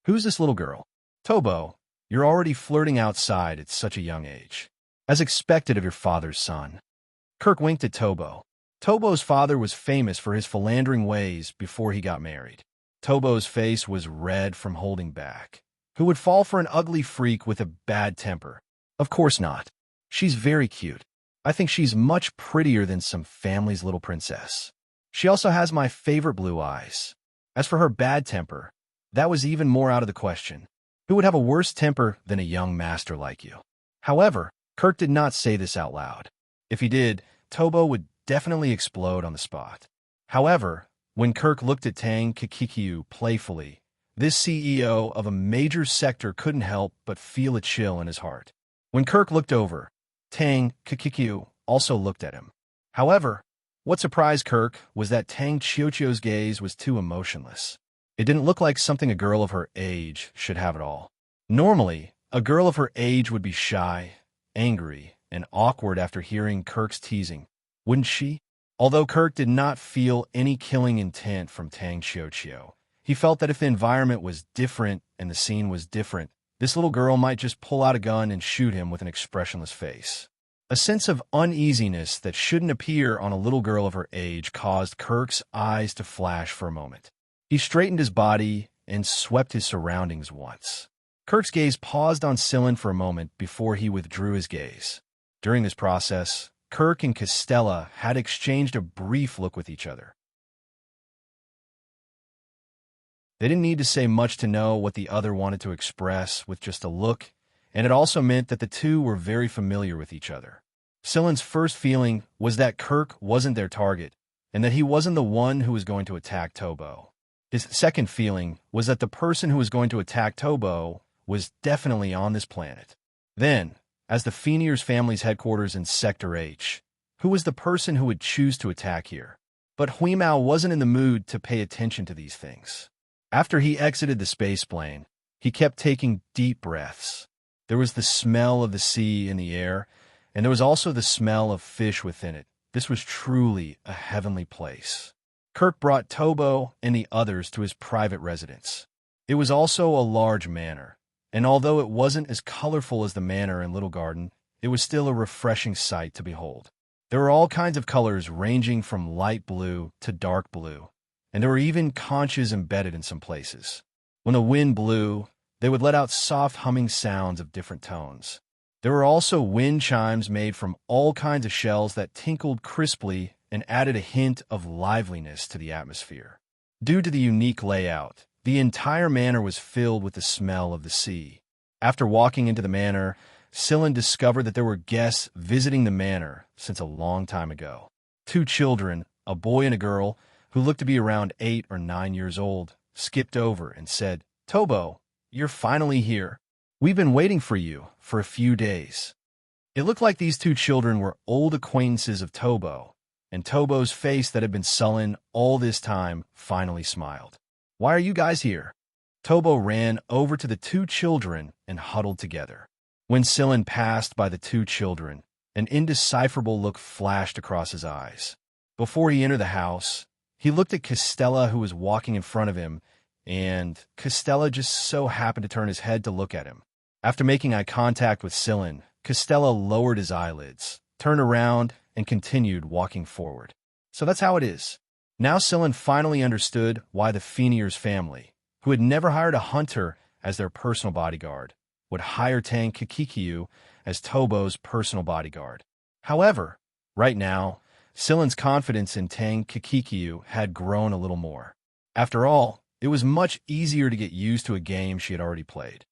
Speaker 1: Who's this little girl? Tobo, you're already flirting outside at such a young age. As expected of your father's son. Kirk winked at Tobo. Tobo's father was famous for his philandering ways before he got married. Tobo's face was red from holding back. Who would fall for an ugly freak with a bad temper? Of course not. She's very cute. I think she's much prettier than some family's little princess. She also has my favorite blue eyes. As for her bad temper, that was even more out of the question. Who would have a worse temper than a young master like you? However, Kirk did not say this out loud. If he did, Tobo would definitely explode on the spot. However, when Kirk looked at Tang Kikikyu playfully, this CEO of a major sector couldn't help but feel a chill in his heart. When Kirk looked over, Tang Kikikyu also looked at him. However, what surprised Kirk was that Tang Xiaoqiu's gaze was too emotionless. It didn't look like something a girl of her age should have at all. Normally, a girl of her age would be shy, angry, and awkward after hearing Kirk's teasing, wouldn't she? Although Kirk did not feel any killing intent from Tang Xiaoqiu, he felt that if the environment was different and the scene was different, this little girl might just pull out a gun and shoot him with an expressionless face. A sense of uneasiness that shouldn't appear on a little girl of her age caused Kirk's eyes to flash for a moment. He straightened his body and swept his surroundings once. Kirk's gaze paused on Scylla for a moment before he withdrew his gaze. During this process, Kirk and Costella had exchanged a brief look with each other. They didn't need to say much to know what the other wanted to express with just a look, and it also meant that the two were very familiar with each other. Scylla's first feeling was that Kirk wasn't their target, and that he wasn't the one who was going to attack Tobo. His second feeling was that the person who was going to attack Tobo was definitely on this planet. Then, as the Fenier's family's headquarters in Sector H, who was the person who would choose to attack here? But Huimao wasn't in the mood to pay attention to these things. After he exited the space plane, he kept taking deep breaths. There was the smell of the sea in the air, and there was also the smell of fish within it. This was truly a heavenly place. Kirk brought Tobo and the others to his private residence. It was also a large manor, and although it wasn't as colorful as the manor in Little Garden, it was still a refreshing sight to behold. There were all kinds of colors ranging from light blue to dark blue, and there were even conches embedded in some places. When the wind blew, they would let out soft humming sounds of different tones. There were also wind chimes made from all kinds of shells that tinkled crisply and added a hint of liveliness to the atmosphere. Due to the unique layout, the entire manor was filled with the smell of the sea. After walking into the manor, Scylla discovered that there were guests visiting the manor since a long time ago. 2 children, a boy and a girl, who looked to be around 8 or 9 years old, skipped over and said, "Tobo, you're finally here. We've been waiting for you for a few days." It looked like these 2 children were old acquaintances of Tobo, and Tobo's face that had been sullen all this time finally smiled. "Why are you guys here?" Tobo ran over to the 2 children and huddled together. When Scylla passed by the 2 children, an indecipherable look flashed across his eyes. Before he entered the house, he looked at Costella, who was walking in front of him, and Costella just so happened to turn his head to look at him. After making eye contact with Scylla, Costella lowered his eyelids, turned around, and continued walking forward. So that's how it is. Now Scylla finally understood why the Fenier's family, who had never hired a hunter as their personal bodyguard, would hire Tang Kikikyu as Tobo's personal bodyguard. However, right now, Scylla's confidence in Tang Kikikyu had grown a little more. After all, it was much easier to get used to a game she had already played.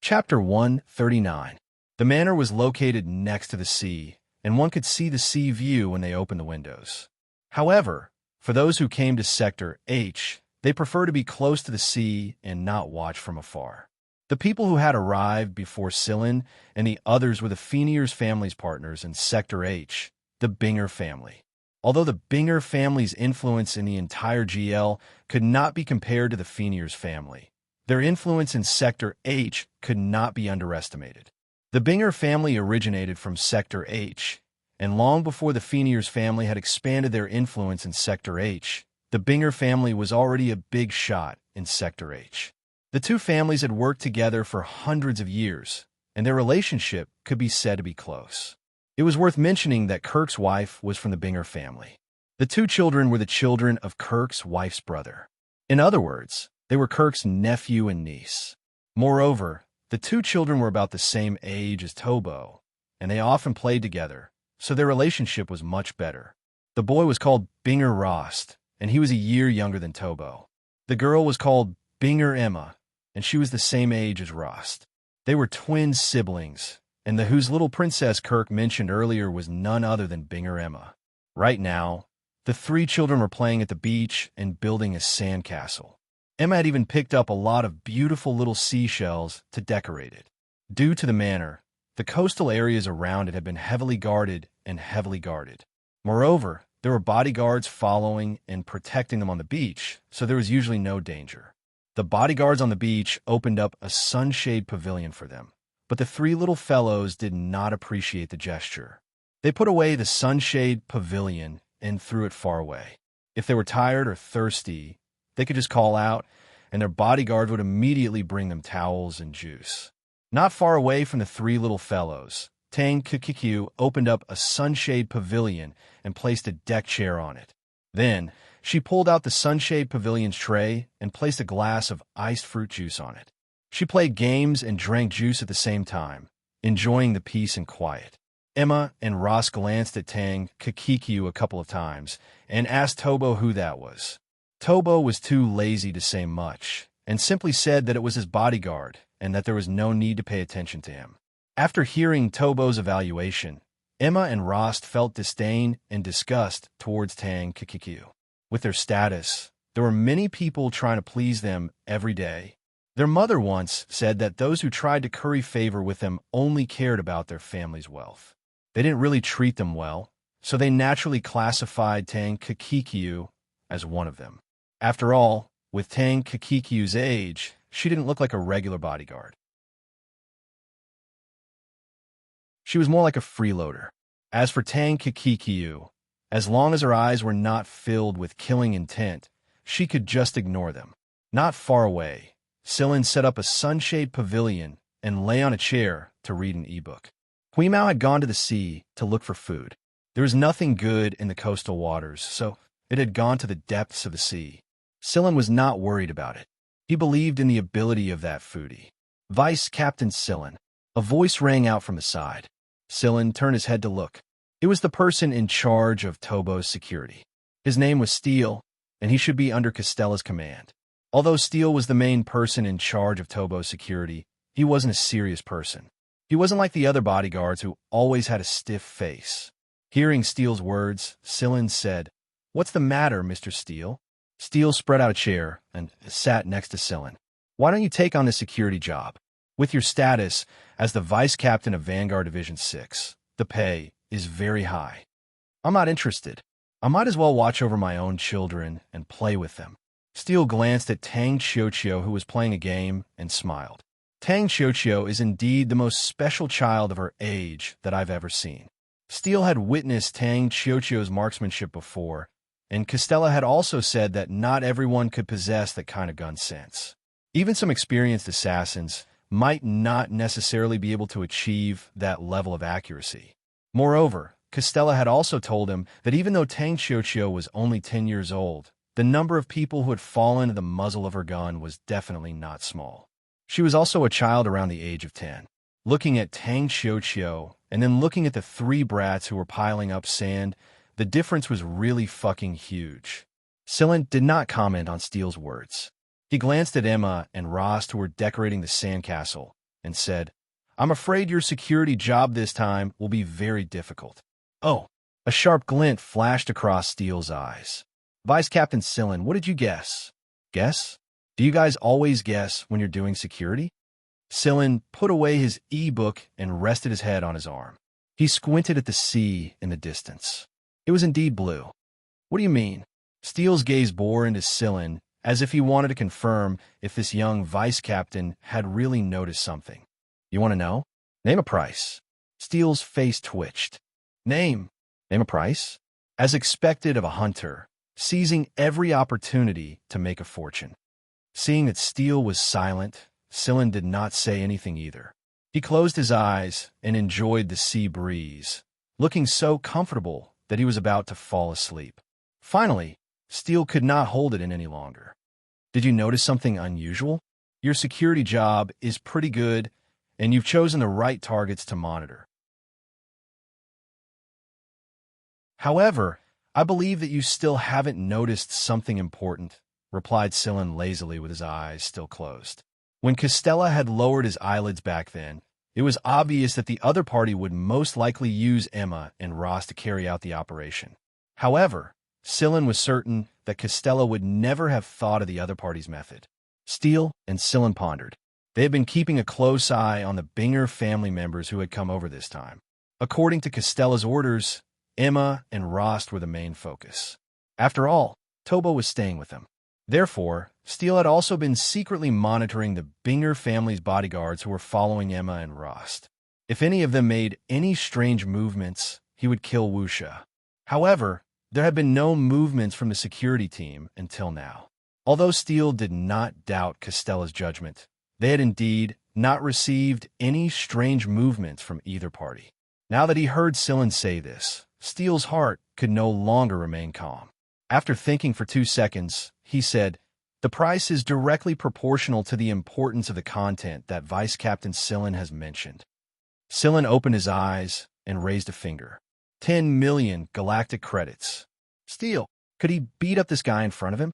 Speaker 1: Chapter 139. The manor was located next to the sea, and one could see the sea view when they opened the windows. However, for those who came to Sector H, They prefer to be close to the sea and not watch from afar. The people who had arrived before Sillin and the others were the Fenier's family's partners in Sector H, the Binger family. Although the Binger family's influence in the entire GL could not be compared to the Fenier's family, their influence in Sector H could not be underestimated. The Binger family originated from Sector H, and long before the Fenier's family had expanded their influence in Sector H, the Binger family was already a big shot in Sector H. The two families had worked together for hundreds of years, and their relationship could be said to be close. It was worth mentioning that Kirk's wife was from the Binger family. The two children were the children of Kirk's wife's brother. In other words, they were Kirk's nephew and niece. Moreover, the two children were about the same age as Tobo, and they often played together, so their relationship was much better. The boy was called Binger Rost, and he was a year younger than Tobo. The girl was called Binger Emma, and she was the same age as Rost. They were twin siblings, and the whose little princess Kirk mentioned earlier was none other than Binger Emma. Right now, the three children were playing at the beach and building a sandcastle. Emma had even picked up a lot of beautiful little seashells to decorate it. Due to the manor, the coastal areas around it had been heavily guarded and heavily guarded. Moreover, there were bodyguards following and protecting them on the beach, so there was usually no danger. The bodyguards on the beach opened up a sunshade pavilion for them, but the three little fellows did not appreciate the gesture. They put away the sunshade pavilion and threw it far away. If they were tired or thirsty, they could just call out, and their bodyguard would immediately bring them towels and juice. Not far away from the three little fellows, Tang Kikikyu opened up a sunshade pavilion and placed a deck chair on it. Then, she pulled out the sunshade pavilion's tray and placed a glass of iced fruit juice on it. She played games and drank juice at the same time, enjoying the peace and quiet. Emma and Ross glanced at Tang Kikikyu a couple of times and asked Tobo who that was. Tobo was too lazy to say much and simply said that it was his bodyguard and that there was no need to pay attention to him. After hearing Tobo's evaluation, Emma and Rost felt disdain and disgust towards Tang Kikikyu. With their status, there were many people trying to please them every day. Their mother once said that those who tried to curry favor with them only cared about their family's wealth. They didn't really treat them well, so they naturally classified Tang Kikikyu as one of them. After all, with Tang Kikikyu's age, she didn't look like a regular bodyguard. She was more like a freeloader. As for Tang Kikikyu, as long as her eyes were not filled with killing intent, she could just ignore them. Not far away, Sillin set up a sunshade pavilion and lay on a chair to read an ebook. Huimao had gone to the sea to look for food. There was nothing good in the coastal waters, so it had gone to the depths of the sea. Sillin was not worried about it. He believed in the ability of that foodie. Vice Captain Sillin. A voice rang out from the side. Sillin turned his head to look. It was the person in charge of Tobo's security. His name was Steele, and he should be under Costella's command. Although Steele was the main person in charge of Tobo's security, he wasn't a serious person. He wasn't like the other bodyguards who always had a stiff face. Hearing Steele's words, Sillin said, "What's the matter, Mr. Steele?" Steele spread out a chair and sat next to Sillin. "Why don't you take on this security job? With your status as the vice captain of Vanguard Division 6, the pay is very high." "I'm not interested. I might as well watch over my own children and play with them." Steele glanced at Tang Xianxia, who was playing a game, and smiled. Tang Xianxia is indeed the most special child of her age that I've ever seen. Steele had witnessed Tang Xianxia's marksmanship before, and Costella had also said that not everyone could possess that kind of gun sense. Even some experienced assassins might not necessarily be able to achieve that level of accuracy. Moreover, Costella had also told him that even though Tang Xianxia was only 10 years old, the number of people who had fallen to the muzzle of her gun was definitely not small. She was also a child around the age of 10. Looking at Tang Xianxia and then looking at the three brats who were piling up sand, the difference was really fucking huge. Sillin did not comment on Steele's words. He glanced at Emma and Rost, who were decorating the sandcastle, and said, "I'm afraid your security job this time will be very difficult." "Oh." A sharp glint flashed across Steele's eyes. "Vice Captain Sillin, what did you guess?" Guess? Do you guys always guess when you're doing security? Sillin put away his e-book and rested his head on his arm. He squinted at the sea in the distance. It was indeed blue. What do you mean? Steele's gaze bore into Sillin as if he wanted to confirm if this young vice captain had really noticed something. You want to know? Name a price. Steele's face twitched. Name a price? As expected of a hunter, seizing every opportunity to make a fortune. Seeing that Steele was silent, Sillin did not say anything either. He closed his eyes and enjoyed the sea breeze, looking so comfortable that he was about to fall asleep. Finally, Steele could not hold it in any longer. Did you notice something unusual? Your security job is pretty good, and you've chosen the right targets to monitor. However, I believe that you still haven't noticed something important, replied Sillin lazily with his eyes still closed. When Costella had lowered his eyelids back then, it was obvious that the other party would most likely use Emma and Ross to carry out the operation. However, Sillin was certain that Costella would never have thought of the other party's method. Steele and Sillin pondered. They had been keeping a close eye on the Binger family members who had come over this time. According to Costella's orders, Emma and Rost were the main focus. After all, Tobo was staying with them. Therefore, Steele had also been secretly monitoring the Binger family's bodyguards who were following Emma and Rost. If any of them made any strange movements, he would kill Wuxia. However, there had been no movements from the security team until now. Although Steele did not doubt Costella's judgment, they had indeed not received any strange movements from either party. Now that he heard Sillin say this, Steele's heart could no longer remain calm. After thinking for 2 seconds, he said, "The price is directly proportional to the importance of the content that Vice Captain Sillin has mentioned." Sillin opened his eyes and raised a finger. 10 million galactic credits. Steele, could he beat up this guy in front of him?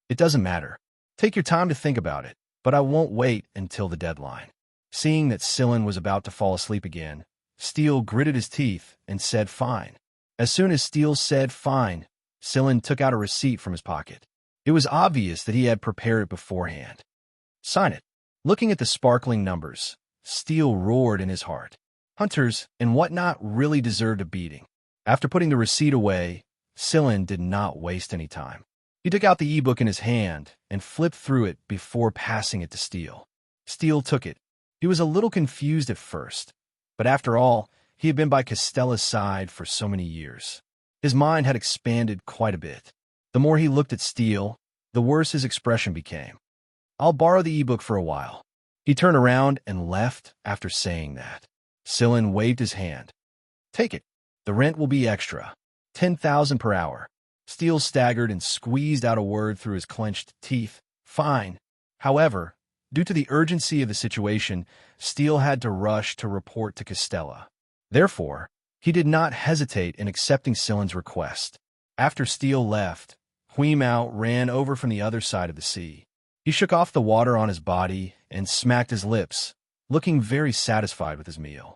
Speaker 1: It doesn't matter. Take your time to think about it, but I won't wait until the deadline. Seeing that Sillin was about to fall asleep again, Steele gritted his teeth and said fine. As soon as Steele said fine, Sillin took out a receipt from his pocket. It was obvious that he had prepared it beforehand. Sign it. Looking at the sparkling numbers, Steele roared in his heart. Hunters and whatnot really deserved a beating. After putting the receipt away, Sillin did not waste any time. He took out the e-book in his hand and flipped through it before passing it to Steele. Steele took it. He was a little confused at first, but after all, he had been by Costella's side for so many years. His mind had expanded quite a bit. The more he looked at Steele, the worse his expression became. I'll borrow the e-book for a while. He turned around and left after saying that. Sillin waved his hand. Take it. The rent will be extra. 10,000 per hour. Steele staggered and squeezed out a word through his clenched teeth. Fine. However, due to the urgency of the situation, Steele had to rush to report to Costella. Therefore, he did not hesitate in accepting Sillin's request. After Steele left, Huimao ran over from the other side of the sea. He shook off the water on his body and smacked his lips, looking very satisfied with his meal.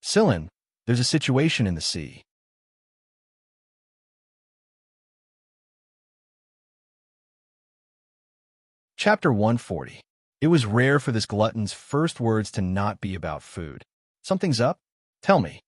Speaker 1: Sillin, there's a situation in the sea. Chapter 140. It was rare for this glutton's first words to not be about food. Something's up? Tell me.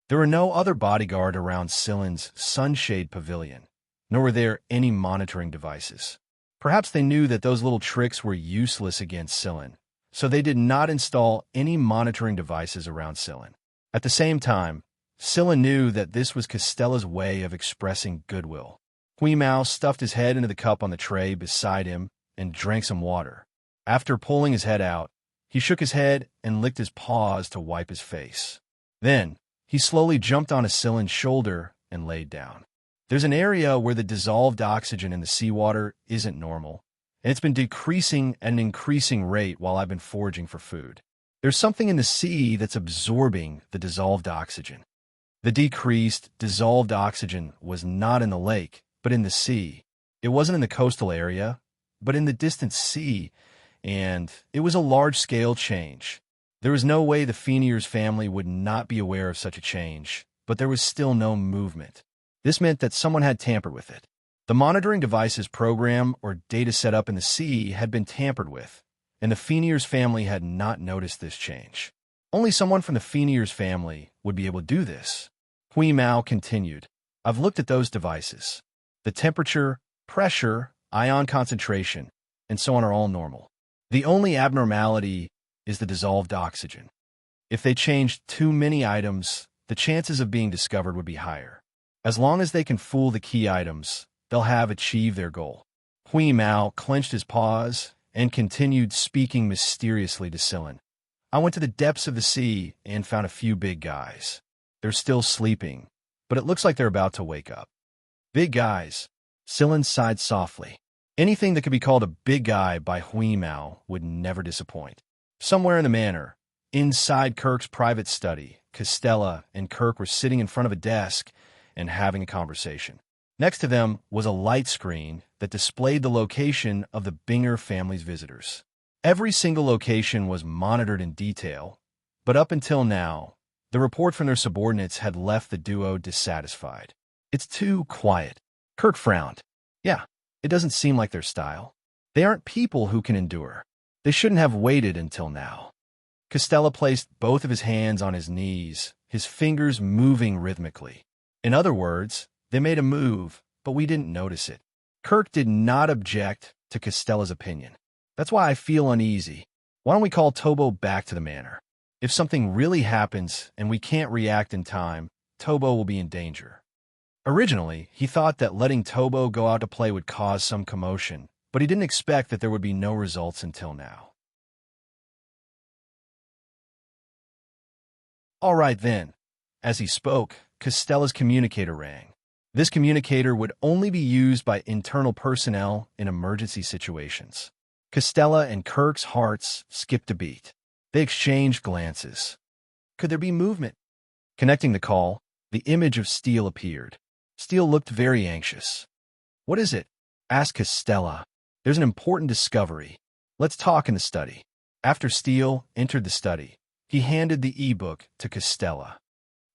Speaker 1: There were no other bodyguard around Sillin's sunshade pavilion, nor were there any monitoring devices. Perhaps they knew that those little tricks were useless against Sillin, so they did not install any monitoring devices around Sillin. At the same time, Sillin knew that this was Costella's way of expressing goodwill. Huimao stuffed his head into the cup on the tray beside him and drank some water. After pulling his head out, he shook his head and licked his paws to wipe his face. Then, he slowly jumped on Sillin's shoulder and laid down. There's an area where the dissolved oxygen in the seawater isn't normal, and it's been decreasing at an increasing rate while I've been foraging for food. There's something in the sea that's absorbing the dissolved oxygen. The decreased, dissolved oxygen was not in the lake, but in the sea. It wasn't in the coastal area, but in the distant sea, and it was a large-scale change. There was no way the Fenier's family would not be aware of such a change, but there was still no movement. This meant that someone had tampered with it. The monitoring device's program or data set up in the sea had been tampered with, and the Fenier's family had not noticed this change. Only someone from the Fenier's family would be able to do this. Hui Mao continued, I've looked at those devices. The temperature, pressure, ion concentration, and so on are all normal. The only abnormality is the dissolved oxygen. If they changed too many items, the chances of being discovered would be higher. As long as they can fool the key items, they'll have achieved their goal. Hui Mao clenched his paws and continued speaking mysteriously to Sillin. I went to the depths of the sea and found a few big guys. They're still sleeping, but it looks like they're about to wake up. Big guys. Sillin sighed softly. Anything that could be called a big guy by Hui Mao would never disappoint. Somewhere in the manor, inside Kirk's private study, Costella and Kirk were sitting in front of a desk and having a conversation. Next to them was a light screen that displayed the location of the Binger family's visitors. Every single location was monitored in detail, but up until now, the report from their subordinates had left the duo dissatisfied. It's too quiet. Kirk frowned. Yeah, it doesn't seem like their style. They aren't people who can endure. They shouldn't have waited until now. Costella placed both of his hands on his knees, his fingers moving rhythmically. In other words, they made a move, but we didn't notice it. Kirk did not object to Costella's opinion. That's why I feel uneasy. Why don't we call Tobo back to the manor? If something really happens and we can't react in time, Tobo will be in danger. Originally, he thought that letting Tobo go out to play would cause some commotion, but he didn't expect that there would be no results until now. All right then. As he spoke, Costella's communicator rang. This communicator would only be used by internal personnel in emergency situations. Costella and Kirk's hearts skipped a beat. They exchanged glances. Could there be movement? Connecting the call, the image of Steele appeared. Steele looked very anxious. What is it? Asked Costella. There's an important discovery. Let's talk in the study. After Steele entered the study, he handed the e-book to Costella.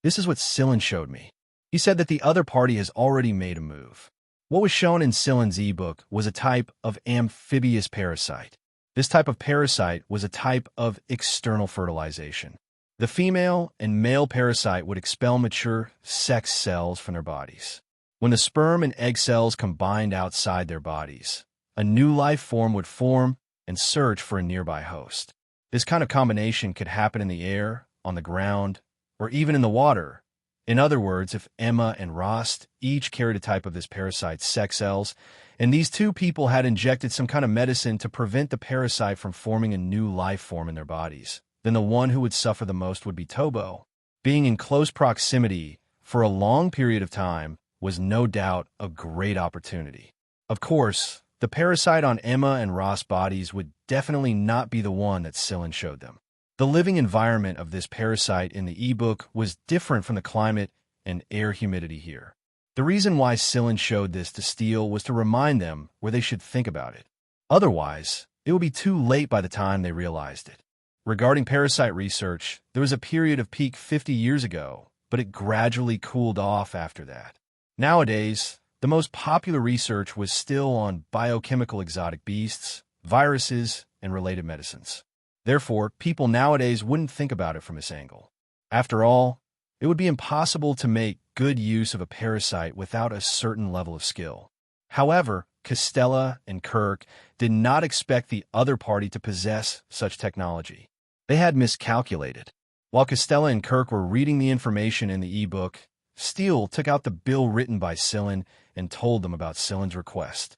Speaker 1: This is what Sillin showed me. He said that the other party has already made a move. What was shown in Sillin's e-book was a type of amphibious parasite. This type of parasite was a type of external fertilization. The female and male parasite would expel mature sex cells from their bodies. When the sperm and egg cells combined outside their bodies, a new life form would form and search for a nearby host. This kind of combination could happen in the air, on the ground, or even in the water. In other words, if Emma and Rost each carried a type of this parasite's sex cells, and these two people had injected some kind of medicine to prevent the parasite from forming a new life form in their bodies, then the one who would suffer the most would be Tobo. Being in close proximity for a long period of time was no doubt a great opportunity. Of course, the parasite on Emma and Ross' bodies would definitely not be the one that Sillin showed them. The living environment of this parasite in the e-book was different from the climate and air humidity here. The reason why Sillin showed this to Steele was to remind them where they should think about it. Otherwise, it would be too late by the time they realized it. Regarding parasite research, there was a period of peak 50 years ago, but it gradually cooled off after that. Nowadays, the most popular research was still on biochemical exotic beasts, viruses, and related medicines. Therefore, people nowadays wouldn't think about it from this angle. After all, it would be impossible to make good use of a parasite without a certain level of skill. However, Costella and Kirk did not expect the other party to possess such technology. They had miscalculated. While Costella and Kirk were reading the information in the e-book, Steele took out the bill written by Sillin and told them about Sillin's request.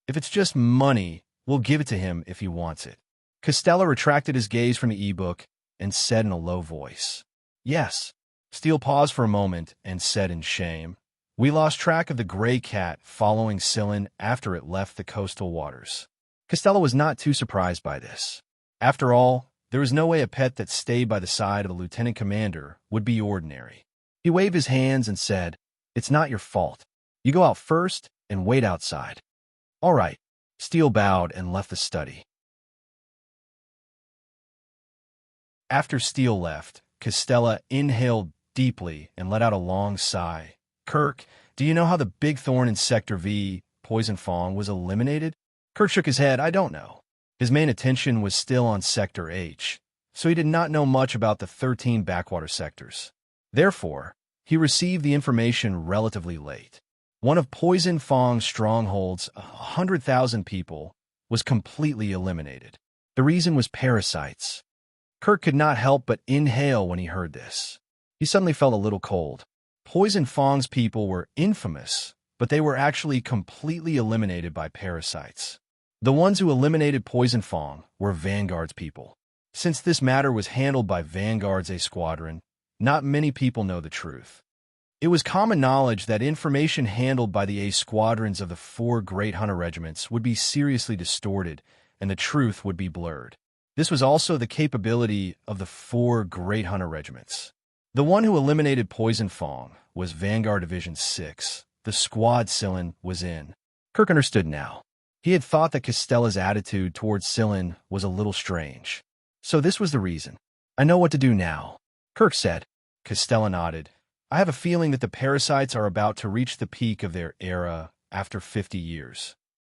Speaker 1: If it's just money, we'll give it to him if he wants it. Costella retracted his gaze from the e-book and said in a low voice, Yes. Steele paused for a moment and said in shame, We lost track of the gray cat following Sillin after it left the coastal waters. Costella was not too surprised by this. After all, there was no way a pet that stayed by the side of a lieutenant commander would be ordinary. He waved his hands and said, It's not your fault. You go out first and wait outside. All right. Steele bowed and left the study. After Steele left, Costella inhaled deeply and let out a long sigh. Kirk, do you know how the big thorn in Sector V Poison Fong was eliminated? Kirk shook his head. I don't know. His main attention was still on Sector H, so he did not know much about the 13 backwater sectors. Therefore, he received the information relatively late. One of Poison Fong's strongholds, 100,000 people, was completely eliminated. The reason was parasites. Kirk could not help but inhale when he heard this. He suddenly felt a little cold. Poison Fong's people were infamous, but they were actually completely eliminated by parasites. The ones who eliminated Poison Fong were Vanguard's people. Since this matter was handled by Vanguard's A Squadron, not many people know the truth. It was common knowledge that information handled by the A Squadrons of the 4 Great Hunter Regiments would be seriously distorted, and the truth would be blurred. This was also the capability of the 4 Great Hunter Regiments. The one who eliminated Poison Fong was Vanguard Division 6, the squad Sillin was in. Kirk understood now. He had thought that Costella's attitude towards Sillin was a little strange. So this was the reason. I know what to do now, Kirk said. Costella nodded. I have a feeling that the parasites are about to reach the peak of their era after 50 years.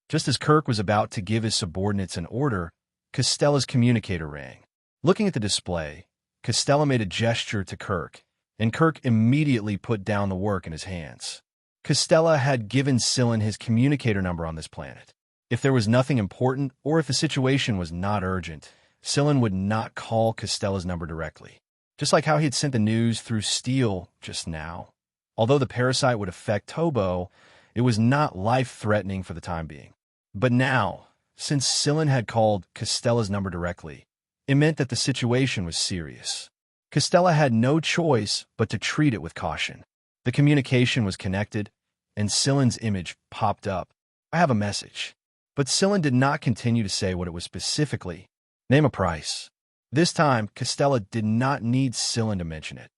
Speaker 1: Just as Kirk was about to give his subordinates an order, Costella's communicator rang. Looking at the display, Costella made a gesture to Kirk, and Kirk immediately put down the work in his hands. Costella had given Sillin his communicator number on this planet. If there was nothing important, or if the situation was not urgent, Sillin would not call Costella's number directly. Just like how he had sent the news through Steel just now. Although the parasite would affect Tobo, it was not life-threatening for the time being. But now, since Sillin had called Costella's number directly, it meant that the situation was serious. Costella had no choice but to treat it with caution. The communication was connected, and Sillin's image popped up. I have a message. But Sillin did not continue to say what it was specifically. Name a price. This time, Costella did not need Sillin to mention it.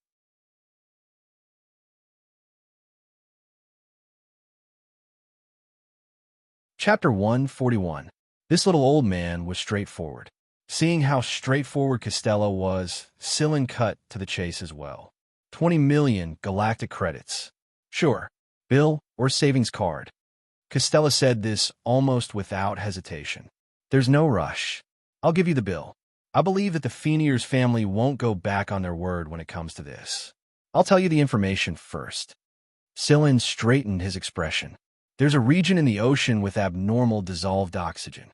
Speaker 1: Chapter 141. This little old man was straightforward. Seeing how straightforward Costella was, Sillin cut to the chase as well. 20 million galactic credits. Sure, bill or savings card. Costella said this almost without hesitation. There's no rush. I'll give you the bill. I believe that the Phoeniers family won't go back on their word when it comes to this. I'll tell you the information first. Sillin straightened his expression. There's a region in the ocean with abnormal dissolved oxygen.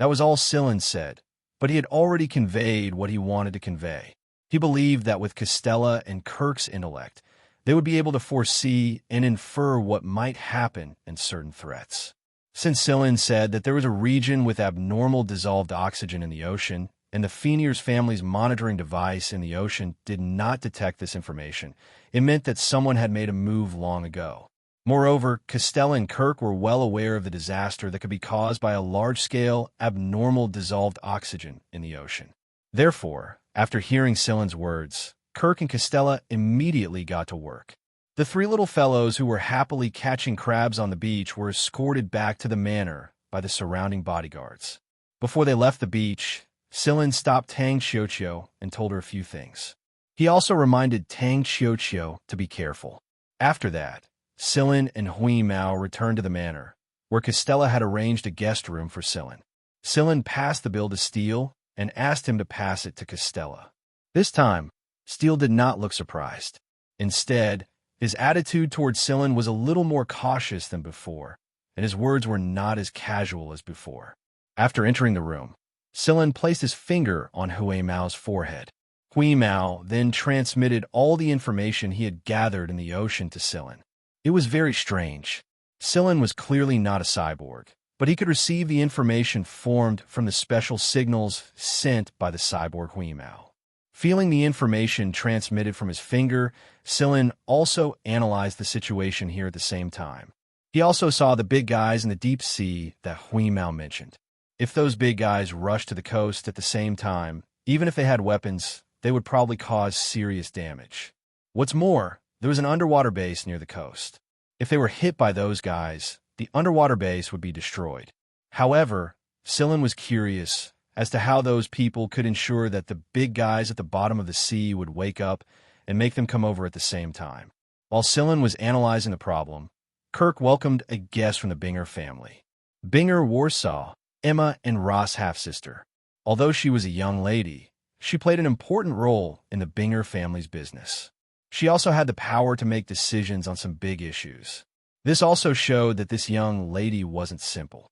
Speaker 1: That was all Sillin said, but he had already conveyed what he wanted to convey. He believed that with Costella and Kirk's intellect, they would be able to foresee and infer what might happen in certain threats. Since Sillin said that there was a region with abnormal dissolved oxygen in the ocean, and the Phoeniers family's monitoring device in the ocean did not detect this information, it meant that someone had made a move long ago. Moreover, Costella and Kirk were well aware of the disaster that could be caused by a large-scale, abnormal dissolved oxygen in the ocean. Therefore, after hearing Sillin's words, Kirk and Costella immediately got to work. The 3 little fellows who were happily catching crabs on the beach were escorted back to the manor by the surrounding bodyguards. Before they left the beach, Sillin stopped Tang Xianxia and told her a few things. He also reminded Tang Xianxia to be careful. After that, Sillin and Hui Mao returned to the manor, where Costella had arranged a guest room for Sillin. Sillin passed the bill to Steele and asked him to pass it to Costella. This time, Steele did not look surprised. Instead, his attitude towards Sillin was a little more cautious than before, and his words were not as casual as before. After entering the room, Sillin placed his finger on Hui Mao's forehead. Hui Mao then transmitted all the information he had gathered in the ocean to Sillin. It was very strange. Sillin was clearly not a cyborg, but he could receive the information formed from the special signals sent by the cyborg Hui Mao. Feeling the information transmitted from his finger, Sillin also analyzed the situation here at the same time. He also saw the big guys in the deep sea that Hui Mao mentioned. If those big guys rushed to the coast at the same time, even if they had weapons, they would probably cause serious damage. What's more, there was an underwater base near the coast. If they were hit by those guys, the underwater base would be destroyed. However, Sillin was curious as to how those people could ensure that the big guys at the bottom of the sea would wake up and make them come over at the same time. While Sillin was analyzing the problem, Kirk welcomed a guest from the Binger family. Binger Warsaw, Emma and Ross' half-sister. Although she was a young lady, she played an important role in the Binger family's business. She also had the power to make decisions on some big issues. This also showed that this young lady wasn't simple.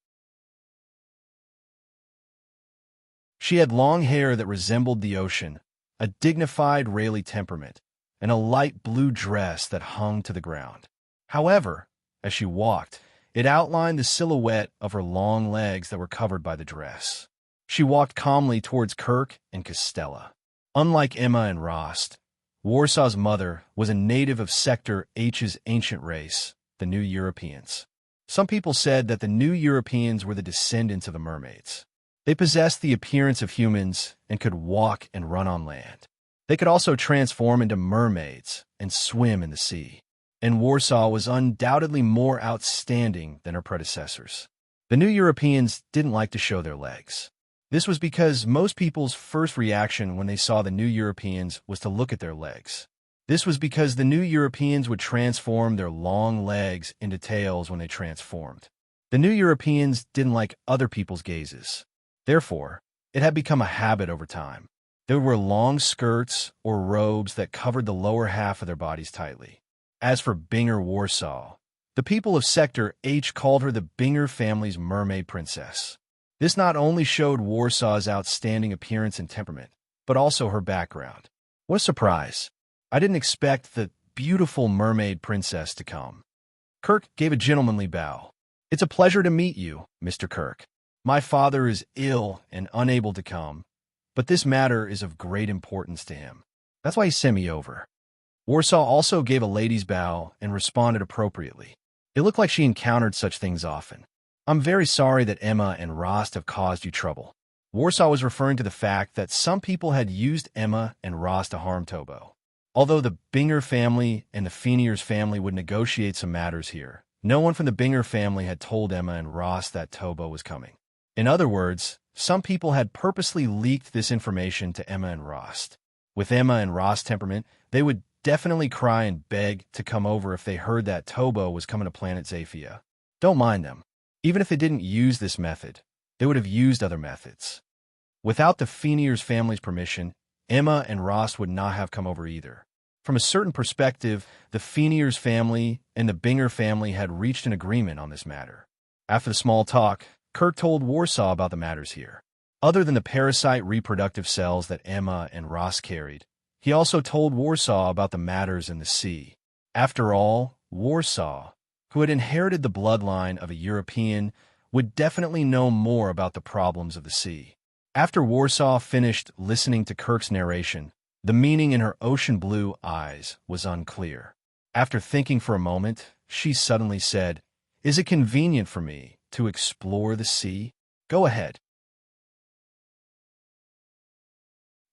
Speaker 1: She had long hair that resembled the ocean, a dignified Rayleigh temperament, and a light blue dress that hung to the ground. However, as she walked, it outlined the silhouette of her long legs that were covered by the dress. She walked calmly towards Kirk and Costella. Unlike Emma and Rost, Warsaw's mother was a native of Sector H's ancient race, the New Europeans. Some people said that the New Europeans were the descendants of the mermaids. They possessed the appearance of humans and could walk and run on land. They could also transform into mermaids and swim in the sea. And Warsaw was undoubtedly more outstanding than her predecessors. The New Europeans didn't like to show their legs. This was because most people's first reaction when they saw the New Europeans was to look at their legs. This was because the New Europeans would transform their long legs into tails when they transformed. The New Europeans didn't like other people's gazes. Therefore, it had become a habit over time. They would wear long skirts or robes that covered the lower half of their bodies tightly. As for Binger Warsaw, the people of Sector H called her the Binger family's mermaid princess. This not only showed Warsaw's outstanding appearance and temperament, but also her background. What a surprise! I didn't expect the beautiful mermaid princess to come. Kirk gave a gentlemanly bow. It's a pleasure to meet you, Mr. Kirk. My father is ill and unable to come, but this matter is of great importance to him. That's why he sent me over. Warsaw also gave a lady's bow and responded appropriately. It looked like she encountered such things often. I'm very sorry that Emma and Rost have caused you trouble. Warsaw was referring to the fact that some people had used Emma and Rost to harm Tobo. Although the Binger family and the Feniers family would negotiate some matters here, no one from the Binger family had told Emma and Rost that Tobo was coming. In other words, some people had purposely leaked this information to Emma and Rost. With Emma and Rost's temperament, they would definitely cry and beg to come over if they heard that Tobo was coming to planet Xianxia. Don't mind them. Even if they didn't use this method, they would have used other methods. Without the Feniers family's permission, Emma and Rost would not have come over either. From a certain perspective, the Feniers family and the Binger family had reached an agreement on this matter. After the small talk, Kirk told Warsaw about the matters here. Other than the parasite reproductive cells that Emma and Rost carried, he also told Warsaw about the matters in the sea. After all, Warsaw, who had inherited the bloodline of a European, would definitely know more about the problems of the sea. After Warsaw finished listening to Kirk's narration, the meaning in her ocean blue eyes was unclear. After thinking for a moment, she suddenly said, "Is it convenient for me to explore the sea? Go ahead."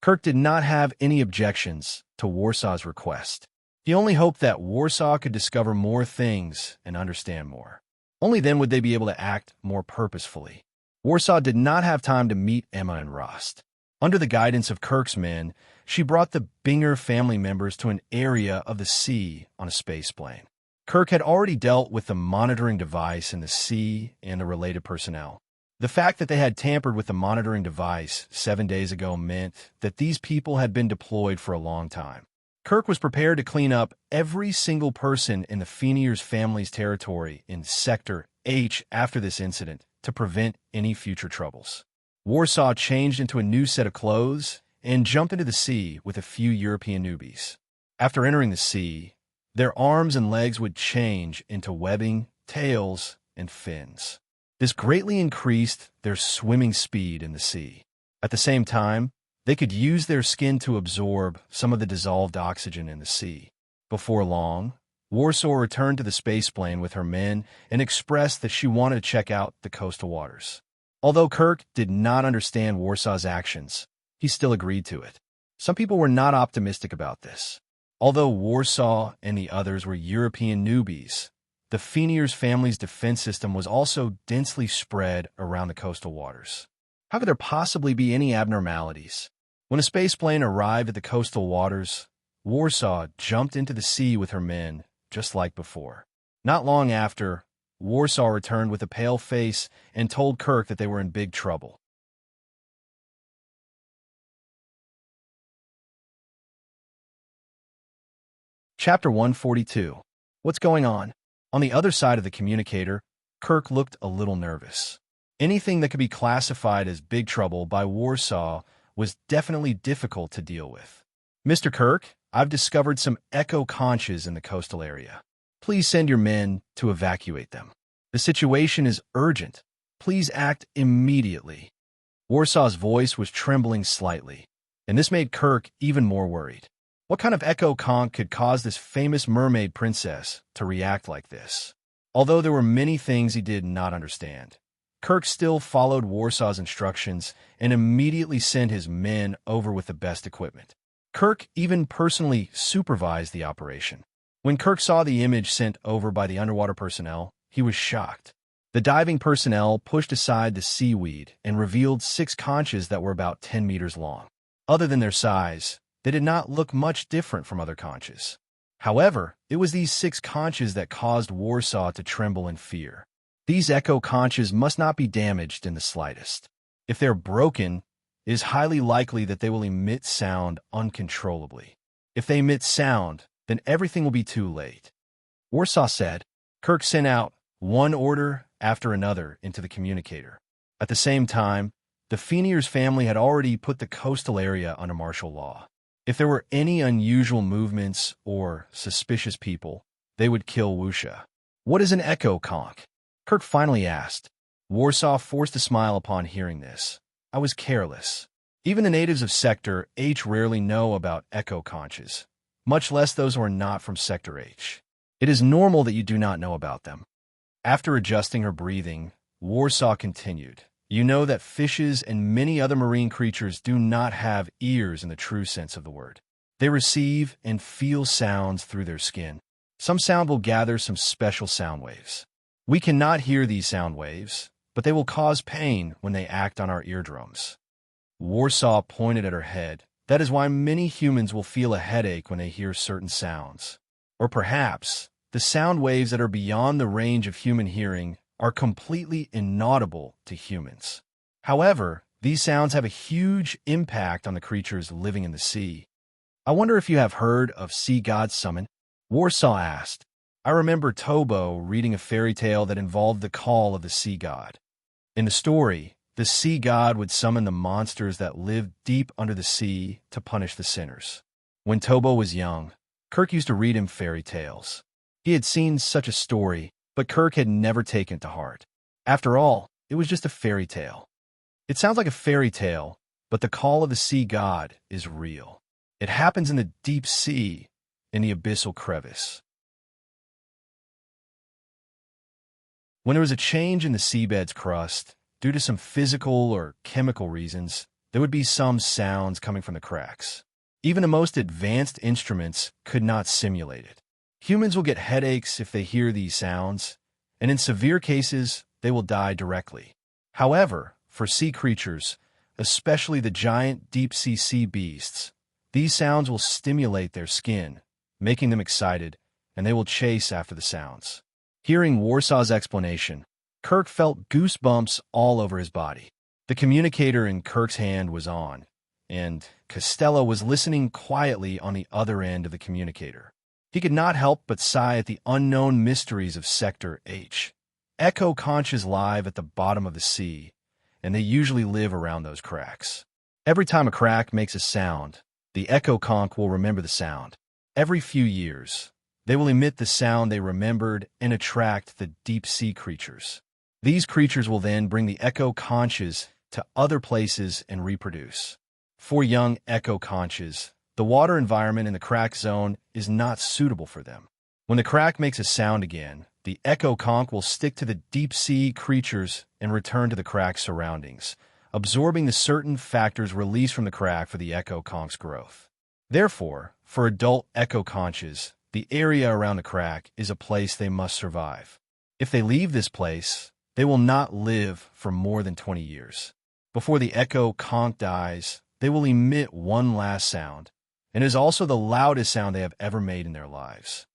Speaker 1: Kirk did not have any objections to Warsaw's request. He only hoped that Warsaw could discover more things and understand more. Only then would they be able to act more purposefully. Warsaw did not have time to meet Emma and Rost. Under the guidance of Kirk's men, she brought the Binger family members to an area of the sea on a space plane. Kirk had already dealt with the monitoring device in the sea and the related personnel. The fact that they had tampered with the monitoring device 7 days ago meant that these people had been deployed for a long time. Kirk was prepared to clean up every single person in the Feniers family's territory in Sector H after this incident to prevent any future troubles. Warsaw changed into a new set of clothes and jumped into the sea with a few European newbies. After entering the sea, their arms and legs would change into webbing, tails, and fins. This greatly increased their swimming speed in the sea. At the same time, they could use their skin to absorb some of the dissolved oxygen in the sea. Before long, Warsaw returned to the spaceplane with her men and expressed that she wanted to check out the coastal waters. Although Kirk did not understand Warsaw's actions, he still agreed to it. Some people were not optimistic about this. Although Warsaw and the others were European newbies, the Feniers family's defense system was also densely spread around the coastal waters. How could there possibly be any abnormalities? When a spaceplane arrived at the coastal waters, Warsaw jumped into the sea with her men, just like before. Not long after, Warsaw returned with a pale face and told Kirk that they were in big trouble. Chapter 142. What's going on? On the other side of the communicator, Kirk looked a little nervous. Anything that could be classified as big trouble by Warsaw was definitely difficult to deal with. Mr. Kirk, I've discovered some echo conches in the coastal area. Please send your men to evacuate them. The situation is urgent. Please act immediately. Warsaw's voice was trembling slightly, and this made Kirk even more worried. What kind of echo conch could cause this famous mermaid princess to react like this? Although there were many things he did not understand, Kirk still followed Warsaw's instructions and immediately sent his men over with the best equipment. Kirk even personally supervised the operation. When Kirk saw the image sent over by the underwater personnel, he was shocked. The diving personnel pushed aside the seaweed and revealed 6 conches that were about 10 meters long. Other than their size, they did not look much different from other conches. However, it was these 6 conches that caused Warsaw to tremble in fear. These echo conches must not be damaged in the slightest. If they're broken, it is highly likely that they will emit sound uncontrollably. If they emit sound, then everything will be too late. Warsaw said. Kirk sent out one order after another into the communicator. At the same time, the Fenier's family had already put the coastal area under martial law. If there were any unusual movements or suspicious people, they would kill Wuxia. What is an echo conch? Kirk finally asked. Warsaw forced a smile upon hearing this. I was careless. Even the natives of Sector H rarely know about echo conches, much less those who are not from Sector H. It is normal that you do not know about them. After adjusting her breathing, Warsaw continued. You know that fishes and many other marine creatures do not have ears in the true sense of the word. They receive and feel sounds through their skin. Some sound will gather some special sound waves. We cannot hear these sound waves, but they will cause pain when they act on our eardrums. Warsaw pointed at her head. That is why many humans will feel a headache when they hear certain sounds. Or perhaps, the sound waves that are beyond the range of human hearing are completely inaudible to humans. However, these sounds have a huge impact on the creatures living in the sea. I wonder if you have heard of sea god summon? Warsaw asked. I remember Tobo reading a fairy tale that involved the call of the sea god. In the story, the sea god would summon the monsters that lived deep under the sea to punish the sinners. When Tobo was young, Kirk used to read him fairy tales. He had seen such a story, but Kirk had never taken it to heart. After all, it was just a fairy tale. It sounds like a fairy tale, but the call of the sea god is real. It happens in the deep sea, in the abyssal crevice. When there was a change in the seabed's crust, due to some physical or chemical reasons, there would be some sounds coming from the cracks. Even the most advanced instruments could not simulate it. Humans will get headaches if they hear these sounds, and in severe cases, they will die directly. However, for sea creatures, especially the giant deep-sea sea beasts, these sounds will stimulate their skin, making them excited, and they will chase after the sounds. Hearing Warsaw's explanation, Kirk felt goosebumps all over his body. The communicator in Kirk's hand was on, and Costello was listening quietly on the other end of the communicator. He could not help but sigh at the unknown mysteries of Sector H. Echo conches live at the bottom of the sea, and they usually live around those cracks. Every time a crack makes a sound, the echo conch will remember the sound. Every few years, they will emit the sound they remembered and attract the deep-sea creatures. These creatures will then bring the echo conches to other places and reproduce. For young echo conches, the water environment in the crack zone is not suitable for them. When the crack makes a sound again, the echo conch will stick to the deep-sea creatures and return to the crack's surroundings, absorbing the certain factors released from the crack for the echo conch's growth. Therefore, for adult echo conches, the area around the crack is a place they must survive. If they leave this place, they will not live for more than 20 years. Before the echo conch dies, they will emit one last sound, and it is also the loudest sound they have ever made in their lives.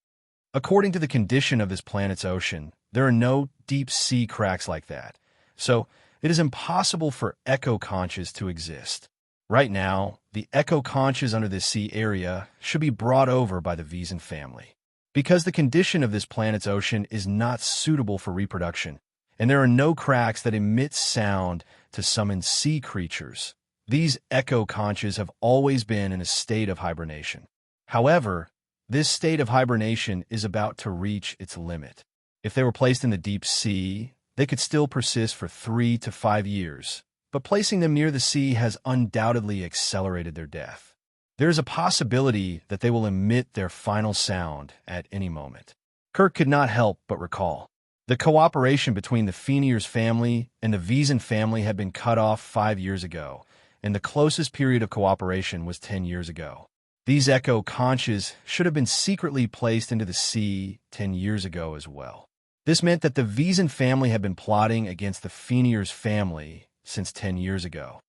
Speaker 1: According to the condition of this planet's ocean, there are no deep-sea cracks like that, so it is impossible for eco-conches to exist. Right now, the eco-conches under this sea area should be brought over by the Xianxia family. Because the condition of this planet's ocean is not suitable for reproduction, and there are no cracks that emit sound to summon sea creatures, these eco-conches have always been in a state of hibernation. However, this state of hibernation is about to reach its limit. If they were placed in the deep sea, they could still persist for 3 to 5 years, but placing them near the sea has undoubtedly accelerated their death. There is a possibility that they will emit their final sound at any moment. Kirk could not help but recall. The cooperation between the Xianxia's family and the Xianxia family had been cut off 5 years ago, and the closest period of cooperation was 10 years ago. These eco-conches should have been secretly placed into the sea 10 years ago as well. This meant that the Xianxia family had been plotting against the Xianxia's family since 10 years ago.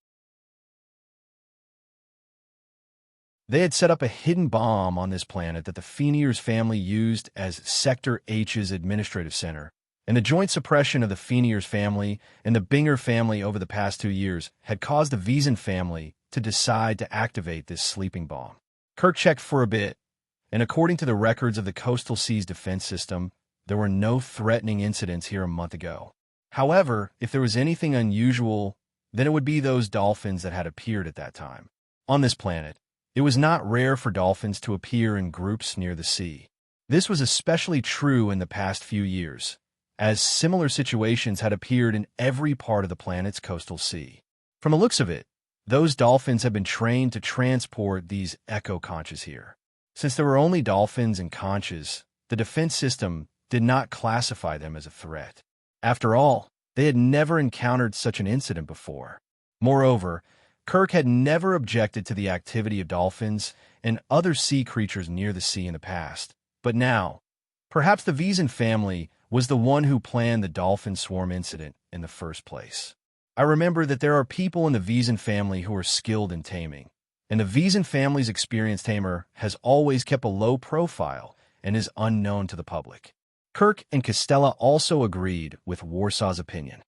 Speaker 1: They had set up a hidden bomb on this planet that the Xianxia's family used as Sector H's administrative center, and the joint suppression of the Xianxia's family and the Binger family over the past 2 years had caused the Xianxia family to decide to activate this sleeping bomb. Kirk checked for a bit, and according to the records of the Coastal Seas Defense System, there were no threatening incidents here a month ago. However, if there was anything unusual, then it would be those dolphins that had appeared at that time. On this planet, it was not rare for dolphins to appear in groups near the sea. This was especially true in the past few years, as similar situations had appeared in every part of the planet's coastal sea. From the looks of it, those dolphins have been trained to transport these eco-conches here. Since there were only dolphins and conches, the defense system did not classify them as a threat. After all, they had never encountered such an incident before. Moreover, Kirk had never objected to the activity of dolphins and other sea creatures near the sea in the past. But now, perhaps the Xianxia family was the one who planned the dolphin swarm incident in the first place. I remember that there are people in the Xianxia family who are skilled in taming, and the Xianxia family's experienced tamer has always kept a low profile and is unknown to the public. Kirk and Costello also agreed with Wuxia's opinion.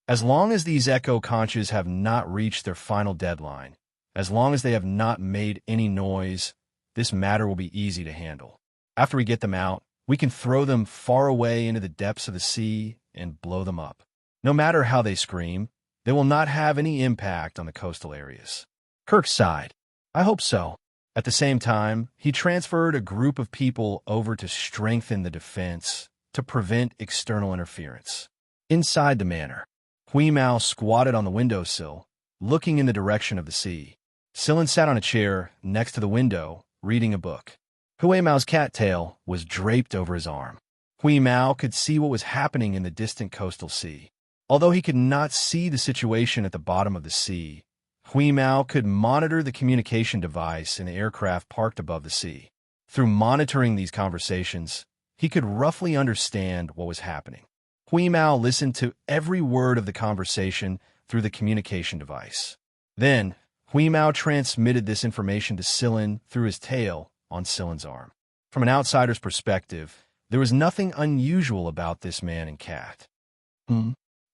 Speaker 1: As long as these eco-conches have not reached their final deadline, as long as they have not made any noise, this matter will be easy to handle. After we get them out, we can throw them far away into the depths of the sea and blow them up. No matter how they scream, they will not have any impact on the coastal areas. Kirk sighed. I hope so. At the same time, he transferred a group of people over to strengthen the defense to prevent external interference. Inside the manor, Hui Mao squatted on the windowsill, looking in the direction of the sea. Silin sat on a chair next to the window, reading a book. Hui Mao's cattail was draped over his arm. Hui Mao could see what was happening in the distant coastal sea. Although he could not see the situation at the bottom of the sea, Hui Mao could monitor the communication device in the aircraft parked above the sea. Through monitoring these conversations, he could roughly understand what was happening. Hui Mao listened to every word of the conversation through the communication device. Then, Hui Mao transmitted this information to Silin through his tail on Silin's arm. From an outsider's perspective, there was nothing unusual about this man and cat.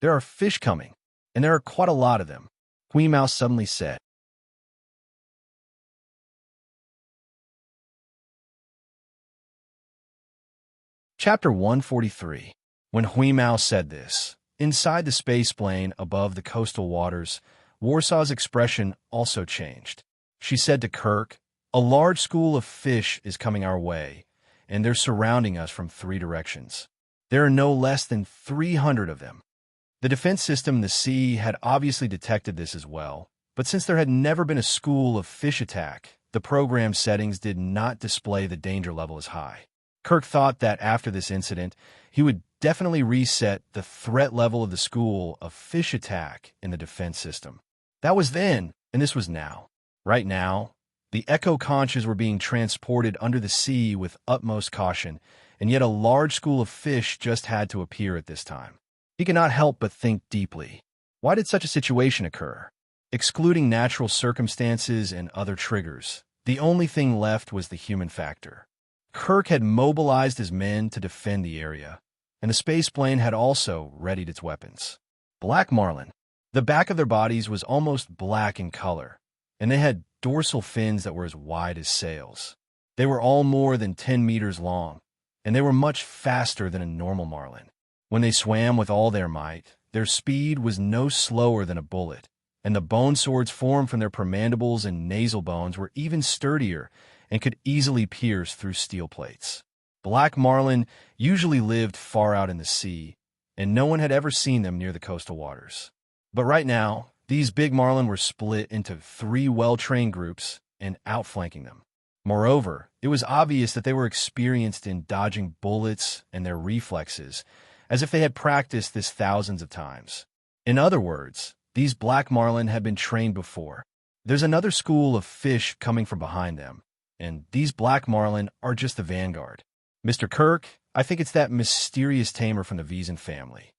Speaker 1: There are fish coming, and there are quite a lot of them, Hui Mao suddenly said. Chapter 143. When Hui Mao said this, inside the space plane above the coastal waters, Wuxia's expression also changed. She said to Kirk, "A large school of fish is coming our way, and they're surrounding us from 3 directions. There are no less than 300 of them." The defense system in the sea had obviously detected this as well, but since there had never been a school of fish attack, the program settings did not display the danger level as high. Kirk thought that after this incident, he would definitely reset the threat level of the school of fish attack in the defense system. That was then, and this was now. Right now, the eco-conches were being transported under the sea with utmost caution, and yet a large school of fish just had to appear at this time. He could not help but think deeply. Why did such a situation occur? Excluding natural circumstances and other triggers, the only thing left was the human factor. Kirk had mobilized his men to defend the area, and the space plane had also readied its weapons. Black marlin. The back of their bodies was almost black in color, and they had dorsal fins that were as wide as sails. They were all more than 10 meters long, and they were much faster than a normal marlin. When they swam with all their might, their speed was no slower than a bullet, and the bone swords formed from their premandibles and nasal bones were even sturdier and could easily pierce through steel plates. Black marlin usually lived far out in the sea, and no one had ever seen them near the coastal waters. But right now, these big marlin were split into 3 well-trained groups and outflanking them. Moreover, it was obvious that they were experienced in dodging bullets and their reflexes, as if they had practiced this thousands of times. In other words, these black marlin had been trained before. There's another school of fish coming from behind them, and these black marlin are just the vanguard. Mr. Kirk, I think it's that mysterious tamer from the Xianxia family.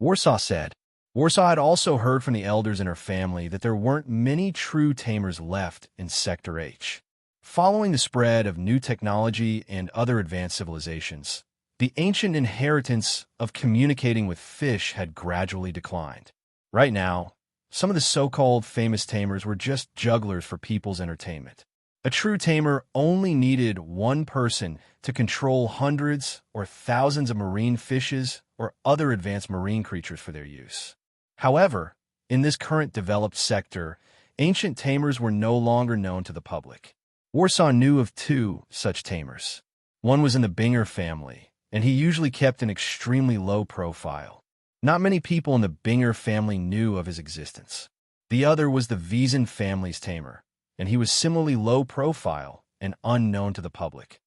Speaker 1: Wuxia said. Wuxia had also heard from the elders in her family that there weren't many true tamers left in Sector H. Following the spread of new technology and other advanced civilizations, the ancient inheritance of communicating with fish had gradually declined. Right now, some of the so-called famous tamers were just jugglers for people's entertainment. A true tamer only needed one person to control hundreds or thousands of marine fishes or other advanced marine creatures for their use. However, in this current developed sector, ancient tamers were no longer known to the public. Wuxia knew of 2 such tamers. One was in the Binger family, and he usually kept an extremely low profile. Not many people in the Binger family knew of his existence. The other was the Xianxia family's tamer, and he was similarly low profile and unknown to the public.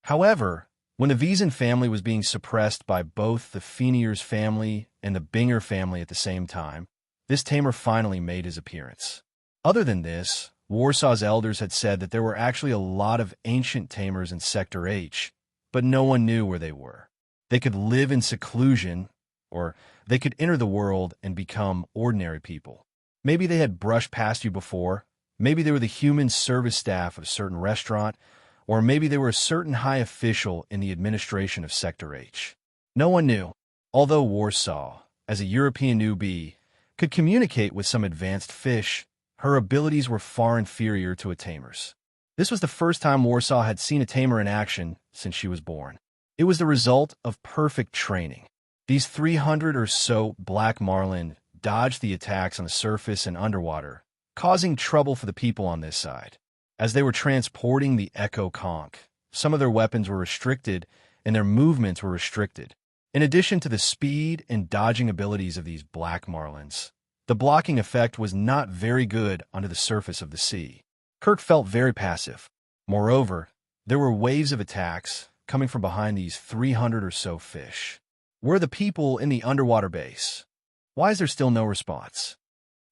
Speaker 1: However, when the Xianxia family was being suppressed by both the Fenier's family and the Binger family at the same time, this tamer finally made his appearance. Other than this, Wuxia's elders had said that there were actually a lot of ancient tamers in Sector H, but no one knew where they were. They could live in seclusion, or they could enter the world and become ordinary people. Maybe they had brushed past you before, maybe they were the human service staff of a certain restaurant, or maybe they were a certain high official in the administration of Sector H. No one knew, although Wuxia, as a European newbie, could communicate with some advanced fish. Her abilities were far inferior to a tamer's. This was the first time Wuxia had seen a tamer in action since she was born. It was the result of perfect training. These 300 or so black marlin dodged the attacks on the surface and underwater, causing trouble for the people on this side. As they were transporting the Echo Conch, some of their weapons were restricted and their movements were restricted. In addition to the speed and dodging abilities of these black marlins, the blocking effect was not very good under the surface of the sea. Kirk felt very passive. Moreover, there were waves of attacks coming from behind these 300 or so fish. Where are the people in the underwater base? Why is there still no response?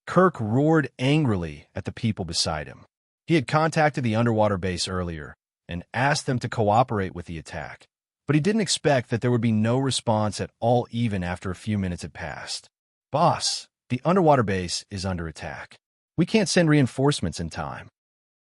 Speaker 1: Kirk roared angrily at the people beside him. He had contacted the underwater base earlier and asked them to cooperate with the attack, but he didn't expect that there would be no response at all even after a few minutes had passed. Boss, the underwater base is under attack. We can't send reinforcements in time.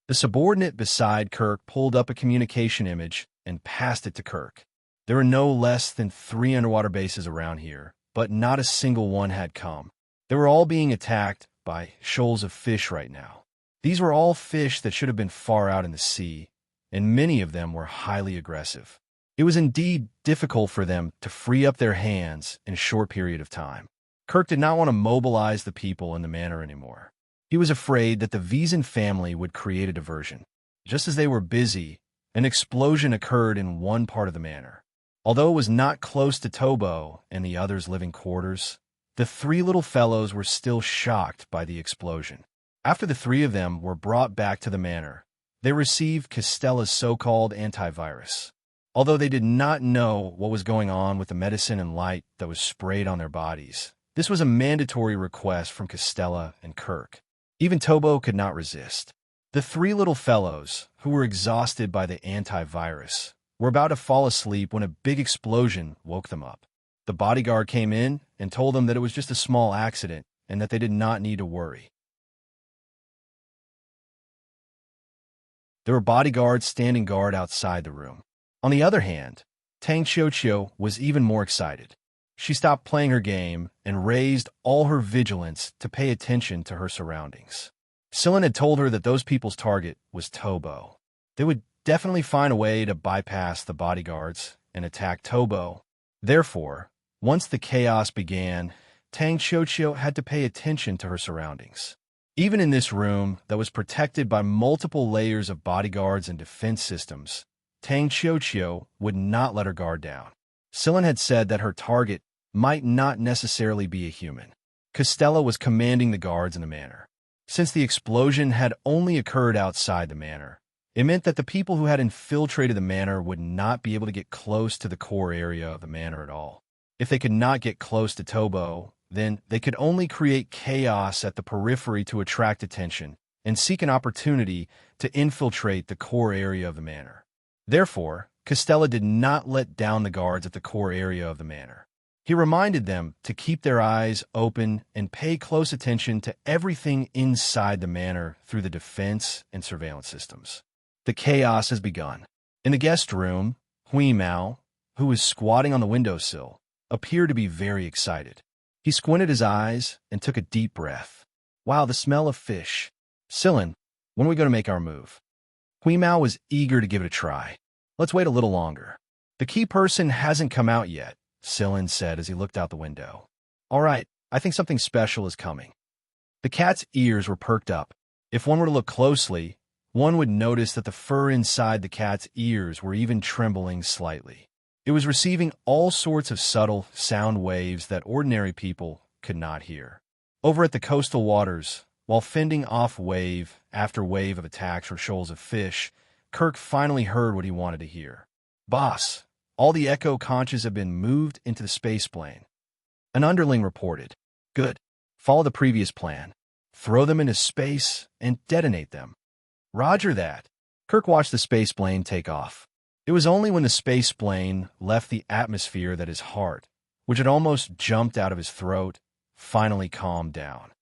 Speaker 1: The subordinate beside Kirk pulled up a communication image and passed it to Kirk. There are no less than 3 underwater bases around here, but not a single one had come. They were all being attacked by shoals of fish right now. These were all fish that should have been far out in the sea, and many of them were highly aggressive. It was indeed difficult for them to free up their hands in a short period of time. Kirk did not want to mobilize the people in the manor anymore. He was afraid that the Xianxia family would create a diversion. Just as they were busy, an explosion occurred in one part of the manor. Although it was not close to Tobo and the others' living quarters, the 3 little fellows were still shocked by the explosion. After the 3 of them were brought back to the manor, they received Castella's so-called antivirus. Although they did not know what was going on with the medicine and light that was sprayed on their bodies, this was a mandatory request from Castella and Kirk. Even Tobo could not resist. The 3 little fellows, who were exhausted by the antivirus, were about to fall asleep when a big explosion woke them up. The bodyguard came in and told them that it was just a small accident and that they did not need to worry. There were bodyguards standing guard outside the room. On the other hand, Tang Xiaoqiu was even more excited. She stopped playing her game and raised all her vigilance to pay attention to her surroundings. Sillin had told her that those people's target was Tobo. They would definitely find a way to bypass the bodyguards and attack Tobo. Therefore, once the chaos began, Tang Xiaoqiu had to pay attention to her surroundings. Even in this room that was protected by multiple layers of bodyguards and defense systems, Tang Xiaoqiu would not let her guard down. Sillin had said that her target might not necessarily be a human. Costella was commanding the guards in the manor. Since the explosion had only occurred outside the manor, it meant that the people who had infiltrated the manor would not be able to get close to the core area of the manor at all. If they could not get close to Tobo, then they could only create chaos at the periphery to attract attention and seek an opportunity to infiltrate the core area of the manor. Therefore, Costella did not let down the guards at the core area of the manor. He reminded them to keep their eyes open and pay close attention to everything inside the manor through the defense and surveillance systems. The chaos has begun. In the guest room, Hui Mao, who was squatting on the windowsill, appeared to be very excited. He squinted his eyes and took a deep breath. Wow, the smell of fish. Sillin, when are we going to make our move? Hui Mao was eager to give it a try. Let's wait a little longer. The key person hasn't come out yet, Sillin said as he looked out the window. All right, I think something special is coming. The cat's ears were perked up. If one were to look closely, one would notice that the fur inside the cat's ears were even trembling slightly. It was receiving all sorts of subtle sound waves that ordinary people could not hear. Over at the coastal waters, while fending off wave after wave of attacks from shoals of fish, Kirk finally heard what he wanted to hear. Boss, all the echo conches have been moved into the space plane. An underling reported. Good. Follow the previous plan. Throw them into space and detonate them. Roger that. Kirk watched the space plane take off. It was only when the space plane left the atmosphere that his heart, which had almost jumped out of his throat, finally calmed down.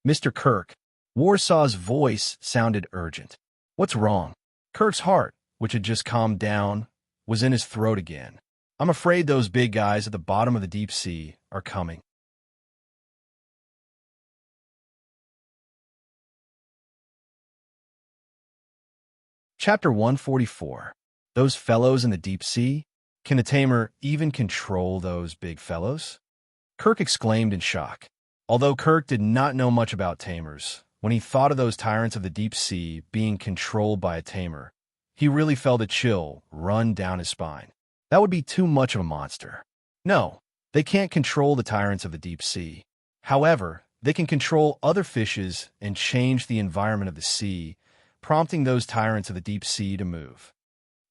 Speaker 1: Mr. Kirk, Warsaw's voice sounded urgent. What's wrong? Kirk's heart, which had just calmed down, was in his throat again. I'm afraid those big guys at the bottom of the deep sea are coming. Chapter 144. Those fellows in the deep sea? Can the tamer even control those big fellows? Kirk exclaimed in shock. Although Kirk did not know much about tamers, when he thought of those tyrants of the deep sea being controlled by a tamer, he really felt a chill run down his spine. That would be too much of a monster. No, they can't control the tyrants of the deep sea. However, they can control other fishes and change the environment of the sea, prompting those tyrants of the deep sea to move.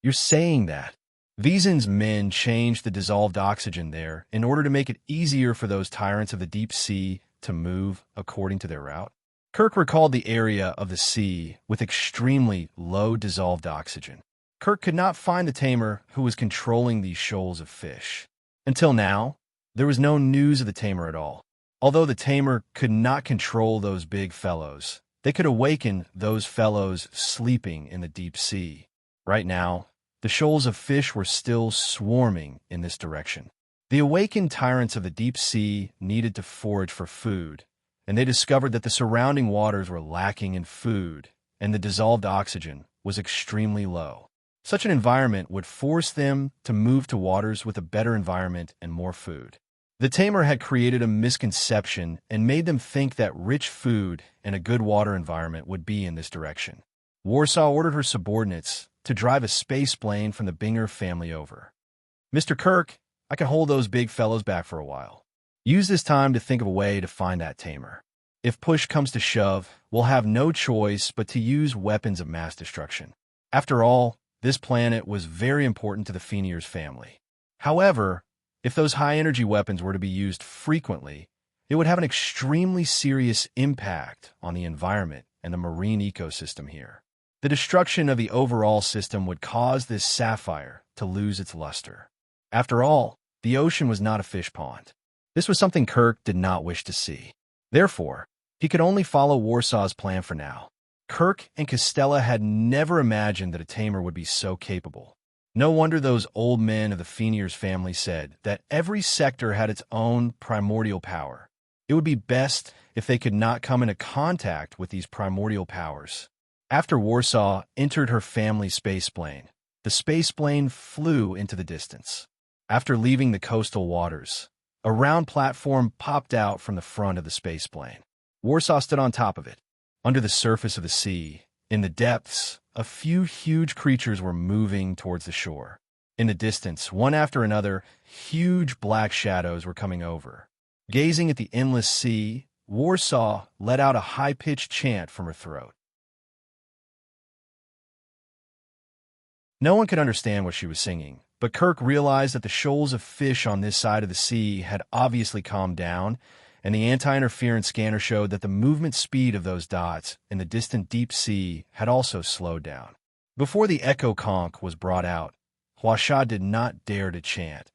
Speaker 1: You're saying that Vizen's men changed the dissolved oxygen there in order to make it easier for those tyrants of the deep sea to move according to their route? Kirk recalled the area of the sea with extremely low dissolved oxygen. Kirk could not find the tamer who was controlling these shoals of fish. Until now, there was no news of the tamer at all. Although the tamer could not control those big fellows, they could awaken those fellows sleeping in the deep sea. Right now, the shoals of fish were still swarming in this direction. The awakened tyrants of the deep sea needed to forage for food, and they discovered that the surrounding waters were lacking in food, and the dissolved oxygen was extremely low. Such an environment would force them to move to waters with a better environment and more food. The tamer had created a misconception and made them think that rich food and a good water environment would be in this direction. Warsaw ordered her subordinates to drive a space plane from the Binger family over. Mr. Kirk, I can hold those big fellows back for a while. Use this time to think of a way to find that tamer. If push comes to shove, we'll have no choice but to use weapons of mass destruction. After all, this planet was very important to the Fenier's family. However, if those high-energy weapons were to be used frequently, it would have an extremely serious impact on the environment and the marine ecosystem here. The destruction of the overall system would cause this sapphire to lose its luster. After all, the ocean was not a fish pond. This was something Kirk did not wish to see. Therefore, he could only follow Warsaw's plan for now. Kirk and Costella had never imagined that a tamer would be so capable. No wonder those old men of the Fenier's family said that every sector had its own primordial power. It would be best if they could not come into contact with these primordial powers. After Warsaw entered her family's spaceplane, the spaceplane flew into the distance. After leaving the coastal waters, a round platform popped out from the front of the spaceplane. Warsaw stood on top of it. Under the surface of the sea, in the depths, a few huge creatures were moving towards the shore. In the distance, one after another, huge black shadows were coming over. Gazing at the endless sea, Warsaw let out a high-pitched chant from her throat. No one could understand what she was singing, but Kirk realized that the shoals of fish on this side of the sea had obviously calmed down, and the anti-interference scanner showed that the movement speed of those dots in the distant deep sea had also slowed down. Before the echo conch was brought out, Wuxia did not dare to chant,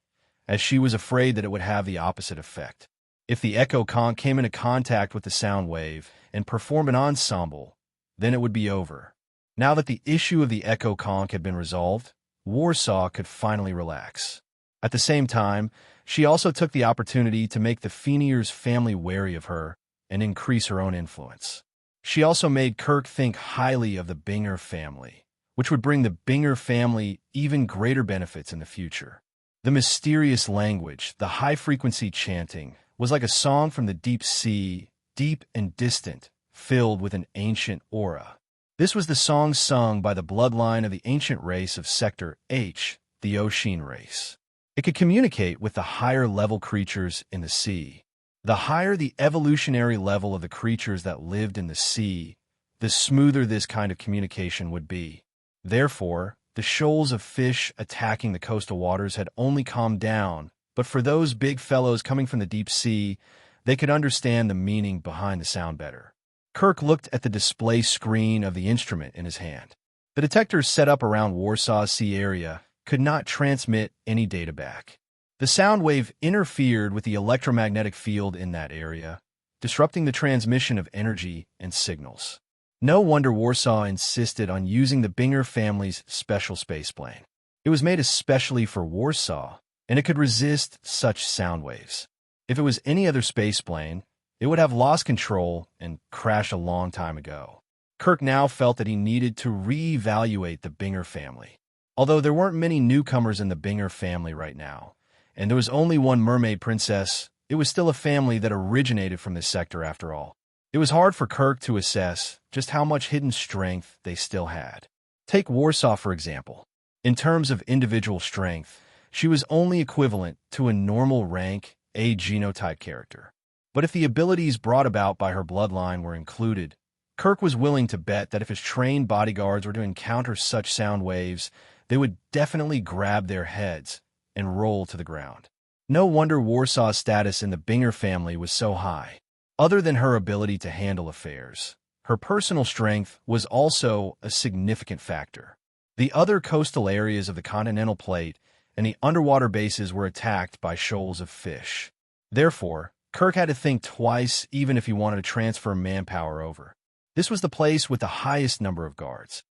Speaker 1: as she was afraid that it would have the opposite effect. If the echo conch came into contact with the sound wave and performed an ensemble, then it would be over. Now that the issue of the echo conch had been resolved, Warsaw could finally relax. At the same time, she also took the opportunity to make the Fenier's family wary of her and increase her own influence. She also made Kirk think highly of the Binger family, which would bring the Binger family even greater benefits in the future. The mysterious language, the high-frequency chanting, was like a song from the deep sea, deep and distant, filled with an ancient aura. This was the song sung by the bloodline of the ancient race of Sector H, the Ocean race. It could communicate with the higher-level creatures in the sea. The higher the evolutionary level of the creatures that lived in the sea, the smoother this kind of communication would be. Therefore, the shoals of fish attacking the coastal waters had only calmed down, but for those big fellows coming from the deep sea, they could understand the meaning behind the sound better. Kirk looked at the display screen of the instrument in his hand. The detectors set up around Warsaw's sea area could not transmit any data back. The sound wave interfered with the electromagnetic field in that area, disrupting the transmission of energy and signals. No wonder Warsaw insisted on using the Binger family's special spaceplane. It was made especially for Warsaw, and it could resist such sound waves. If it was any other spaceplane, it would have lost control and crashed a long time ago. Kirk now felt that he needed to reevaluate the Binger family. Although there weren't many newcomers in the Binger family right now, and there was only one mermaid princess, it was still a family that originated from this sector after all. It was hard for Kirk to assess just how much hidden strength they still had. Take Warsaw, for example. In terms of individual strength, she was only equivalent to a normal rank A genotype character. But if the abilities brought about by her bloodline were included, Kirk was willing to bet that if his trained bodyguards were to encounter such sound waves, they would definitely grab their heads and roll to the ground. No wonder Warsaw's status in the Binger family was so high. Other than her ability to handle affairs, her personal strength was also a significant factor. The other coastal areas of the continental plate and the underwater bases were attacked by shoals of fish. Therefore, Kirk had to think twice even if he wanted to transfer manpower over. This was the place with the highest number of guards.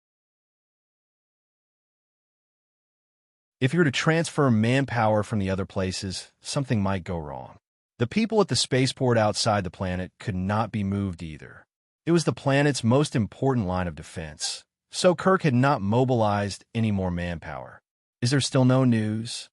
Speaker 1: If you were to transfer manpower from the other places, something might go wrong. The people at the spaceport outside the planet could not be moved either. It was the planet's most important line of defense, so Kirk had not mobilized any more manpower. Is there still no news?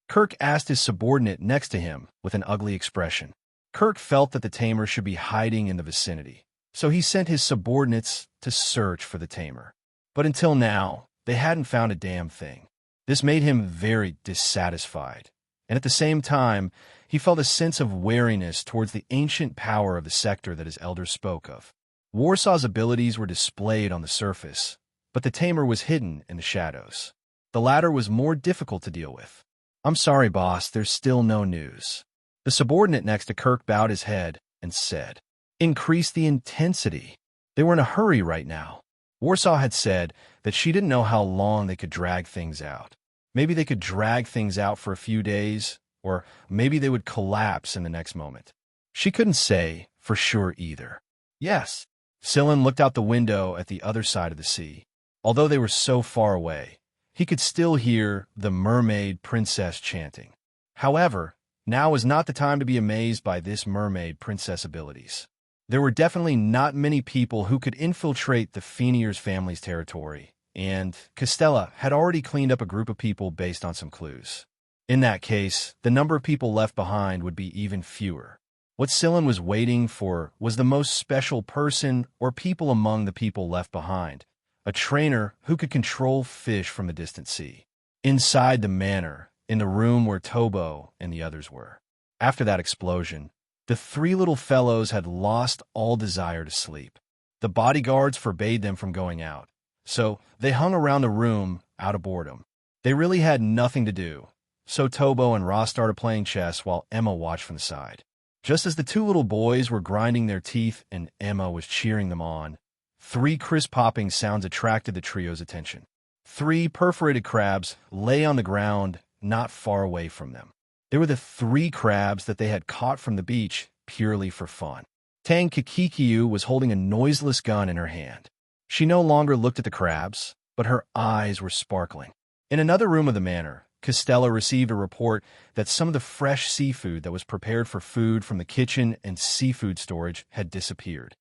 Speaker 1: Kirk asked his subordinate next to him with an ugly expression. Kirk felt that the tamer should be hiding in the vicinity, so he sent his subordinates to search for the tamer. But until now, they hadn't found a damn thing. This made him very dissatisfied, and at the same time, he felt a sense of wariness towards the ancient power of the sector that his elders spoke of. Warsaw's abilities were displayed on the surface, but the tamer was hidden in the shadows. The latter was more difficult to deal with. "I'm sorry, boss, there's still no news." The subordinate next to Kirk bowed his head and said, "Increase the intensity." They were in a hurry right now. Warsaw had said that she didn't know how long they could drag things out. Maybe they could drag things out for a few days, or maybe they would collapse in the next moment. She couldn't say for sure either. Yes, Scylla looked out the window at the other side of the sea. Although they were so far away, he could still hear the mermaid princess chanting. However, now was not the time to be amazed by this mermaid princess abilities. There were definitely not many people who could infiltrate the Fenier's family's territory, and Castella had already cleaned up a group of people based on some clues. In that case, the number of people left behind would be even fewer. What Scylla was waiting for was the most special person or people among the people left behind, a trainer who could control fish from a distant sea. Inside the manor, in the room where Tobo and the others were. After that explosion, the three little fellows had lost all desire to sleep. The bodyguards forbade them from going out, so they hung around the room out of boredom. They really had nothing to do, so Tobo and Ross started playing chess while Emma watched from the side. Just as the two little boys were grinding their teeth and Emma was cheering them on, three crisp-popping sounds attracted the trio's attention. Three perforated crabs lay on the ground not far away from them. They were the three crabs that they had caught from the beach purely for fun. Tang Kikikiu was holding a noiseless gun in her hand. She no longer looked at the crabs, but her eyes were sparkling. In another room of the manor, Castella received a report that some of the fresh seafood that was prepared for food from the kitchen and seafood storage had disappeared.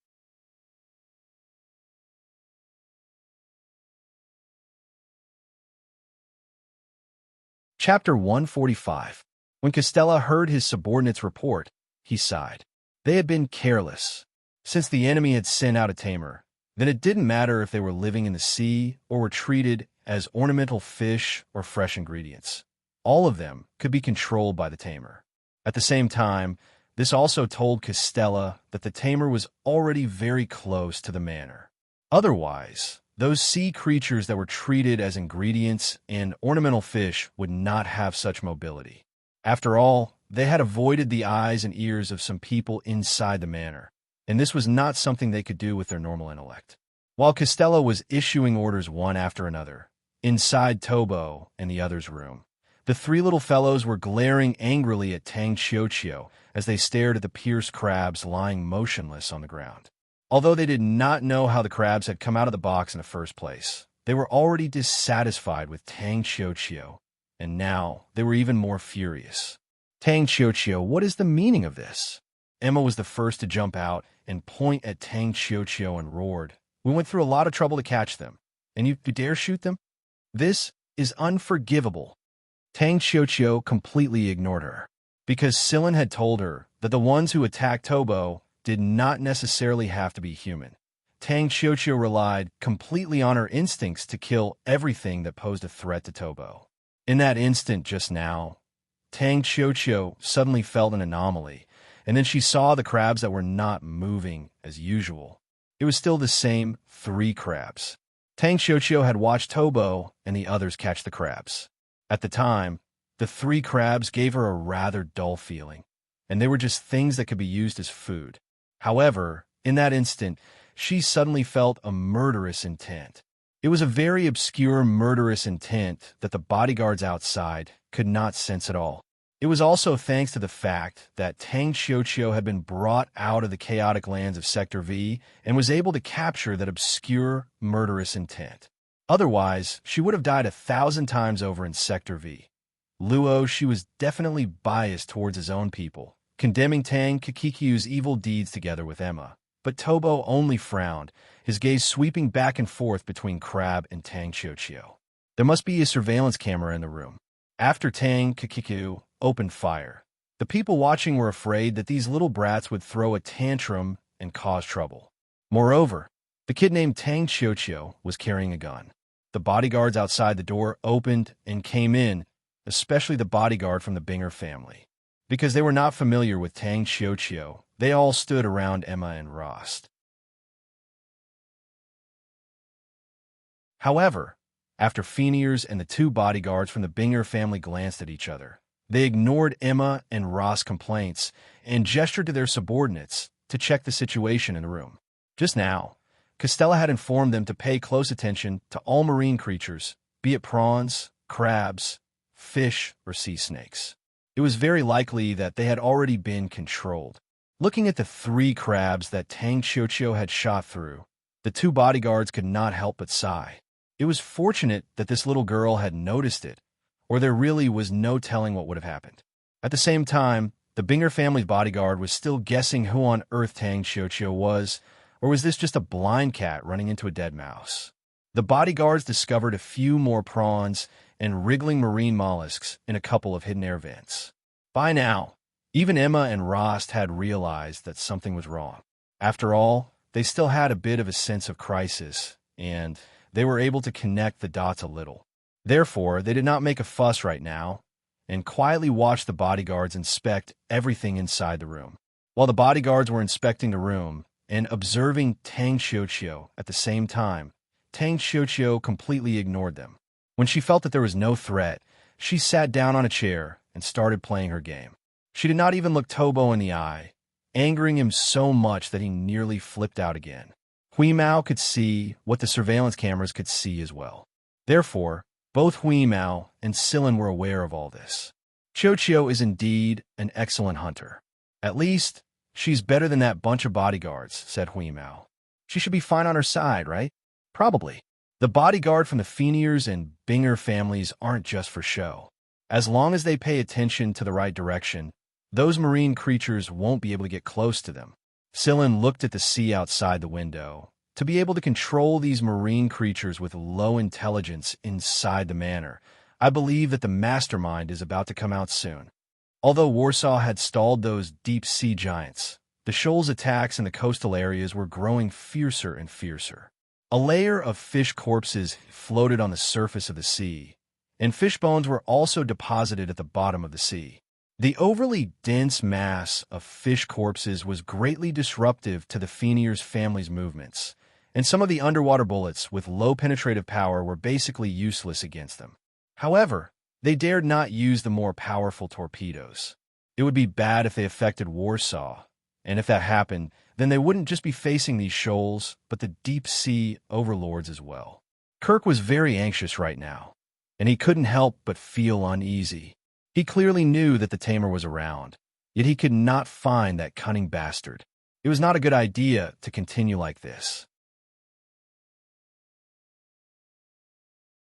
Speaker 1: Chapter 145. When Castella heard his subordinate's report, he sighed. They had been careless. Since the enemy had sent out a tamer, then it didn't matter if they were living in the sea or were treated as ornamental fish or fresh ingredients. All of them could be controlled by the tamer. At the same time, this also told Castella that the tamer was already very close to the manor. Otherwise, those sea creatures that were treated as ingredients and ornamental fish would not have such mobility. After all, they had avoided the eyes and ears of some people inside the manor, and this was not something they could do with their normal intellect. While Castella was issuing orders one after another, inside Tobo and the others' room, the three little fellows were glaring angrily at Tang Xianxia as they stared at the pierced crabs lying motionless on the ground. Although they did not know how the crabs had come out of the box in the first place, they were already dissatisfied with Tang Xianxia, and now they were even more furious. Tang Xianxia, what is the meaning of this? Emma was the first to jump out and point at Tang Xianxia and roared, "We went through a lot of trouble to catch them, and you dare shoot them? This is unforgivable." Tang Xianxia completely ignored her, because Scylla had told her that the ones who attacked Tobo did not necessarily have to be human. Tang Xianxia relied completely on her instincts to kill everything that posed a threat to Tobo. In that instant just now, Tang Xianxia suddenly felt an anomaly, and then she saw the crabs that were not moving as usual. It was still the same three crabs. Tang Xianxia had watched Tobo and the others catch the crabs. At the time, the three crabs gave her a rather dull feeling, and they were just things that could be used as food. However, in that instant, she suddenly felt a murderous intent. It was a very obscure murderous intent that the bodyguards outside could not sense at all. It was also thanks to the fact that Tang Xianxia had been brought out of the chaotic lands of Sector V and was able to capture that obscure murderous intent. Otherwise, she would have died 1,000 times over in Sector V. Luo, she was definitely biased towards his own people, condemning Tang Kikikiu's evil deeds together with Emma. But Tobo only frowned, his gaze sweeping back and forth between Crab and Tang Xianxia. There must be a surveillance camera in the room. After Tang Kikikiu opened fire, the people watching were afraid that these little brats would throw a tantrum and cause trouble. Moreover, the kid named Tang Xianxia was carrying a gun. The bodyguards outside the door opened and came in, especially the bodyguard from the Binger family. Because they were not familiar with Tang Xianxia, they all stood around Emma and Ross. However, after Fenier's and the two bodyguards from the Binger family glanced at each other, they ignored Emma and Ross' complaints and gestured to their subordinates to check the situation in the room. Just now, Castella had informed them to pay close attention to all marine creatures, be it prawns, crabs, fish, or sea snakes. It was very likely that they had already been controlled. Looking at the 3 crabs that Tang Xiuqiu had shot through, the 2 bodyguards could not help but sigh. It was fortunate that this little girl had noticed it, or there really was no telling what would have happened. At the same time, the Binger family's bodyguard was still guessing who on earth Tang Xiuqiu was, or was this just a blind cat running into a dead mouse? The bodyguards discovered a few more prawns and wriggling marine mollusks in a couple of hidden air vents. By now, even Emma and Rost had realized that something was wrong. After all, they still had a bit of a sense of crisis, and they were able to connect the dots a little. Therefore, they did not make a fuss right now, and quietly watched the bodyguards inspect everything inside the room. While the bodyguards were inspecting the room and observing Tang Xiuqiu at the same time, Tang Xiuqiu completely ignored them. When she felt that there was no threat, she sat down on a chair and started playing her game. She did not even look Tobo in the eye, angering him so much that he nearly flipped out again. Hui Mao could see what the surveillance cameras could see as well. Therefore, both Hui Mao and Silin were aware of all this. Xiuqiu is indeed an excellent hunter. At least, she's better than that bunch of bodyguards, said Hui Mao. She should be fine on her side, right? Probably. The bodyguard from the Feniers and Binger families aren't just for show. As long as they pay attention to the right direction, those marine creatures won't be able to get close to them. Silin looked at the sea outside the window. To be able to control these marine creatures with low intelligence inside the manor, I believe that the mastermind is about to come out soon. Although Warsaw had stalled those deep-sea giants, the shoals' attacks in the coastal areas were growing fiercer and fiercer. A layer of fish corpses floated on the surface of the sea, and fish bones were also deposited at the bottom of the sea. The overly dense mass of fish corpses was greatly disruptive to the Feniers family's movements, and some of the underwater bullets with low penetrative power were basically useless against them. However, they dared not use the more powerful torpedoes. It would be bad if they affected Warsaw, and if that happened, then they wouldn't just be facing these shoals, but the deep-sea overlords as well. Kirk was very anxious right now, and he couldn't help but feel uneasy. He clearly knew that the tamer was around, yet he could not find that cunning bastard. It was not a good idea to continue like this.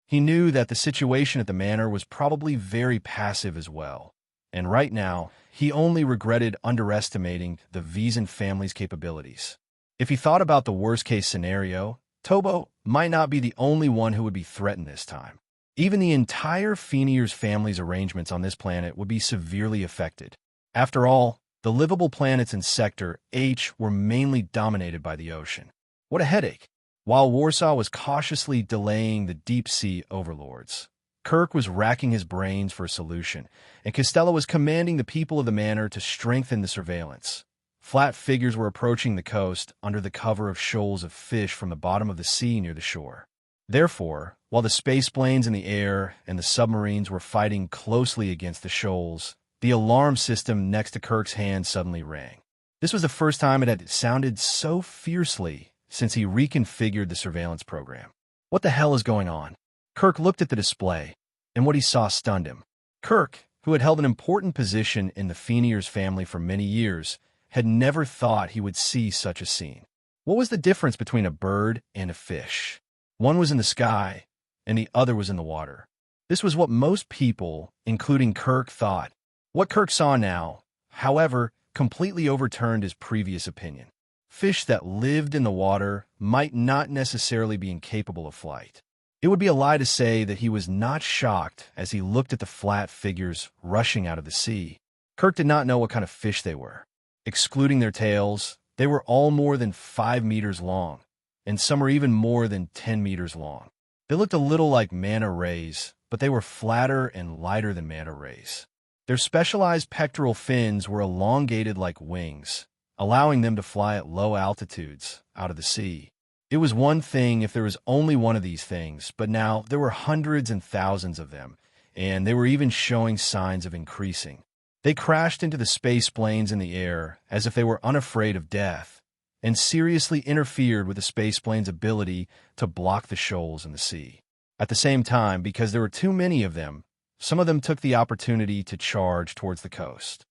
Speaker 1: He knew that the situation at the manor was probably very passive as well, and right now, he only regretted underestimating the Wiesen family's capabilities. If he thought about the worst-case scenario, Tobo might not be the only one who would be threatened this time. Even the entire Feniers family's arrangements on this planet would be severely affected. After all, the livable planets in Sector H were mainly dominated by the ocean. What a headache! While Warsaw was cautiously delaying the deep-sea overlords, Kirk was racking his brains for a solution, and Costello was commanding the people of the manor to strengthen the surveillance. Flat figures were approaching the coast under the cover of shoals of fish from the bottom of the sea near the shore. Therefore, while the space planes in the air and the submarines were fighting closely against the shoals, the alarm system next to Kirk's hand suddenly rang. This was the first time it had sounded so fiercely since he reconfigured the surveillance program. What the hell is going on? Kirk looked at the display, and what he saw stunned him. Kirk, who had held an important position in the Feniers family for many years, had never thought he would see such a scene. What was the difference between a bird and a fish? One was in the sky, and the other was in the water. This was what most people, including Kirk, thought. What Kirk saw now, however, completely overturned his previous opinion. Fish that lived in the water might not necessarily be incapable of flight. It would be a lie to say that he was not shocked as he looked at the flat figures rushing out of the sea. Kirk did not know what kind of fish they were. Excluding their tails, they were all more than 5 meters long, and some were even more than 10 meters long. They looked a little like manta rays, but they were flatter and lighter than manta rays. Their specialized pectoral fins were elongated like wings, allowing them to fly at low altitudes out of the sea. It was one thing if there was only one of these things, but now there were hundreds and thousands of them, and they were even showing signs of increasing. They crashed into the space planes in the air as if they were unafraid of death, and seriously interfered with the space plane's ability to block the shoals in the sea. At the same time, because there were too many of them, some of them took the opportunity to charge towards the coast.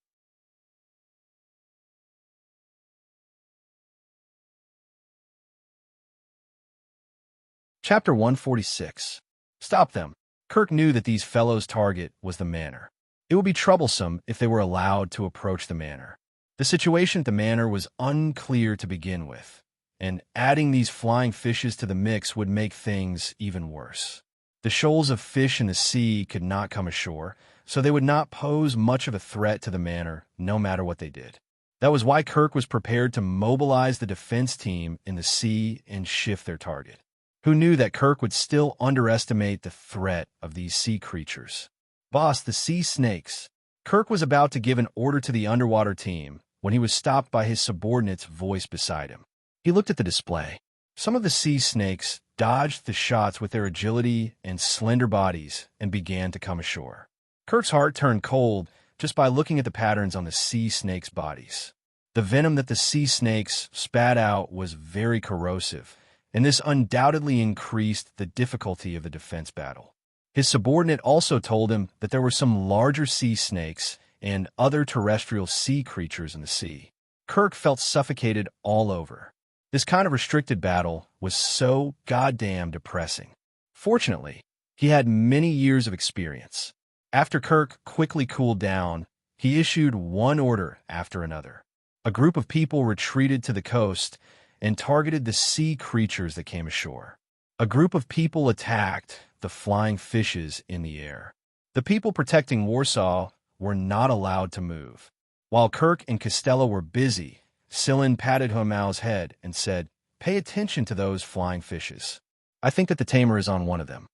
Speaker 1: Chapter 146. Stop them. Kirk knew that these fellows' target was the manor. It would be troublesome if they were allowed to approach the manor. The situation at the manor was unclear to begin with, and adding these flying fishes to the mix would make things even worse. The shoals of fish in the sea could not come ashore, so they would not pose much of a threat to the manor, no matter what they did. That was why Kirk was prepared to mobilize the defense team in the sea and shift their target. Who knew that Kirk would still underestimate the threat of these sea creatures? Boss, the sea snakes. Kirk was about to give an order to the underwater team when he was stopped by his subordinate's voice beside him. He looked at the display. Some of the sea snakes dodged the shots with their agility and slender bodies and began to come ashore. Kirk's heart turned cold just by looking at the patterns on the sea snakes' bodies. The venom that the sea snakes spat out was very corrosive, and this undoubtedly increased the difficulty of the defense battle. His subordinate also told him that there were some larger sea snakes and other terrestrial sea creatures in the sea. Kirk felt suffocated all over. This kind of restricted battle was so goddamn depressing. Fortunately, he had many years of experience. After Kirk quickly cooled down, he issued one order after another. A group of people retreated to the coast and targeted the sea creatures that came ashore. A group of people attacked the flying fishes in the air. The people protecting Warsaw were not allowed to move. While Kirk and Costello were busy, Sillin patted Humao's head and said, "Pay attention to those flying fishes. I think that the tamer is on one of them."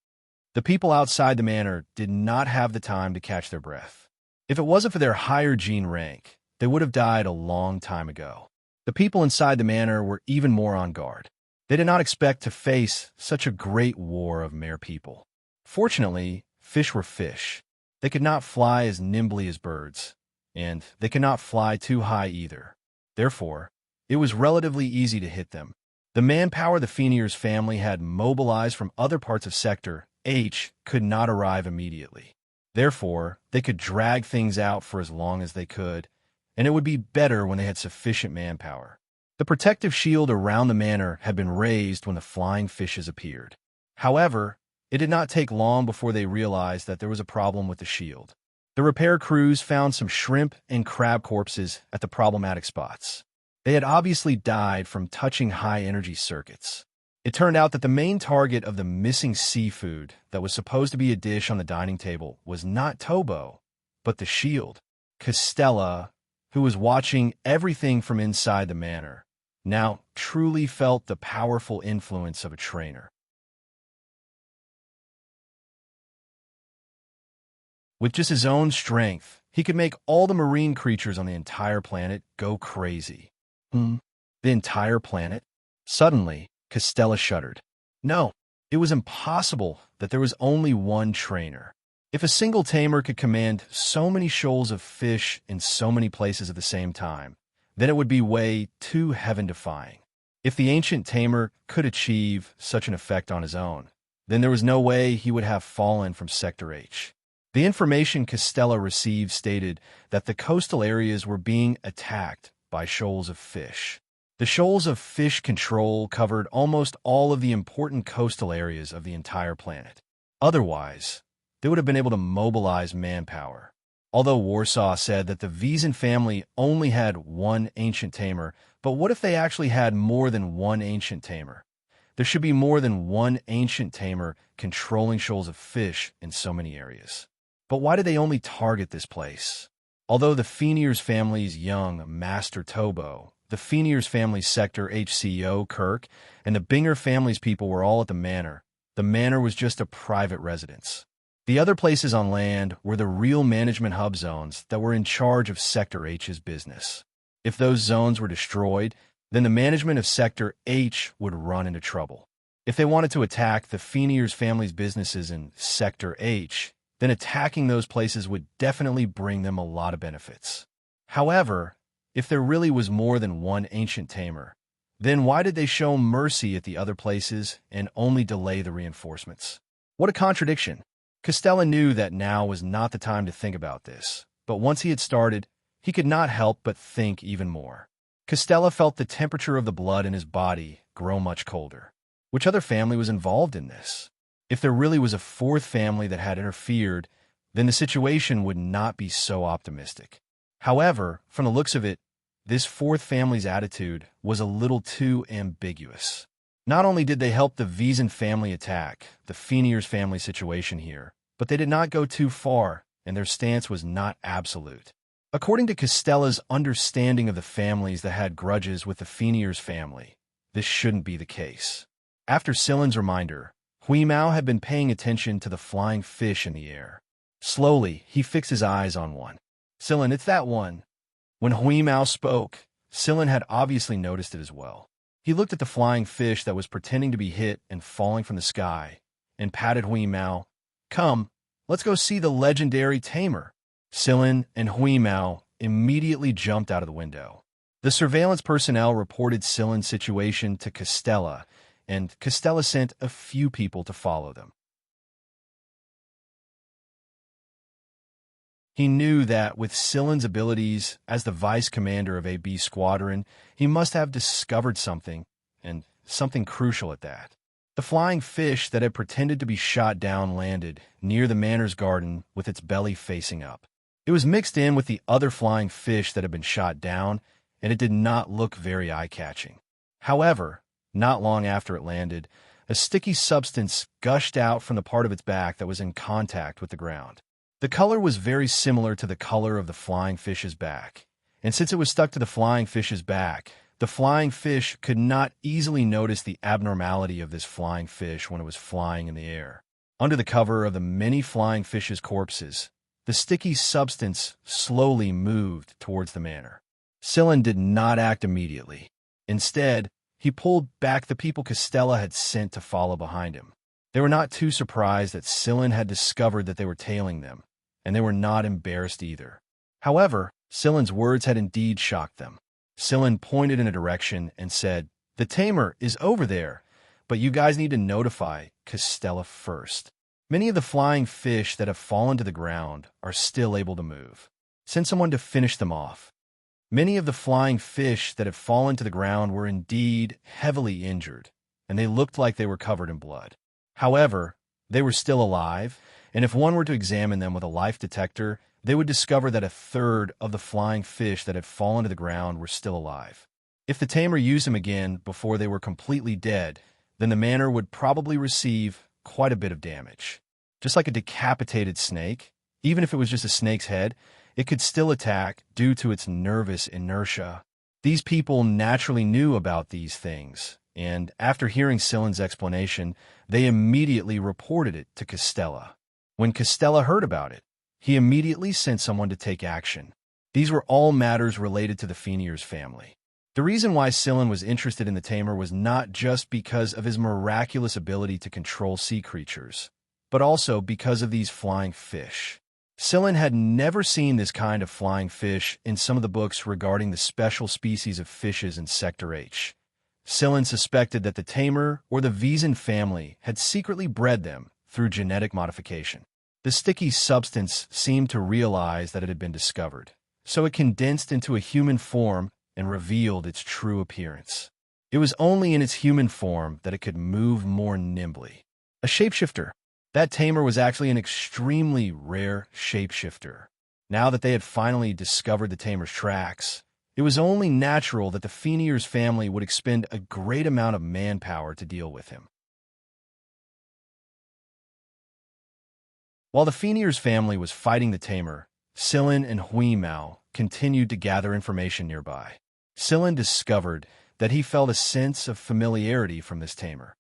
Speaker 1: The people outside the manor did not have the time to catch their breath. If it wasn't for their higher gene rank, they would have died a long time ago. The people inside the manor were even more on guard. They did not expect to face such a great war of mere people. Fortunately, fish were fish. They could not fly as nimbly as birds, and they could not fly too high either. Therefore, it was relatively easy to hit them. The manpower the Feniers family had mobilized from other parts of Sector H could not arrive immediately. Therefore, they could drag things out for as long as they could, and it would be better when they had sufficient manpower. The protective shield around the manor had been raised when the flying fishes appeared. However, it did not take long before they realized that there was a problem with the shield. The repair crews found some shrimp and crab corpses at the problematic spots. They had obviously died from touching high-energy circuits. It turned out that the main target of the missing seafood that was supposed to be a dish on the dining table was not Tobo, but the shield. Costella, who was watching everything from inside the manor, now truly felt the powerful influence of a trainer. With just his own strength, he could make all the marine creatures on the entire planet go crazy. The entire planet? Suddenly, Costella shuddered. No, it was impossible that there was only one trainer. If a single tamer could command so many shoals of fish in so many places at the same time, then it would be way too heaven-defying. If the ancient tamer could achieve such an effect on his own, then there was no way he would have fallen from Sector H. The information Costella received stated that the coastal areas were being attacked by shoals of fish. The shoals of fish control covered almost all of the important coastal areas of the entire planet. Otherwise, they would have been able to mobilize manpower. Although Warsaw said that the Wiesen family only had one ancient tamer, but what if they actually had more than one ancient tamer? There should be more than one ancient tamer controlling shoals of fish in so many areas. But why did they only target this place? Although the Feniers family's young Master Tobo, the Feniers family's Sector H CEO Kirk, and the Binger family's people were all at the manor was just a private residence. The other places on land were the real management hub zones that were in charge of Sector H's business. If those zones were destroyed, then the management of Sector H would run into trouble. If they wanted to attack the Feniers family's businesses in Sector H, then attacking those places would definitely bring them a lot of benefits. However, if there really was more than one ancient tamer, then why did they show mercy at the other places and only delay the reinforcements? What a contradiction. Costella knew that now was not the time to think about this, but once he had started, he could not help but think even more. Costella felt the temperature of the blood in his body grow much colder. Which other family was involved in this? If there really was a fourth family that had interfered, then the situation would not be so optimistic. However, from the looks of it, this fourth family's attitude was a little too ambiguous. Not only did they help the Xian family attack the Fenier's family situation here, but they did not go too far, and their stance was not absolute. According to Costella's understanding of the families that had grudges with the Fenier's family, this shouldn't be the case. After Silen's reminder, Hui Mao had been paying attention to the flying fish in the air. Slowly, he fixed his eyes on one. "Silen, it's that one." When Hui Mao spoke, Silen had obviously noticed it as well. He looked at the flying fish that was pretending to be hit and falling from the sky, and patted Hui Mao. "Come, let's go see the legendary tamer." Silen and Hui Mao immediately jumped out of the window. The surveillance personnel reported Silen's situation to Costella, and Costella sent a few people to follow them. He knew that with Silen's abilities as the vice commander of AB Squadron, he must have discovered something, and something crucial at that. The flying fish that had pretended to be shot down landed near the manor's garden with its belly facing up. It was mixed in with the other flying fish that had been shot down, and it did not look very eye-catching. However, not long after it landed, a sticky substance gushed out from the part of its back that was in contact with the ground. The color was very similar to the color of the flying fish's back, and since it was stuck to the flying fish's back, the flying fish could not easily notice the abnormality of this flying fish when it was flying in the air. Under the cover of the many flying fish's corpses, the sticky substance slowly moved towards the manor. Silen did not act immediately. Instead, he pulled back the people Costella had sent to follow behind him. They were not too surprised that Silen had discovered that they were tailing them, and they were not embarrassed either. However, Silen's words had indeed shocked them. Silen pointed in a direction and said, "The tamer is over there, but you guys need to notify Costella first." Many of the flying fish that have fallen to the ground are still able to move. Send someone to finish them off. Many of the flying fish that have fallen to the ground were indeed heavily injured, and they looked like they were covered in blood. However, they were still alive, and if one were to examine them with a life detector, they would discover that a third of the flying fish that had fallen to the ground were still alive. If the tamer used them again before they were completely dead, then the manor would probably receive quite a bit of damage. Just like a decapitated snake, even if it was just a snake's head, it could still attack due to its nervous inertia. These people naturally knew about these things, and after hearing Silen's explanation, they immediately reported it to Costella. When Costella heard about it, he immediately sent someone to take action. These were all matters related to the Fenier's family. The reason why Silen was interested in the tamer was not just because of his miraculous ability to control sea creatures, but also because of these flying fish. Silen had never seen this kind of flying fish in some of the books regarding the special species of fishes in Sector H. Silen suspected that the tamer or the Xian family had secretly bred them through genetic modification. The sticky substance seemed to realize that it had been discovered, so it condensed into a human form and revealed its true appearance. It was only in its human form that it could move more nimbly. A shapeshifter. That tamer was actually an extremely rare shapeshifter. Now that they had finally discovered the tamer's tracks, it was only natural that the Fenier's family would expend a great amount of manpower to deal with him. While the Fenier's family was fighting the tamer, Silen and Hui Mao continued to gather information nearby. Silen discovered that he felt a sense of familiarity from this tamer.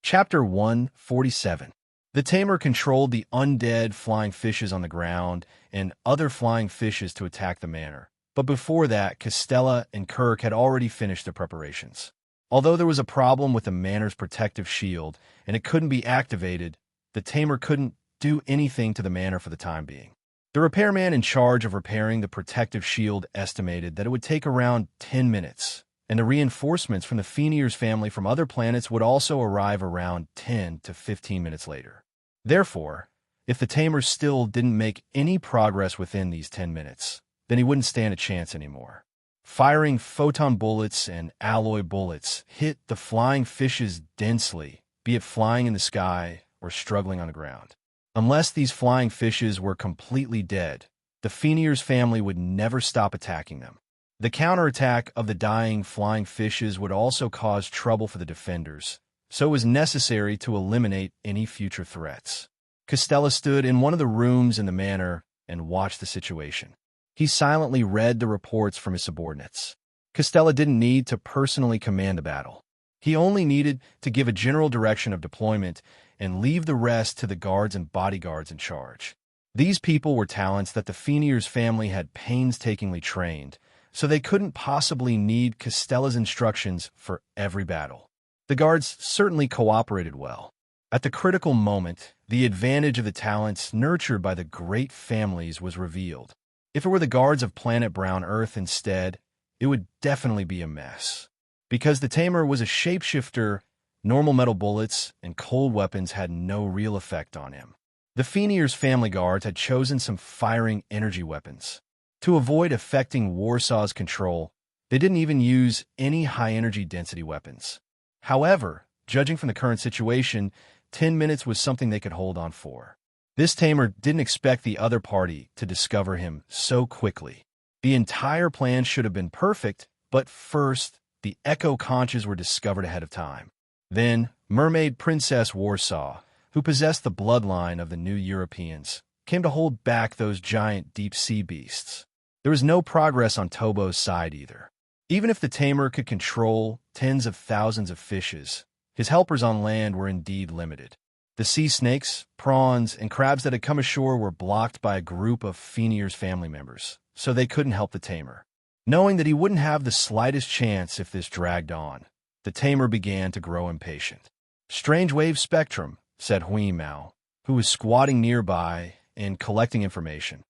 Speaker 1: Chapter 147. The tamer controlled the undead flying fishes on the ground and other flying fishes to attack the manor. But before that, Costella and Kirk had already finished their preparations. Although there was a problem with the manor's protective shield and it couldn't be activated, the tamer couldn't do anything to the manor for the time being. The repairman in charge of repairing the protective shield estimated that it would take around 10 minutes, and the reinforcements from the Fenier's family from other planets would also arrive around 10 to 15 minutes later. Therefore, If the tamer still didn't make any progress within these 10 minutes, then he wouldn't stand a chance anymore. Firing photon bullets and alloy bullets hit the flying fishes densely, be it flying in the sky or struggling on the ground. Unless these flying fishes were completely dead, the Fenrir's family would never stop attacking them. The counterattack of the dying flying fishes would also cause trouble for the defenders, so it was necessary to eliminate any future threats. Costella stood in one of the rooms in the manor and watched the situation. He silently read the reports from his subordinates. Costella didn't need to personally command the battle. He only needed to give a general direction of deployment and leave the rest to the guards and bodyguards in charge. These people were talents that the Fenrir's family had painstakingly trained, so they couldn't possibly need Costella's instructions for every battle. The guards certainly cooperated well. At the critical moment, the advantage of the talents nurtured by the great families was revealed. If it were the guards of planet Brown Earth instead, it would definitely be a mess. Because the tamer was a shapeshifter, normal metal bullets and cold weapons had no real effect on him. The Fenrir's family guards had chosen some firing energy weapons. To avoid affecting Warsaw's control, they didn't even use any high-energy density weapons. However, judging from the current situation, 10 minutes was something they could hold on for. This tamer didn't expect the other party to discover him so quickly. The entire plan should have been perfect, but first, the Echo Conches were discovered ahead of time. Then, Mermaid Princess Warsaw, who possessed the bloodline of the new Europeans, came to hold back those giant deep-sea beasts. There was no progress on Tobo's side either. Even if the tamer could control tens of thousands of fishes, his helpers on land were indeed limited. The sea snakes, prawns, and crabs that had come ashore were blocked by a group of Fenrir's family members, so they couldn't help the tamer. Knowing that he wouldn't have the slightest chance if this dragged on, the tamer began to grow impatient. "Strange wave spectrum," said Hui Mao, who was squatting nearby and collecting information.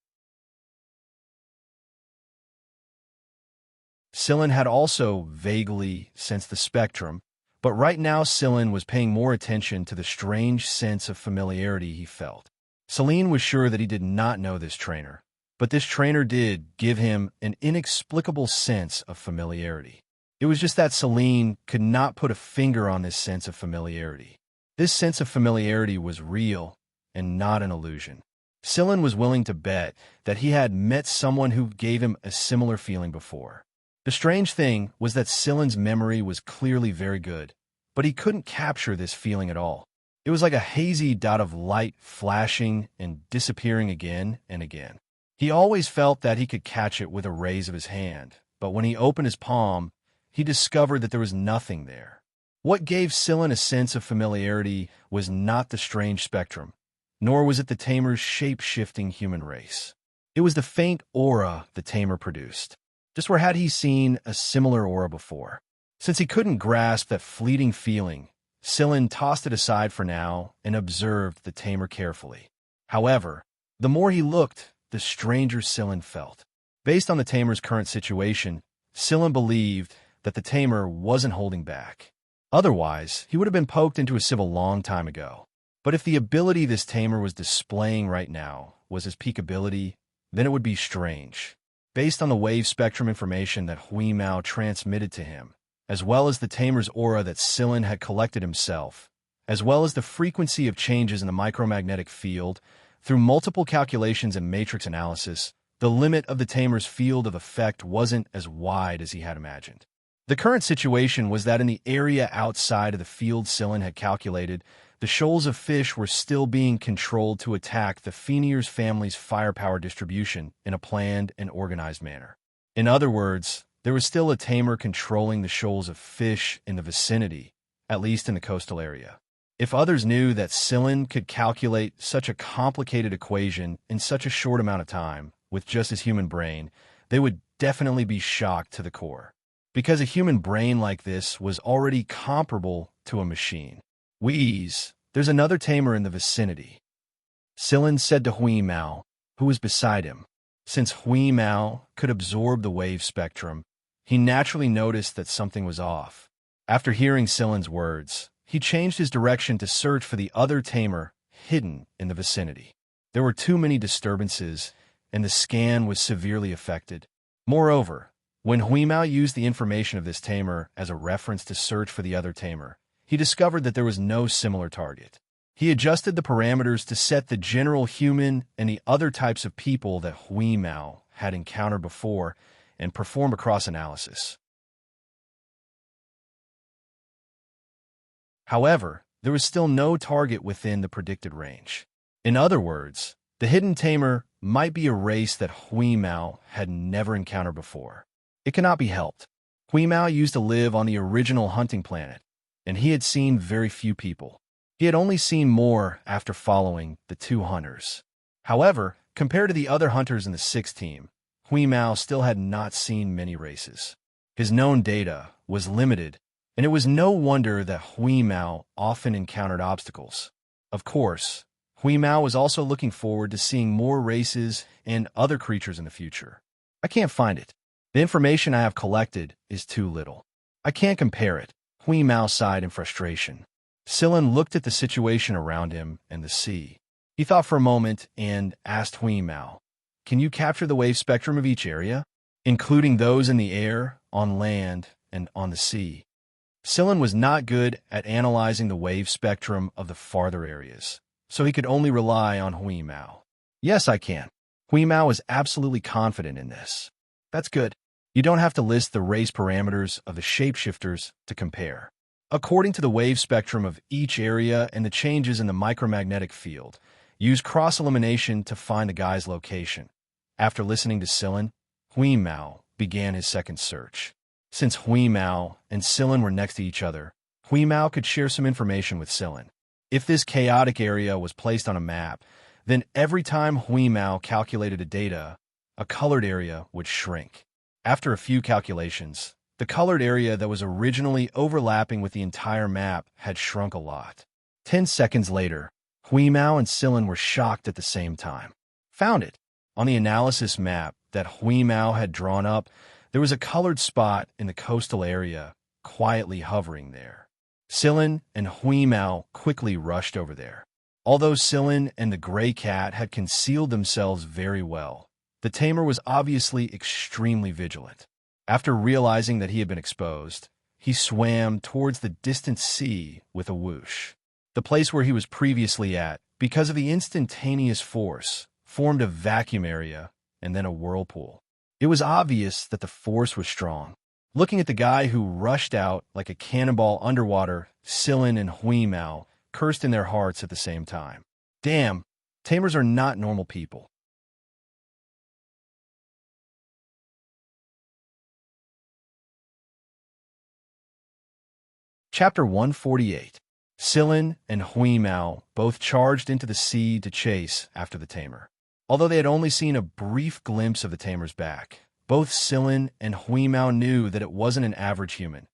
Speaker 1: Sillin had also vaguely sensed the spectrum, but right now Sillin was paying more attention to the strange sense of familiarity he felt. Celine was sure that he did not know this trainer, but this trainer did give him an inexplicable sense of familiarity. It was just that Celine could not put a finger on this sense of familiarity. This sense of familiarity was real and not an illusion. Sillin was willing to bet that he had met someone who gave him a similar feeling before. The strange thing was that Sillin's memory was clearly very good, but he couldn't capture this feeling at all. It was like a hazy dot of light flashing and disappearing again and again. He always felt that he could catch it with a raise of his hand, but when he opened his palm, he discovered that there was nothing there. What gave Sillin a sense of familiarity was not the strange spectrum, nor was it the tamer's shape-shifting human race. It was the faint aura the tamer produced. Just where had he seen a similar aura before? Since he couldn't grasp that fleeting feeling, Sillin tossed it aside for now and observed the tamer carefully. However, the more he looked, the stranger Sillin felt. Based on the tamer's current situation, Sillin believed that the tamer wasn't holding back. Otherwise, he would have been poked into a sieve a long time ago. But if the ability this tamer was displaying right now was his peak ability, then it would be strange. Based on the wave spectrum information that Hui Mao transmitted to him, as well as the tamer's aura that Sillin had collected himself, as well as the frequency of changes in the micromagnetic field, through multiple calculations and matrix analysis, the limit of the tamer's field of effect wasn't as wide as he had imagined. The current situation was that in the area outside of the field Sillin had calculated, the shoals of fish were still being controlled to attack the Fenrir's family's firepower distribution in a planned and organized manner. In other words, there was still a tamer controlling the shoals of fish in the vicinity, at least in the coastal area. If others knew that Sillin could calculate such a complicated equation in such a short amount of time, with just his human brain, they would definitely be shocked to the core. Because a human brain like this was already comparable to a machine. "Wheeze, there's another tamer in the vicinity," Sillin said to Hui Mao, who was beside him. Since Hui Mao could absorb the wave spectrum, he naturally noticed that something was off. After hearing Sillin's words, he changed his direction to search for the other tamer hidden in the vicinity. There were too many disturbances, and the scan was severely affected. Moreover, when Huimao used the information of this tamer as a reference to search for the other tamer, he discovered that there was no similar target. He adjusted the parameters to set the general human and the other types of people that Huimao had encountered before and performed a cross-analysis. However, there was still no target within the predicted range. In other words, the hidden tamer might be a race that Huimao had never encountered before. It cannot be helped. Huimao used to live on the original hunting planet, and he had seen very few people. He had only seen more after following the two hunters. However, compared to the other hunters in the 6th team, Huimao still had not seen many races. His known data was limited, and it was no wonder that Huimao often encountered obstacles. Of course, Huimao was also looking forward to seeing more races and other creatures in the future. I can't find it. The information I have collected is too little. I can't compare it. Huimao sighed in frustration. Sillin looked at the situation around him and the sea. He thought for a moment and asked Huimao, "Can you capture the wave spectrum of each area, including those in the air, on land, and on the sea?" Sillin was not good at analyzing the wave spectrum of the farther areas, so he could only rely on Huimao. "Yes, I can." Huimao was absolutely confident in this. "That's good. You don't have to list the race parameters of the shapeshifters to compare. According to the wave spectrum of each area and the changes in the micromagnetic field, use cross-elimination to find the guy's location." After listening to Sillin, Huimao began his second search. Since Huimao and Sillin were next to each other, Huimao could share some information with Sillin. If this chaotic area was placed on a map, then every time Huimao calculated the data, a colored area would shrink. After a few calculations, the colored area that was originally overlapping with the entire map had shrunk a lot. 10 seconds later, Huimao and Sillin were shocked at the same time. Found it! On the analysis map that Huimao had drawn up, there was a colored spot in the coastal area, quietly hovering there. Sillin and Huimao quickly rushed over there. Although Sillin and the gray cat had concealed themselves very well, the tamer was obviously extremely vigilant. After realizing that he had been exposed, he swam towards the distant sea with a whoosh. The place where he was previously at, because of the instantaneous force, formed a vacuum area and then a whirlpool. It was obvious that the force was strong. Looking at the guy who rushed out like a cannonball underwater, Sillin and Huimao cursed in their hearts at the same time. Damn, tamers are not normal people. Chapter 148. Sillin and Huimao both charged into the sea to chase after the tamer. Although they had only seen a brief glimpse of the tamer's back, both Sillin and Huimao knew that it wasn't an average human.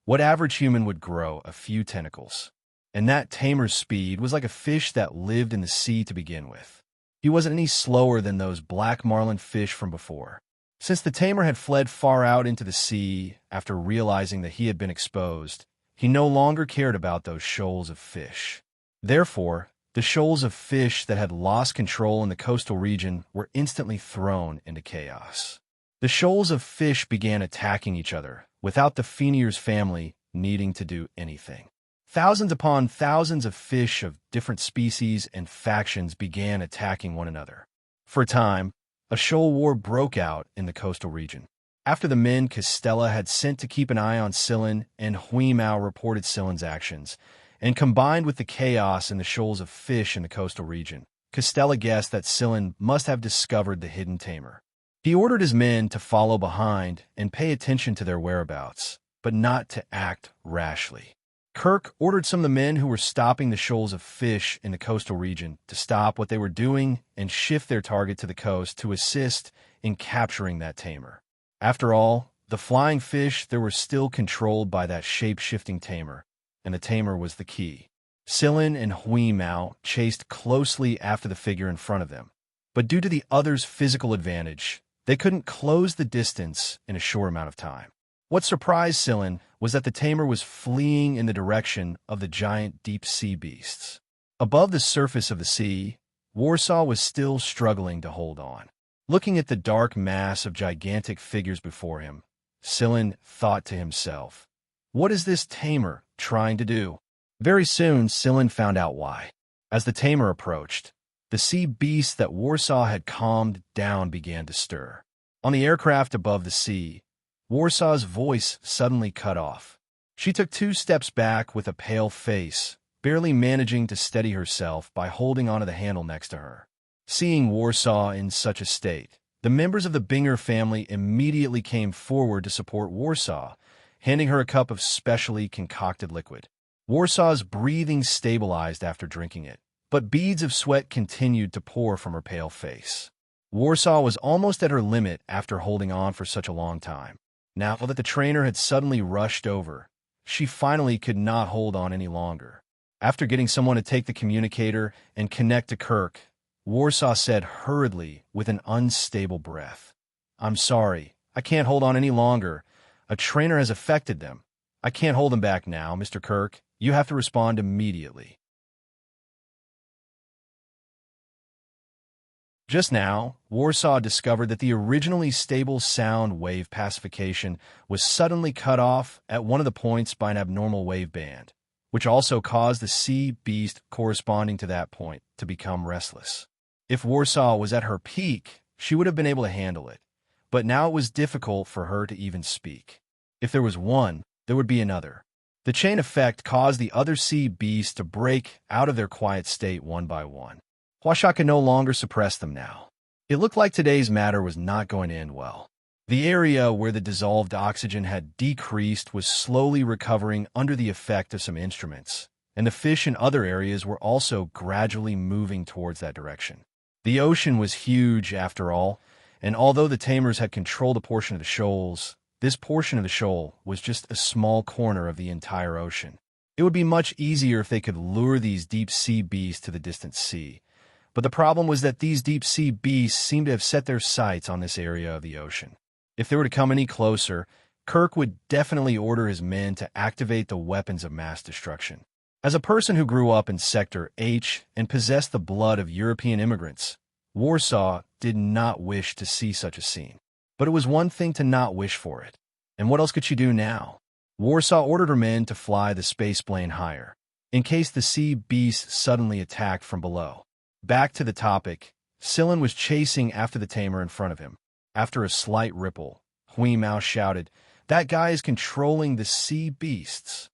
Speaker 1: What average human would grow a few tentacles? And that tamer's speed was like a fish that lived in the sea to begin with. He wasn't any slower than those black marlin fish from before. Since the tamer had fled far out into the sea after realizing that he had been exposed, he no longer cared about those shoals of fish. Therefore, the shoals of fish that had lost control in the coastal region were instantly thrown into chaos. The shoals of fish began attacking each other, without the Fenier's family needing to do anything. Thousands upon thousands of fish of different species and factions began attacking one another. For a time, a shoal war broke out in the coastal region. After the men Castella had sent to keep an eye on Sillin and Huimao reported Sillin's actions, and combined with the chaos in the shoals of fish in the coastal region, Castella guessed that Sillin must have discovered the hidden tamer. He ordered his men to follow behind and pay attention to their whereabouts, but not to act rashly. Kirk ordered some of the men who were stopping the shoals of fish in the coastal region to stop what they were doing and shift their target to the coast to assist in capturing that tamer. After all, the flying fish there were still controlled by that shape-shifting tamer, and the tamer was the key. Sillin and Huimao chased closely after the figure in front of them, but due to the other's physical advantage, they couldn't close the distance in a short amount of time. What surprised Sillin was that the tamer was fleeing in the direction of the giant deep-sea beasts. Above the surface of the sea, Warsaw was still struggling to hold on. Looking at the dark mass of gigantic figures before him, Scylla thought to himself, "What is this tamer trying to do?" Very soon, Scylla found out why. As the tamer approached, the sea beasts that Warsaw had calmed down began to stir. On the aircraft above the sea, Warsaw's voice suddenly cut off. She took 2 steps back with a pale face, barely managing to steady herself by holding onto the handle next to her. Seeing Warsaw in such a state, the members of the Binger family immediately came forward to support Warsaw, handing her a cup of specially concocted liquid. Warsaw's breathing stabilized after drinking it, but beads of sweat continued to pour from her pale face. Warsaw was almost at her limit after holding on for such a long time. Now that the trainer had suddenly rushed over, she finally could not hold on any longer. After getting someone to take the communicator and connect to Kirk, Warsaw said hurriedly with an unstable breath, "I'm sorry, I can't hold on any longer. A trainer has affected them. I can't hold them back now, Mr. Kirk. You have to respond immediately." Just now, Warsaw discovered that the originally stable sound wave pacification was suddenly cut off at one of the points by an abnormal wave band, which also caused the sea beast corresponding to that point to become restless. If Warsaw was at her peak, she would have been able to handle it, but now it was difficult for her to even speak. If there was one, there would be another. The chain effect caused the other sea beasts to break out of their quiet state one by one. Huasha could no longer suppress them now. It looked like today's matter was not going to end well. The area where the dissolved oxygen had decreased was slowly recovering under the effect of some instruments, and the fish in other areas were also gradually moving towards that direction. The ocean was huge, after all, and although the tamers had controlled a portion of the shoals, this portion of the shoal was just a small corner of the entire ocean. It would be much easier if they could lure these deep-sea beasts to the distant sea, but the problem was that these deep-sea beasts seemed to have set their sights on this area of the ocean. If they were to come any closer, Kirk would definitely order his men to activate the weapons of mass destruction. As a person who grew up in Sector H and possessed the blood of European immigrants, Warsaw did not wish to see such a scene. But it was one thing to not wish for it. And what else could she do now? Warsaw ordered her men to fly the space plane higher, in case the sea beasts suddenly attacked from below. Back to the topic, Scylla was chasing after the tamer in front of him. After a slight ripple, Hui Mao shouted, "That guy is controlling the sea beasts."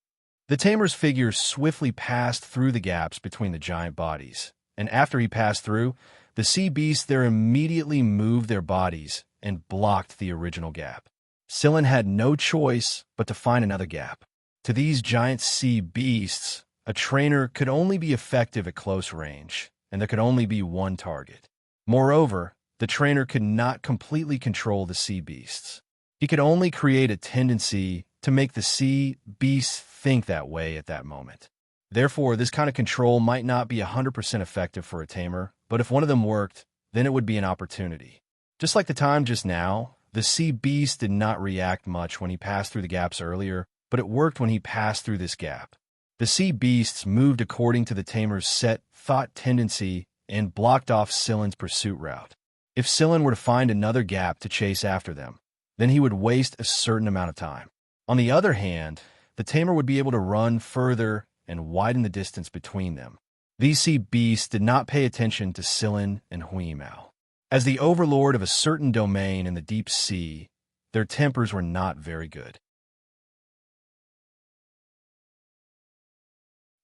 Speaker 1: The tamer's figure swiftly passed through the gaps between the giant bodies, and after he passed through, the sea beasts there immediately moved their bodies and blocked the original gap. Scylla had no choice but to find another gap. To these giant sea beasts, a trainer could only be effective at close range, and there could only be one target. Moreover, the trainer could not completely control the sea beasts. He could only create a tendency to make the sea beasts think that way at that moment. Therefore, this kind of control might not be 100% effective for a tamer, but if one of them worked, then it would be an opportunity. Just like the time just now, the sea beast did not react much when he passed through the gaps earlier, but it worked when he passed through this gap. The sea beasts moved according to the tamer's set thought tendency and blocked off Scylla's pursuit route. If Scylla were to find another gap to chase after them, then he would waste a certain amount of time. On the other hand, the tamer would be able to run further and widen the distance between them. These sea beasts did not pay attention to Scylla and Hui Mao. As the overlord of a certain domain in the deep sea, their tempers were not very good.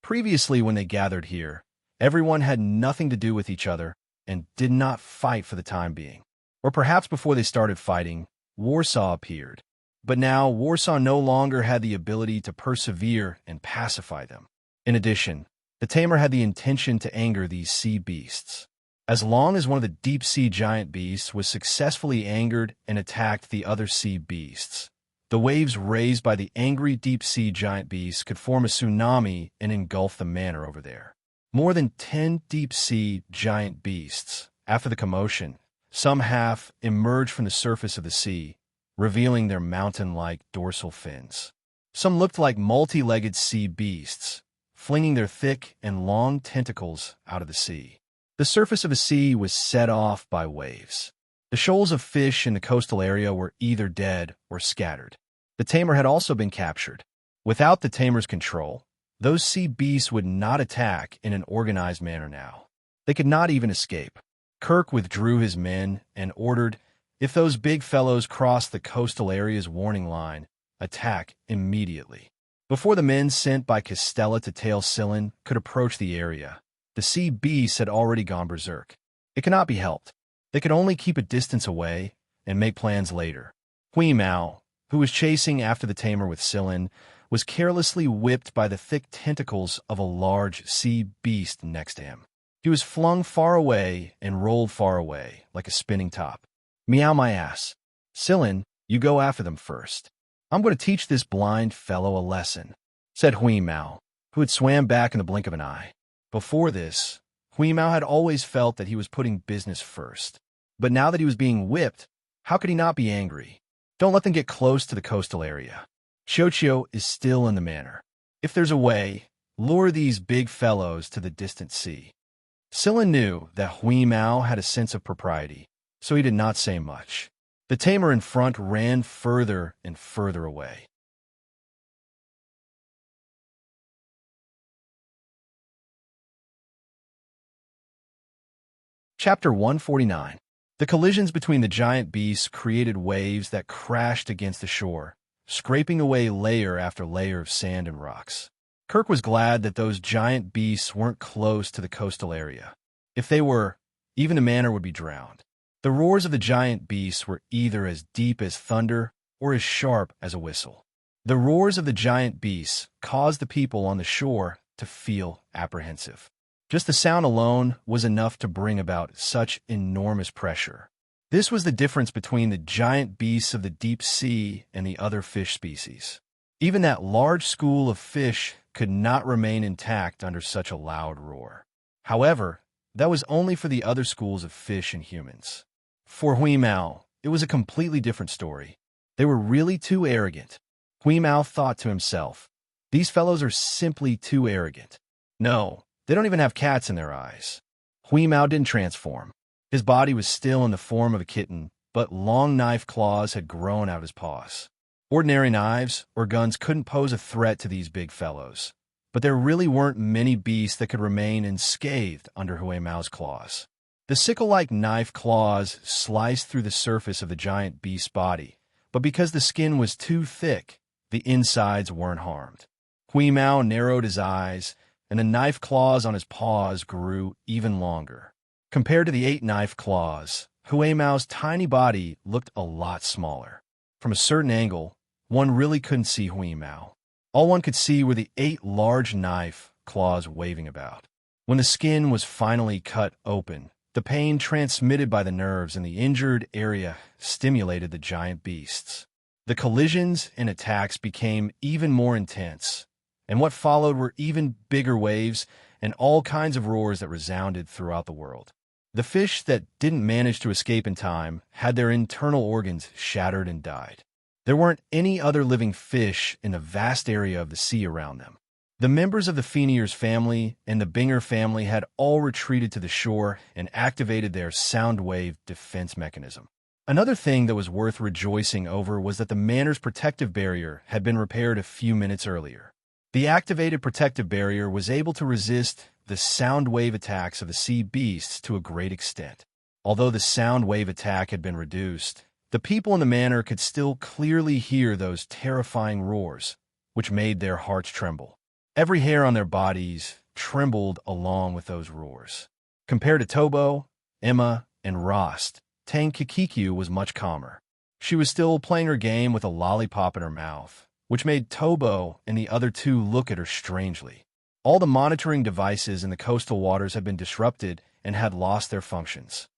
Speaker 1: Previously, when they gathered here, everyone had nothing to do with each other and did not fight for the time being. Or perhaps before they started fighting, Warsaw appeared. But now, Warsaw no longer had the ability to persevere and pacify them. In addition, the tamer had the intention to anger these sea beasts. As long as one of the deep-sea giant beasts was successfully angered and attacked the other sea beasts, the waves raised by the angry deep-sea giant beasts could form a tsunami and engulf the manor over there. More than 10 deep-sea giant beasts, after the commotion, some half emerged from the surface of the sea, revealing their mountain-like dorsal fins. Some looked like multi-legged sea beasts, flinging their thick and long tentacles out of the sea. The surface of the sea was set off by waves. The shoals of fish in the coastal area were either dead or scattered. The tamer had also been captured. Without the tamer's control, those sea beasts would not attack in an organized manner now. They could not even escape. Kirk withdrew his men and ordered, if those big fellows crossed the coastal area's warning line, attack immediately. Before the men sent by Castella to tail Cylin could approach the area, the sea beasts had already gone berserk. It could not be helped. They could only keep a distance away and make plans later. Hui Mao, who was chasing after the tamer with Cylin, was carelessly whipped by the thick tentacles of a large sea beast next to him. He was flung far away and rolled far away, like a spinning top. Meow my ass. Cylin, you go after them first. I'm going to teach this blind fellow a lesson, said Hui Mao, who had swam back in the blink of an eye. Before this, Hui Mao had always felt that he was putting business first. But now that he was being whipped, how could he not be angry? Don't let them get close to the coastal area. Xianxia is still in the manor. If there's a way, lure these big fellows to the distant sea. Cylin knew that Hui Mao had a sense of propriety, so he did not say much. The tamer in front ran further and further away. Chapter 149. The collisions between the giant beasts created waves that crashed against the shore, scraping away layer after layer of sand and rocks. Kirk was glad that those giant beasts weren't close to the coastal area. If they were, even the manor would be drowned. The roars of the giant beasts were either as deep as thunder or as sharp as a whistle. The roars of the giant beasts caused the people on the shore to feel apprehensive. Just the sound alone was enough to bring about such enormous pressure. This was the difference between the giant beasts of the deep sea and the other fish species. Even that large school of fish could not remain intact under such a loud roar. However, that was only for the other schools of fish and humans. For Hui Mao, it was a completely different story. They were really too arrogant. Hui Mao thought to himself, these fellows are simply too arrogant. No, they don't even have cats in their eyes. Hui Mao didn't transform. His body was still in the form of a kitten, but long knife claws had grown out of his paws. Ordinary knives or guns couldn't pose a threat to these big fellows, but there really weren't many beasts that could remain unscathed under Hui Mao's claws. The sickle-like knife claws sliced through the surface of the giant beast's body, but because the skin was too thick, the insides weren't harmed. Hui Mao narrowed his eyes, and the knife claws on his paws grew even longer. Compared to the 8 knife claws, Hui Mao's tiny body looked a lot smaller. From a certain angle, one really couldn't see Hui Mao. All one could see were the 8 large knife claws waving about. When the skin was finally cut open, the pain transmitted by the nerves in the injured area stimulated the giant beasts. The collisions and attacks became even more intense, and what followed were even bigger waves and all kinds of roars that resounded throughout the world. The fish that didn't manage to escape in time had their internal organs shattered and died. There weren't any other living fish in the vast area of the sea around them. The members of the Fenier's family and the Binger family had all retreated to the shore and activated their sound wave defense mechanism. Another thing that was worth rejoicing over was that the manor's protective barrier had been repaired a few minutes earlier. The activated protective barrier was able to resist the sound wave attacks of the sea beasts to a great extent. Although the sound wave attack had been reduced, the people in the manor could still clearly hear those terrifying roars, which made their hearts tremble. Every hair on their bodies trembled along with those roars. Compared to Tobo, Emma, and Rost, Tang Kikikyu was much calmer. She was still playing her game with a lollipop in her mouth, which made Tobo and the other 2 look at her strangely. All the monitoring devices in the coastal waters had been disrupted and had lost their functions.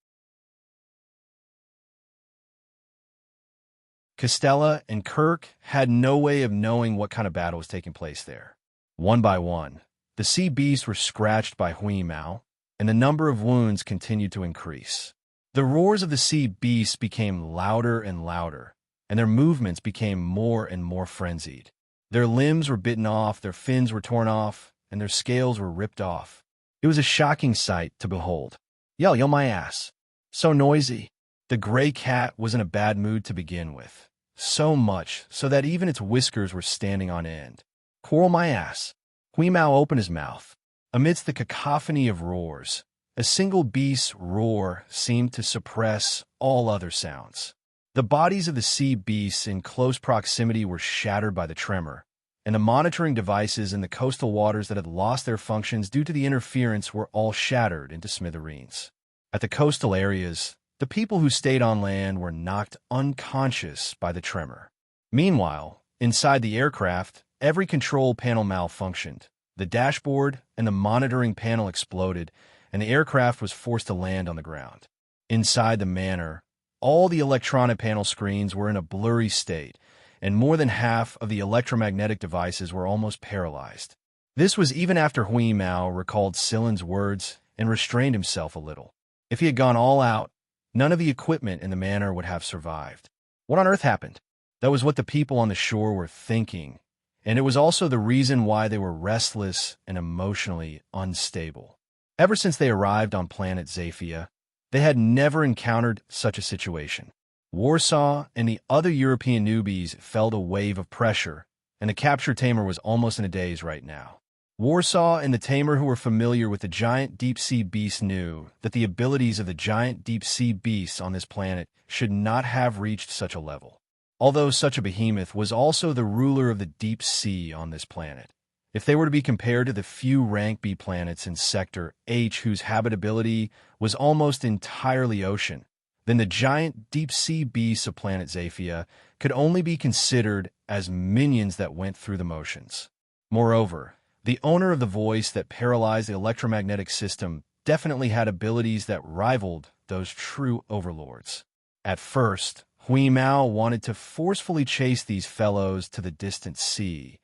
Speaker 1: Castella and Kirk had no way of knowing what kind of battle was taking place there. One by one, the sea beasts were scratched by Hui Mao, and the number of wounds continued to increase. The roars of the sea beasts became louder and louder, and their movements became more and more frenzied. Their limbs were bitten off, their fins were torn off, and their scales were ripped off. It was a shocking sight to behold. Yell my ass. So noisy. The gray cat was in a bad mood to begin with. So much so that even its whiskers were standing on end. Quarrel my ass. Hui Mao opened his mouth. Amidst the cacophony of roars, a single beast's roar seemed to suppress all other sounds. The bodies of the sea beasts in close proximity were shattered by the tremor, and the monitoring devices in the coastal waters that had lost their functions due to the interference were all shattered into smithereens. At the coastal areas, the people who stayed on land were knocked unconscious by the tremor. Meanwhile, inside the aircraft, every control panel malfunctioned. The dashboard and the monitoring panel exploded, and the aircraft was forced to land on the ground. Inside the manor, all the electronic panel screens were in a blurry state, and more than half of the electromagnetic devices were almost paralyzed. This was even after Hui Mao recalled Silin's words and restrained himself a little. If he had gone all out, none of the equipment in the manor would have survived. What on earth happened? That was what the people on the shore were thinking, and it was also the reason why they were restless and emotionally unstable. Ever since they arrived on planet Xianxia, they had never encountered such a situation. Warsaw and the other European newbies felt a wave of pressure, and the captured tamer was almost in a daze right now. Warsaw and the tamer who were familiar with the giant deep-sea beast knew that the abilities of the giant deep-sea beasts on this planet should not have reached such a level. Although such a behemoth was also the ruler of the deep sea on this planet, if they were to be compared to the few rank B planets in Sector H whose habitability was almost entirely ocean, then the giant deep-sea beasts of planet Xianxia could only be considered as minions that went through the motions. Moreover, the owner of the voice that paralyzed the electromagnetic system definitely had abilities that rivaled those true overlords. At first, Hui Mao wanted to forcefully chase these fellows to the distant sea,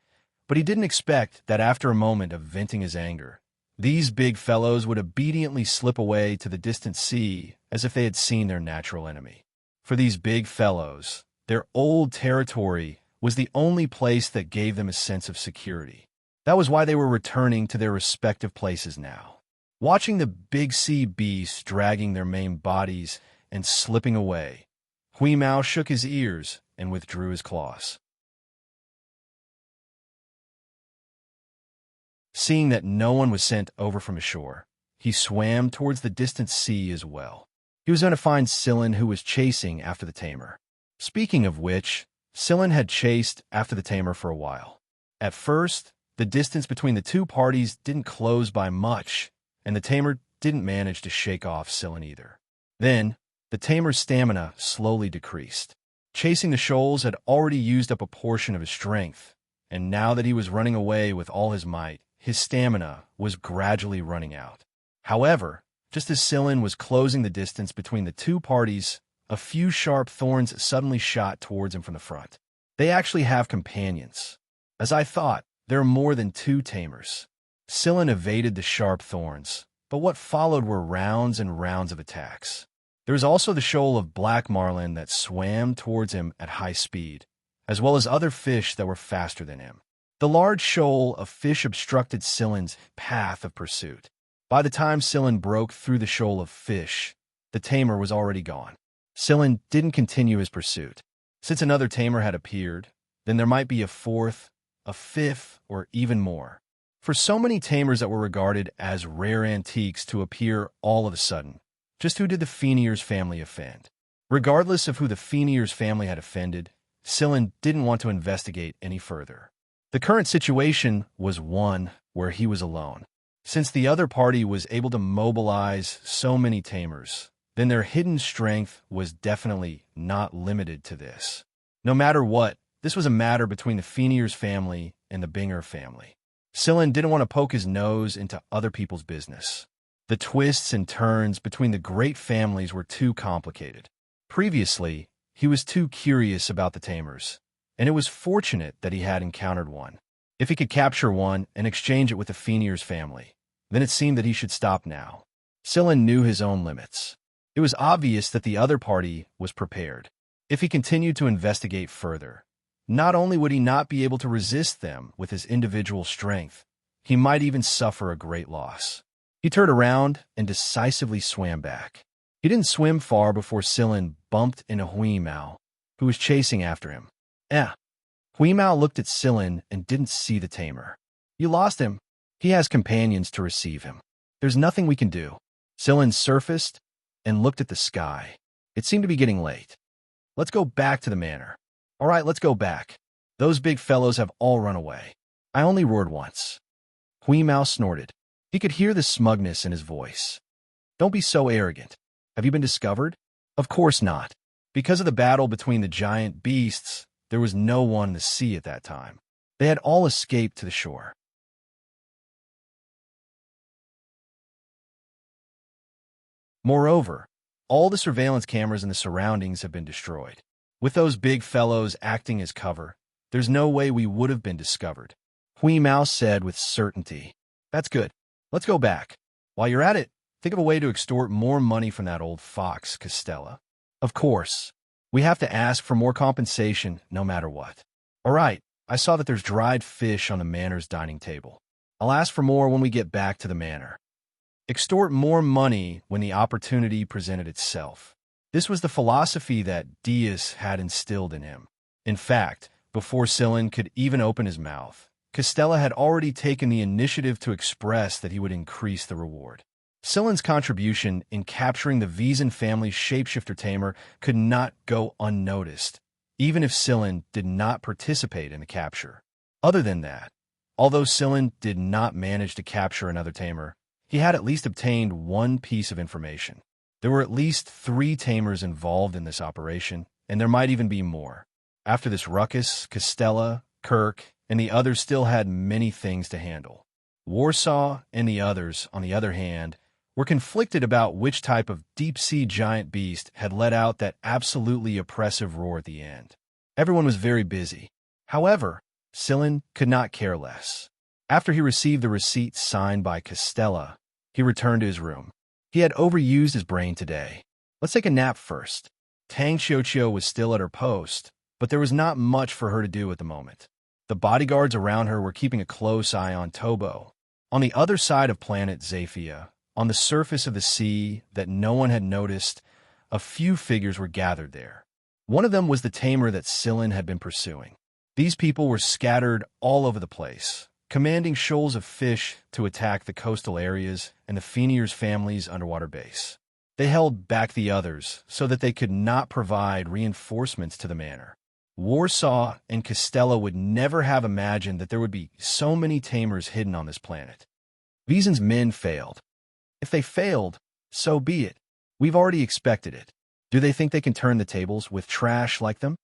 Speaker 1: but he didn't expect that after a moment of venting his anger, these big fellows would obediently slip away to the distant sea as if they had seen their natural enemy. For these big fellows, their old territory was the only place that gave them a sense of security. That was why they were returning to their respective places now. Watching the big sea beasts dragging their main bodies and slipping away, Hui Mao shook his ears and withdrew his claws. Seeing that no one was sent over from ashore, he swam towards the distant sea as well. He was going to find Silin, who was chasing after the tamer. Speaking of which, Silin had chased after the tamer for a while. At first, the distance between the two parties didn't close by much, and the tamer didn't manage to shake off Silin either. Then, the tamer's stamina slowly decreased. Chasing the shoals had already used up a portion of his strength, and now that he was running away with all his might, his stamina was gradually running out. However, just as Silin was closing the distance between the two parties, a few sharp thorns suddenly shot towards him from the front. They actually have companions. As I thought, there are more than two tamers. Silin evaded the sharp thorns, but what followed were rounds and rounds of attacks. There was also the shoal of black marlin that swam towards him at high speed, as well as other fish that were faster than him. The large shoal of fish obstructed Silin's path of pursuit. By the time Silin broke through the shoal of fish, the tamer was already gone. Silin didn't continue his pursuit. Since another tamer had appeared, then there might be a fourth, a fifth, or even more. For so many tamers that were regarded as rare antiques to appear all of a sudden, just who did the Feniers family offend? Regardless of who the Feniers family had offended, Silin didn't want to investigate any further. The current situation was one where he was alone. Since the other party was able to mobilize so many tamers, then their hidden strength was definitely not limited to this. No matter what, this was a matter between the Feniers family and the Binger family. Silin didn't want to poke his nose into other people's business. The twists and turns between the great families were too complicated. Previously, he was too curious about the tamers, and it was fortunate that he had encountered one. If he could capture one and exchange it with the Feniers family, then it seemed that he should stop now. Silin knew his own limits. It was obvious that the other party was prepared. If he continued to investigate further, not only would he not be able to resist them with his individual strength, he might even suffer a great loss. He turned around and decisively swam back. He didn't swim far before Sillin bumped into Hui Mao, who was chasing after him. Hui Mao looked at Sillin and didn't see the tamer. You lost him. He has companions to receive him. There's nothing we can do. Sillin surfaced and looked at the sky. It seemed to be getting late. Let's go back to the manor. All right, let's go back. Those big fellows have all run away. I only roared once. Hui Mao snorted. He could hear the smugness in his voice. Don't be so arrogant. Have you been discovered? Of course not. Because of the battle between the giant beasts, there was no one in the sea at that time. They had all escaped to the shore. Moreover, all the surveillance cameras in the surroundings have been destroyed. With those big fellows acting as cover, there's no way we would have been discovered. Hui Mao said with certainty. That's good. Let's go back. While you're at it, think of a way to extort more money from that old fox, Costella. Of course. We have to ask for more compensation no matter what. All right, I saw that there's dried fish on the manor's dining table. I'll ask for more when we get back to the manor. Extort more money when the opportunity presented itself. This was the philosophy that Diaz had instilled in him. In fact, before Sillin could even open his mouth, Costella had already taken the initiative to express that he would increase the reward. Sillin's contribution in capturing the Wiesen family's shapeshifter tamer could not go unnoticed, even if Sillin did not participate in the capture. Other than that, although Sillin did not manage to capture another tamer, he had at least obtained one piece of information. There were at least 3 tamers involved in this operation, and there might even be more. After this ruckus, Costella, Kirk, and the others still had many things to handle. Warsaw and the others, on the other hand, were conflicted about which type of deep-sea giant beast had let out that absolutely oppressive roar at the end. Everyone was very busy. However, Sillin could not care less. After he received the receipt signed by Costella, he returned to his room. He had overused his brain today. Let's take a nap first. Tang Xiaoqiu was still at her post, but there was not much for her to do at the moment. The bodyguards around her were keeping a close eye on Tobo. On the other side of planet Xianxia, on the surface of the sea that no one had noticed, a few figures were gathered there. One of them was the tamer that Sillin had been pursuing. These people were scattered all over the place, commanding shoals of fish to attack the coastal areas and the Fenier's family's underwater base. They held back the others so that they could not provide reinforcements to the manor. Warsaw and Costella would never have imagined that there would be so many tamers hidden on this planet. Wiesen's men failed. If they failed, so be it. We've already expected it. Do they think they can turn the tables with trash like them?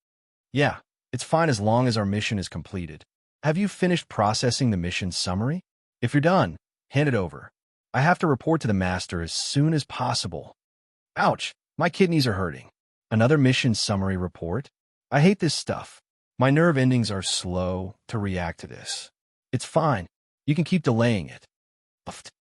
Speaker 1: Yeah, it's fine as long as our mission is completed. Have you finished processing the mission summary? If you're done, hand it over. I have to report to the master as soon as possible. Ouch, my kidneys are hurting. Another mission summary report? I hate this stuff. My nerve endings are slow to react to this. It's fine. You can keep delaying it.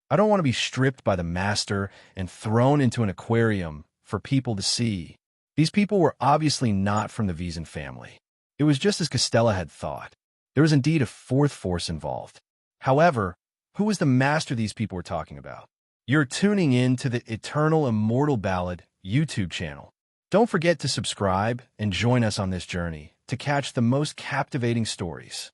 Speaker 1: I don't want to be stripped by the master and thrown into an aquarium for people to see. These people were obviously not from the Wiesen family. It was just as Costella had thought. There was indeed a 4th force involved. However, who was the master these people were talking about? You're tuning in to the Eternal Immortal Ballad YouTube channel. Don't forget to subscribe and join us on this journey to catch the most captivating stories.